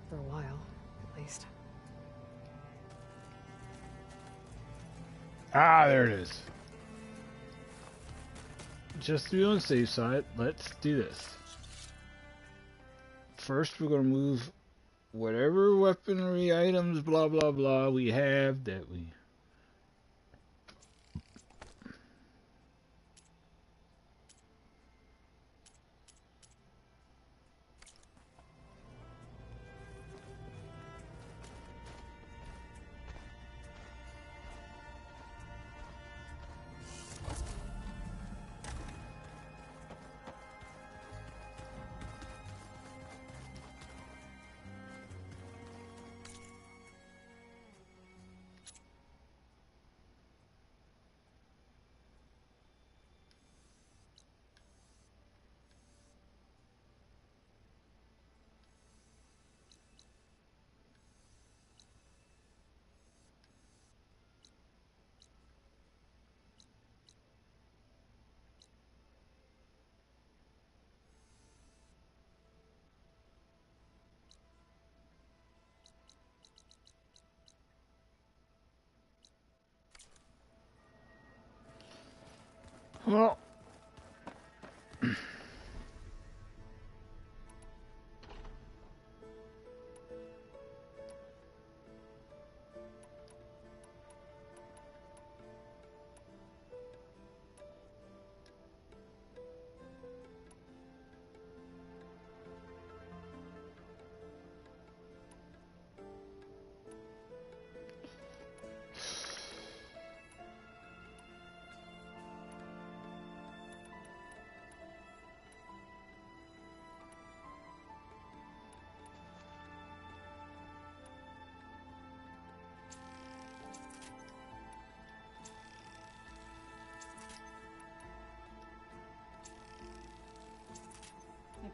For a while, at least. Ah, there it is. Just to be on the safe side, let's do this. First, we're going to move whatever weaponry items, blah, blah, blah, we have that we... Well,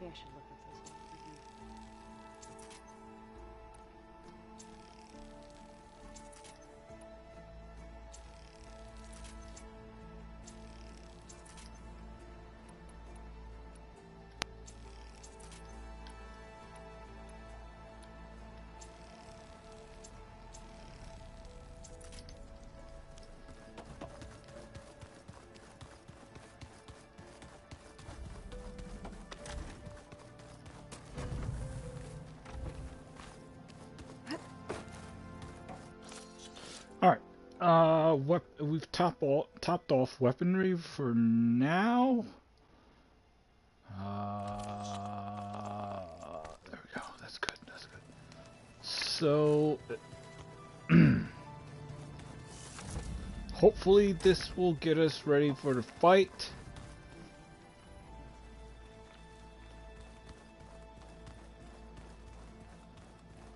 Maybe I should look at this We've topped off weaponry for now. There we go. That's good. That's good. So, hopefully this will get us ready for the fight.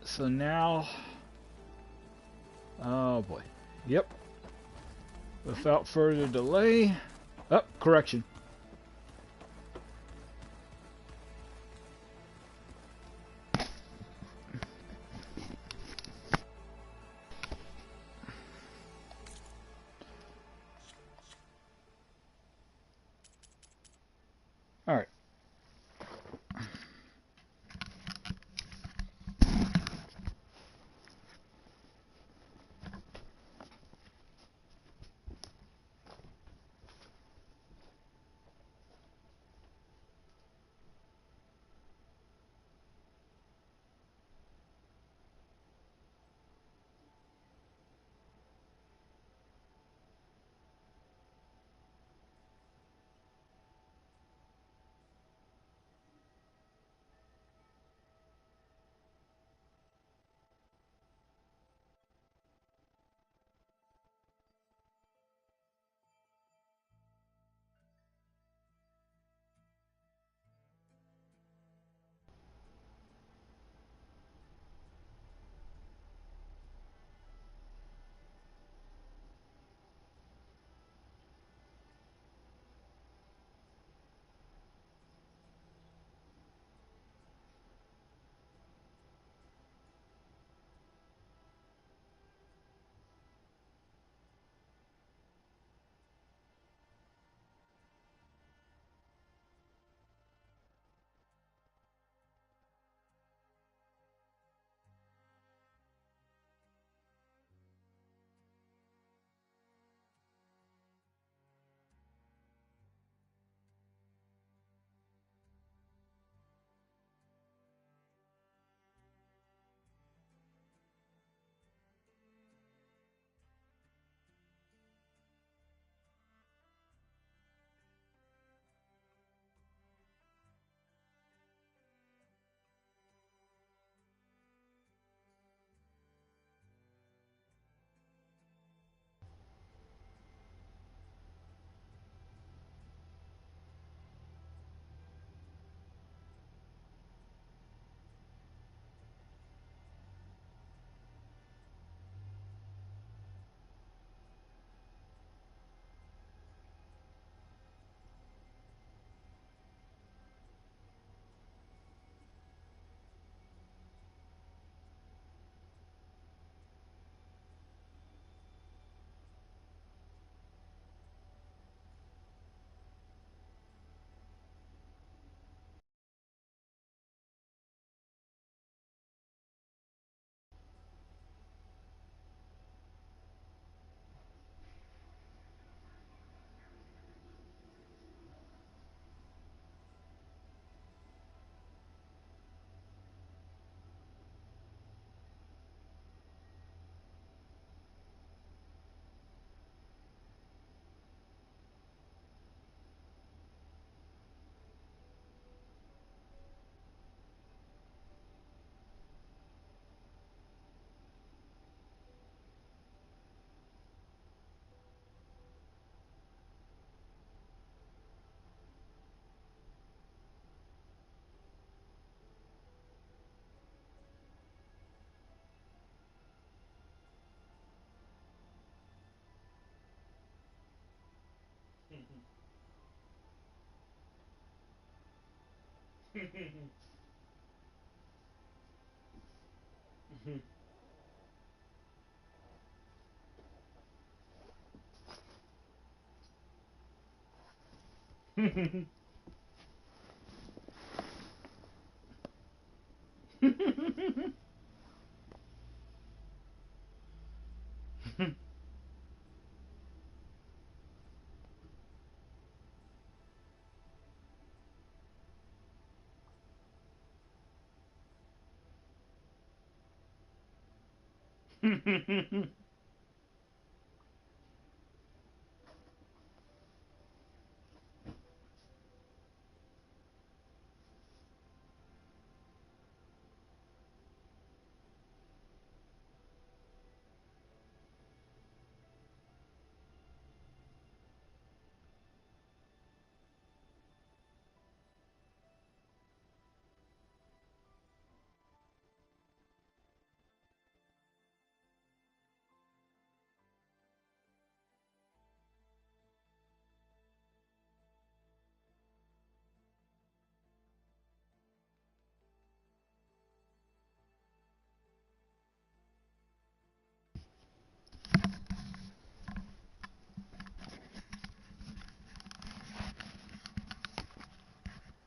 So now, oh boy. Yep. Without further delay. Oh, correction. All right.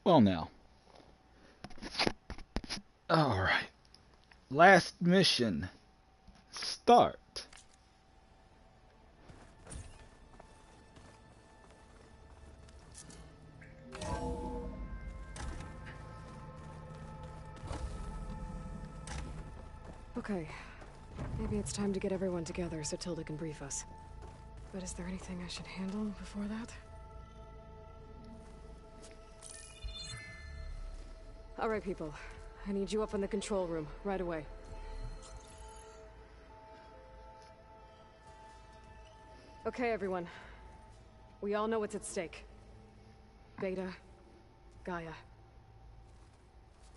Well, now. Alright. Last mission. Start. Okay. Maybe it's time to get everyone together so Tilda can brief us. But is there anything I should handle before that? Alright, people. I need you up in the control room, right away. Okay, everyone. We all know what's at stake. Beta, Gaia.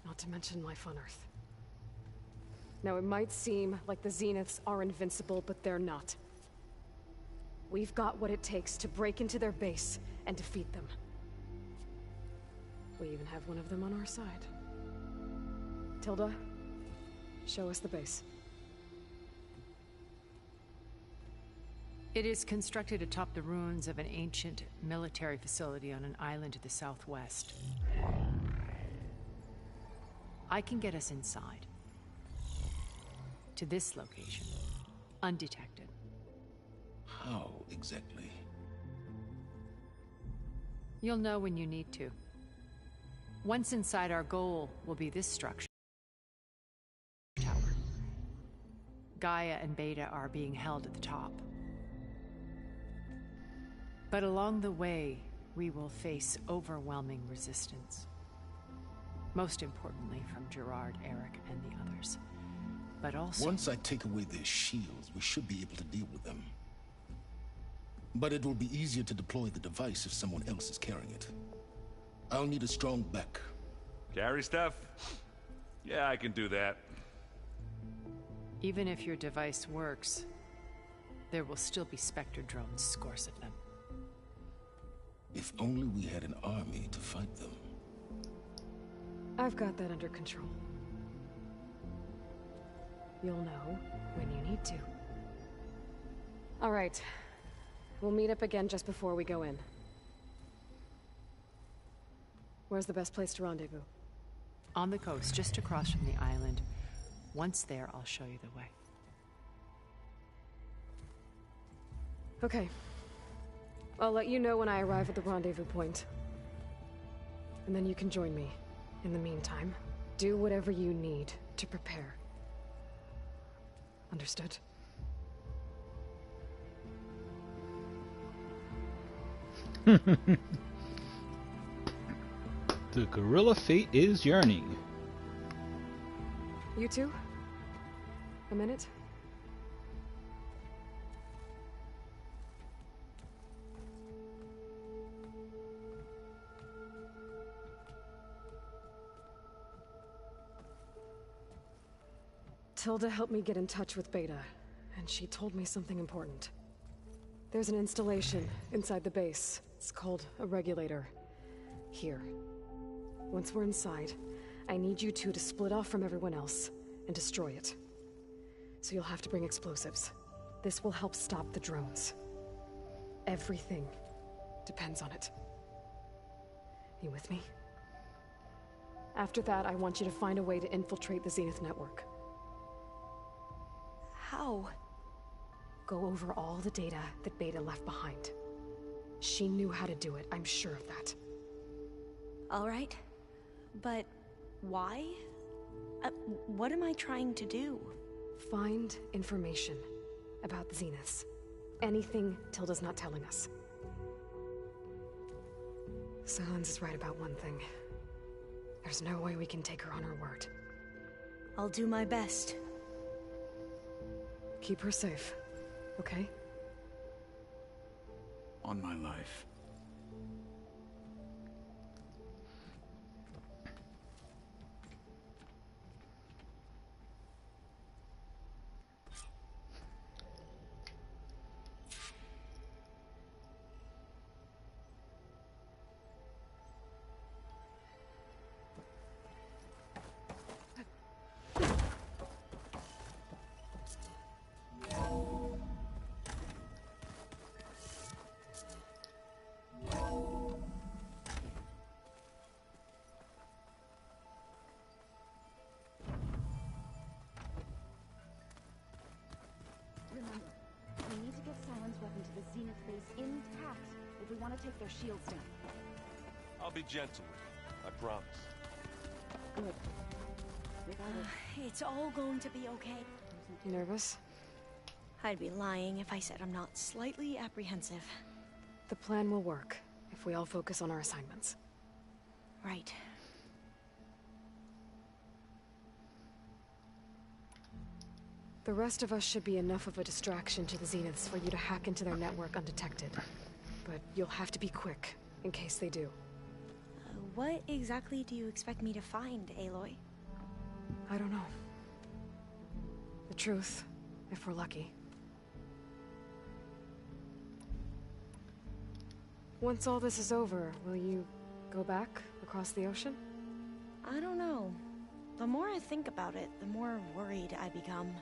Not to mention life on Earth. Now, it might seem like the Zeniths are invincible, but they're not. We've got what it takes to break into their base and defeat them. We even have one of them on our side. Tilda, show us the base. It is constructed atop the ruins of an ancient military facility on an island to the southwest. I can get us inside. To this location, undetected. How exactly? You'll know when you need to. Once inside, our goal will be this structure. Tower. Gaia and Beta are being held at the top. But along the way, we will face overwhelming resistance. Most importantly from Gerard, Eric, and the others. But also... Once I take away their shields, we should be able to deal with them. But it will be easier to deploy the device if someone else is carrying it. I'll need a strong back. Carry stuff? Yeah, I can do that. Even if your device works, there will still be Spectre drones, scores of them. If only we had an army to fight them. I've got that under control. You'll know when you need to. All right. We'll meet up again just before we go in. Where's the best place to rendezvous? On the coast, just across from the island. Once there, I'll show you the way. Okay. I'll let you know when I arrive at the rendezvous point. And then you can join me. In the meantime, do whatever you need to prepare. Understood? The gorilla fate is yearning. You two? A minute? Tilda helped me get in touch with Beta, and she told me something important. There's an installation inside the base. It's called a regulator. Here. Once we're inside, I need you two to split off from everyone else and destroy it. So you'll have to bring explosives. This will help stop the drones. Everything depends on it. You with me? After that, I want you to find a way to infiltrate the Zenith network. How? Go over all the data that Beta left behind. She knew how to do it, I'm sure of that. All right. But why? What am I trying to do? Find information about the Zeniths. Anything Tilda's not telling us. Sylens is right about one thing. There's no way we can take her on her word. I'll do my best. Keep her safe, okay? On my life. up into the Zenith base intact if we want to take their shields down. I'll be gentle with you, I promise. Good. It's all going to be okay. You nervous? I'd be lying if I said I'm not slightly apprehensive. The plan will work if we all focus on our assignments. Right. The rest of us should be enough of a distraction to the Zeniths for you to hack into their network undetected. But you'll have to be quick, in case they do. What exactly do you expect me to find, Aloy? I don't know. The truth, if we're lucky. Once all this is over, will you go back across the ocean? I don't know. The more I think about it, the more worried I become.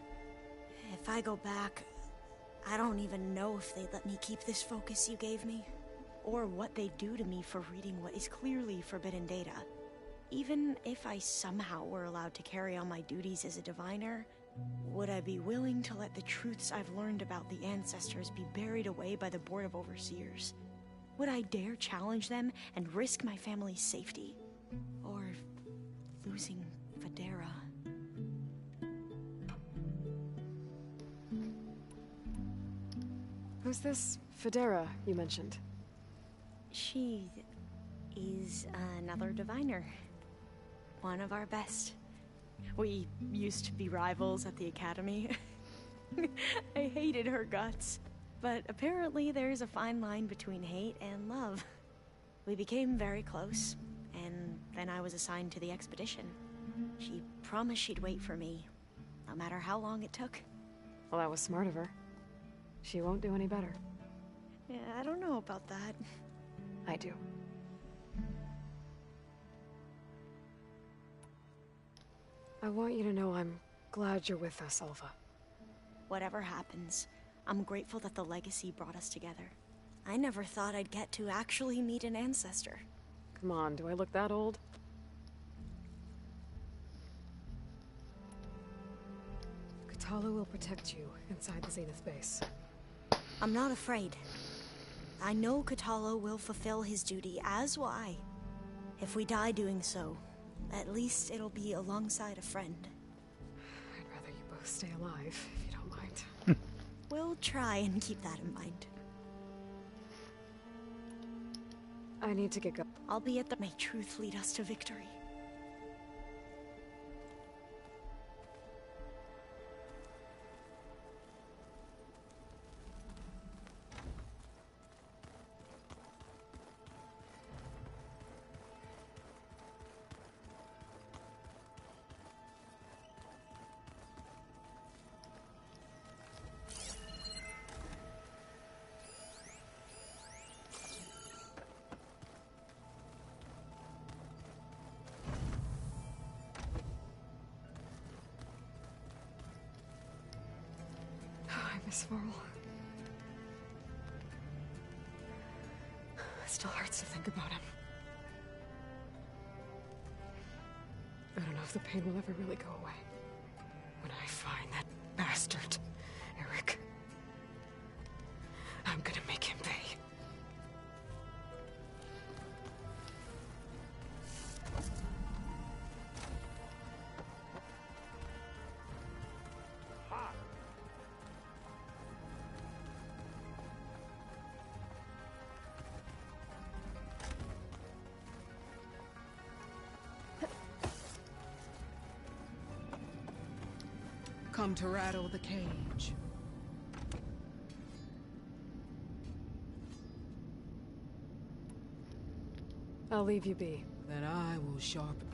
If I go back, I don't even know if they'd let me keep this focus you gave me, or what they'd do to me for reading what is clearly forbidden data. Even if I somehow were allowed to carry on my duties as a diviner, would I be willing to let the truths I've learned about the ancestors be buried away by the Board of Overseers? Would I dare challenge them and risk my family's safety? Or losing Federa? Who's this Federa you mentioned? She is another diviner. One of our best. We used to be rivals at the academy. I hated her guts. But apparently there's a fine line between hate and love. We became very close, and then I was assigned to the expedition. She promised she'd wait for me, no matter how long it took. Well, that was smart of her. She won't do any better. Yeah, I don't know about that. I do. I want you to know I'm glad you're with us, Alva. Whatever happens, I'm grateful that the legacy brought us together. I never thought I'd get to actually meet an ancestor. Come on, do I look that old? Kotallo will protect you inside the Zenith base. I'm not afraid. I know Kotallo will fulfill his duty, as will I. If we die doing so, at least it'll be alongside a friend. I'd rather you both stay alive, if you don't mind. We'll try and keep that in mind. I need to get going. I'll be at the... May truth lead us to victory. Miss Varl. It still hurts to think about him. I don't know if the pain will ever really go away. When I find that bastard, Eric, I'm gonna make him pay. Come to rattle the cage. I'll leave you be. Then I will sharpen.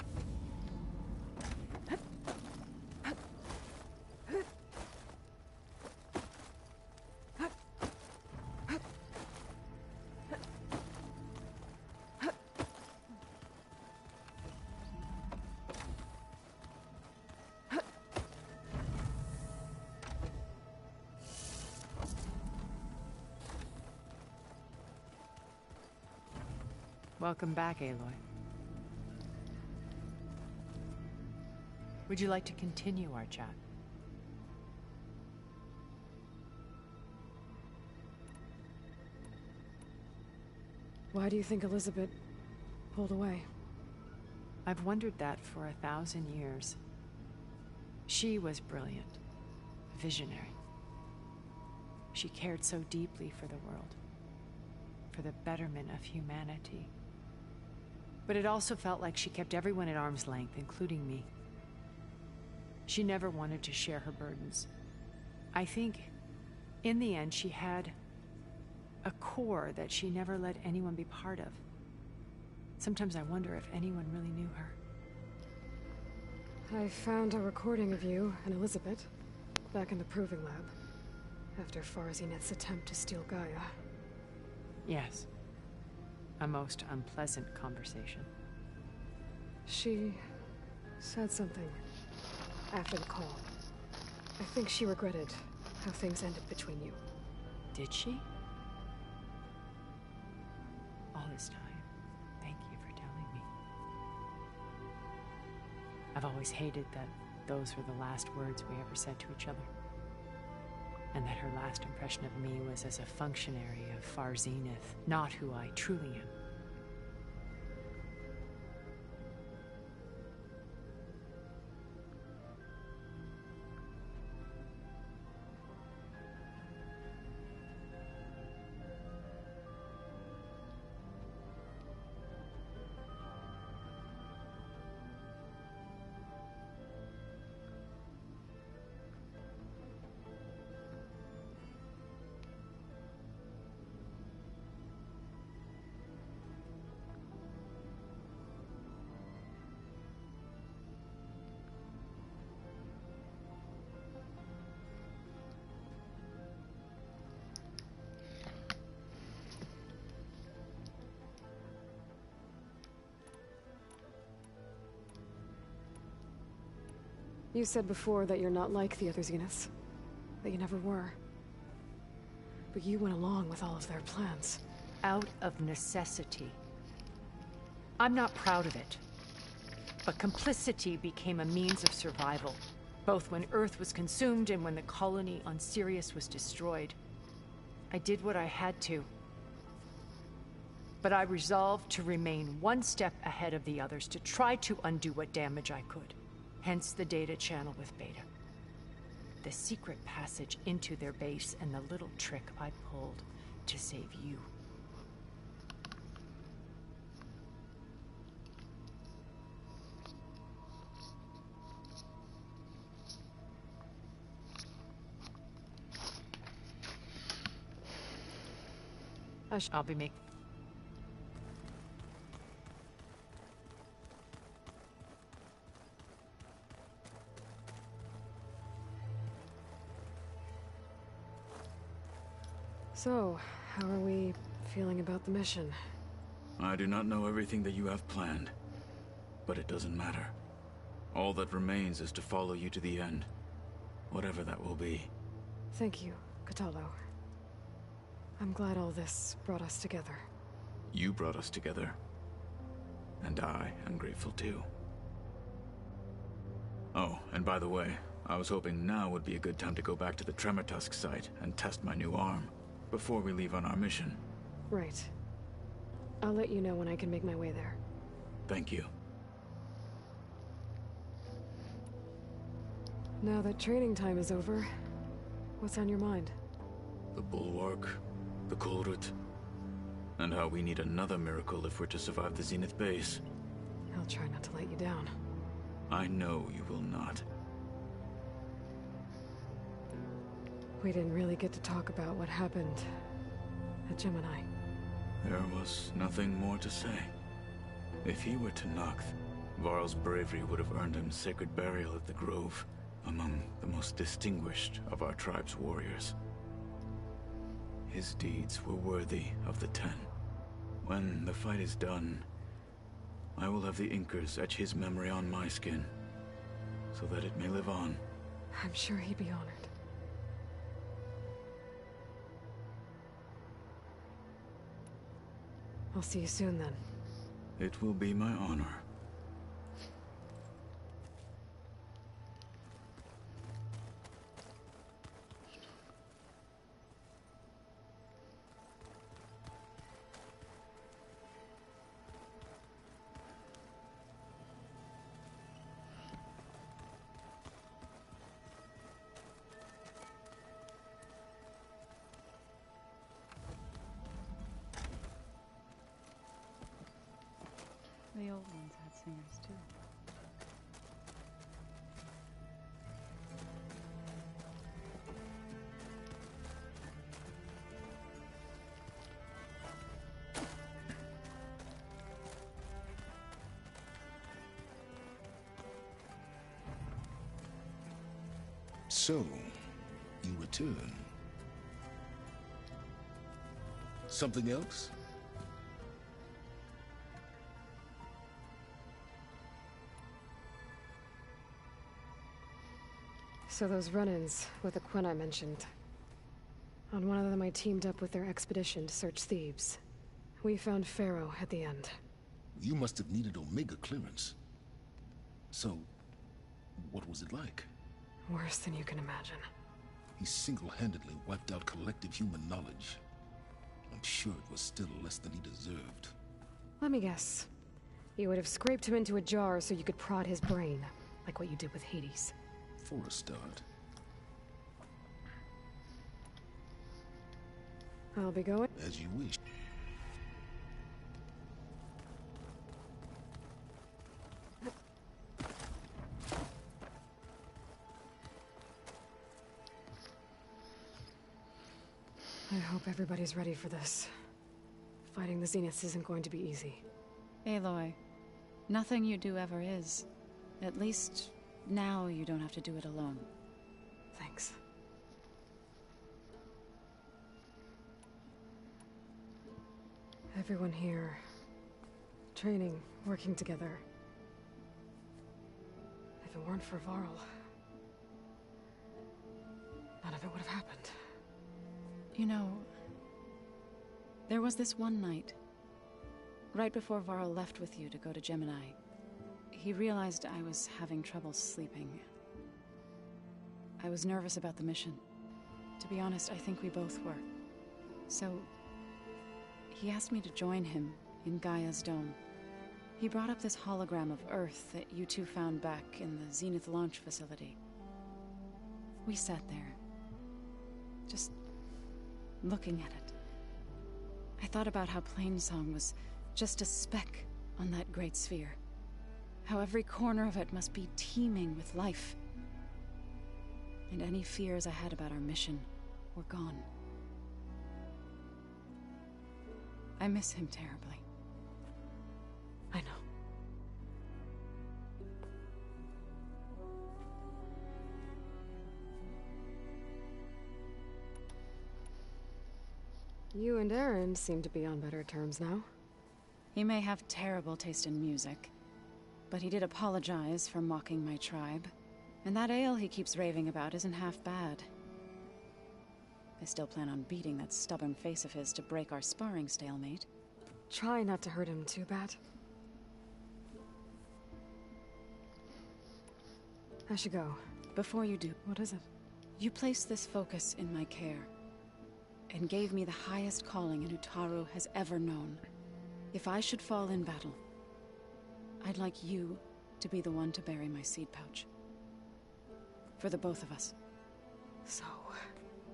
Welcome back, Aloy. Would you like to continue our chat? Why do you think Elizabeth pulled away? I've wondered that for 1,000 years. She was brilliant, visionary. She cared so deeply for the world, for the betterment of humanity. But it also felt like she kept everyone at arm's length, including me. She never wanted to share her burdens. I think, in the end, she had a core that she never let anyone be part of. Sometimes I wonder if anyone really knew her. I found a recording of you and Elizabeth back in the Proving Lab after Farzineth's attempt to steal Gaia. Yes. A most unpleasant conversation. She said something after the call. I think she regretted how things ended between you. Did she? All this time, thank you for telling me. I've always hated that those were the last words we ever said to each other. And that her last impression of me was as a functionary of Far Zenith, not who I truly am. You said before that you're not like the other Zeniths. That you never were. But you went along with all of their plans. Out of necessity. I'm not proud of it. But complicity became a means of survival, both when Earth was consumed and when the colony on Sirius was destroyed. I did what I had to. But I resolved to remain one step ahead of the others, to try to undo what damage I could. Hence the data channel with Beta. The secret passage into their base and the little trick I pulled to save you. I'll be making... So, how are we feeling about the mission? I do not know everything that you have planned, but it doesn't matter. All that remains is to follow you to the end, whatever that will be. Thank you, Kotallo. I'm glad all this brought us together. You brought us together, and I am grateful too. Oh, and by the way, I was hoping now would be a good time to go back to the Tremortusk site and test my new arm, before we leave on our mission. Right. I'll let you know when I can make my way there. Thank you. Now that training time is over, what's on your mind? The Bulwark, the Kulrut, and how we need another miracle if we're to survive the Zenith base. I'll try not to let you down. I know you will not. We didn't really get to talk about what happened at Gemini. There was nothing more to say. If he were to Noct, Varl's bravery would have earned him sacred burial at the Grove, among the most distinguished of our tribe's warriors. His deeds were worthy of the Ten. When the fight is done, I will have the Inkers etch his memory on my skin, so that it may live on. I'm sure he'd be honored. I'll see you soon, then. It will be my honor. the old ones had singers too. So, you return. Something else? So those run-ins with the Quen I mentioned. On one of them I teamed up with their expedition to search Thebes. We found Pharaoh at the end. You must have needed Omega clearance. So, what was it like? Worse than you can imagine. He single-handedly wiped out collective human knowledge. I'm sure it was still less than he deserved. Let me guess. You would have scraped him into a jar so you could prod his brain, like what you did with Hades. For a start. I'll be going. As you wish. I hope everybody's ready for this. Fighting the Zeniths isn't going to be easy. Aloy, nothing you do ever is. At least, now you don't have to do it alone. Thanks. Everyone here, training, working together. If it weren't for Varl, none of it would have happened. You know, there was this one night, right before Varl left with you to go to Gemini. He realized I was having trouble sleeping. I was nervous about the mission. To be honest, I think we both were. So, he asked me to join him in Gaia's dome. He brought up this hologram of Earth that you two found back in the Zenith launch facility. We sat there, just looking at it. I thought about how Plainsong was just a speck on that great sphere. How every corner of it must be teeming with life. And any fears I had about our mission were gone. I miss him terribly. I know. You and Aaron seem to be on better terms now. He may have terrible taste in music, but he did apologize for mocking my tribe. And that ale he keeps raving about isn't half bad. I still plan on beating that stubborn face of his to break our sparring stalemate. Try not to hurt him too bad. I should go. Before you do, what is it? You placed this focus in my care, and gave me the highest calling an Utaru has ever known. If I should fall in battle, I'd like you to be the one to bury my seed pouch. For the both of us. So...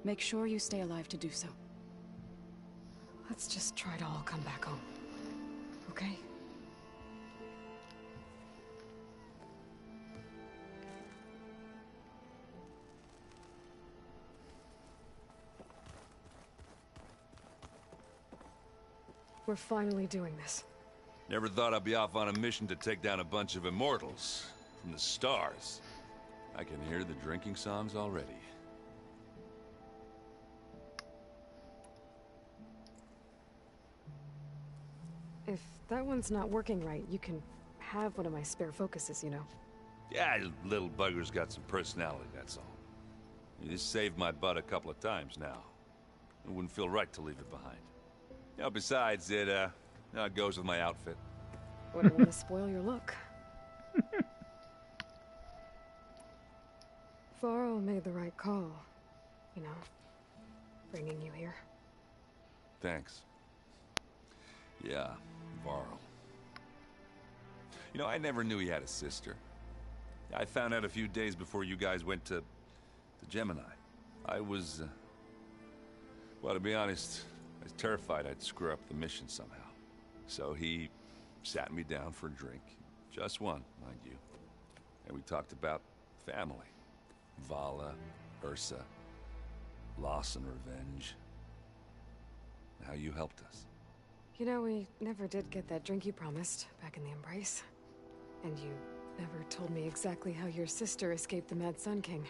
make sure you stay alive to do so. Let's just try to all come back home. Okay? We're finally doing this. Never thought I'd be off on a mission to take down a bunch of immortals from the stars. I can hear the drinking songs already. If that one's not working right, you can have one of my spare focuses, you know. Yeah, little bugger's got some personality, that's all. You just saved my butt a couple of times now. It wouldn't feel right to leave it behind. You know, besides, it goes with my outfit. Wouldn't want to spoil your look. Varl made the right call. You know, bringing you here. Thanks. Yeah, Varl. You know, I never knew he had a sister. I found out a few days before you guys went to Gemini. I was, well, to be honest, I was terrified I'd screw up the mission somehow. So he sat me down for a drink. Just one, mind you. And we talked about family. Vala, Ursa, loss and revenge. How you helped us. You know, we never did get that drink you promised back in the Embrace. And you never told me exactly how your sister escaped the Mad Sun King.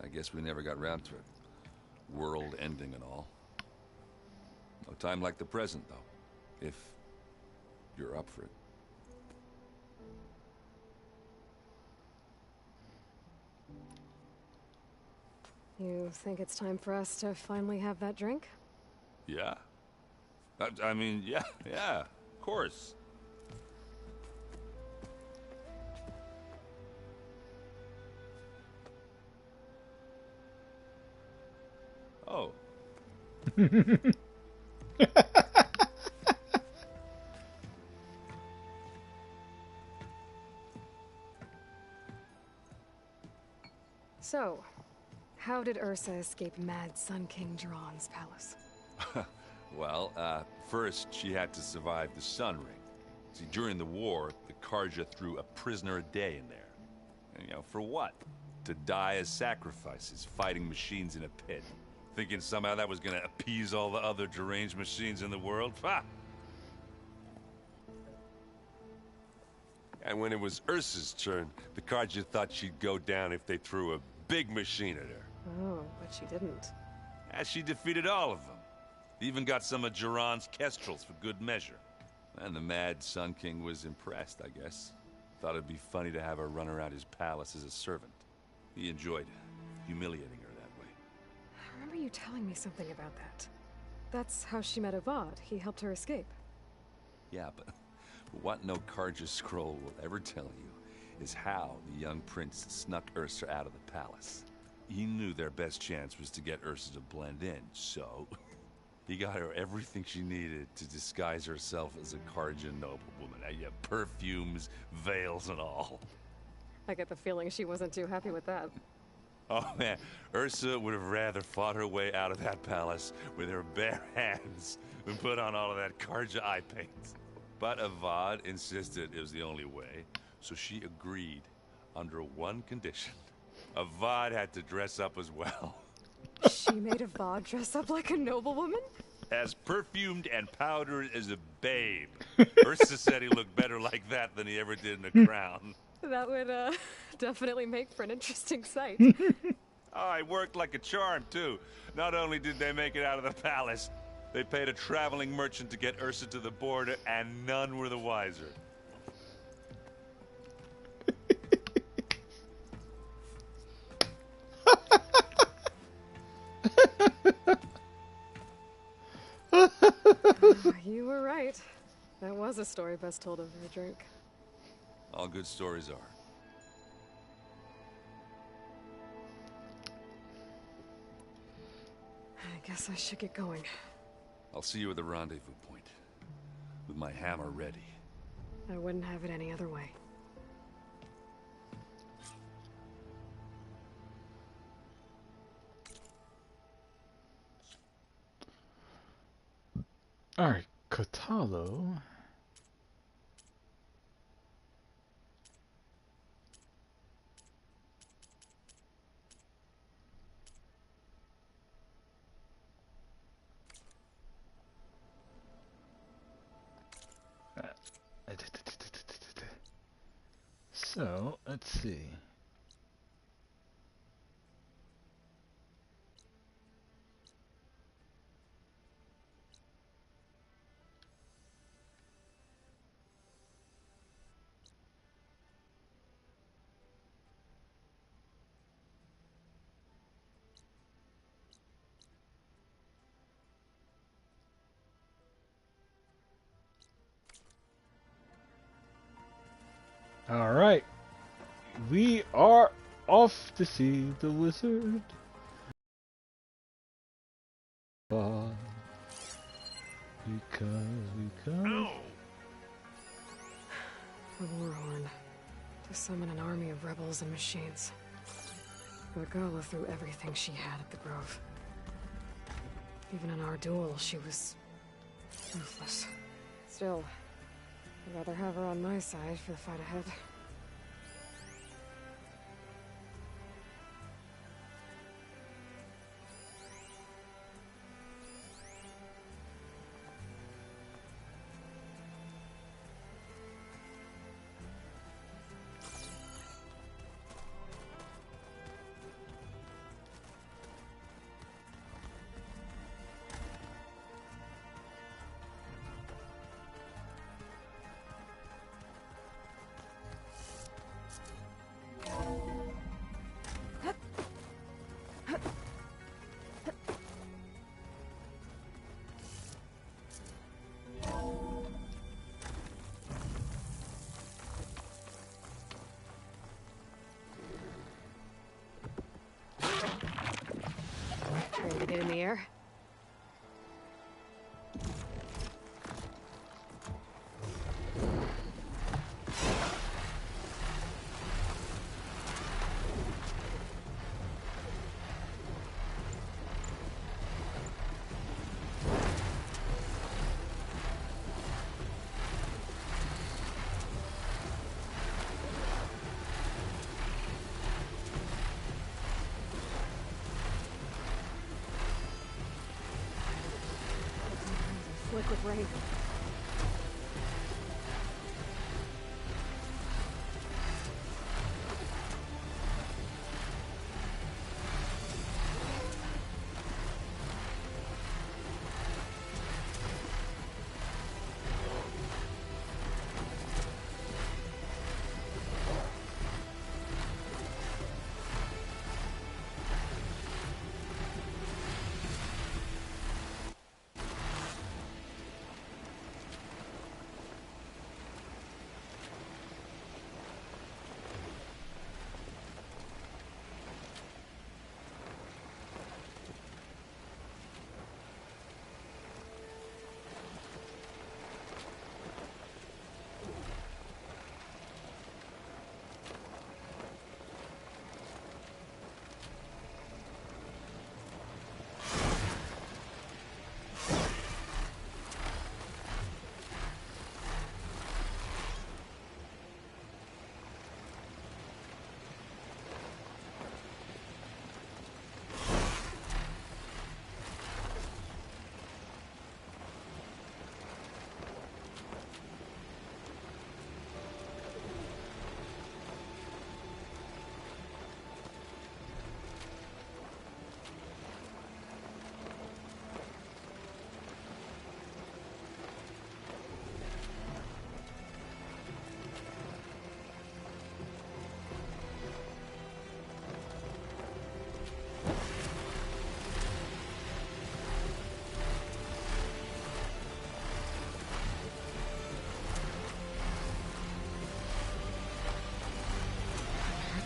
I guess we never got round to it. World ending and all. No time like the present, though. If you're up for it. You think it's time for us to finally have that drink? Yeah. I mean, yeah, of course. Oh. So, how did Ursa escape Mad Sun King Jiran's palace? Well, first she had to survive the Sun Ring. See, during the war, the Carja threw a prisoner a day in there. And, you know, for what? To die as sacrifices, fighting machines in a pit. Thinking somehow that was gonna appease all the other deranged machines in the world? Ha! And when it was Ursa's turn, the Carja thought she'd go down if they threw a big machine at her. Oh, but she didn't. And she defeated all of them. Even got some of Jiran's kestrels for good measure. And the Mad Sun King was impressed, I guess. Thought it'd be funny to have her run around his palace as a servant. He enjoyed humiliating her that way. I remember you telling me something about that. That's how she met Avad. He helped her escape. Yeah, but what no Carja scroll will ever tell you is how the young prince snuck Ursa out of the palace. He knew their best chance was to get Ursa to blend in, so he got her everything she needed to disguise herself as a Carja noblewoman. Yeah, perfumes, veils, and all. I get the feeling she wasn't too happy with that. Oh man, Ursa would have rather fought her way out of that palace with her bare hands than put on all of that Carja eye paint. But Avad insisted it was the only way, so she agreed under one condition. Avad had to dress up as well. She made Avad dress up like a noblewoman? As perfumed and powdered as a babe. Ursa said he looked better like that than he ever did in a crown. That would, definitely make for an interesting sight. Oh, it worked like a charm, too. Not only did they make it out of the palace, they paid a traveling merchant to get Ursa to the border, and none were the wiser. You were right. That was a story best told over a drink. All good stories are. I guess I should get going. I'll see you at the rendezvous point, with my hammer ready. I wouldn't have it any other way. Alright, Kotallo. So, let's see. Alright. We are off to see the wizard. Because. The Warhorn. To summon an army of rebels and machines. Regala threw everything she had at the Grove. Even in our duel, she was ruthless. Still, I'd rather have her on my side for the fight ahead. Ready to get in the air? Liquid rain.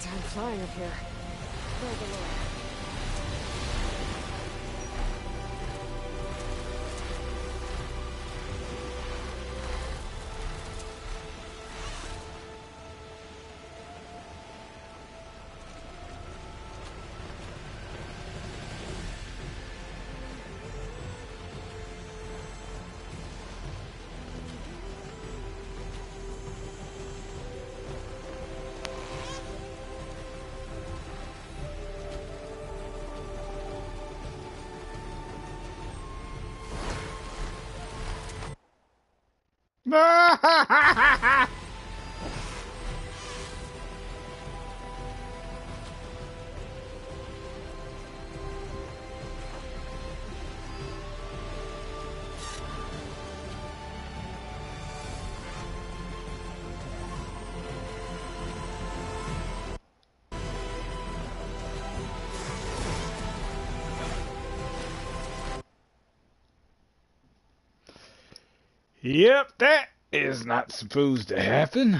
I'm flying up here. Go below. Yep, that is not supposed to happen.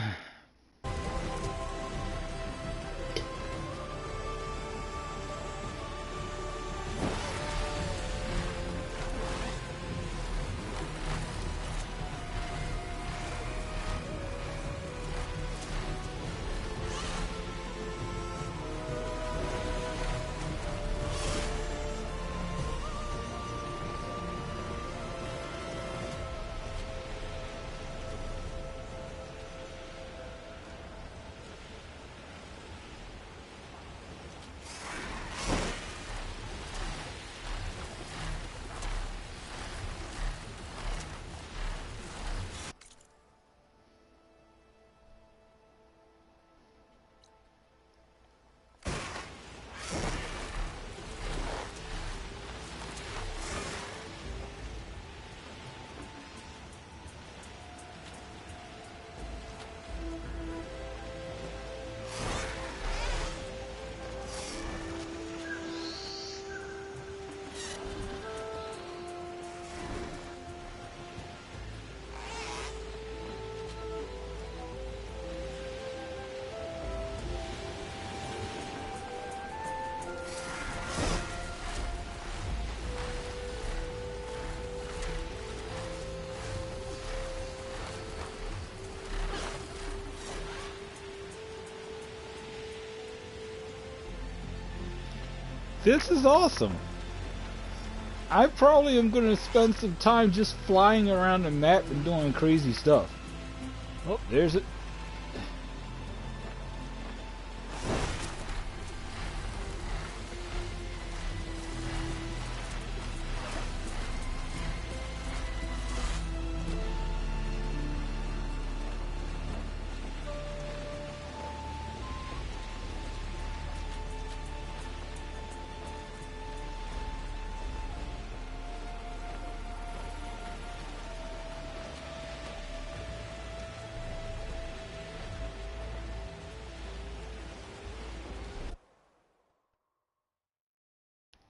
This is awesome. I probably am going to spend some time just flying around the map and doing crazy stuff. Oh, there's it.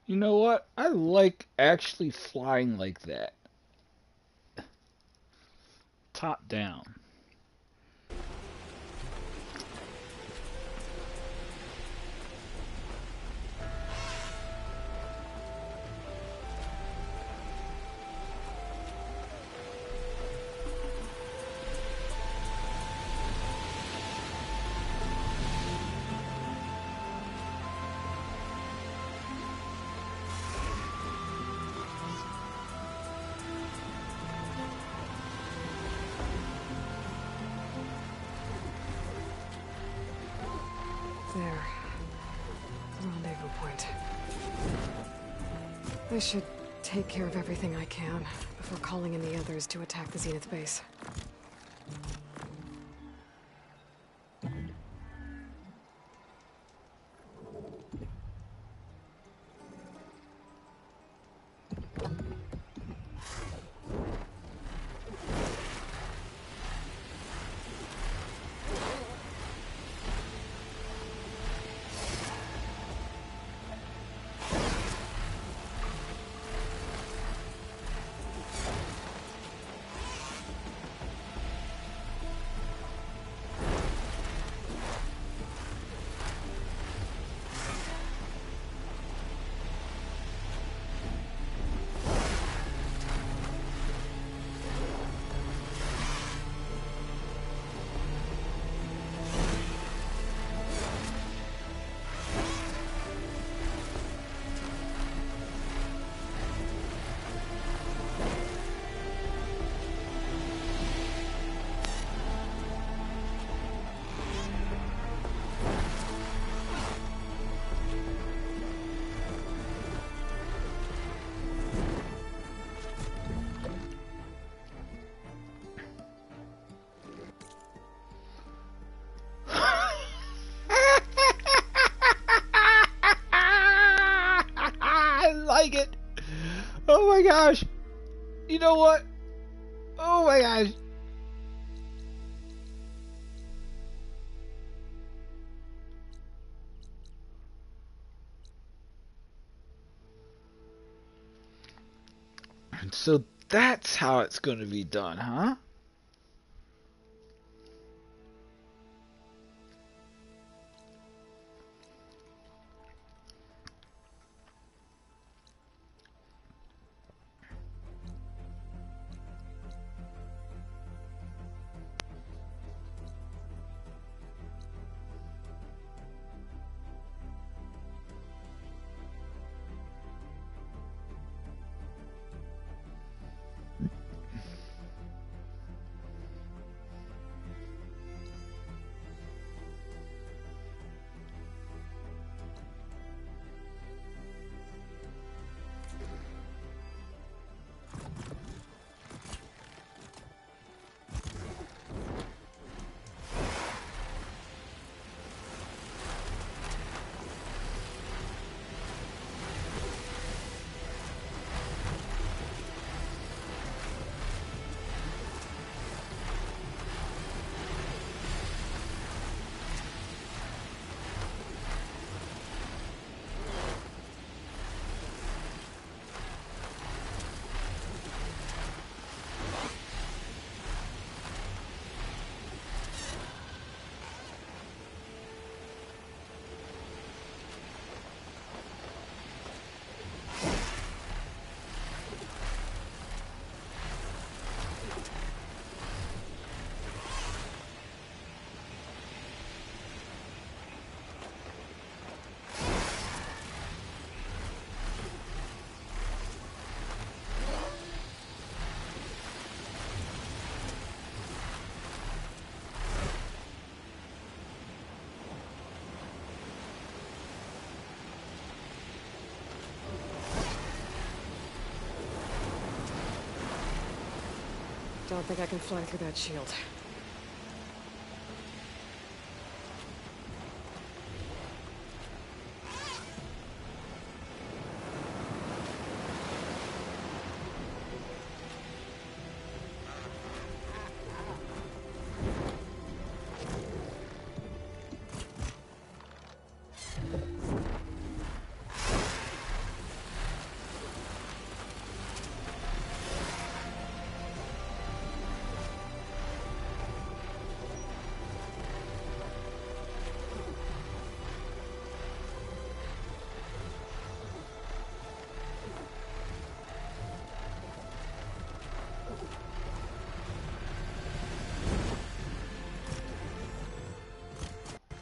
You know what? I like actually flying like that. Top down. There. Rendezvous point. I should take care of everything I can before calling in the others to attack the Zenith base. Like it. Oh my gosh. You know what? Oh my gosh. And so that's how it's going to be done, huh? Don't think I can fly through that shield.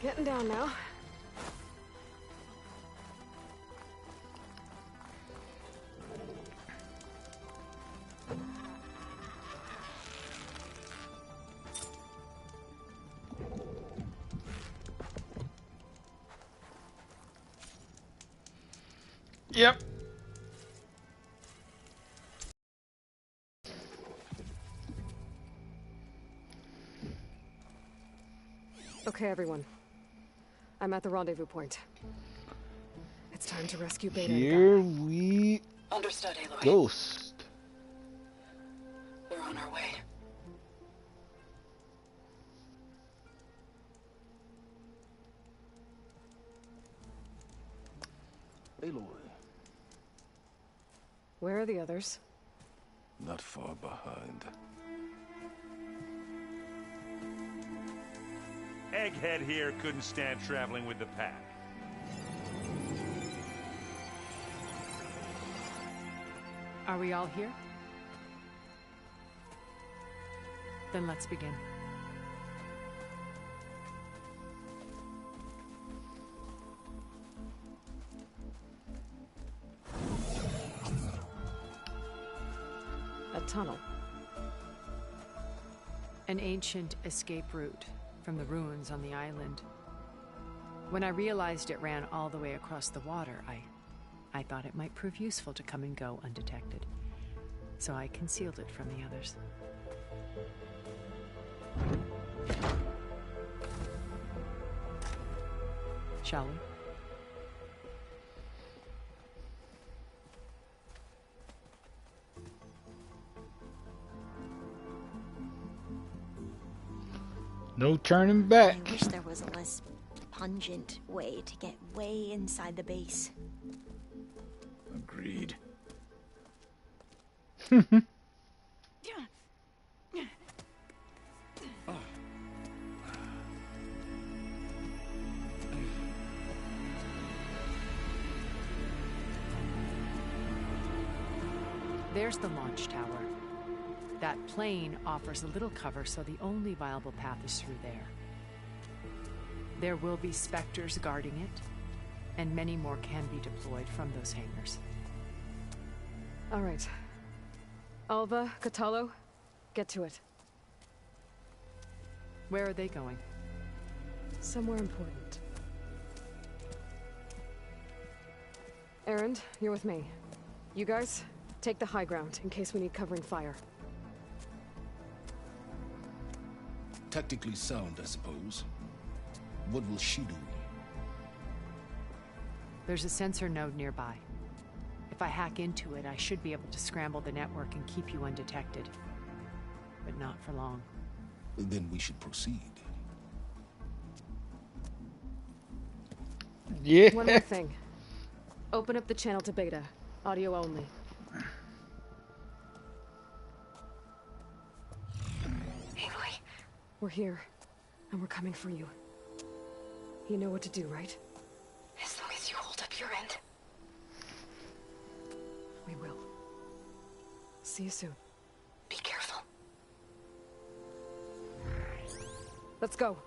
Getting down now. Yep. Okay, everyone. I'm at the rendezvous point. It's time to rescue Beta. Here we Understood, Aloy. Ghost. We're on our way. Aloy, Where are the others? not far behind. Egghead here couldn't stand traveling with the pack. Are we all here? Then let's begin. A tunnel. An ancient escape route from the ruins on the island. When I realized it ran all the way across the water, I thought it might prove useful to come and go undetected. So I concealed it from the others. Shall we? No turning back. I wish there was a less pungent way to get way inside the base. Agreed. There's the launch tower. That plane offers a little cover, so the only viable path is through there. There will be Spectres guarding it, and many more can be deployed from those hangars. All right. Alva, Kotallo, get to it. Where are they going? Somewhere important. Erend, you're with me. You guys, take the high ground in case we need covering fire. Tactically sound, I suppose. What will she do? There's a sensor node nearby. If I hack into it, I should be able to scramble the network and keep you undetected. But not for long. Then we should proceed. Yeah. One more thing. Open up the channel to Beta. Audio only. Aloy. We're here, and we're coming for you. You know what to do, right? As long as you hold up your end. We will. See you soon. Be careful. Let's go.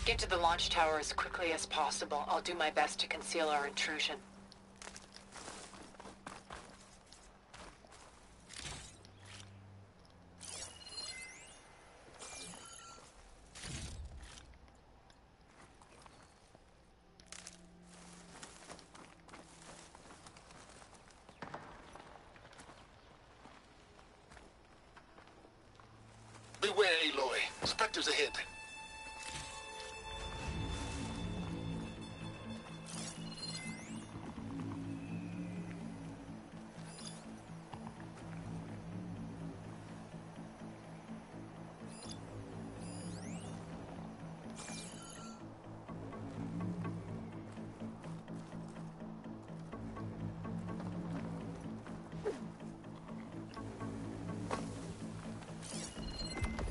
Get to the launch tower as quickly as possible. I'll do my best to conceal our intrusion. Spectres ahead.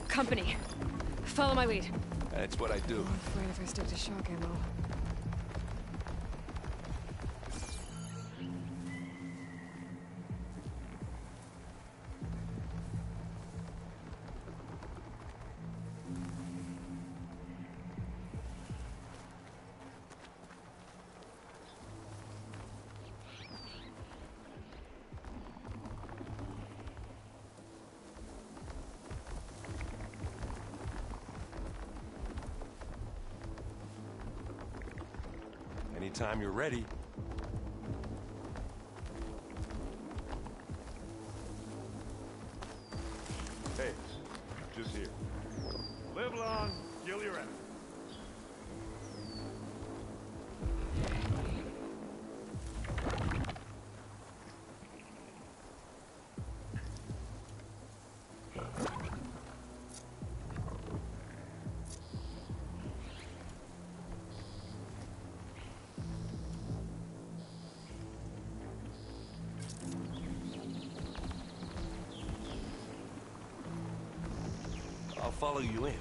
Company. Follow my lead. That's what I do. I'm afraid if I stick to shock ammo. Anytime you're ready. Hey, just here. Live long, kill your enemy. I'll follow you in.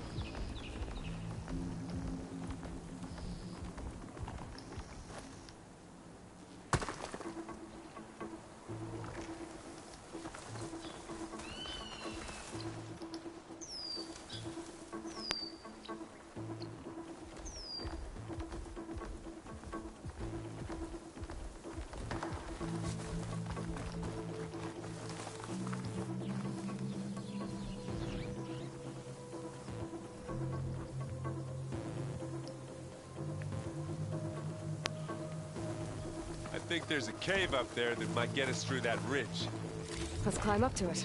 I think there's a cave up there that might get us through that ridge. Let's climb up to it.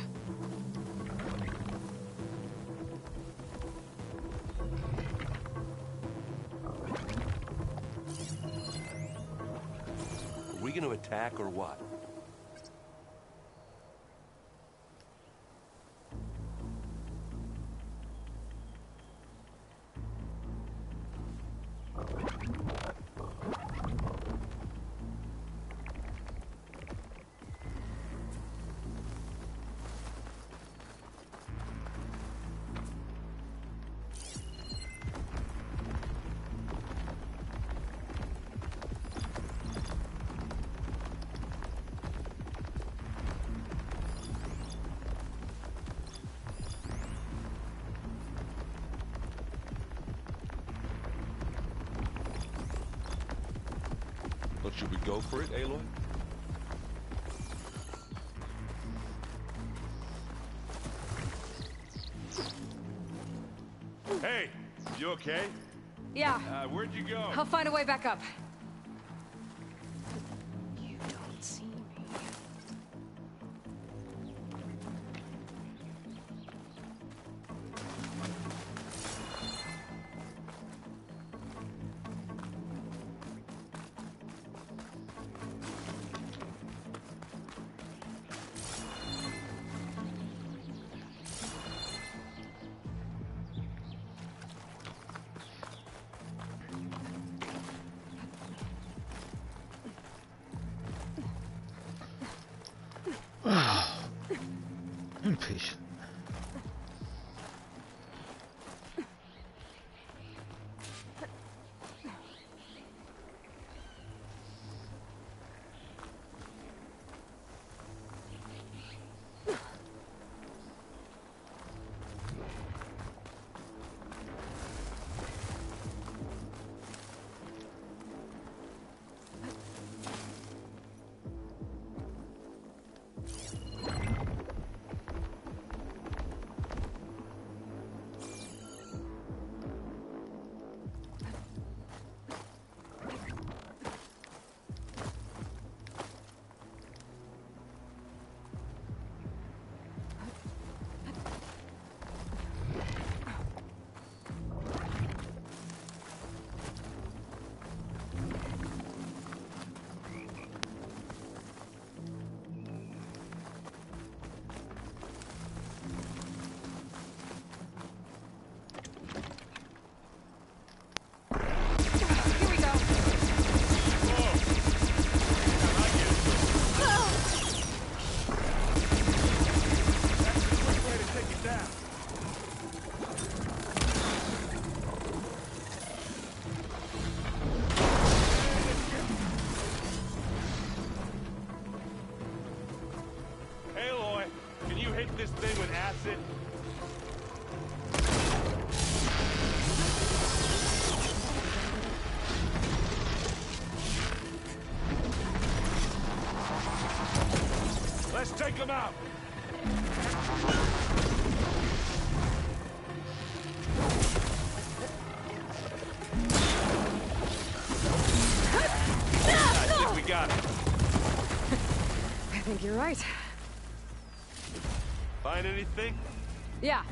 Are we gonna attack or what? Well, should we go for it, Aloy? Hey, you okay? Yeah. Where'd you go? I'll find a way back up. You don't see me. Impatient. Inject this thing with acid? Let's take him out! I think we got it. I think you're right. Find anything? Yeah.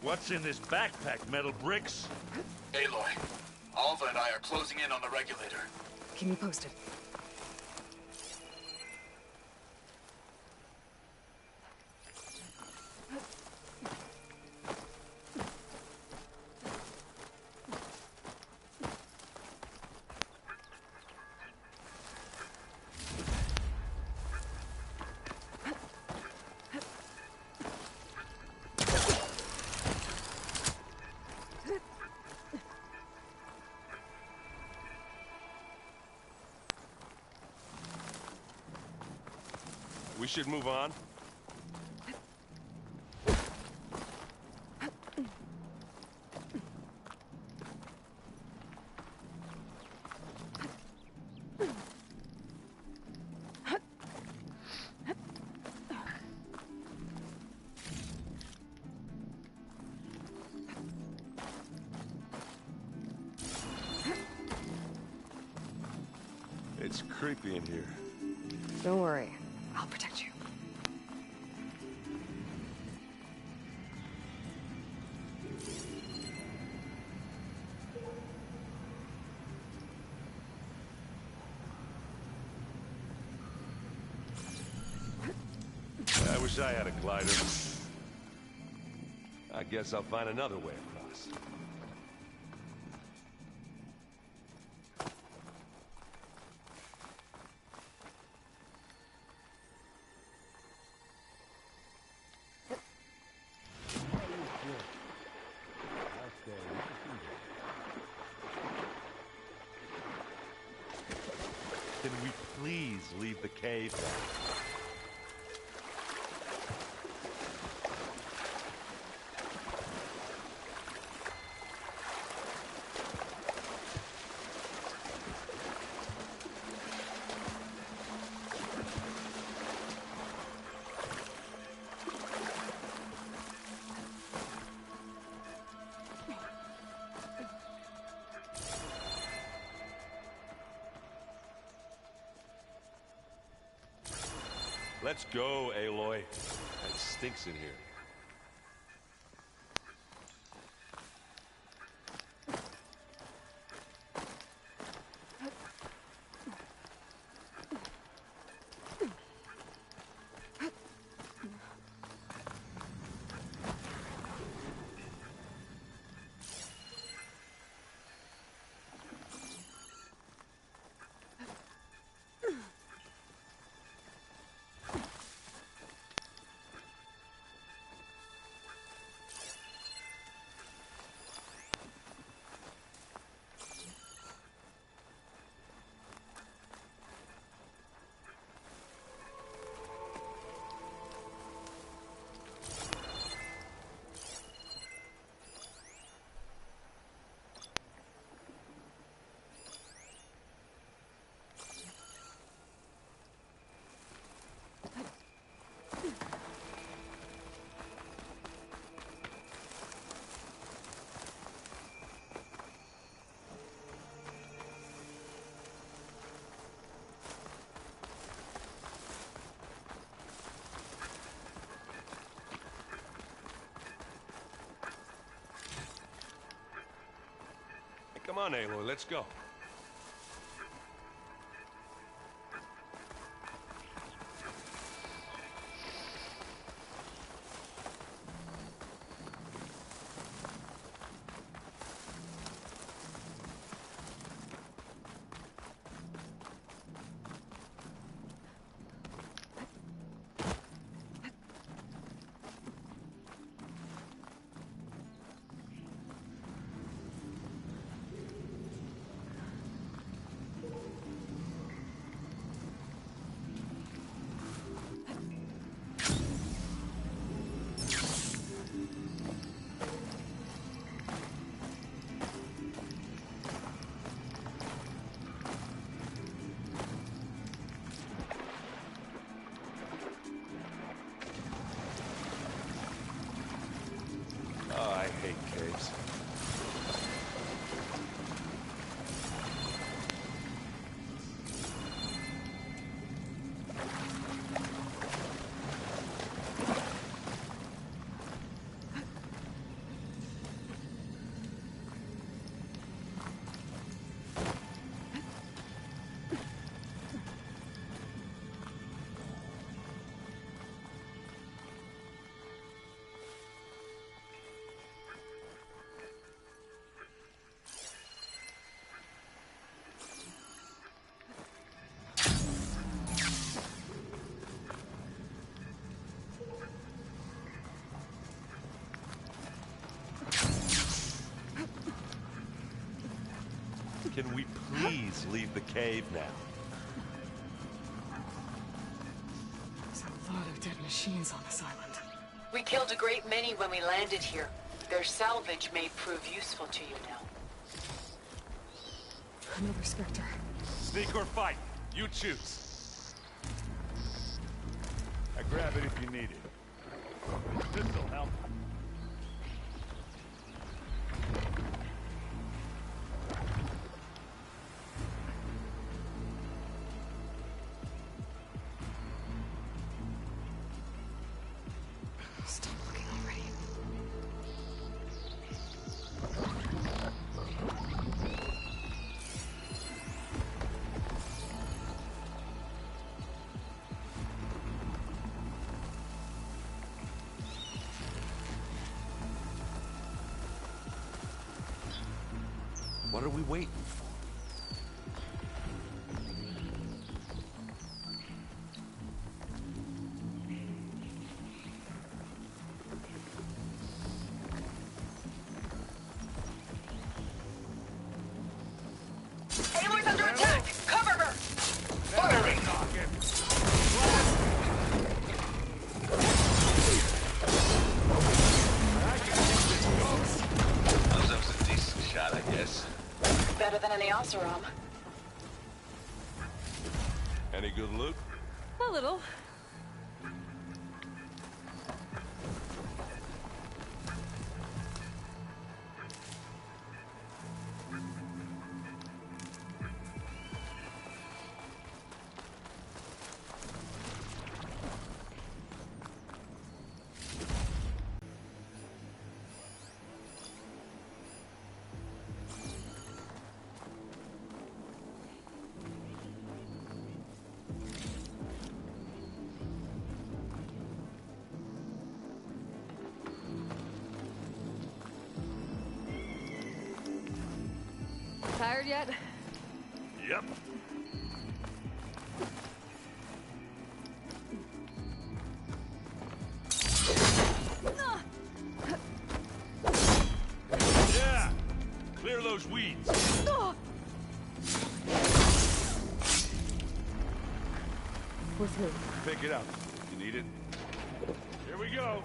What's in this backpack, metal bricks? Aloy, Alva and I are closing in on the regulator. Keep me posted. We should move on. It's creepy in here. Don't worry. I'll protect you. I wish I had a glider. I guess I'll find another way across. Can we please leave the cave now? Let's go, Aloy. It stinks in here. Come on, Aloy, let's go. Oh, I hate caves. Can we please leave the cave now? There's a lot of dead machines on this island. We killed a great many when we landed here. Their salvage may prove useful to you now. Another Spectre. Sneak or fight, you choose. I grab it if you need it. This'll help. Stop looking already. What are we waiting for? Aloy's under attack! Cover her! Firing! That was a decent shot, I guess. Better than any Oseram. Any good loot? A little. Tired yet? Yep. Yeah! Clear those weeds. We're through. Pick it up. You need it? Here we go.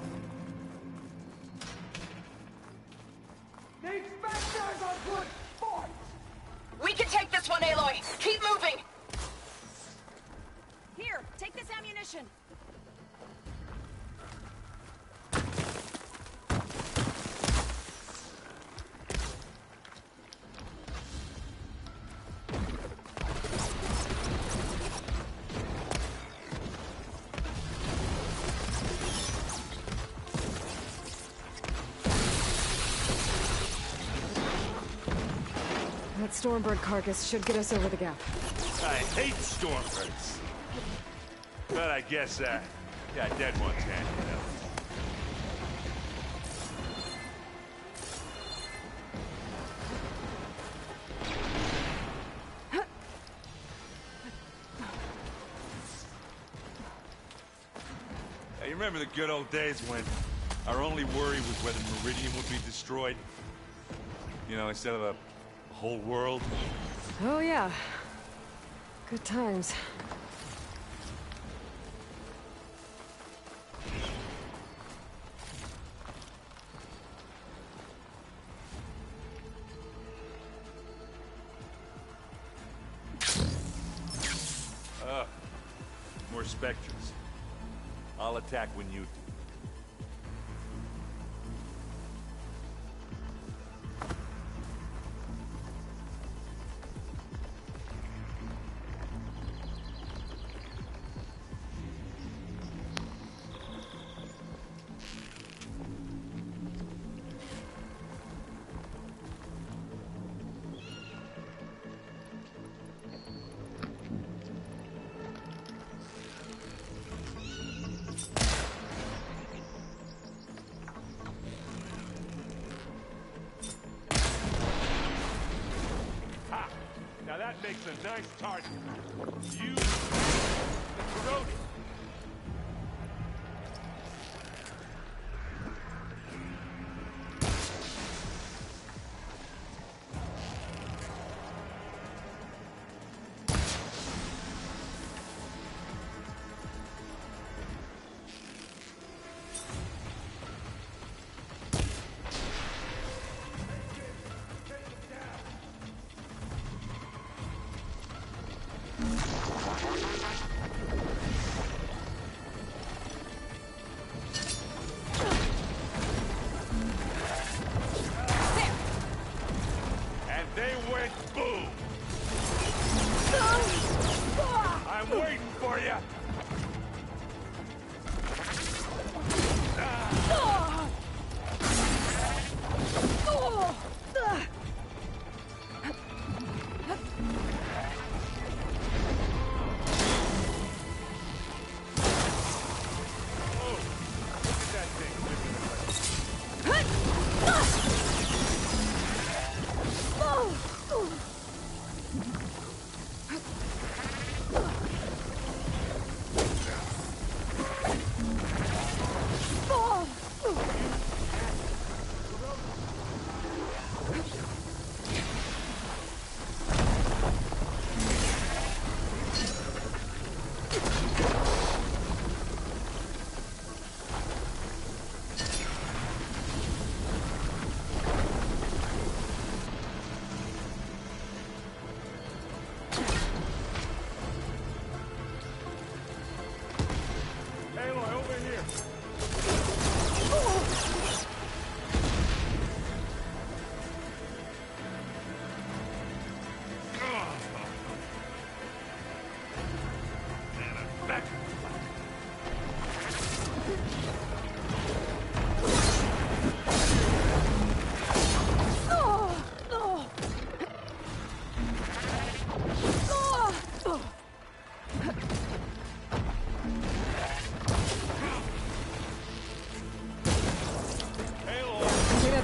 The Spectres are good sport! We can take this one, Aloy! Keep moving! Here, take this ammunition. That Stormbird carcass should get us over the gap. I hate Stormbirds. But I guess, yeah, dead ones can, you know. You remember the good old days when our only worry was whether Meridian would be destroyed? You know, instead of a whole world? Oh yeah. Good times. More Spectres. I'll attack when you do. Now that makes a nice target. You, the corroded. I'm waiting for you!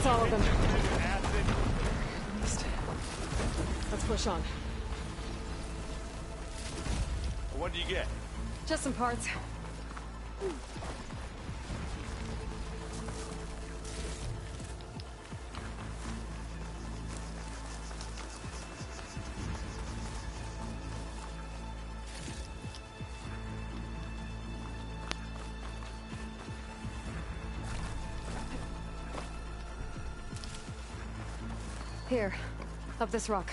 All of them. Let's push on. What do you get? Just some parts. Here, up this rock.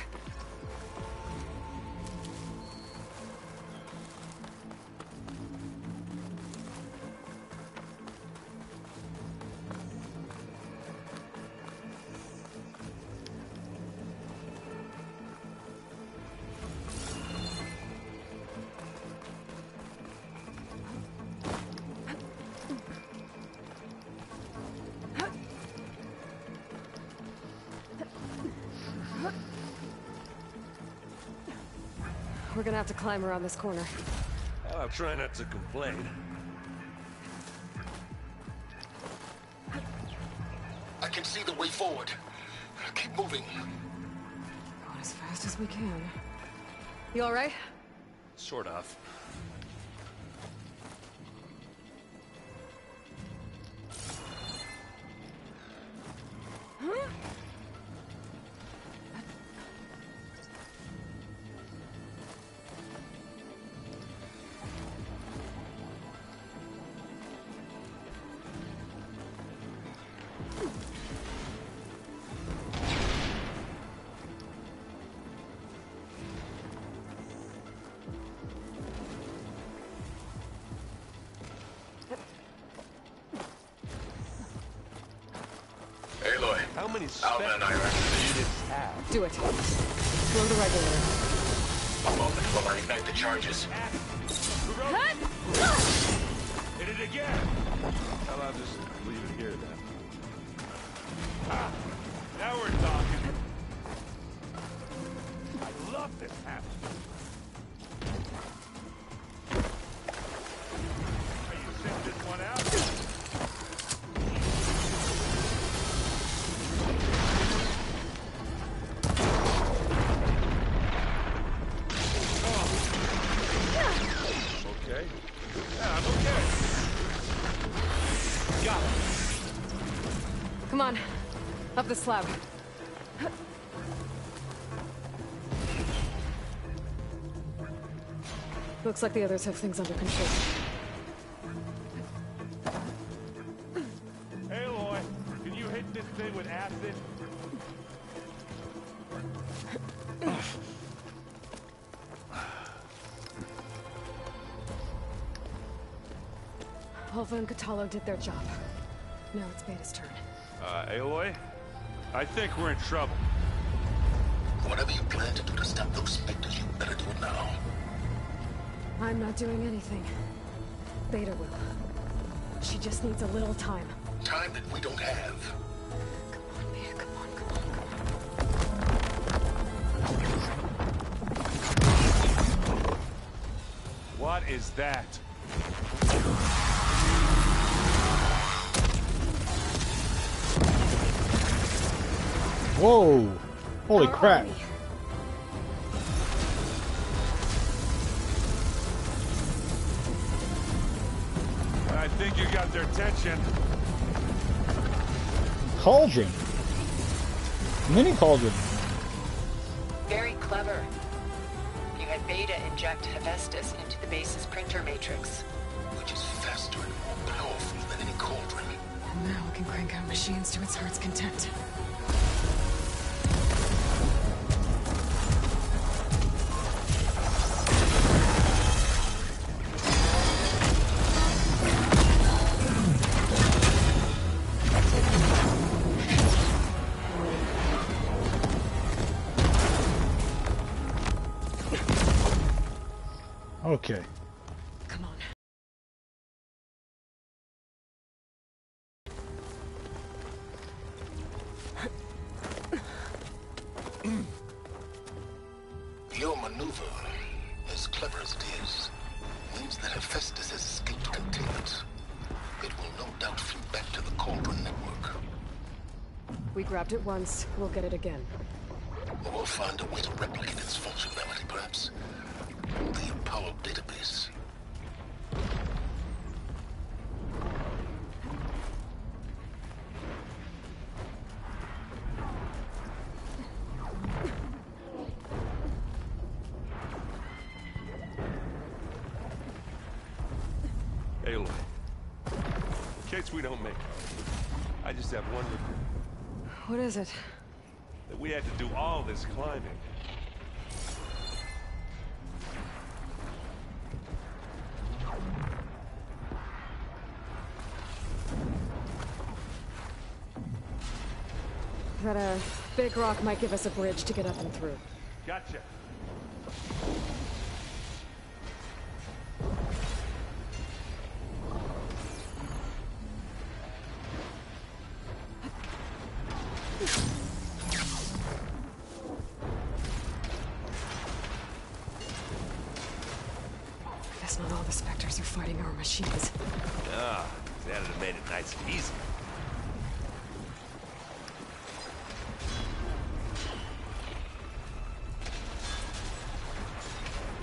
We're gonna have to climb around this corner. I'll try not to complain. I can see the way forward. Keep moving. Going as fast as we can. You all right? Sort of. Huh? Aloy. How many Alva and I are have? Do it. Slow the regulator. A moment while I ignite the charges. Hit it again! How about just leave it here then? Ah, now we're talking. I love this hatch. Are you sent this one out? Okay. Yeah, I'm okay. Got it. Come on. Up the slab. Looks like the others have things under control. Aloy, can you hit this thing with acid? Alva and Kotallo did their job. Now it's Beta's turn. Aloy? I think we're in trouble. Whatever you plan to do to stop those specters, you better do it now. I'm not doing anything. Beta will. She just needs a little time. Time that we don't have. Come on, Beta, come on, come on, come on. What is that? Whoa! Holy crap! I think you got their attention. Cauldron. Mini cauldron. Very clever. You had Beta inject Hephaestus into the base's printer matrix. Which is faster and more powerful than any cauldron. Now it can crank out machines to its heart's content. Okay. Come on. Your maneuver, as clever as it is, means that Hephaestus has escaped containment. It will no doubt feed back to the Cauldron network. We grabbed it once, we'll get it again. Or we'll find a way to replicate its functionality, perhaps. The Apollo database. Aloy, in case we don't make it, I just have one regret. What is it? That we had to do all this climbing. That big rock might give us a bridge to get up and through. Gotcha. guess not all the Spectres are fighting our machines. Ah, that'd have made it nice and easy.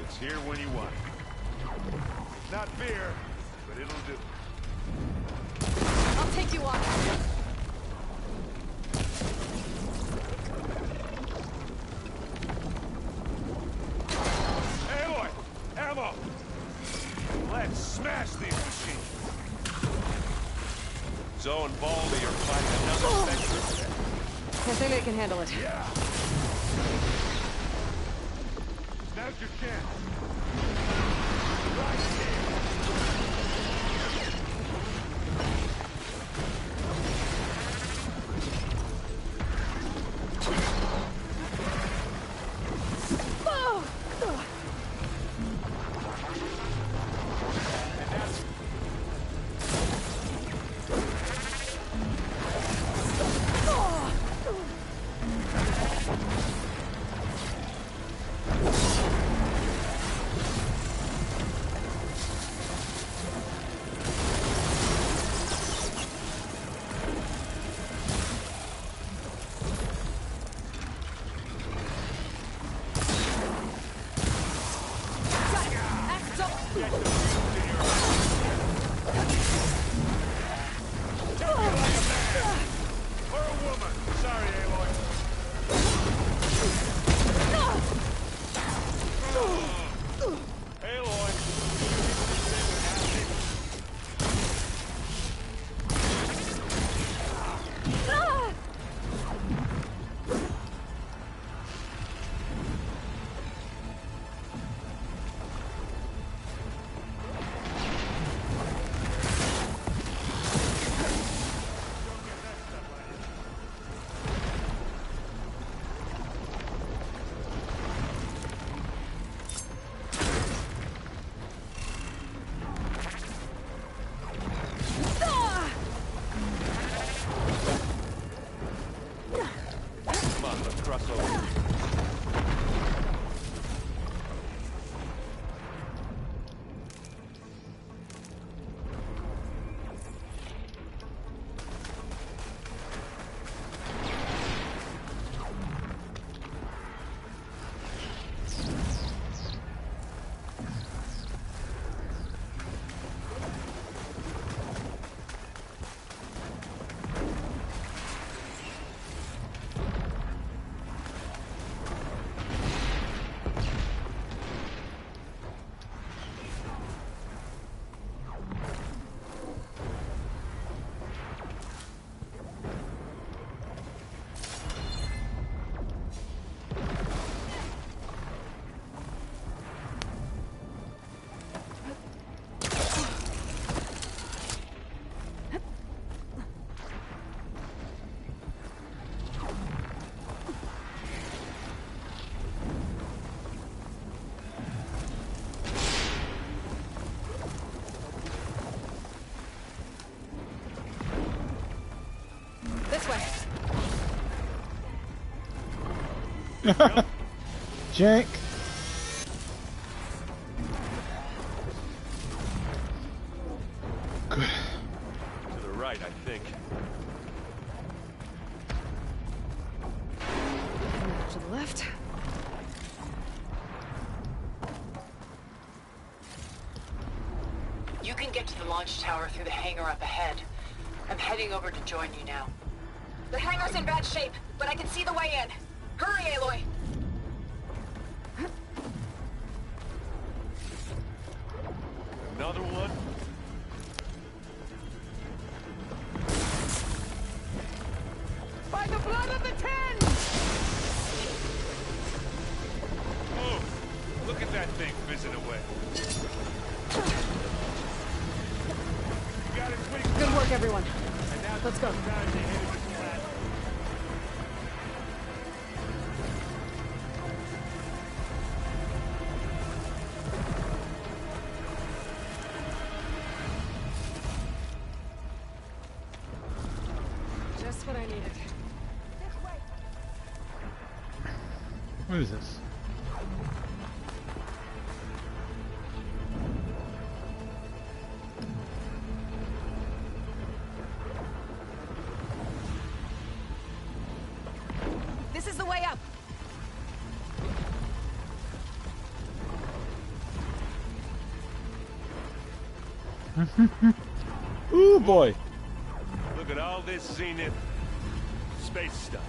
It's here when you want it. It's not fear, but it'll do. I'll take you on. Aloy! Ammo! Let's smash these machines. Zoe and Baldy are fighting another Spectre. I think they can handle it. Yeah! Now's your chance. Right here. Jank. Good. To the right, I think. To the left. You can get to the launch tower through the hangar up ahead. I'm heading over to join you now. The hangar's in bad shape, but I can see the way in. Hurry, Aloy! Another one? By the blood of the Ten! Oh, look at that thing fizzing away. You got it, Twig. Good work, everyone. Let's go. Just what I needed. What is this? This is the way up. Ooh, boy. Look at all this zenith space stuff.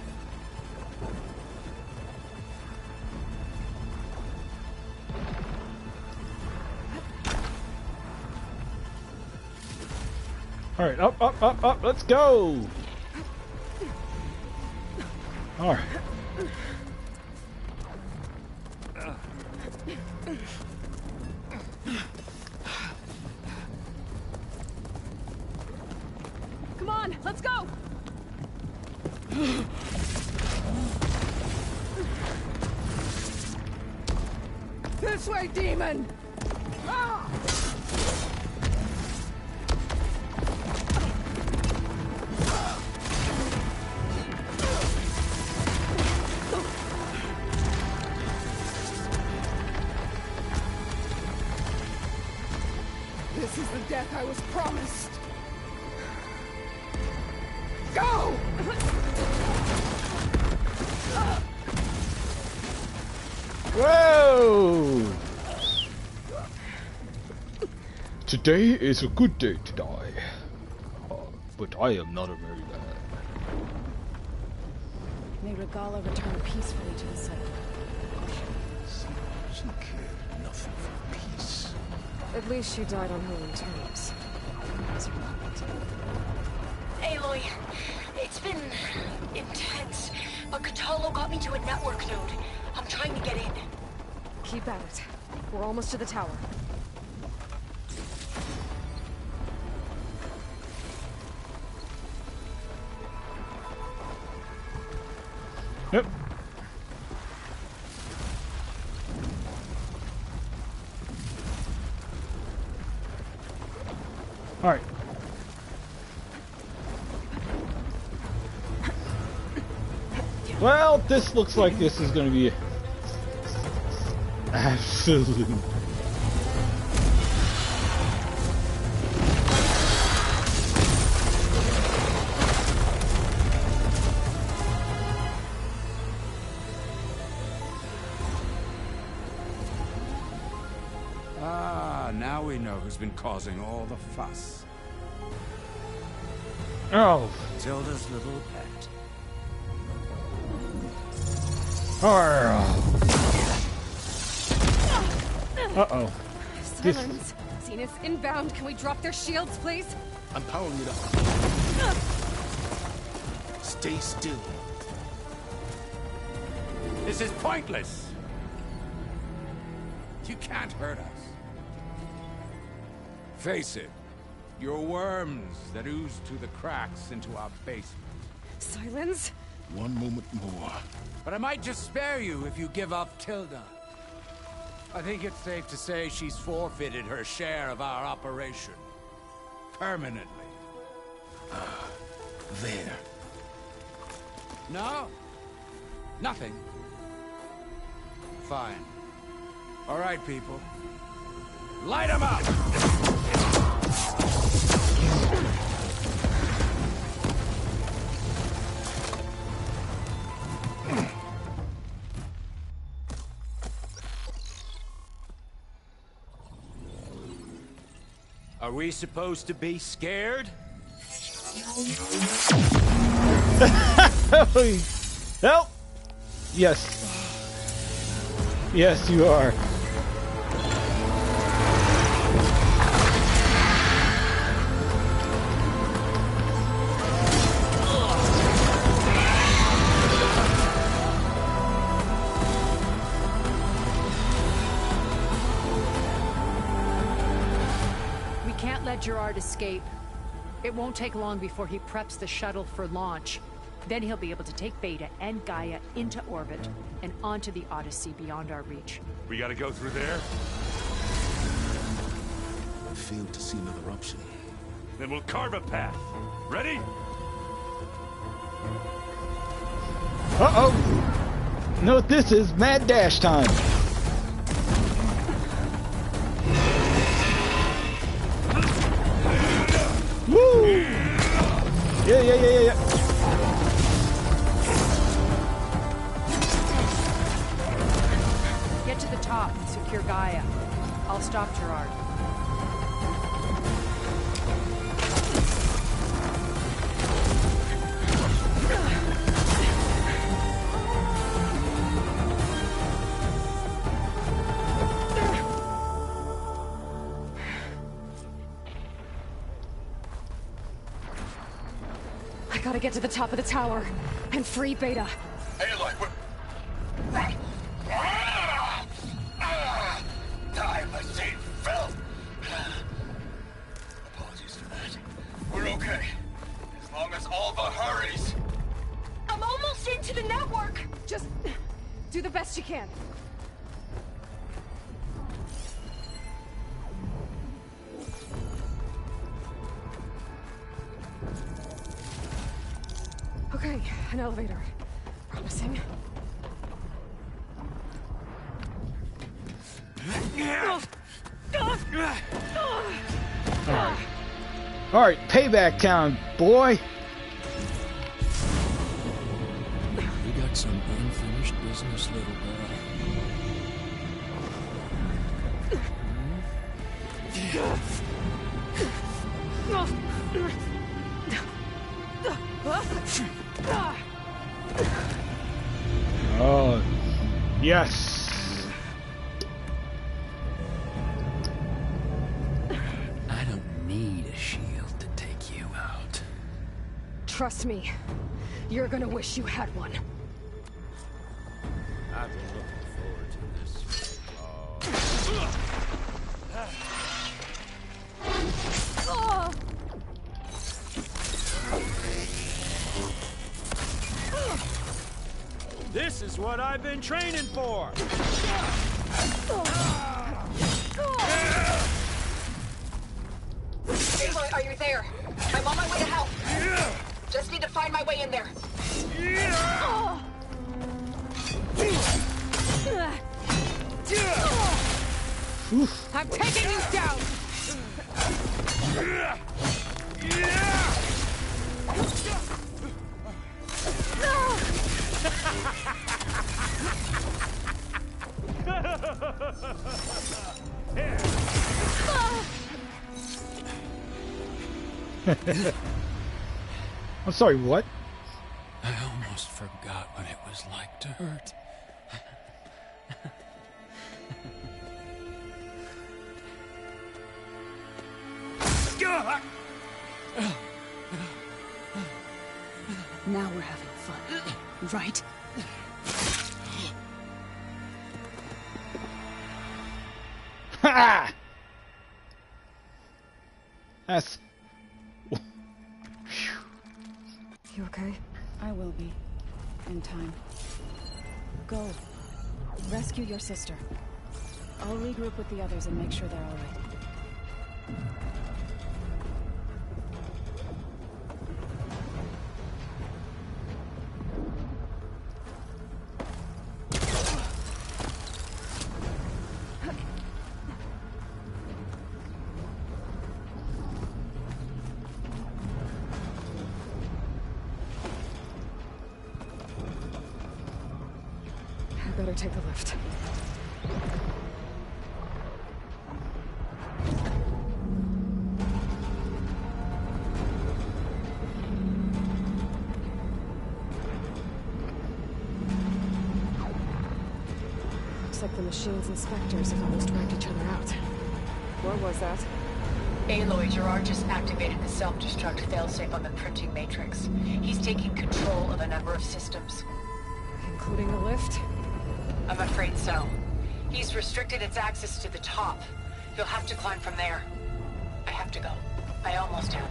All right, up, up, up, up. Let's go. All right. Come on, let's go. This way, demon! Ah! This is the death I was promised. Go! Whoa! Today is a good day to die. But I am not a very bad. May Regala return peacefully to the site. She cared nothing for peace. At least she died on her own terms. Aloy, it's been intense, but Kotallo got me to a network node. I'm trying to get in. Keep at it. We're almost to the tower. Yep. All right. Well, this looks like this is going to be absolute. Now we know who's been causing all the fuss. Oh. Tilda's little pet. Uh-oh. Silence. Zenith's inbound. Can we drop their shields, please? I'm powering it up. Stay still. This is pointless. You can't hurt us. Face it, you're worms that ooze through the cracks into our basement. Silence? One moment more. But I might just spare you if you give up Tilda. I think it's safe to say she's forfeited her share of our operation. Permanently. There. No? Nothing? Fine. All right, people. Light 'em up! Are we supposed to be scared? Help! Yes. Yes, you are. Gerard escape. It won't take long before he preps the shuttle for launch. Then he'll be able to take Beta and Gaia into orbit and onto the Odyssey beyond our reach. We gotta go through there? I failed to see another option. Then we'll carve a path. Ready? Uh-oh. You know what this is? Mad dash time. Woo! Yeah. secure Gaia. I'll stop Gerard. I gotta get to the top of the tower and free Beta. Aloy, Time machine filth! Apologies for that. We're okay. As long as Alva hurries. I'm almost into the network! Just do the best you can. Okay, an elevator. Promising. Alright, payback time, boy! We got some unfinished business, little girl. Oh, yes! I don't need a shield to take you out. Trust me, you're gonna wish you had one. I've been looking forward to this. This is what I've been training for! Aloy, are you there? I'm on my way to help. Just need to find my way in there. I'm taking you down! I'm sorry, what? I almost forgot what it was like to hurt. Now we're having fun, right? Ha! That's... You okay? I will be. In time. Go. Rescue your sister. I'll regroup with the others and make sure they're all right. I better take the lift. Looks like the machine's inspectors have almost wiped each other out. What was that? Aloy, Gerard just activated the self-destruct failsafe on the printing matrix. He's taking control of a number of systems. Including the lift? I'm afraid so. He's restricted its access to the top. You'll have to climb from there. I have to go. I almost have.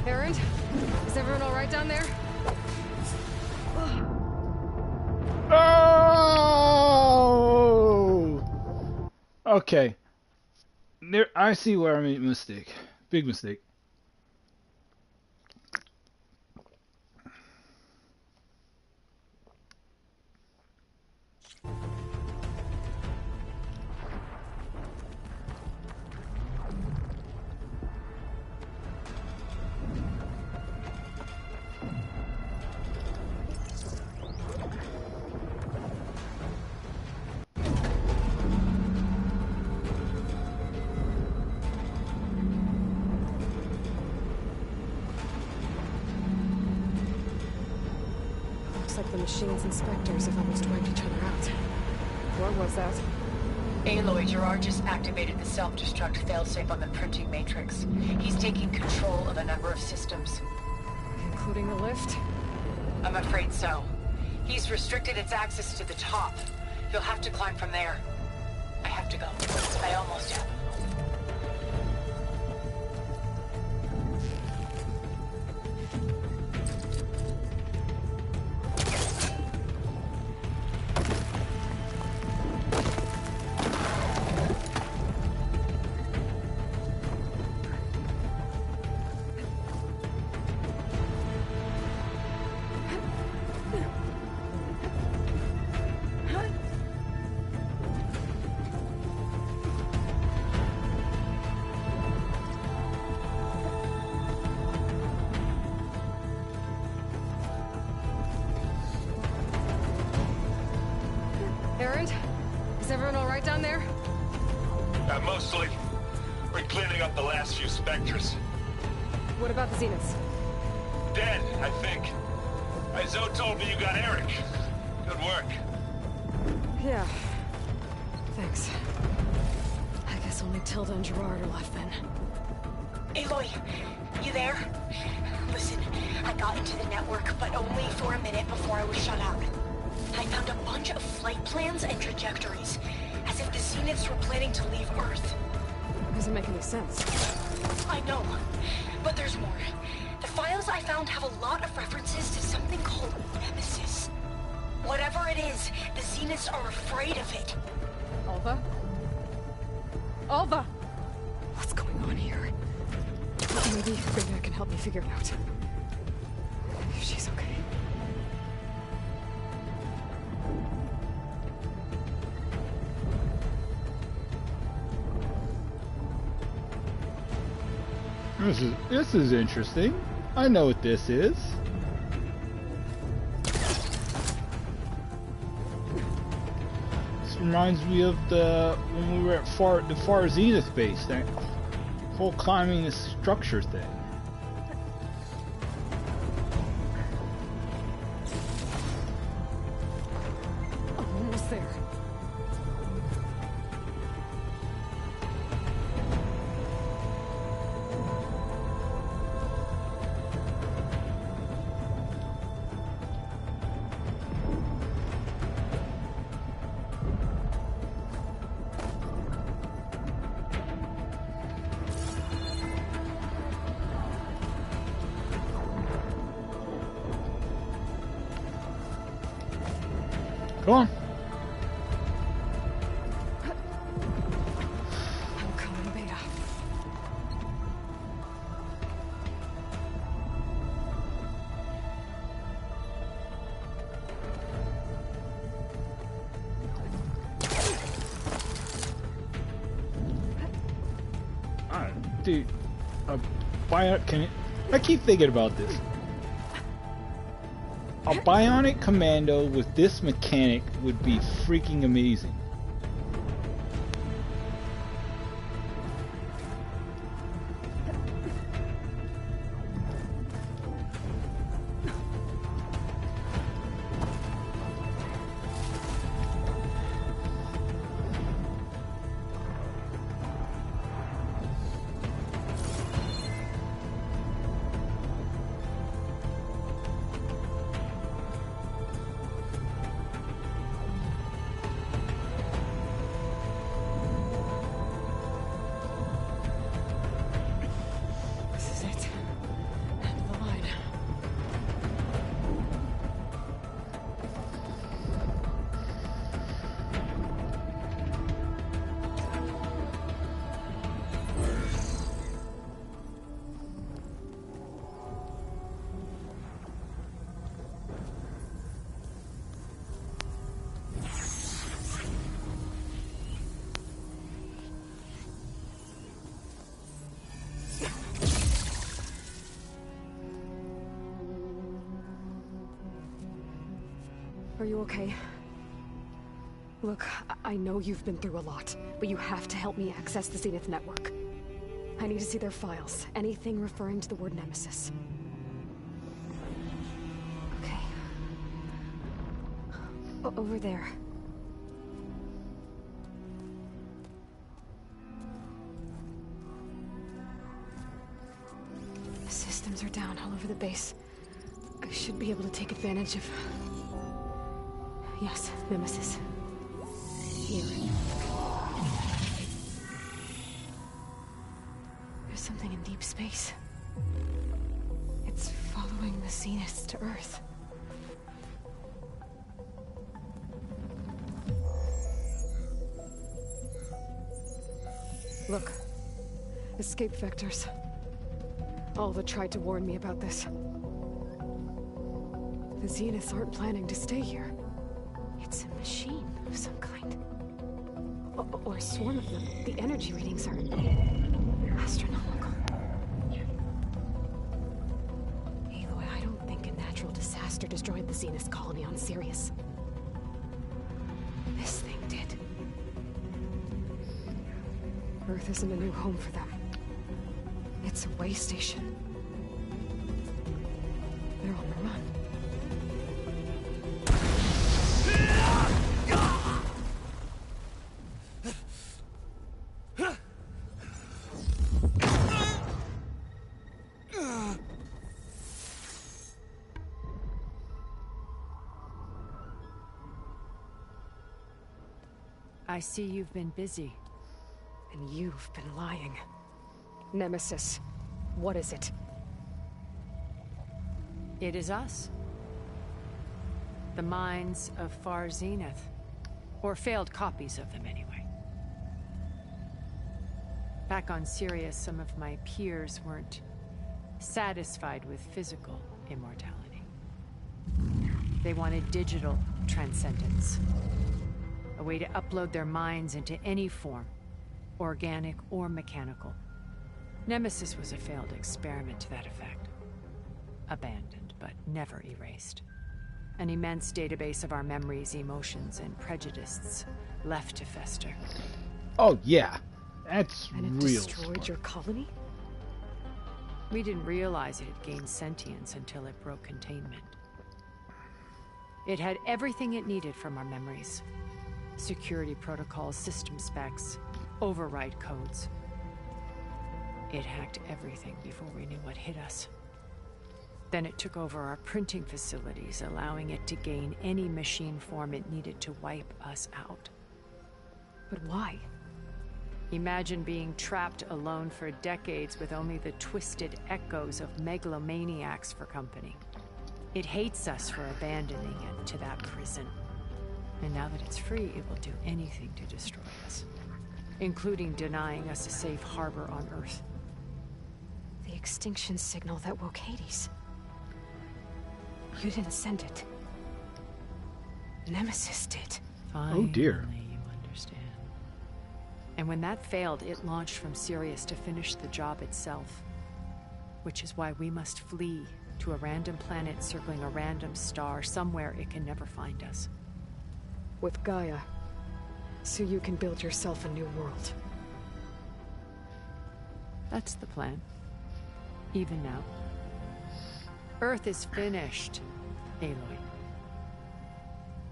Aaron, is everyone all right down there? Oh! Okay. There, I see where I made a mistake. Big mistake. Looks like the machine's inspectors have almost wiped each other out. What was that? Aloy, Gerard just activated the self-destruct failsafe on the printing matrix. He's taking control of a number of systems. Including the lift? I'm afraid so. He's restricted its access to the top. You'll have to climb from there. I have to go. I almost have. Erend? Is everyone alright down there? Mostly. We're cleaning up the last few Spectres. What about the Zeniths? Dead, I think. Zoe told me you got Eric. Good work. Yeah. Thanks. I guess only Tilda and Gerard are left then. Aloy, you there? Listen, I got into the network, but only for a minute before I was shut out. I found a bunch of flight plans and trajectories, as if the Zeniths were planning to leave Earth. Doesn't make any sense. I know, but there's more. The files I found have a lot of references to something called Nemesis. Whatever it is, the Zeniths are afraid of it. Alva? Alva! What's going on here? Maybe I can help me figure it out. If she's okay. This is interesting. I know what this is. This reminds me of when we were at the Far Zenith base, that whole climbing the structure thing. I'm almost there. Come on. I'm coming, Beta. Dude, I keep thinking about this. A bionic commando with this mechanic would be freaking amazing. Are you okay? Look, I know you've been through a lot, but you have to help me access the Zenith network. I need to see their files, anything referring to the word Nemesis. Okay. Over there. The systems are down all over the base. I should be able to take advantage of... Yes, Nemesis. Here. There's something in deep space. It's following the Zeniths to Earth. Look. Escape vectors. Alva tried to warn me about this. The Zeniths aren't planning to stay here. It's a machine of some kind. Or a swarm of them. The energy readings are... astronomical. Aloy, I don't think a natural disaster destroyed the Zenith colony on Sirius. This thing did. Earth isn't a new home for them. It's a way station. They're on the run. I see you've been busy. And you've been lying. Nemesis, what is it? It is us. The minds of Far Zenith. Or failed copies of them, anyway. Back on Sirius, some of my peers weren't satisfied with physical immortality. They wanted digital transcendence. A way to upload their minds into any form, organic or mechanical. Nemesis was a failed experiment to that effect. Abandoned, but never erased. An immense database of our memories, emotions, and prejudices left to fester. Oh, yeah. That's and it real destroyed smart. your colony? We didn't realize it had gained sentience until it broke containment. It had everything it needed from our memories. Security protocols, system specs, override codes. It hacked everything before we knew what hit us. Then it took over our printing facilities, allowing it to gain any machine form it needed to wipe us out. But why? Imagine being trapped alone for decades with only the twisted echoes of megalomaniacs for company. It hates us for abandoning it to that prison. And now that it's free, it will do anything to destroy us, including denying us a safe harbor on Earth. The extinction signal that woke Hades. You didn't send it. Nemesis did. Finally, oh dear. You understand. And when that failed, it launched from Sirius to finish the job itself. Which is why we must flee to a random planet circling a random star, somewhere it can never find us. With Gaia, so you can build yourself a new world. That's the plan. Even now. Earth is finished, Aloy.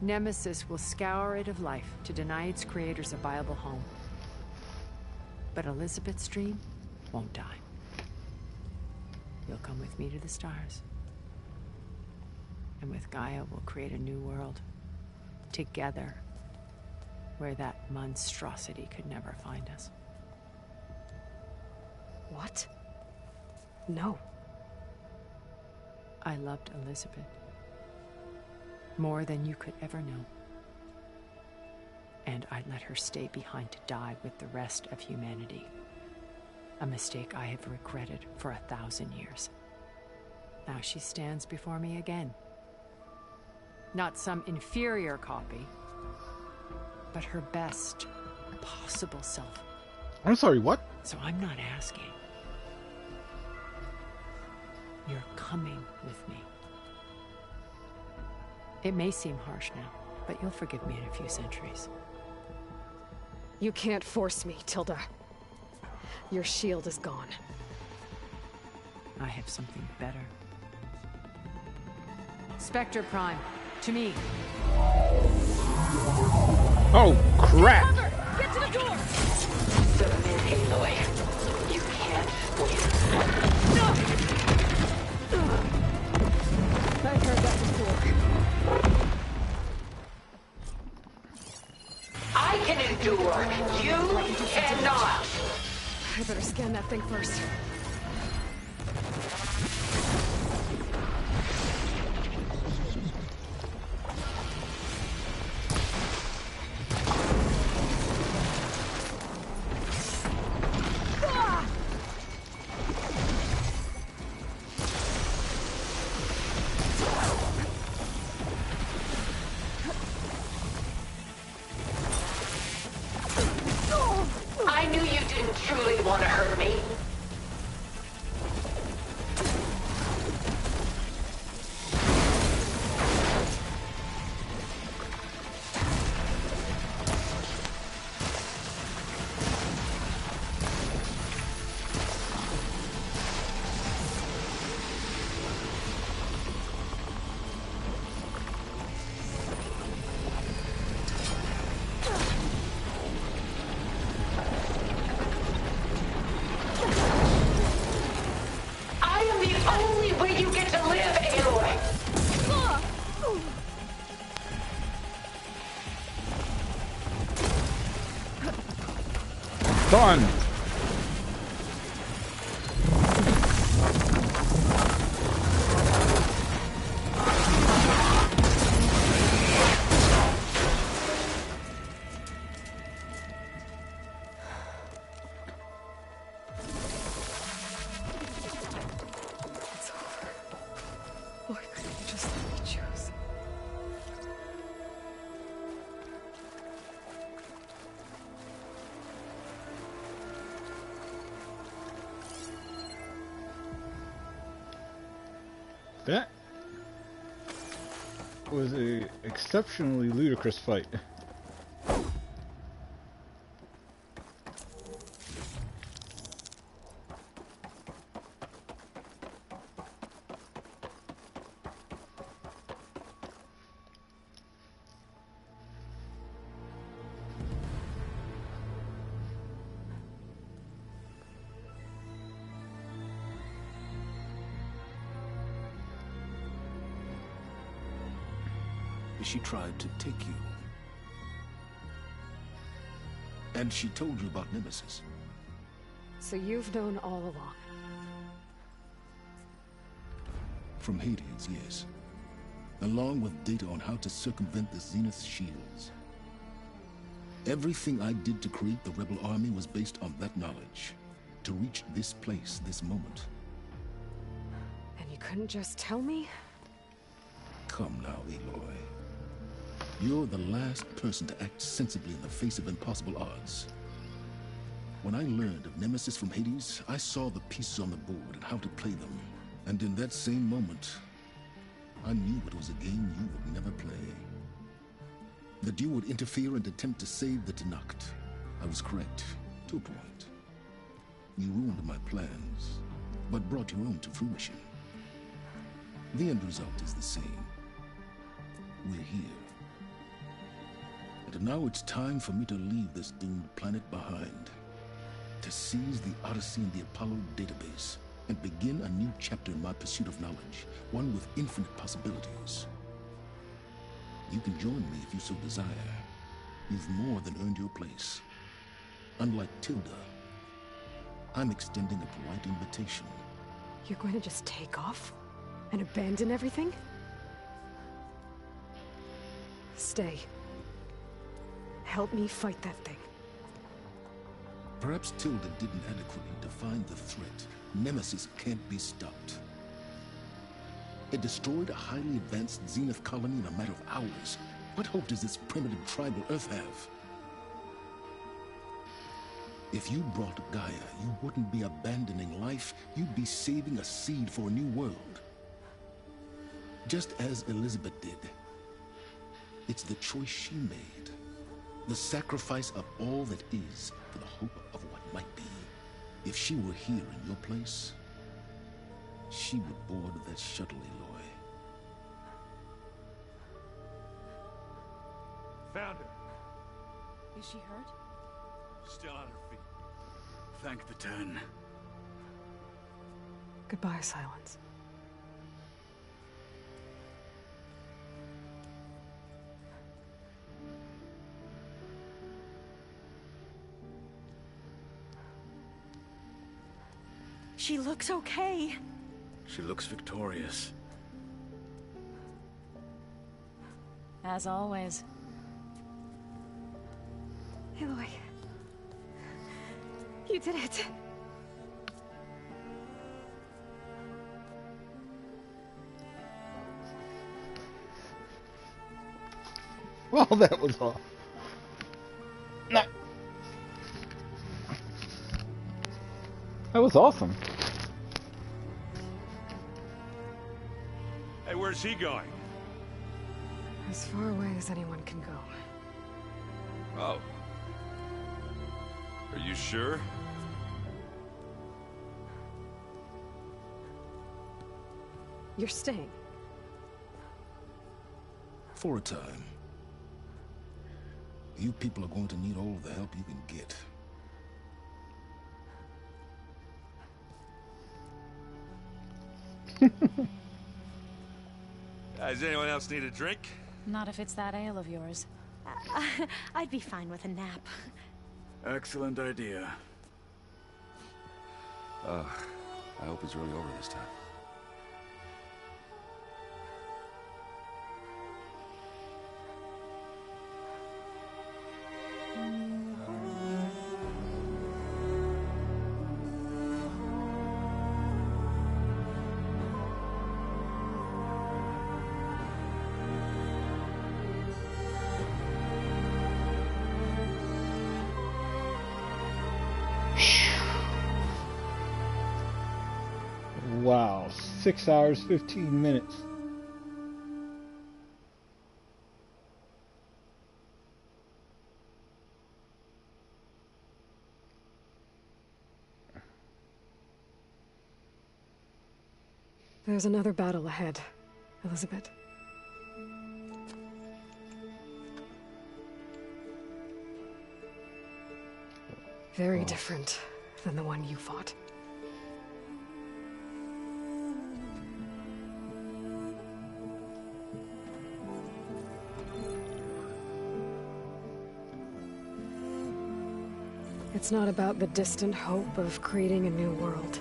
Nemesis will scour it of life to deny its creators a viable home. But Elizabeth's dream won't die. You'll come with me to the stars. And with Gaia, we'll create a new world. Together, where that monstrosity could never find us. What? No. I loved Elizabeth. More than you could ever know. And I let her stay behind to die with the rest of humanity. A mistake I have regretted for 1,000 years. Now she stands before me again. Not some inferior copy, but her best possible self. I'm sorry, what? So I'm not asking. You're coming with me. It may seem harsh now, but you'll forgive me in a few centuries. You can't force me, Tilda. Your shield is gone. I have something better. Spectre Prime, To me. Oh, crap! Get to the door! Submit, Aloy. You can't win. I've heard that before. I can endure. You cannot. I better scan that thing first. I knew you didn't truly want to hurt me. I am the only way you get to live, Aloy. Done! Why couldn't you just let me choose? That was a exceptionally ludicrous fight. She tried to take you. And she told you about Nemesis. So you've known all along. From Hades, yes. Along with data on how to circumvent the Zenith shields. Everything I did to create the Rebel Army was based on that knowledge. To reach this place, this moment. And you couldn't just tell me? Come now, Aloy. You're the last person to act sensibly in the face of impossible odds. When I learned of Nemesis from Hades, I saw the pieces on the board and how to play them. And in that same moment, I knew it was a game you would never play. That you would interfere and attempt to save the Tenakth. I was correct, to a point. You ruined my plans, but brought your own to fruition. The end result is the same. We're here. And now it's time for me to leave this doomed planet behind. To seize the Odyssey and the Apollo database, and begin a new chapter in my pursuit of knowledge, one with infinite possibilities. You can join me if you so desire. You've more than earned your place. Unlike Tilda, I'm extending a polite invitation. You're going to just take off? And abandon everything? Stay. Help me fight that thing. Perhaps Tilda didn't adequately define the threat. Nemesis can't be stopped. It destroyed a highly advanced Zenith colony in a matter of hours. What hope does this primitive tribal Earth have? If you brought Gaia, you wouldn't be abandoning life, you'd be saving a seed for a new world. Just as Elizabeth did. It's the choice she made. The sacrifice of all that is for the hope of what might be. If she were here in your place, she would board that shuttle, Aloy. Found her. Is she hurt? Still on her feet. Thank the 10. Goodbye, Silence. She looks okay. She looks victorious. As always. Aloy. You did it. Well, that was all. No. That was awesome. Hey, where's he going? As far away as anyone can go. Oh. Are you sure? You're staying. For a time. You people are going to need all of the help you can get. Does anyone else need a drink? Not if it's that ale of yours. I'd be fine with a nap. Excellent idea. I hope it's really over this time. Wow, 6 hours, 15 minutes. There's another battle ahead, Elizabeth. Very different than the one you fought. It's not about the distant hope of creating a new world.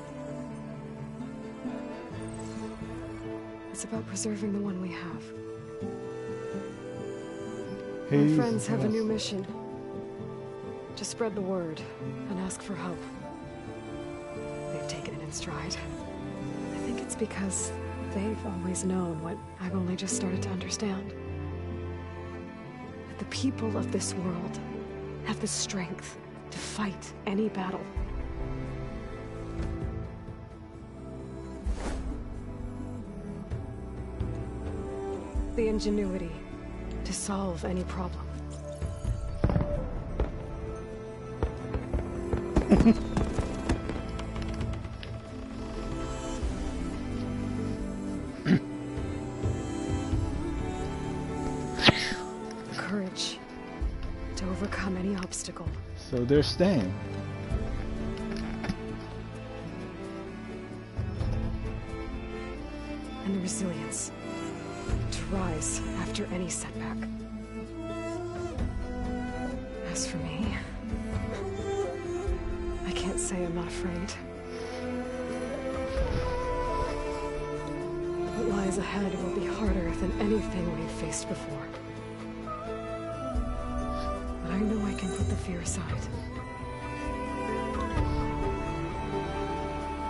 It's about preserving the one we have. My friends have a new mission. To spread the word and ask for help. They've taken it in stride. I think it's because they've always known what I've only just started to understand. That the people of this world have the strength to fight any battle. The ingenuity to solve any problem. Courage to overcome any obstacle. So they're staying. And the resilience to rise after any setback. As for me, I can't say I'm not afraid. What lies ahead will be harder than anything we've faced before. But I know I can put the fear aside.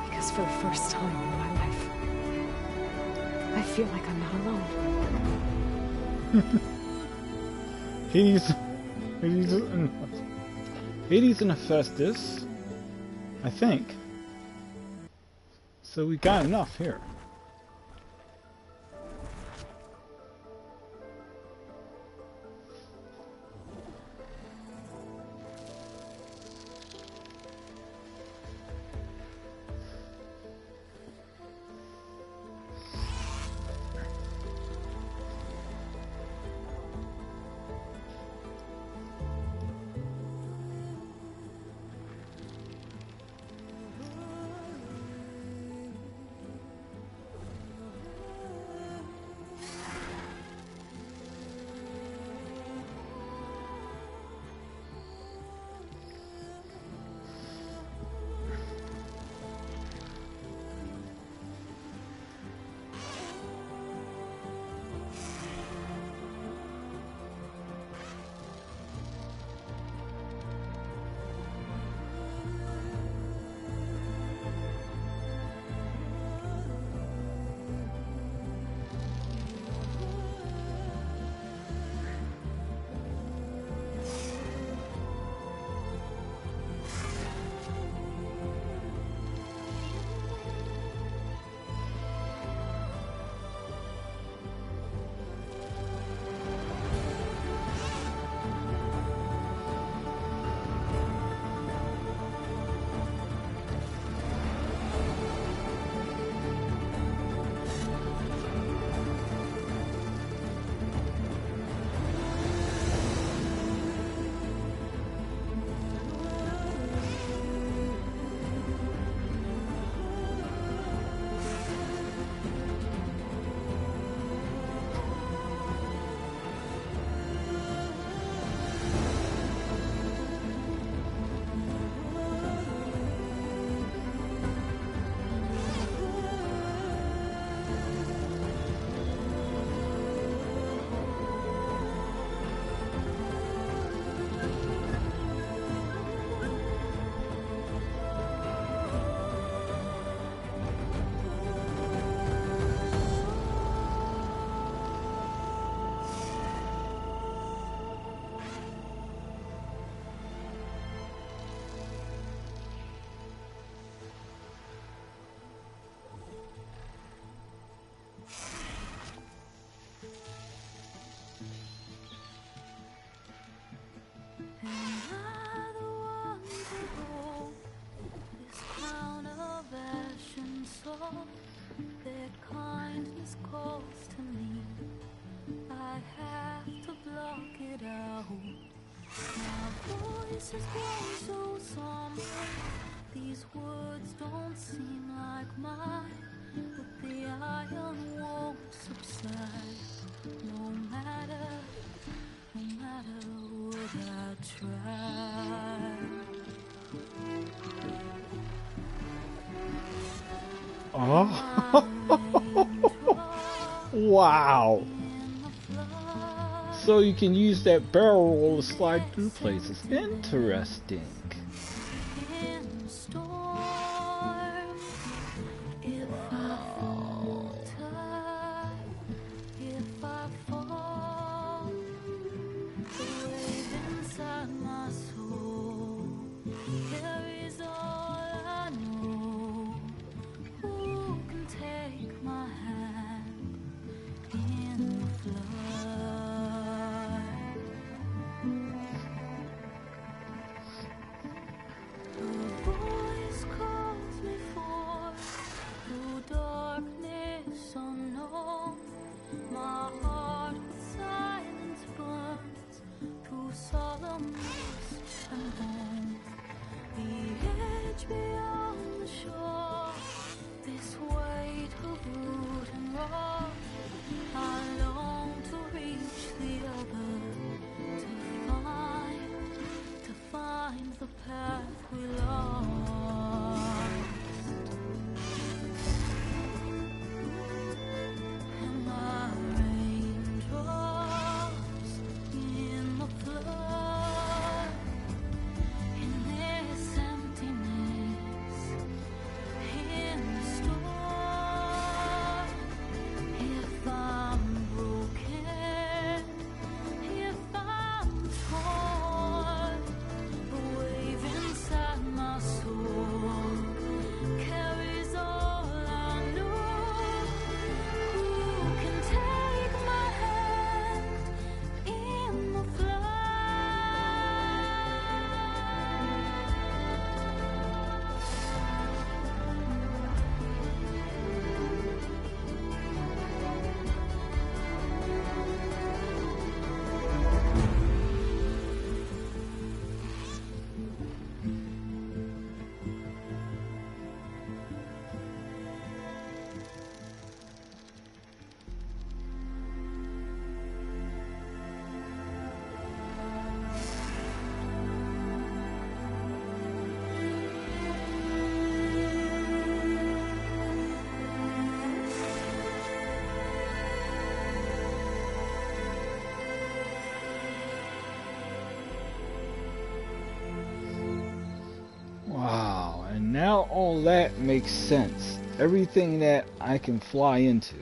Because for the first time in my life, I feel like I'm not alone. Hades and Hephaestus, I think. So we got enough here. Their kindness calls to me. I have to block it out. My voice has grown so somber. These words don't seem like mine, but the iron won't subside. No matter what I try. Oh. Wow. So you can use that barrel roll to slide through places. Interesting. Now all that makes sense. Everything that I can fly into.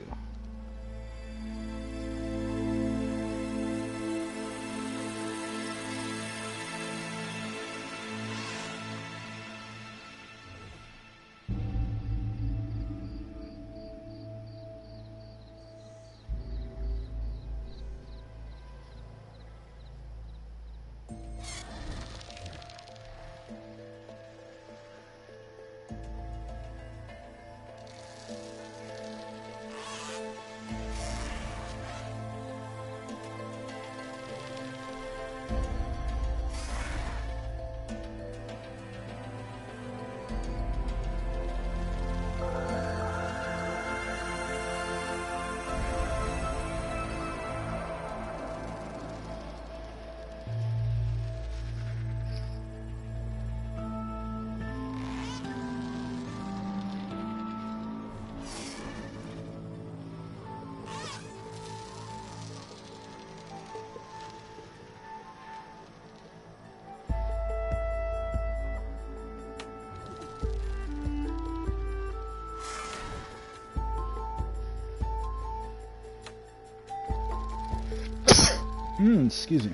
Excuse me.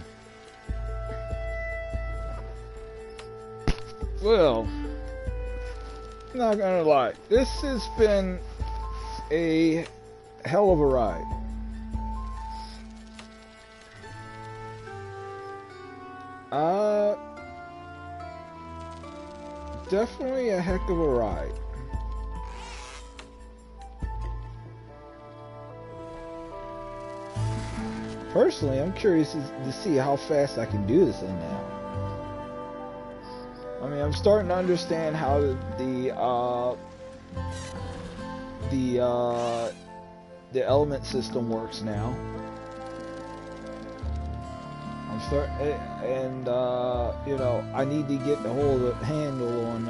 Well, not gonna lie, this has been a hell of a ride. Definitely a heck of a ride. personally, I'm curious to see how fast I can do this thing now. I mean, I'm starting to understand how the element system works now. I'm starting, and you know, I need to get the whole handle on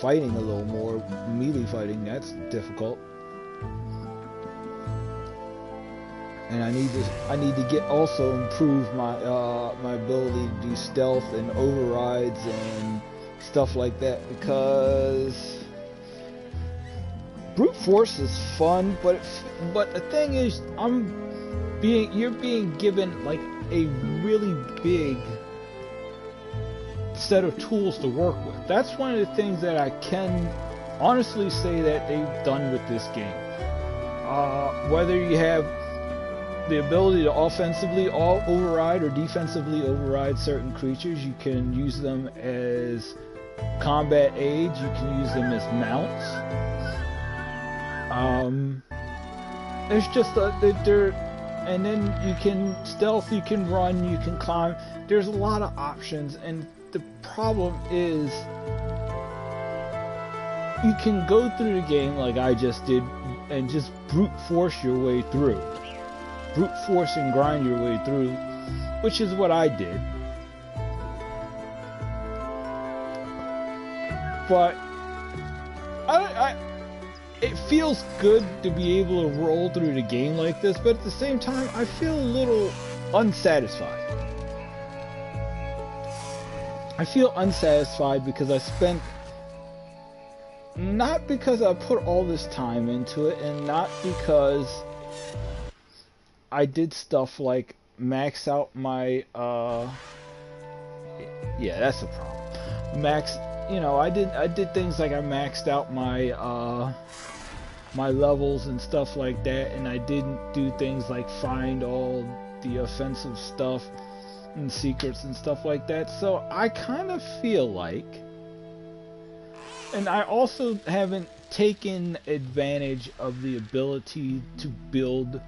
fighting a little more, melee fighting. That's difficult. And I need to get also improve my my ability to do stealth and overrides and stuff like that, because brute force is fun, but the thing is, you're being given like a really big set of tools to work with. That's one of the things that I can honestly say that they've done with this game. Whether you have the ability to offensively override or defensively override certain creatures, you can use them as combat aids, you can use them as mounts. There's just and then you can stealth, you can run, you can climb. There's a lot of options, and the problem is you can go through the game like I just did and just brute force your way through. Brute force and grind your way through, which is what I did. But it feels good to be able to roll through the game like this, but at the same time, I feel a little unsatisfied. I feel unsatisfied because I spent, not because I put all this time into it, and not because I did stuff like max out my, yeah, that's the problem. I did things like I maxed out my, my levels and stuff like that, and I didn't do things like find all the offensive stuff and secrets and stuff like that. So I kind of feel like, and I also haven't taken advantage of the ability to build,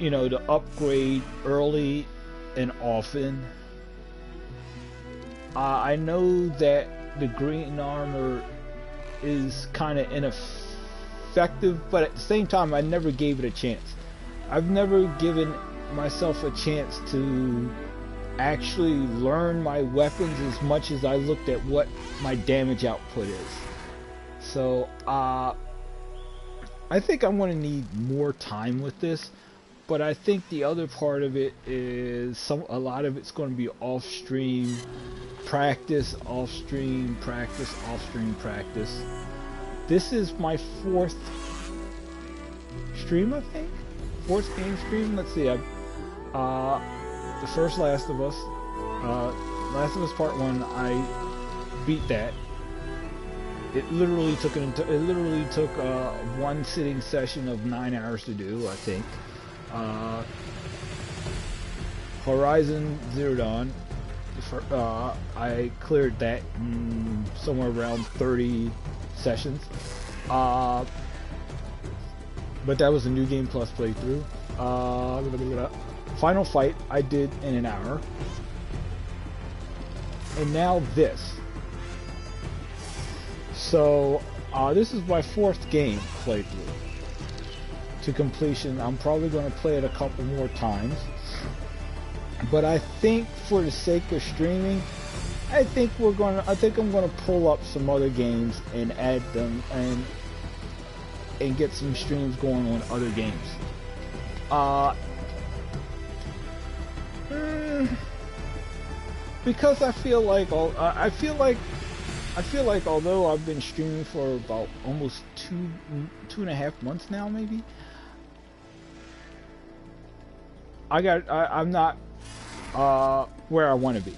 to upgrade early and often. I know that the green armor is kind of ineffective, but at the same time, I never gave it a chance. I've never given myself a chance to actually learn my weapons as much as I looked at what my damage output is. So, I think I'm going to need more time with this. But I think the other part of it is a lot of it's going to be off-stream practice, off-stream practice, off-stream practice. This is my fourth stream, I think? Fourth game stream? Let's see. The first Last of Us. Last of Us Part 1, I beat that. It literally took one sitting session of 9 hours to do, I think. Horizon Zero Dawn, I cleared that in somewhere around 30 sessions, but that was a New Game Plus playthrough. Final Fight I did in an hour, and now this. So this is my fourth game playthrough to completion. I'm probably going to play it a couple more times, but I think for the sake of streaming, I think I'm going to pull up some other games and add them and get some streams going on other games. Because I feel like although I've been streaming for about almost two and a half months now, maybe, I'm not where I want to be.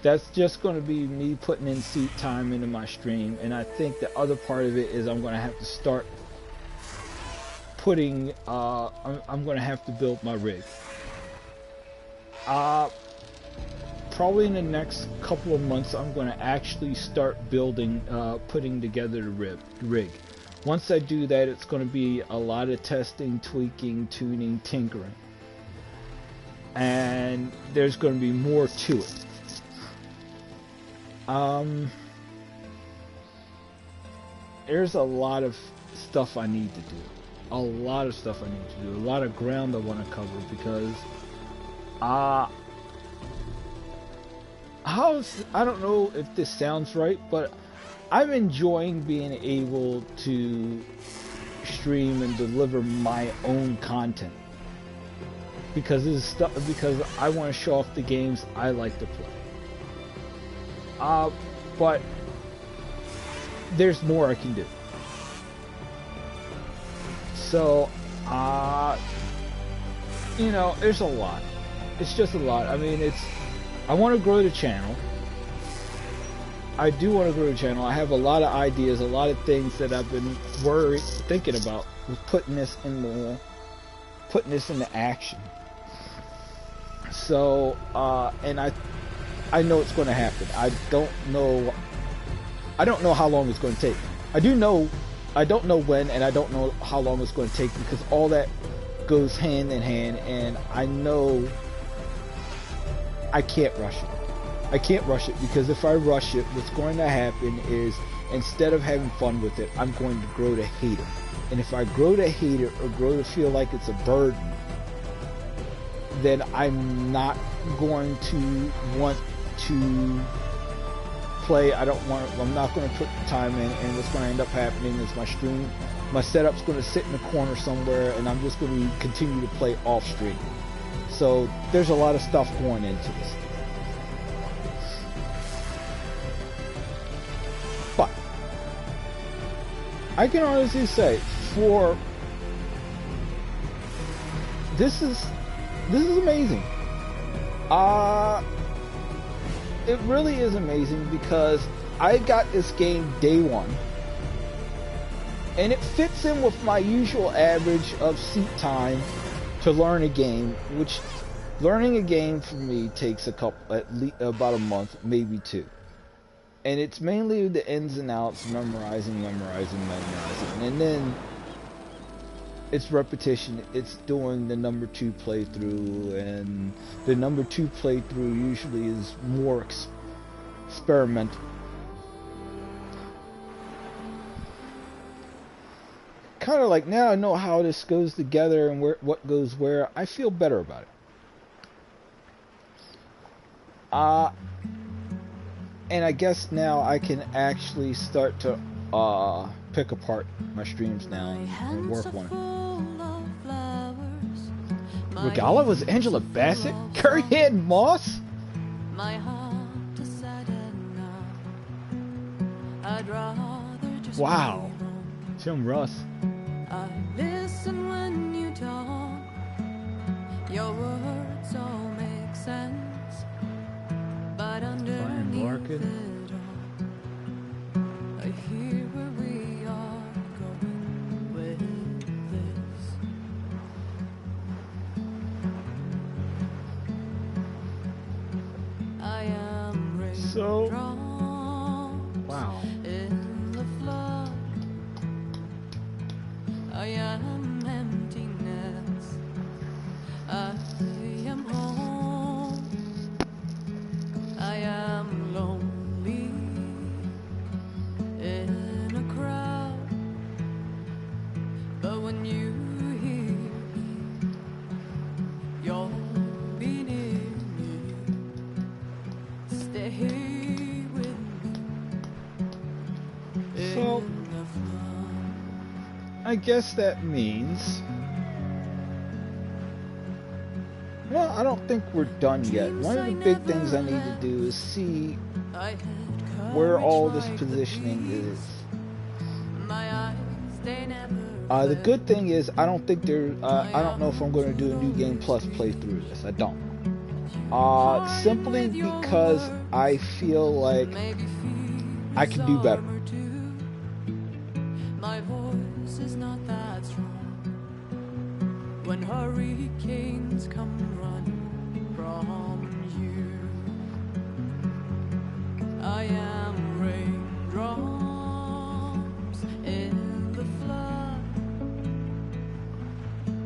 That's just going to be me putting in seat time into my stream, and I think the other part of it is I'm going to have to start putting. I'm going to have to build my rig. Probably in the next couple of months, I'm going to actually start building, putting together the rig. Once I do that, it's going to be a lot of testing, tweaking, tuning, tinkering. and there's going to be more to it. There's a lot of stuff I need to do. A lot of stuff I need to do. A lot of ground I want to cover because I don't know if this sounds right, but I'm enjoying being able to stream and deliver my own content because this is stuff, because I want to show off the games I like to play. But there's more I can do. So, you know, there's a lot. It's just a lot. I mean, I want to grow the channel. I do want to grow the channel. I have a lot of ideas, a lot of things that I've been thinking about with putting this into action. So, and I know it's going to happen. I don't know how long it's going to take. I don't know when, and I don't know how long it's going to take because all that goes hand in hand, and I know I can't rush it. I can't rush it because if I rush it, what's going to happen is instead of having fun with it, I'm going to grow to hate it. And if I grow to hate it or grow to feel like it's a burden, then I'm not going to want to play. I'm not going to put the time in, and what's going to end up happening is my setup's going to sit in the corner somewhere, and I'm just going to continue to play off stream. So there's a lot of stuff going into this. But I can honestly say, this is amazing. It really is amazing because I got this game day one, and it fits in with my usual average of seat time to learn a game, which learning a game for me takes about a month, maybe two. And it's mainly the ins and outs, memorizing, and then it's repetition. It's doing the number 2 playthrough, and the number 2 playthrough usually is more experimental. Kind of like now I know how this goes together and what goes where. I feel better about it. And I guess now I can actually start to pick apart my streams now and work on it. Regala was Angela Bassett? Carrie Ann Moss? Wow. Tim Russ. I listen when you talk. Your words all make sense. But underneath it all, I hear where we are going with this. I am raised wow. in the flood. I am emptiness. I am home. I am lonely in a crowd. But when you hear me, you'll be near me. Stay with me. So, I guess that means... Well, I don't think we're done yet. One of the big things I need to do is see where all this positioning is. The good thing is I don't think I don't know if I'm going to do a New Game Plus playthrough of this. I don't. Simply because I feel like I can do better. My voice is not that strong. When hurricanes come running from you, I am raindrops in the flood.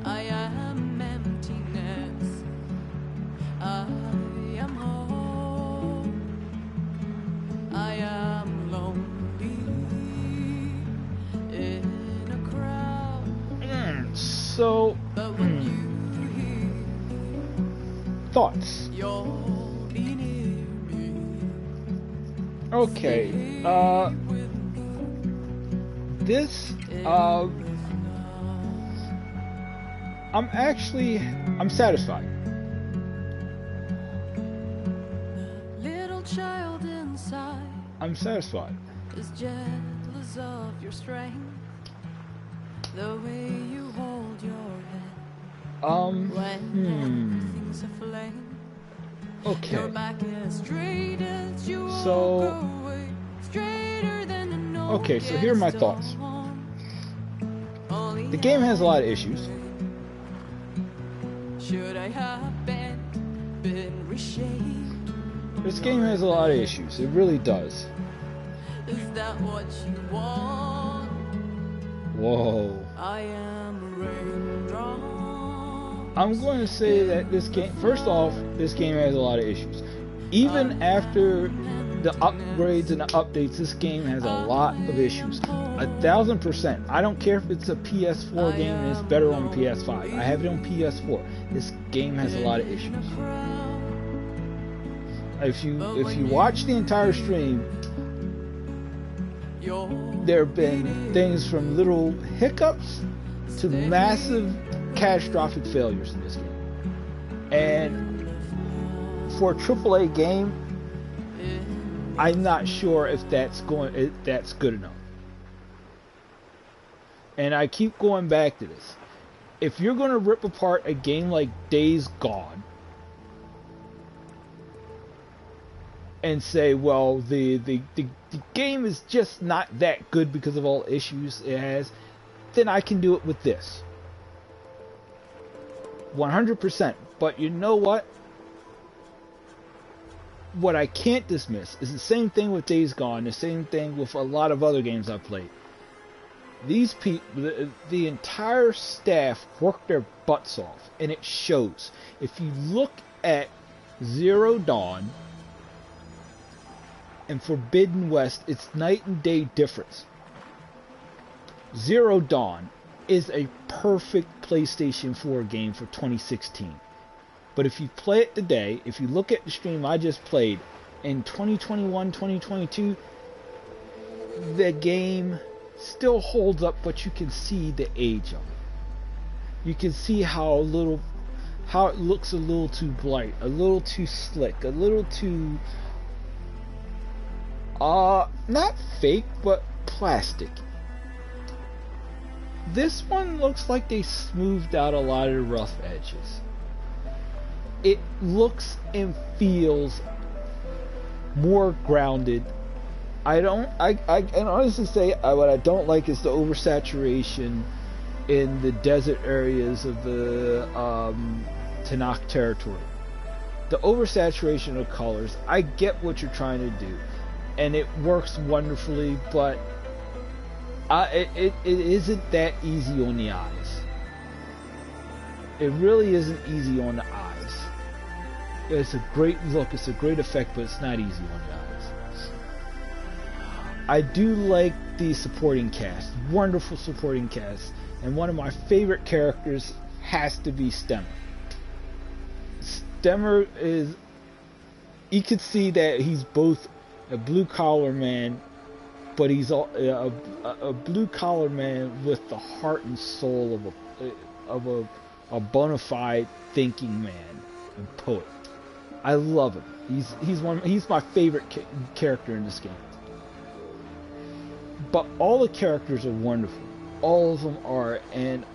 I am emptiness. So, thoughts. Okay, this, I'm satisfied. Little child inside I'm satisfied. is jealous of your strength. The way you hold your head when everything's aflame. Okay. Your back is straight as you So, walk away, straighter than the north okay, so here are my gets thoughts. Only The game has a lot of issues. should I have been reshaped? This game has a lot of issues. It really does. Is that what you want? Whoa. I am a raindrop. I'm going to say that this game, first off, this game has a lot of issues. Even after the upgrades and the updates, this game has a lot of issues. 1000%. I don't care if it's a PS4 game and it's better on PS5. I have it on PS4. This game has a lot of issues. If you watch the entire stream, there have been things from little hiccups to massive catastrophic failures in this game. And for a AAA game, I'm not sure if that's good enough. And I keep going back to this. If you're going to rip apart a game like Days Gone and say, well, the game is just not that good because of all issues it has, then I can do it with this. 100%. But you know what? What I can't dismiss is the same thing with Days Gone, the same thing with a lot of other games I've played. These people, the entire staff worked their butts off, and it shows. If you look at Zero Dawn and Forbidden West, it's night and day difference. Zero Dawn is a perfect PlayStation 4 game for 2016. But if you play it today, if you look at the stream I just played, in 2021, 2022, the game still holds up, but you can see the age of it. You can see how it looks a little too bright, a little too slick, a little too not fake, but plastic. This one looks like they smoothed out a lot of the rough edges. It looks and feels more grounded. I can honestly say what I don't like is the oversaturation in the desert areas of the Tenakth territory. The oversaturation of colors, I get what you're trying to do, and it works wonderfully, but it isn't that easy on the eyes. It really isn't easy on the eyes. It's a great look, it's a great effect, but it's not easy on the eyes. I do like the supporting cast. Wonderful supporting cast. And one of my favorite characters has to be Stemmer. Stemmer is... You could see that he's both a blue-collar man, but he's a blue-collar man with the heart and soul of a bona fide thinking man and poet. I love him. He's my favorite character in this game. But all the characters are wonderful. All of them are, and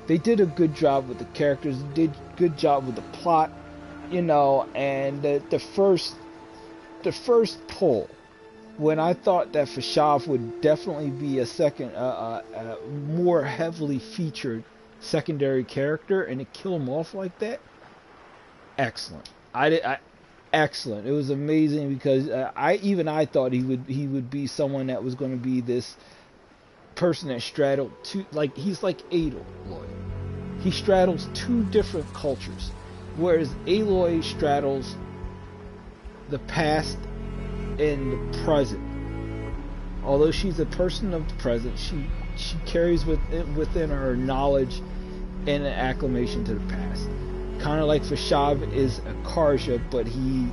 they did a good job with the characters. They did a good job with the plot, and the first pull, when I thought that Fashav would definitely be a second, more heavily featured secondary character, and to kill him off like that, excellent. Excellent. It was amazing because I thought he would be someone that was going to be this person that straddled he's like Aloy. He straddles two different cultures, whereas Aloy straddles the past and the present. Although she's a person of the present, she she carries within her knowledge and an acclamation to the past. Kind of like Fashav is a Karja, but he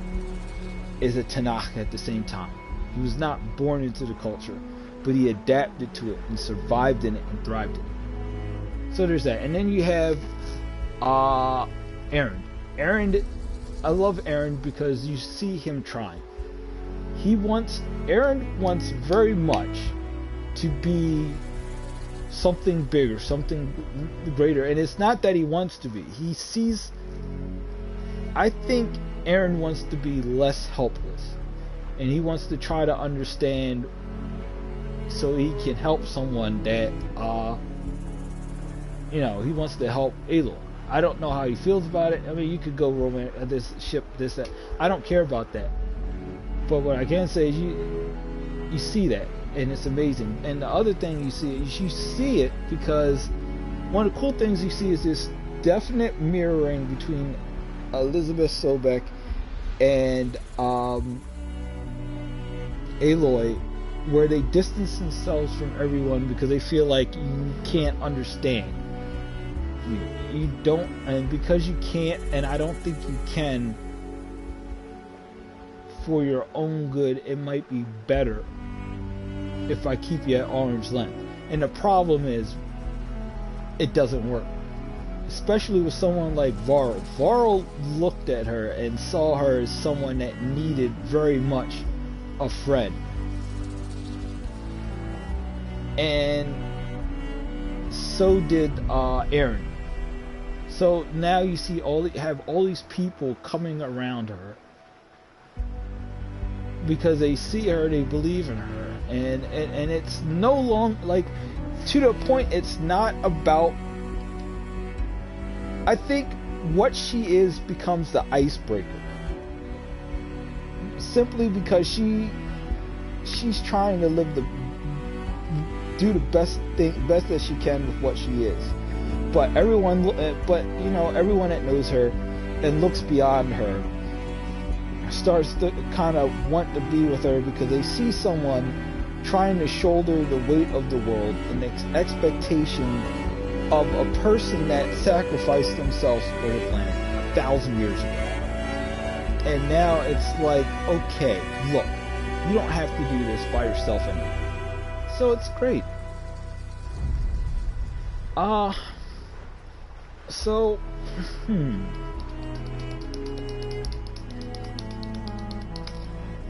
is a Tenakth at the same time. He was not born into the culture, but he adapted to it and survived in it and thrived in it. So there's that. And then you have Aaron. I love Aaron because you see him trying. Aaron wants very much to be something bigger, something greater. And it's not that he wants to be. I think Aaron wants to be less helpless. And he wants to try to understand so he can help someone that, he wants to help Aloy. I don't know how he feels about it. I mean, you could go romantic, this ship, this, that. I don't care about that. But what I can say is you see that, and it's amazing. And the other thing you see it because one of the cool things you see is this definite mirroring between Elizabeth Sobek and Aloy, where they distance themselves from everyone because they feel like you can't understand. You don't, and because you can't, and I don't think you can, for your own good, it might be better if I keep you at arm's length. And the problem is, it doesn't work. Especially with someone like Varl. Varl looked at her and saw her as someone that needed very much a friend. And so did Aaron. So now you see have all these people coming around her because they see her, they believe in her, and it's no long like to the point. It's not about. I think what she is becomes the icebreaker, simply because she's trying to do the best that she can with what she is. But everyone that knows her and looks beyond her starts to kind of want to be with her because they see someone trying to shoulder the weight of the world and the expectation of a person that sacrificed themselves for the planet 1,000 years ago. And now it's like, okay, look, you don't have to do this by yourself anymore. So it's great.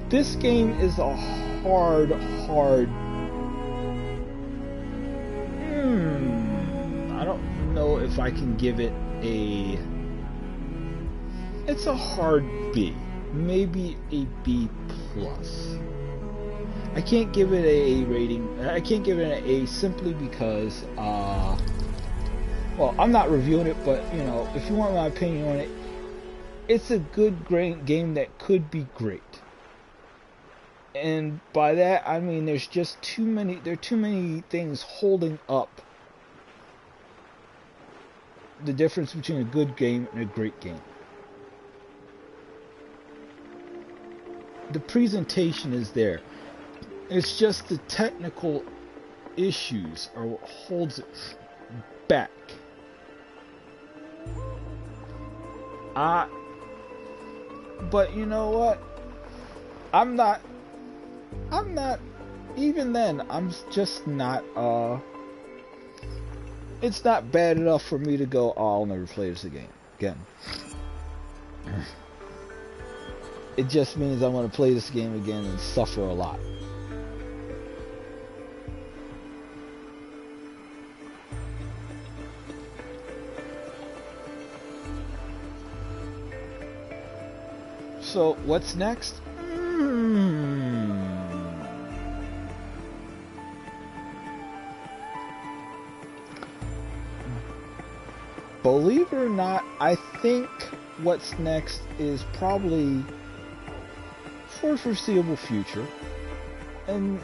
This game is a hard. I don't know if I can give it a. It's a hard B, maybe a B plus. I can't give it a A rating. I can't give it an A simply because, well, I'm not reviewing it, but if you want my opinion on it, it's a good game that could be great. And by that I mean there's just too many. There are too many things holding up the difference between a good game and a great game. The presentation is there. It's just the technical issues are what holds it back. But you know what? I'm not, even then, I'm just not, it's not bad enough for me to go, oh, I'll never play this again. It just means I'm going to play this game again and suffer a lot. So, what's next? Believe it or not, I think what's next is probably for foreseeable future. And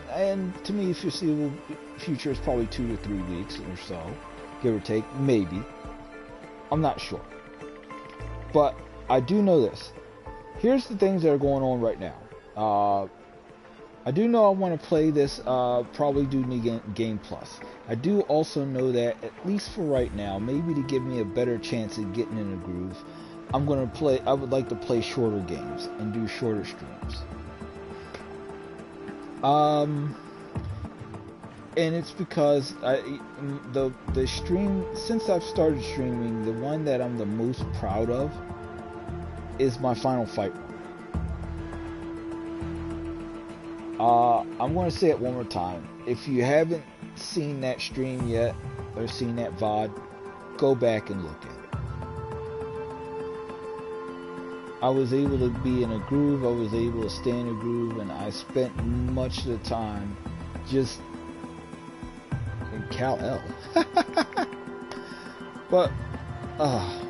to me, foreseeable future is probably 2 to 3 weeks or so, give or take, maybe. I'm not sure. But I do know this. Here's the things that are going on right now. I do know I want to play this, probably do New Game Plus. I do also know that, at least for right now, maybe to give me a better chance at getting in a groove, I would like to play shorter games and do shorter streams. And it's because the stream, since I've started streaming, the one that I'm the most proud of is my Final Fight run. I'm going to say it one more time. If you haven't seen that stream yet, or seen that VOD, go back and look at it. I was able to be in a groove, I was able to stay in a groove, and I spent much of the time just in Kal-El. But, I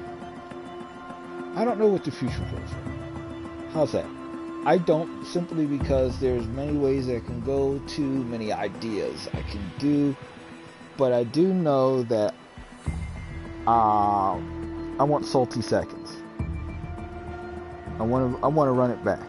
don't know what the future holds. How's that? I don't, simply because there's many ways I can go to, many ideas I can do, but I do know that I want Salty Seconds. I want to run it back.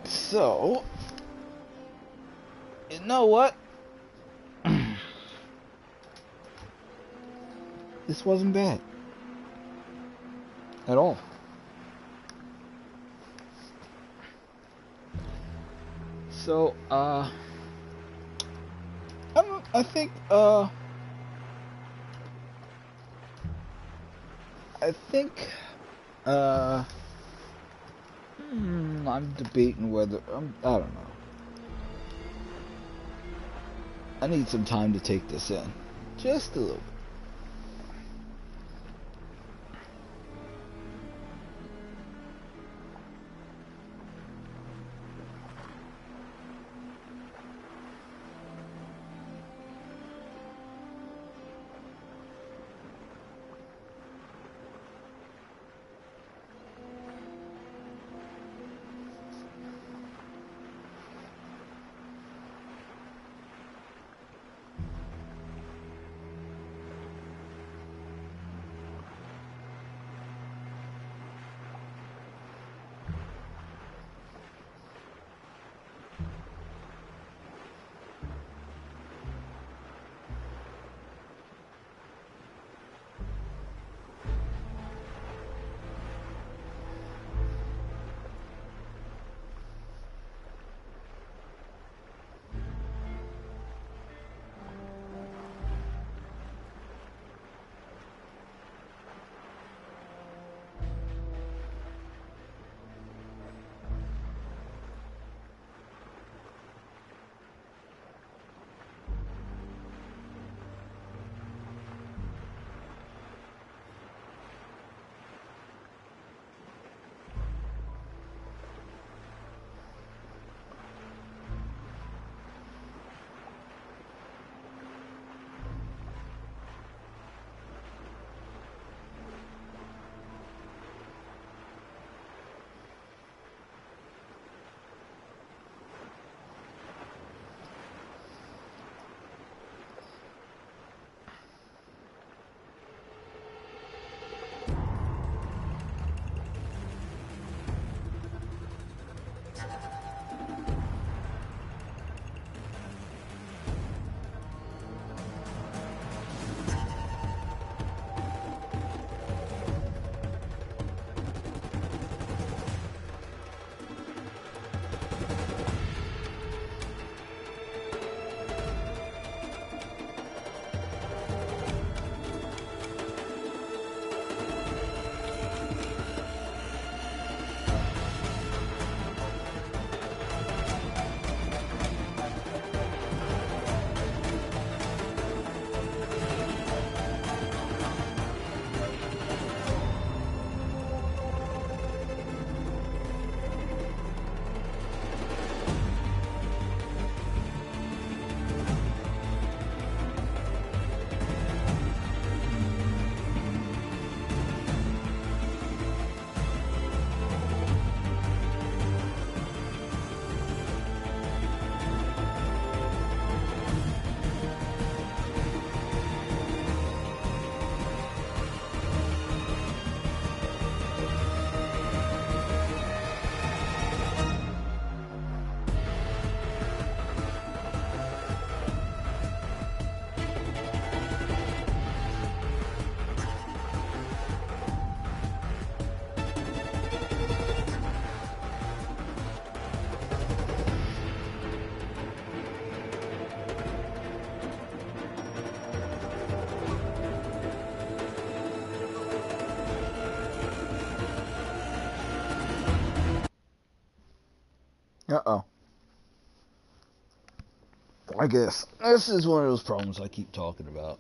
So, you know what? This wasn't bad. At all. So, I think, I'm debating whether, I don't know. I need some time to take this in. Just a little bit. Uh-oh. I guess. This is one of those problems I keep talking about.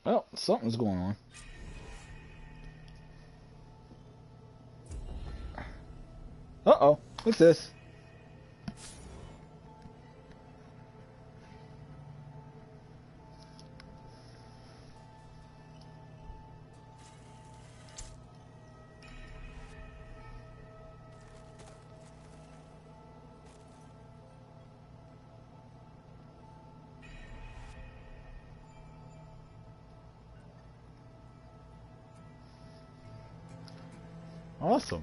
Well, something's going on. Uh-oh. What's this? Awesome.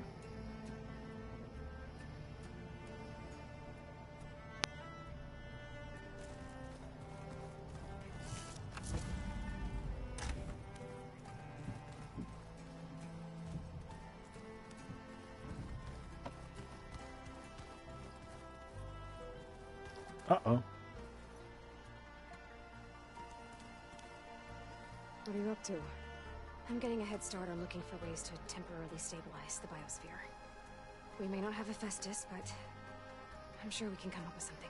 Uh-oh. What are you up to? I'm getting a head start on looking for ways to temporarily stabilize the biosphere. We may not have Hephaestus, but I'm sure we can come up with something.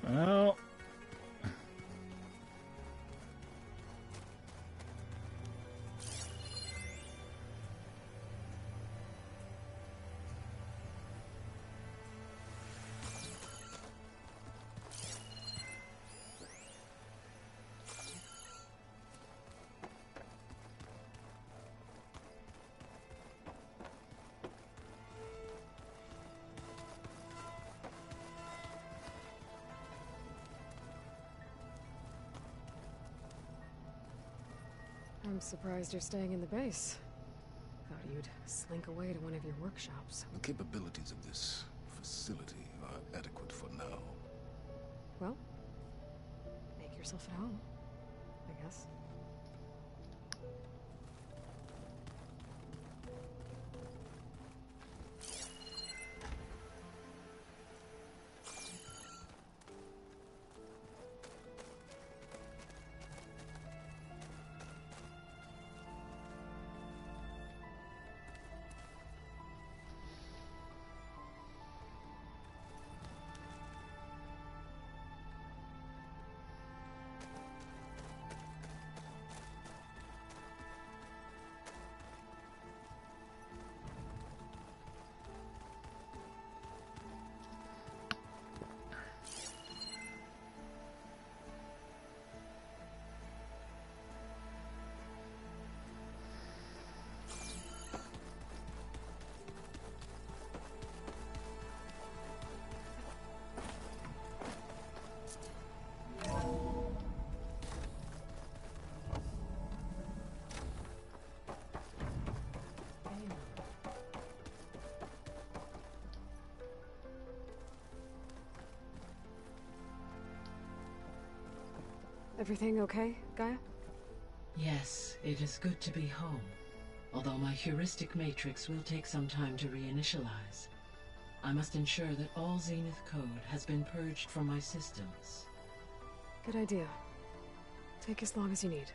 Well, I'm surprised you're staying in the base. Thought you'd slink away to one of your workshops. The capabilities of this facility are adequate for now. Well, make yourself at home, I guess. Everything okay, Gaia? Yes, it is good to be home. Although my heuristic matrix will take some time to reinitialize. I must ensure that all Zenith code has been purged from my systems. Good idea. Take as long as you need.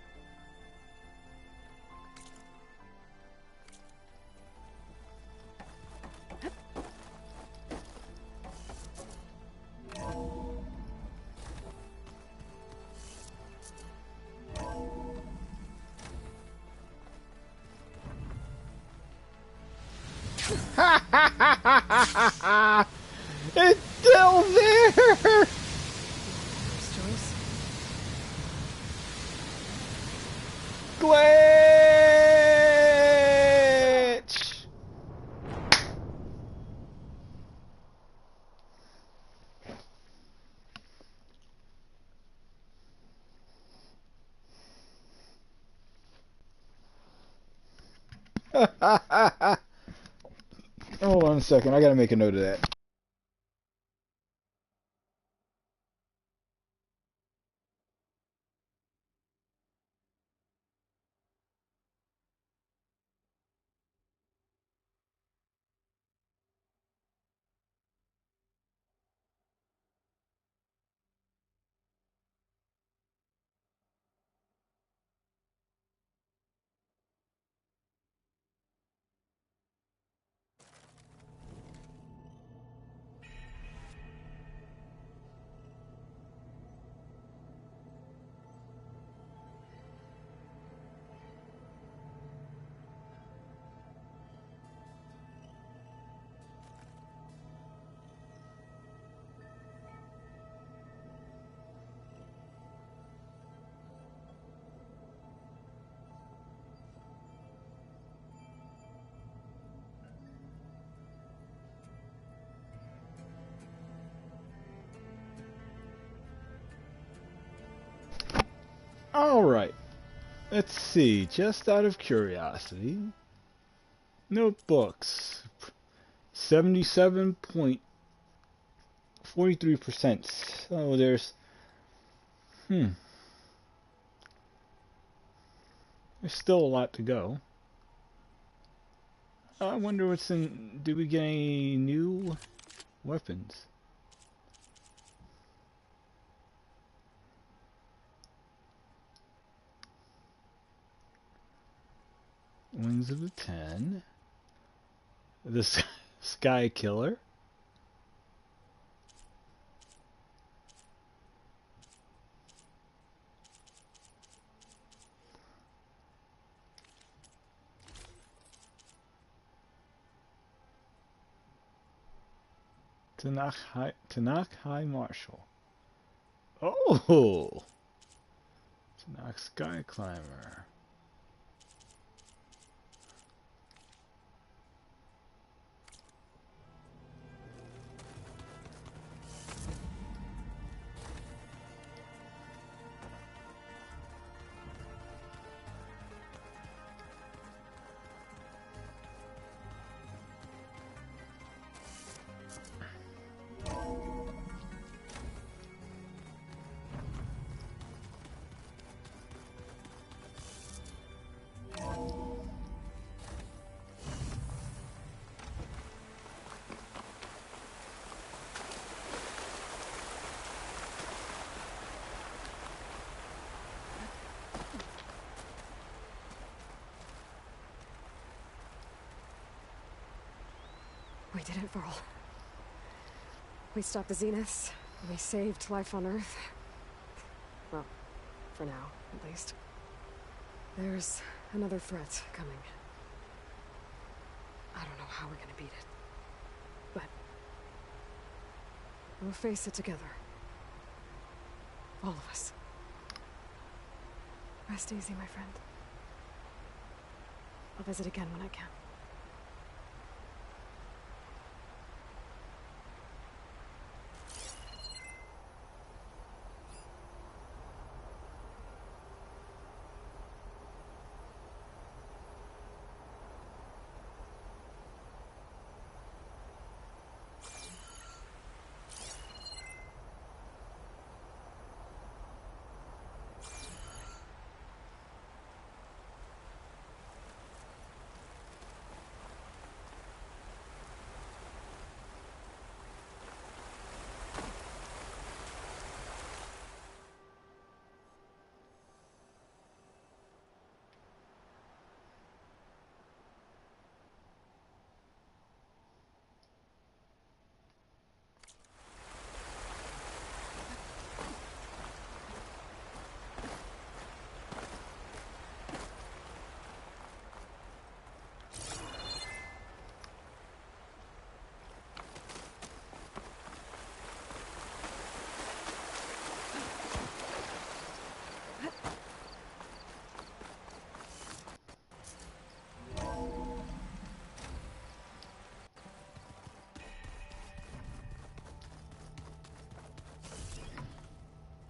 It's still there! Glitch! Hold on a second. I gotta make a note of that. Alright, let's see, just out of curiosity, notebooks, 77.43%, so there's, there's still a lot to go. I wonder what's in, do we get any new weapons? Wings of the Ten, the Sky Killer, Tanakh High Marshal. Oh, Tanakh Sky Climber. We did it, Varl. We stopped the Zeniths. We saved life on Earth. Well, for now, at least. There's another threat coming. I don't know how we're gonna beat it. But we'll face it together. All of us. Rest easy, my friend. I'll visit again when I can.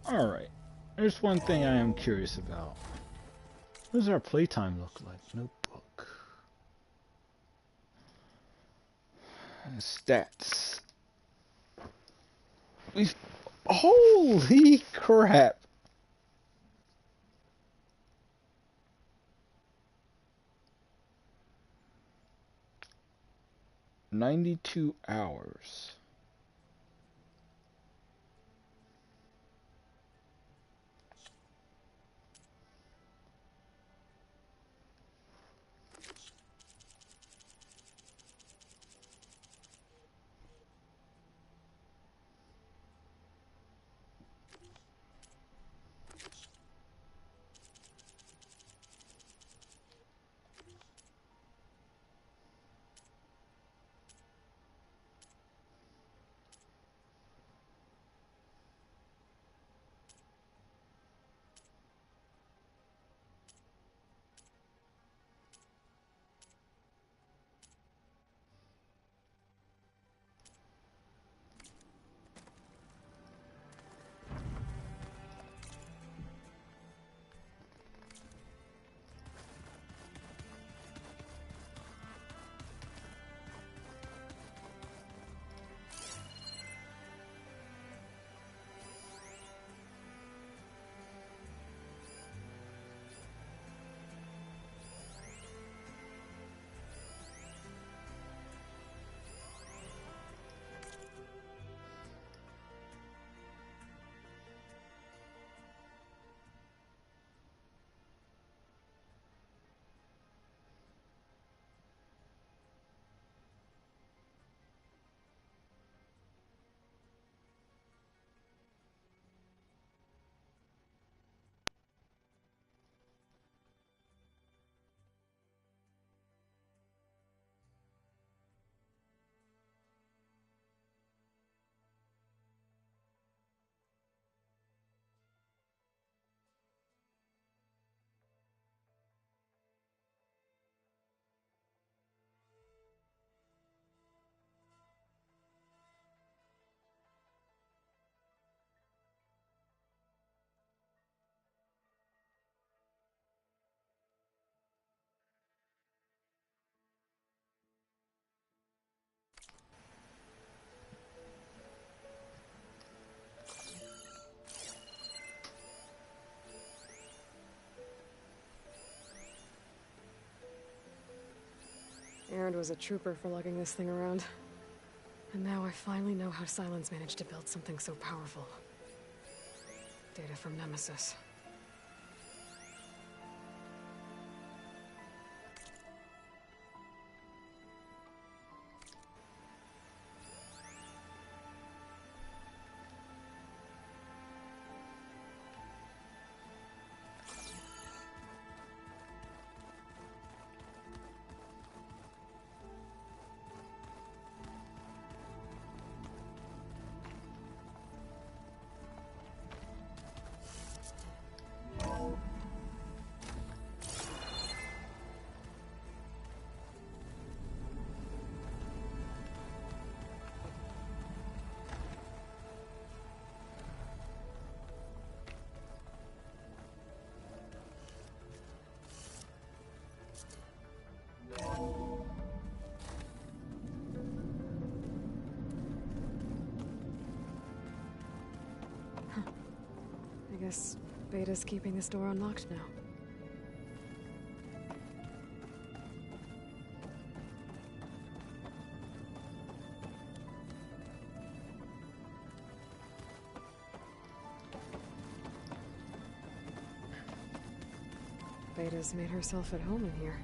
Alright, there's one thing I am curious about. What does our playtime look like? Notebook. Stats. We've... Holy crap! $92 hours. Aaron was a trooper for lugging this thing around. And now I finally know how Sylens managed to build something so powerful. Data from Nemesis. I guess Beta's keeping this door unlocked now. Beta's made herself at home in here.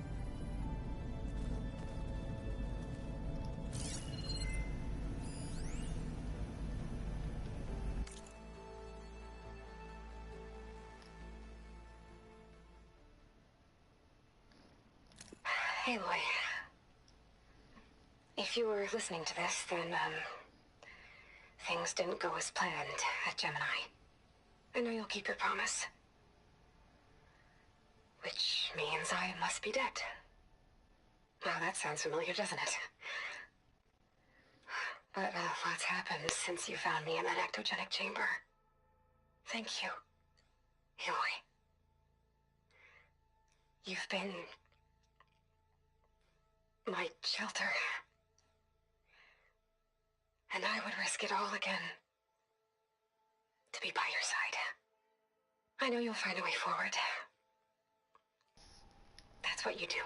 Aloy, if you were listening to this, then, things didn't go as planned at Gemini. I know you'll keep your promise. Which means I must be dead. Now that sounds familiar, doesn't it? But lots happened since you found me in that ectogenic chamber. Thank you, Aloy. You've been my shelter. And I would risk it all again to be by your side. I know you'll find a way forward. That's what you do.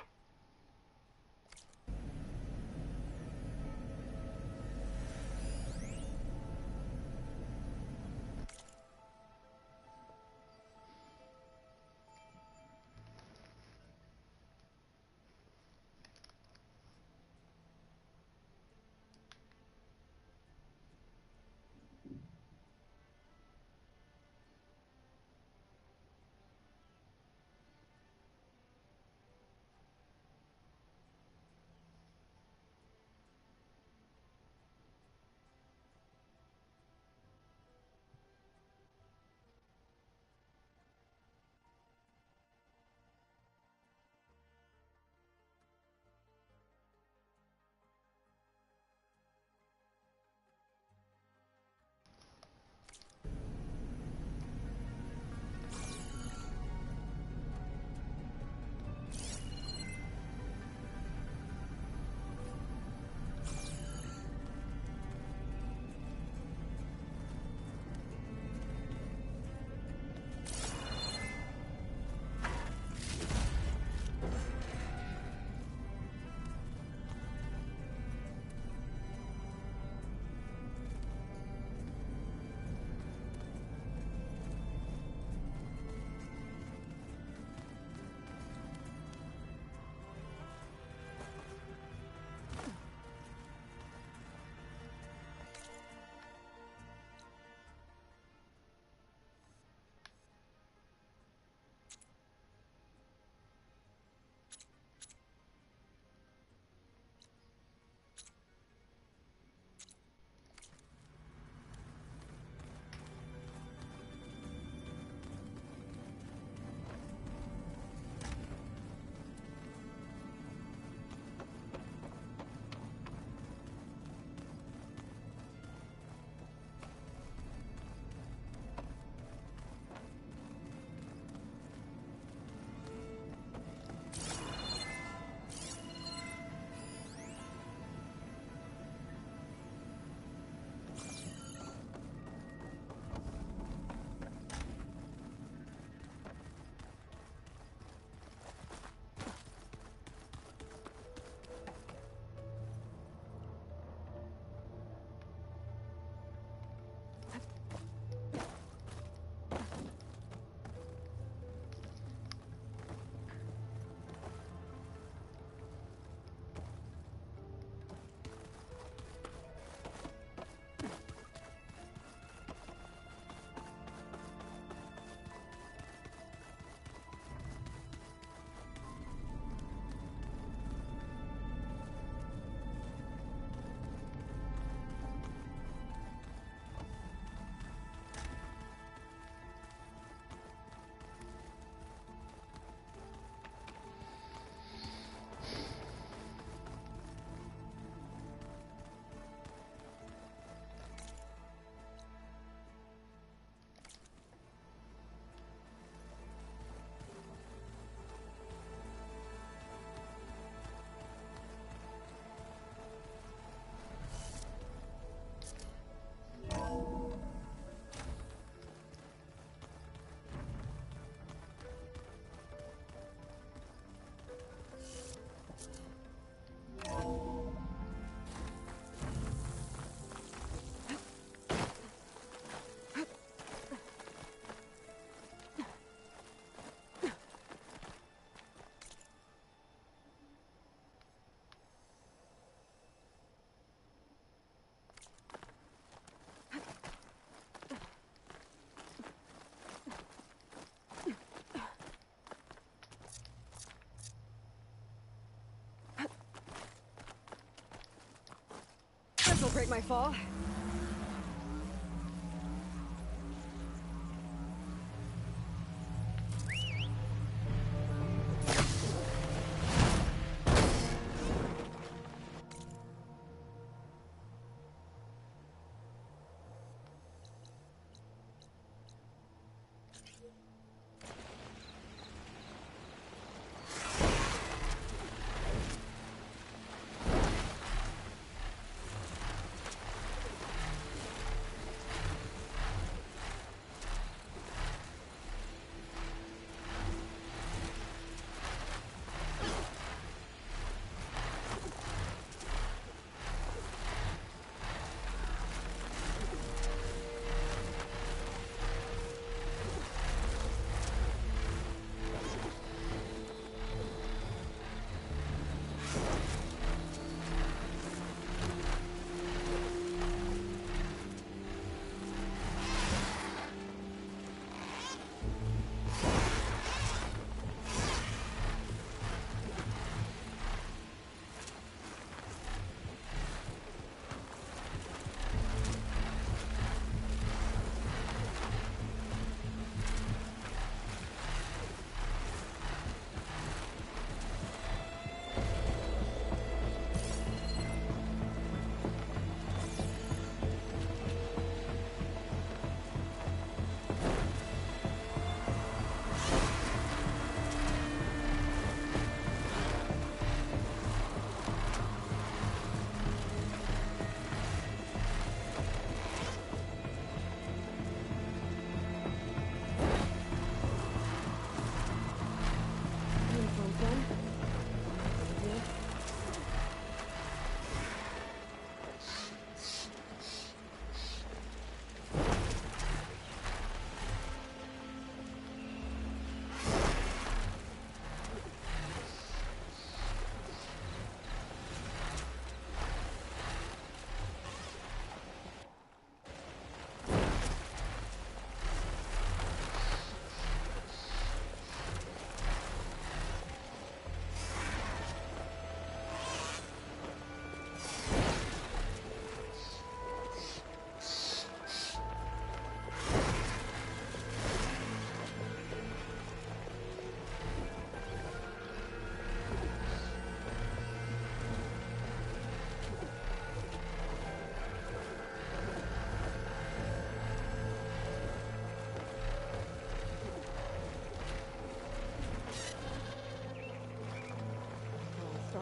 This'll break my fall.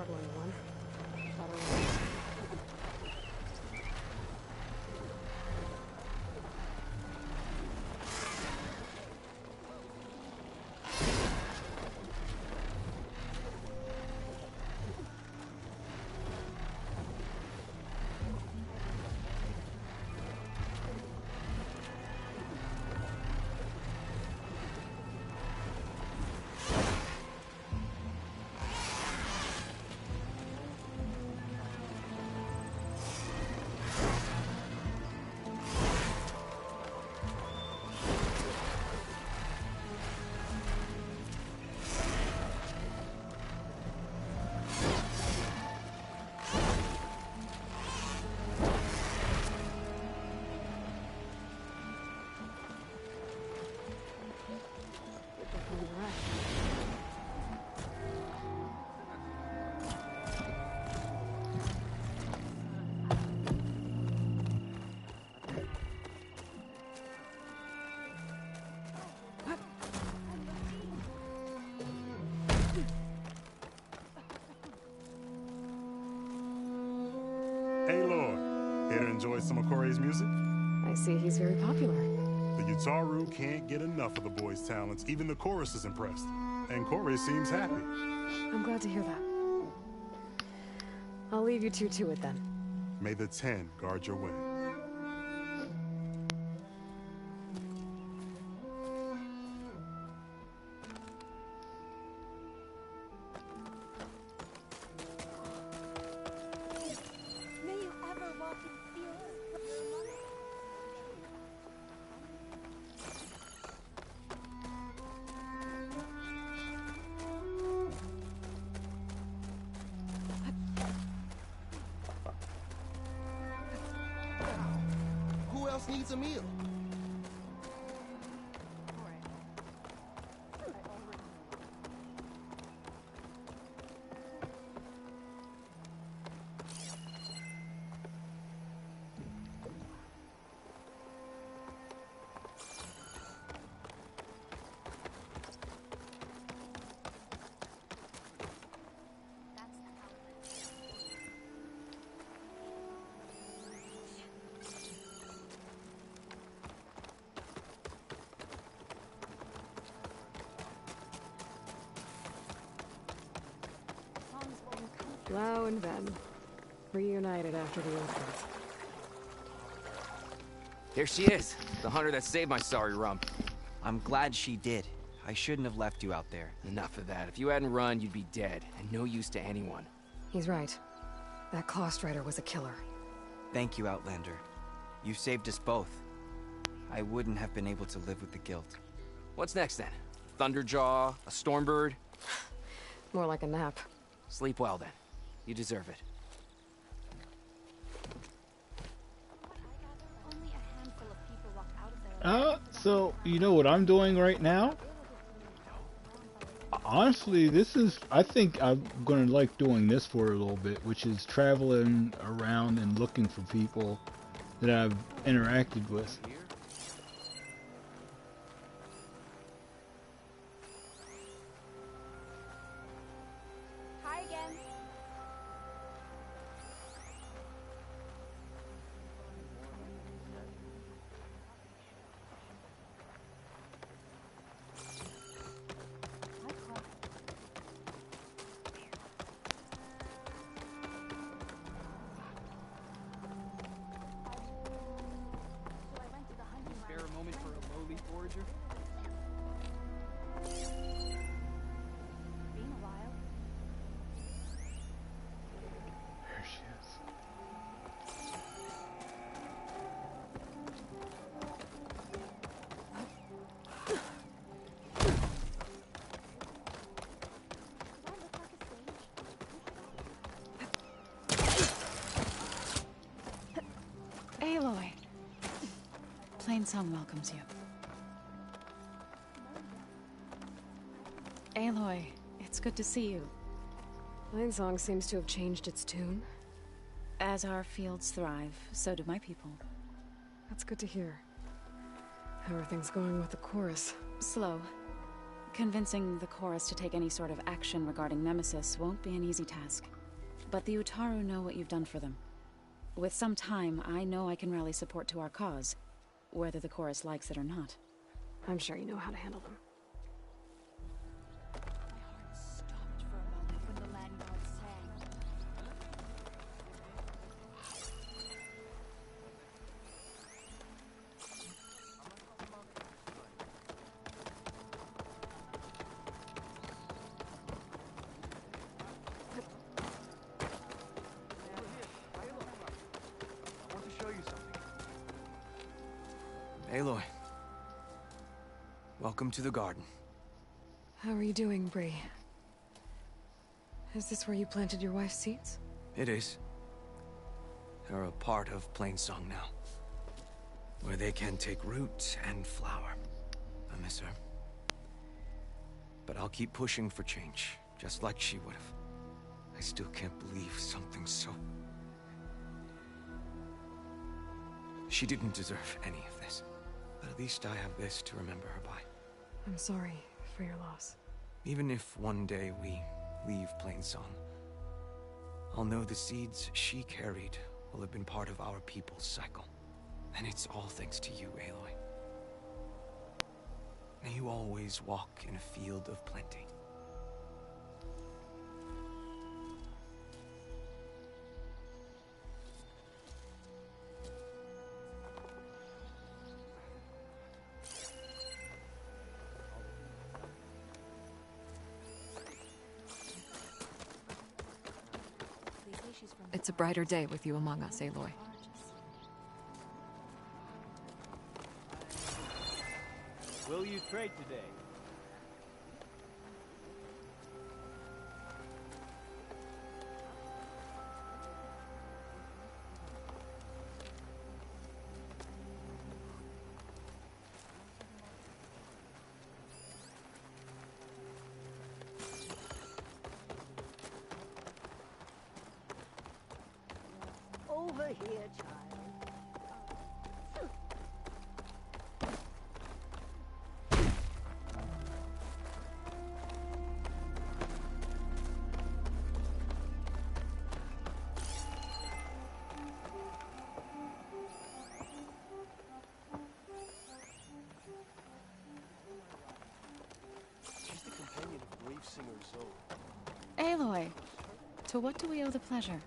struggling one. Better one. Hey, Lord. Here to enjoy some of Corey's music? I see he's very popular. The Utaru can't get enough of the boy's talents. Even the chorus is impressed. And Corey seems happy. I'm glad to hear that. I'll leave you two to it then. May the 10 guard your way. Who else needs a meal? Lau and Ben, reunited after the incident. There she is, the hunter that saved my sorry rump. I'm glad she did. I shouldn't have left you out there. Enough of that. If you hadn't run, you'd be dead, and no use to anyone. He's right. That Clawstrider was a killer. Thank you, Outlander. You saved us both. I wouldn't have been able to live with the guilt. What's next then? Thunderjaw? A Stormbird? More like a nap. Sleep well then. You deserve it. So, you know what I'm doing right now? Honestly, I think I'm gonna like doing this for a little bit, which is traveling around and looking for people that I've interacted with. Hi again. Spare a moment for a lowly forager? Been a while. There she is. Aloy. Plainsong welcomes you. Aloy, it's good to see you. Plainsong seems to have changed its tune. As our fields thrive, so do my people. That's good to hear. How are things going with the chorus? Slow. Convincing the Chorus to take any sort of action regarding Nemesis won't be an easy task. But the Utaru know what you've done for them. With some time, I know I can rally support to our cause, whether the Chorus likes it or not. I'm sure you know how to handle them. Aloy. Welcome to the garden. How are you doing, Bree? Is this where you planted your wife's seeds? It is. They're a part of Plainsong now. Where they can take root and flower. I miss her. But I'll keep pushing for change, just like she would have. I still can't believe something so... She didn't deserve any of this. But at least I have this to remember her by. I'm sorry for your loss. Even if one day we leave Plainsong, I'll know the seeds she carried will have been part of our people's cycle. And it's all thanks to you, Aloy. May you always walk in a field of plenty. It's a brighter day with you among us, Aloy. Will you trade today? Over here, child. She's the companion of Grave Singer Zoe. Aloy, to what do we owe the pleasure?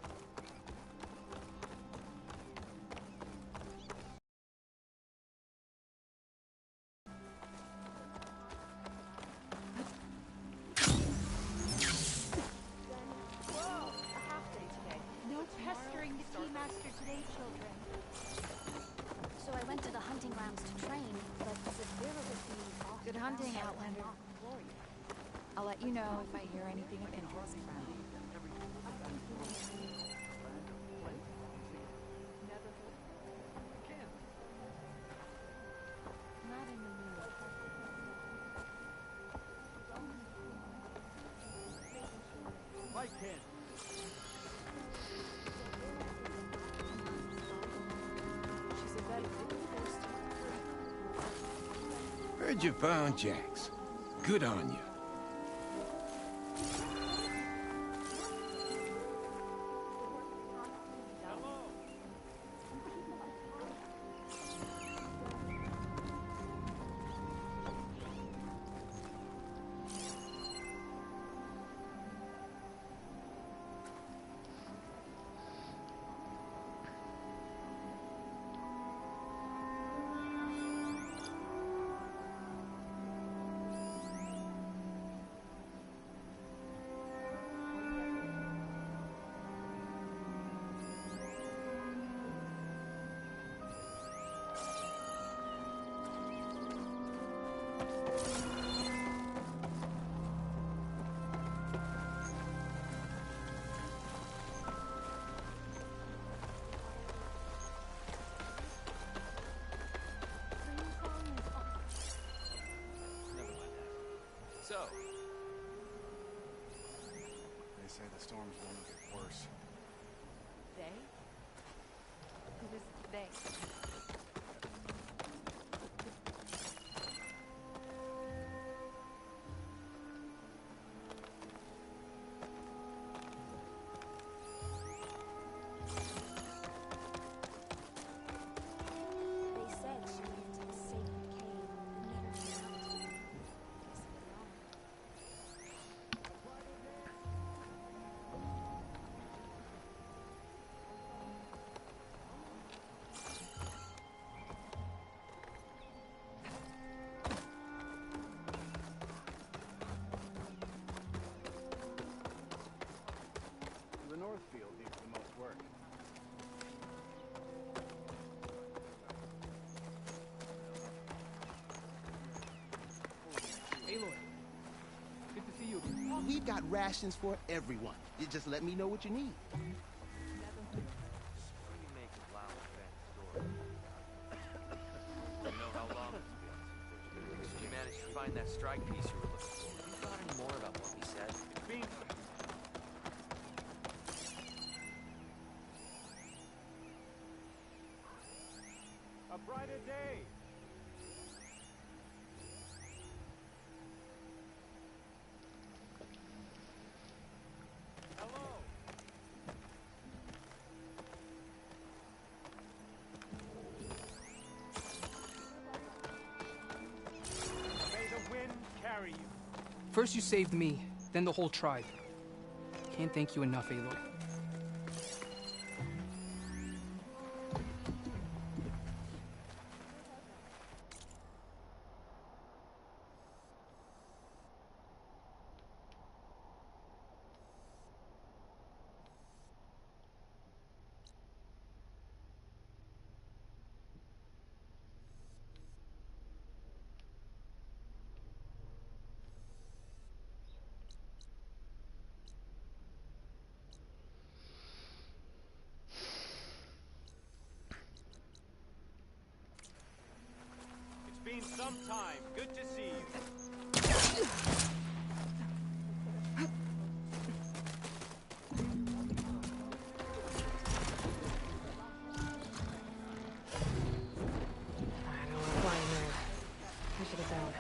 No pestering the Keymaster today, children. So I went to the hunting grounds to train, but Severa was being off. Good hunting, Outlander. I'll let you know if I hear anything of interest. Not in the mood. Mike can. Heard you found Jax. Good on you. So, They say the storms will only get worse. They? Who is they? Northfield needs the most work. Aloy, good to see you. We've got rations for everyone. You just let me know what you need. You know how long it's been since you managed to find that strike piece you were looking for. You thought any more about what we said? A brighter day. Hello. May the wind carry you. First you saved me, then the whole tribe. Can't thank you enough, Aloy. It's been some time. Good to see you. I don't know why I'm there. I should have known.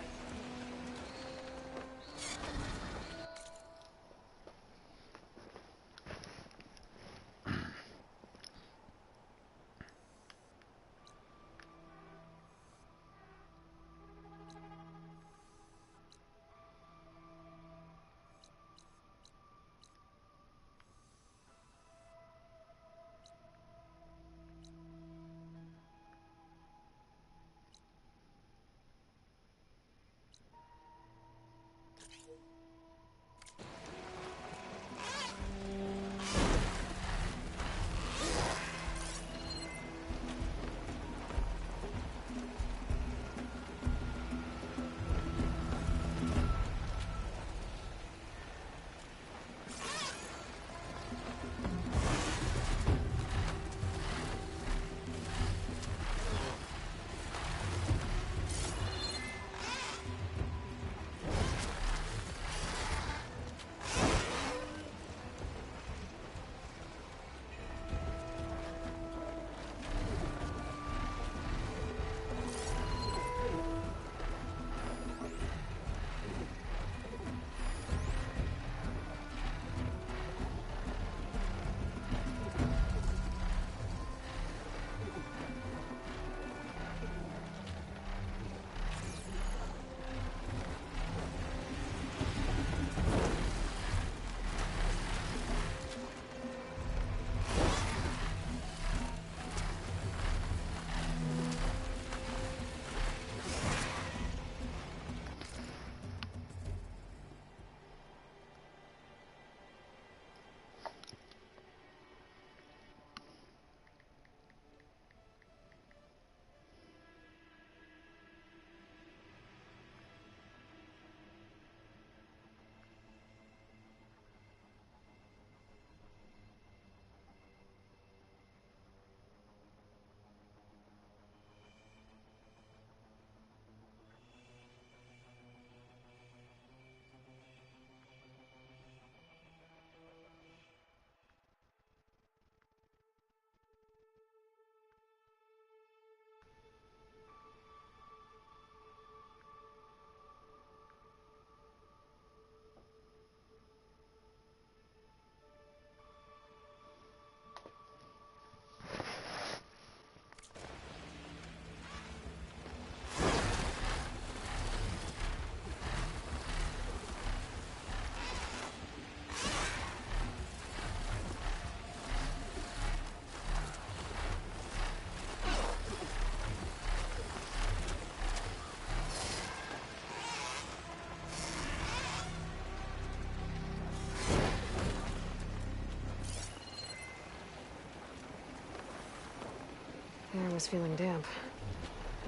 The air was feeling damp.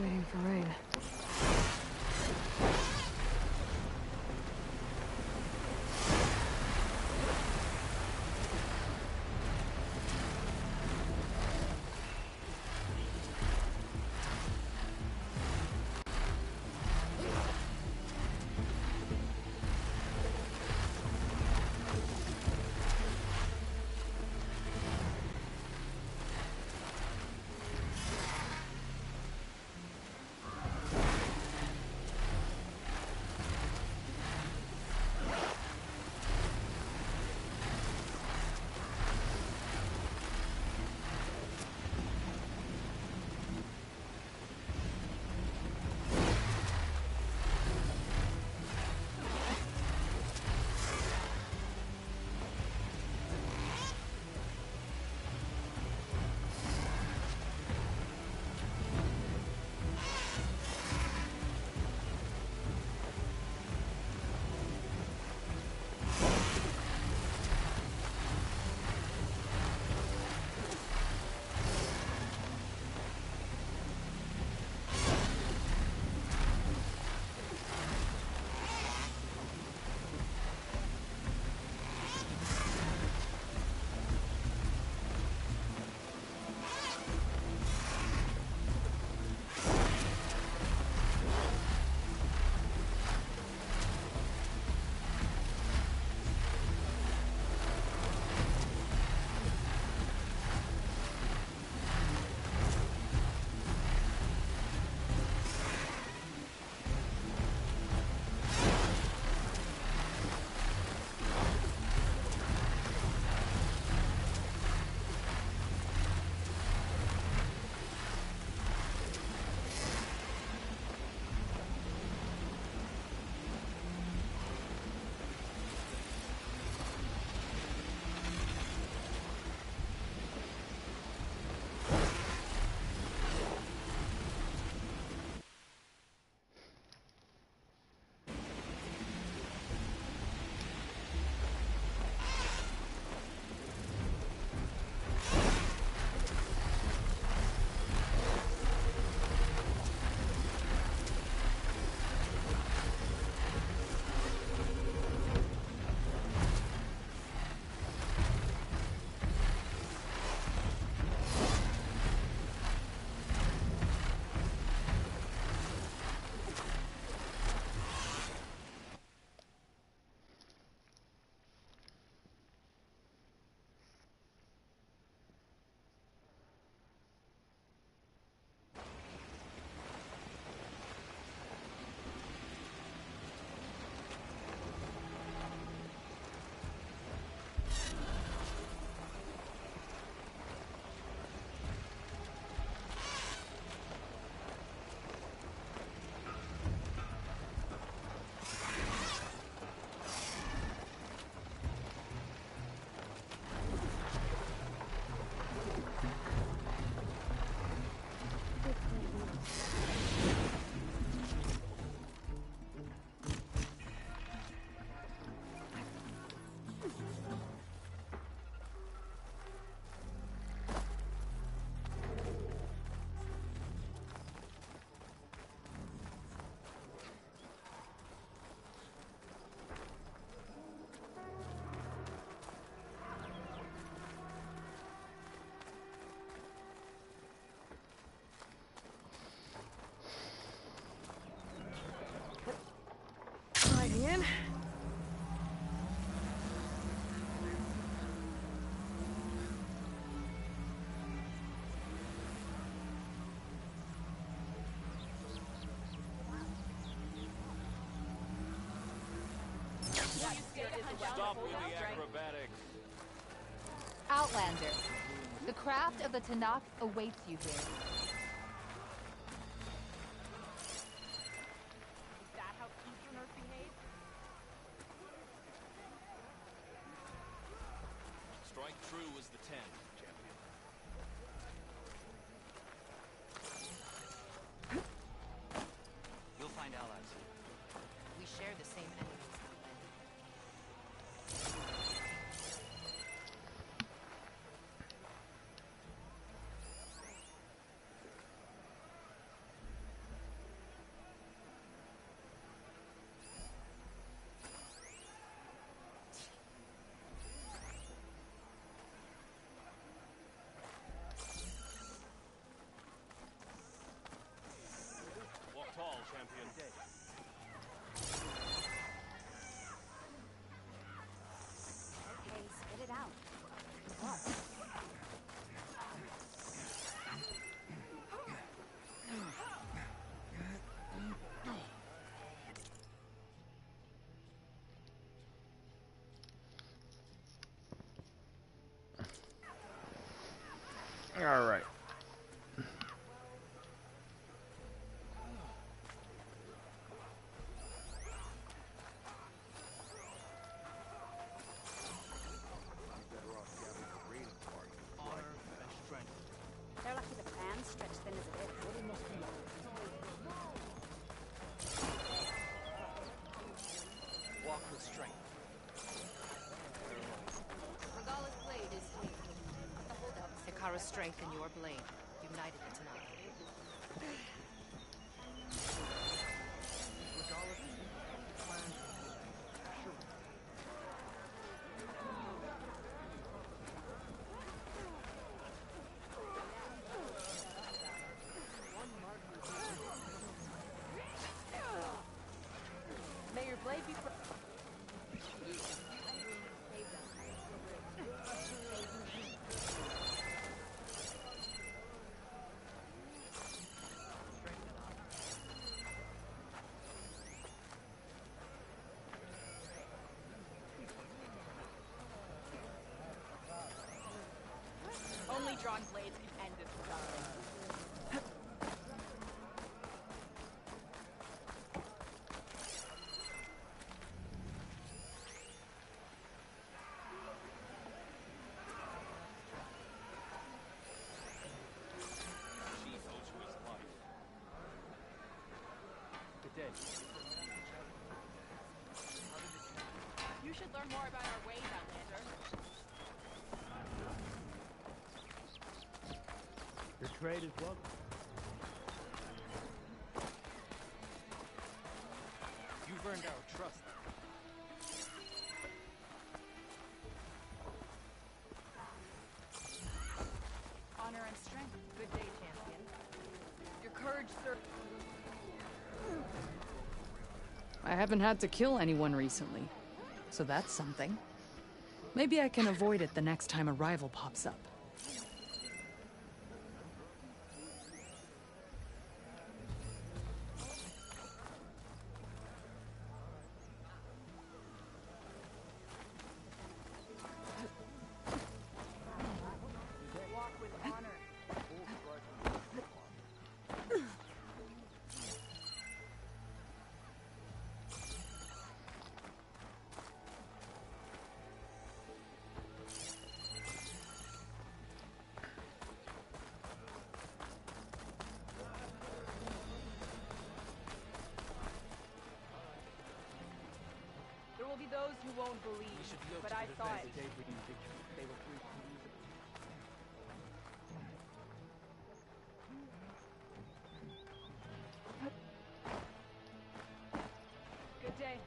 Waiting for rain. In. Stop with the acrobatics. Outlander, the craft of the Tanakh awaits you here. Strike true as the 10, champion. You'll find allies. We share the same enemies. All right. They're lucky the plan's stretched thin as it is. Walk with strength. Regala's blade is weak. The holdup. Hikara's strength in your blade. United the Tanakh. May your blade be Only drawn blades can end this battle. Good day. You should learn more about our ways, Outlander. Your trade is welcome. You've earned our trust. Honor and strength. Good day, champion. Your courage, sir. I haven't had to kill anyone recently, so that's something. Maybe I can avoid it the next time a rival pops up. Walk with honor. There will be those who won't believe, but I saw it. They were free to use it. Good day.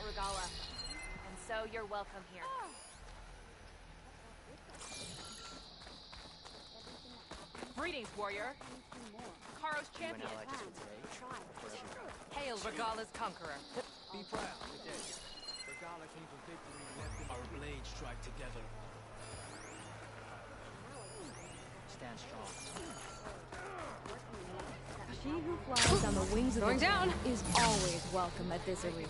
fought Regala. And so you're welcome here. Greetings, warrior. Karo's champion. Hail Regala's conqueror. Be proud. Regala came from victory and left in our blades strike together. Stand strong. She who flies on the wings of Going the down wind is always welcome at this arena.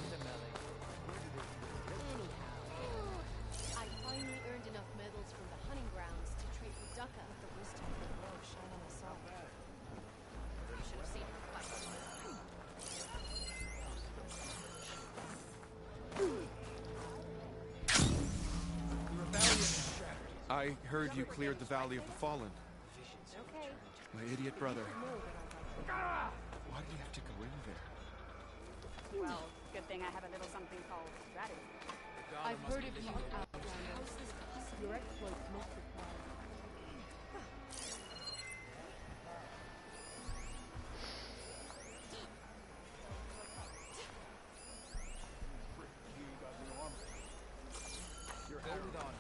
I finally earned enough medals from the hunting grounds to trade with Ducka. With the wisdom of the world shine on us all. You should have seen her fight. I heard you cleared the Valley of the Fallen. Okay. My idiot brother. Why did you have to go in there? Well, good thing I have a little something called strategy. I've heard of you, Outlander. Your exploits must surprise. You're hold on.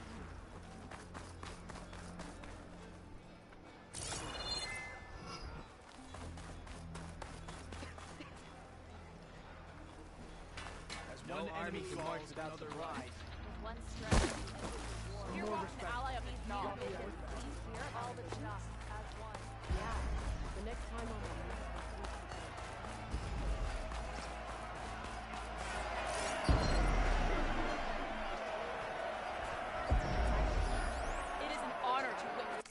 No enemy can march without the bride. With one strike. You're an ally of these dogs. Please hear all the Tanakh as one. Yeah. The next time I'm on It is an honor to witness.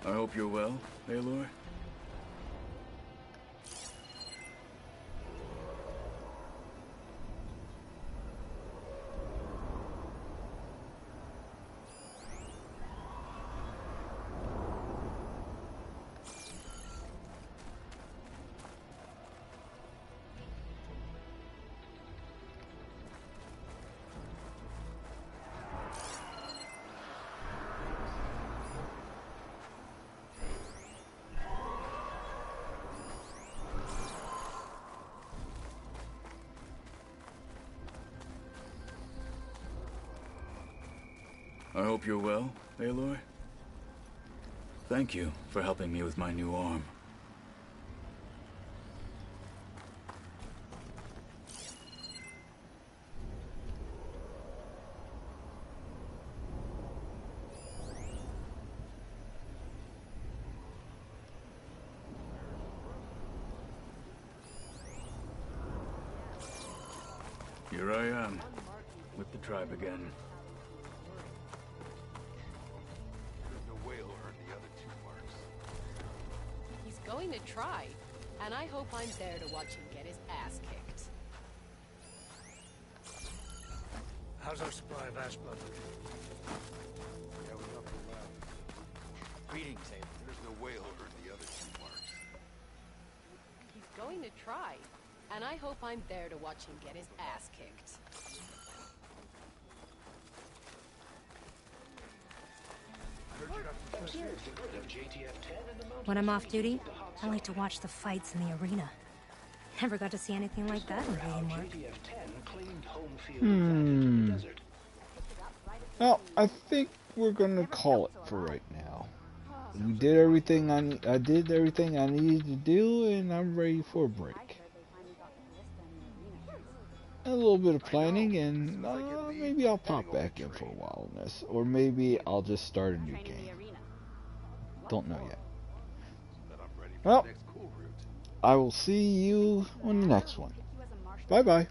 I hope you're well, Aloy. I hope you're well, Aloy. Thank you for helping me with my new arm. Here I am, with the tribe again. He's going to try, and I hope I'm there to watch him get his ass kicked. How's our supply of ash blood looking? Yeah, we got the lab. Greetings, Aloy. There's no way he'll earn the other 2 marks. He's going to try, and I hope I'm there to watch him get his ass kicked. I heard When I'm off duty, I like to watch the fights in the arena. Never got to see anything like that in Ravenwork. Well, I think we're gonna call it for right now. We did everything I did everything I needed to do, and I'm ready for a break. A little bit of planning, and maybe I'll pop back in for a while on this, or maybe I'll just start a new game. Don't know yet. Well, I will see you on the next one. Bye bye.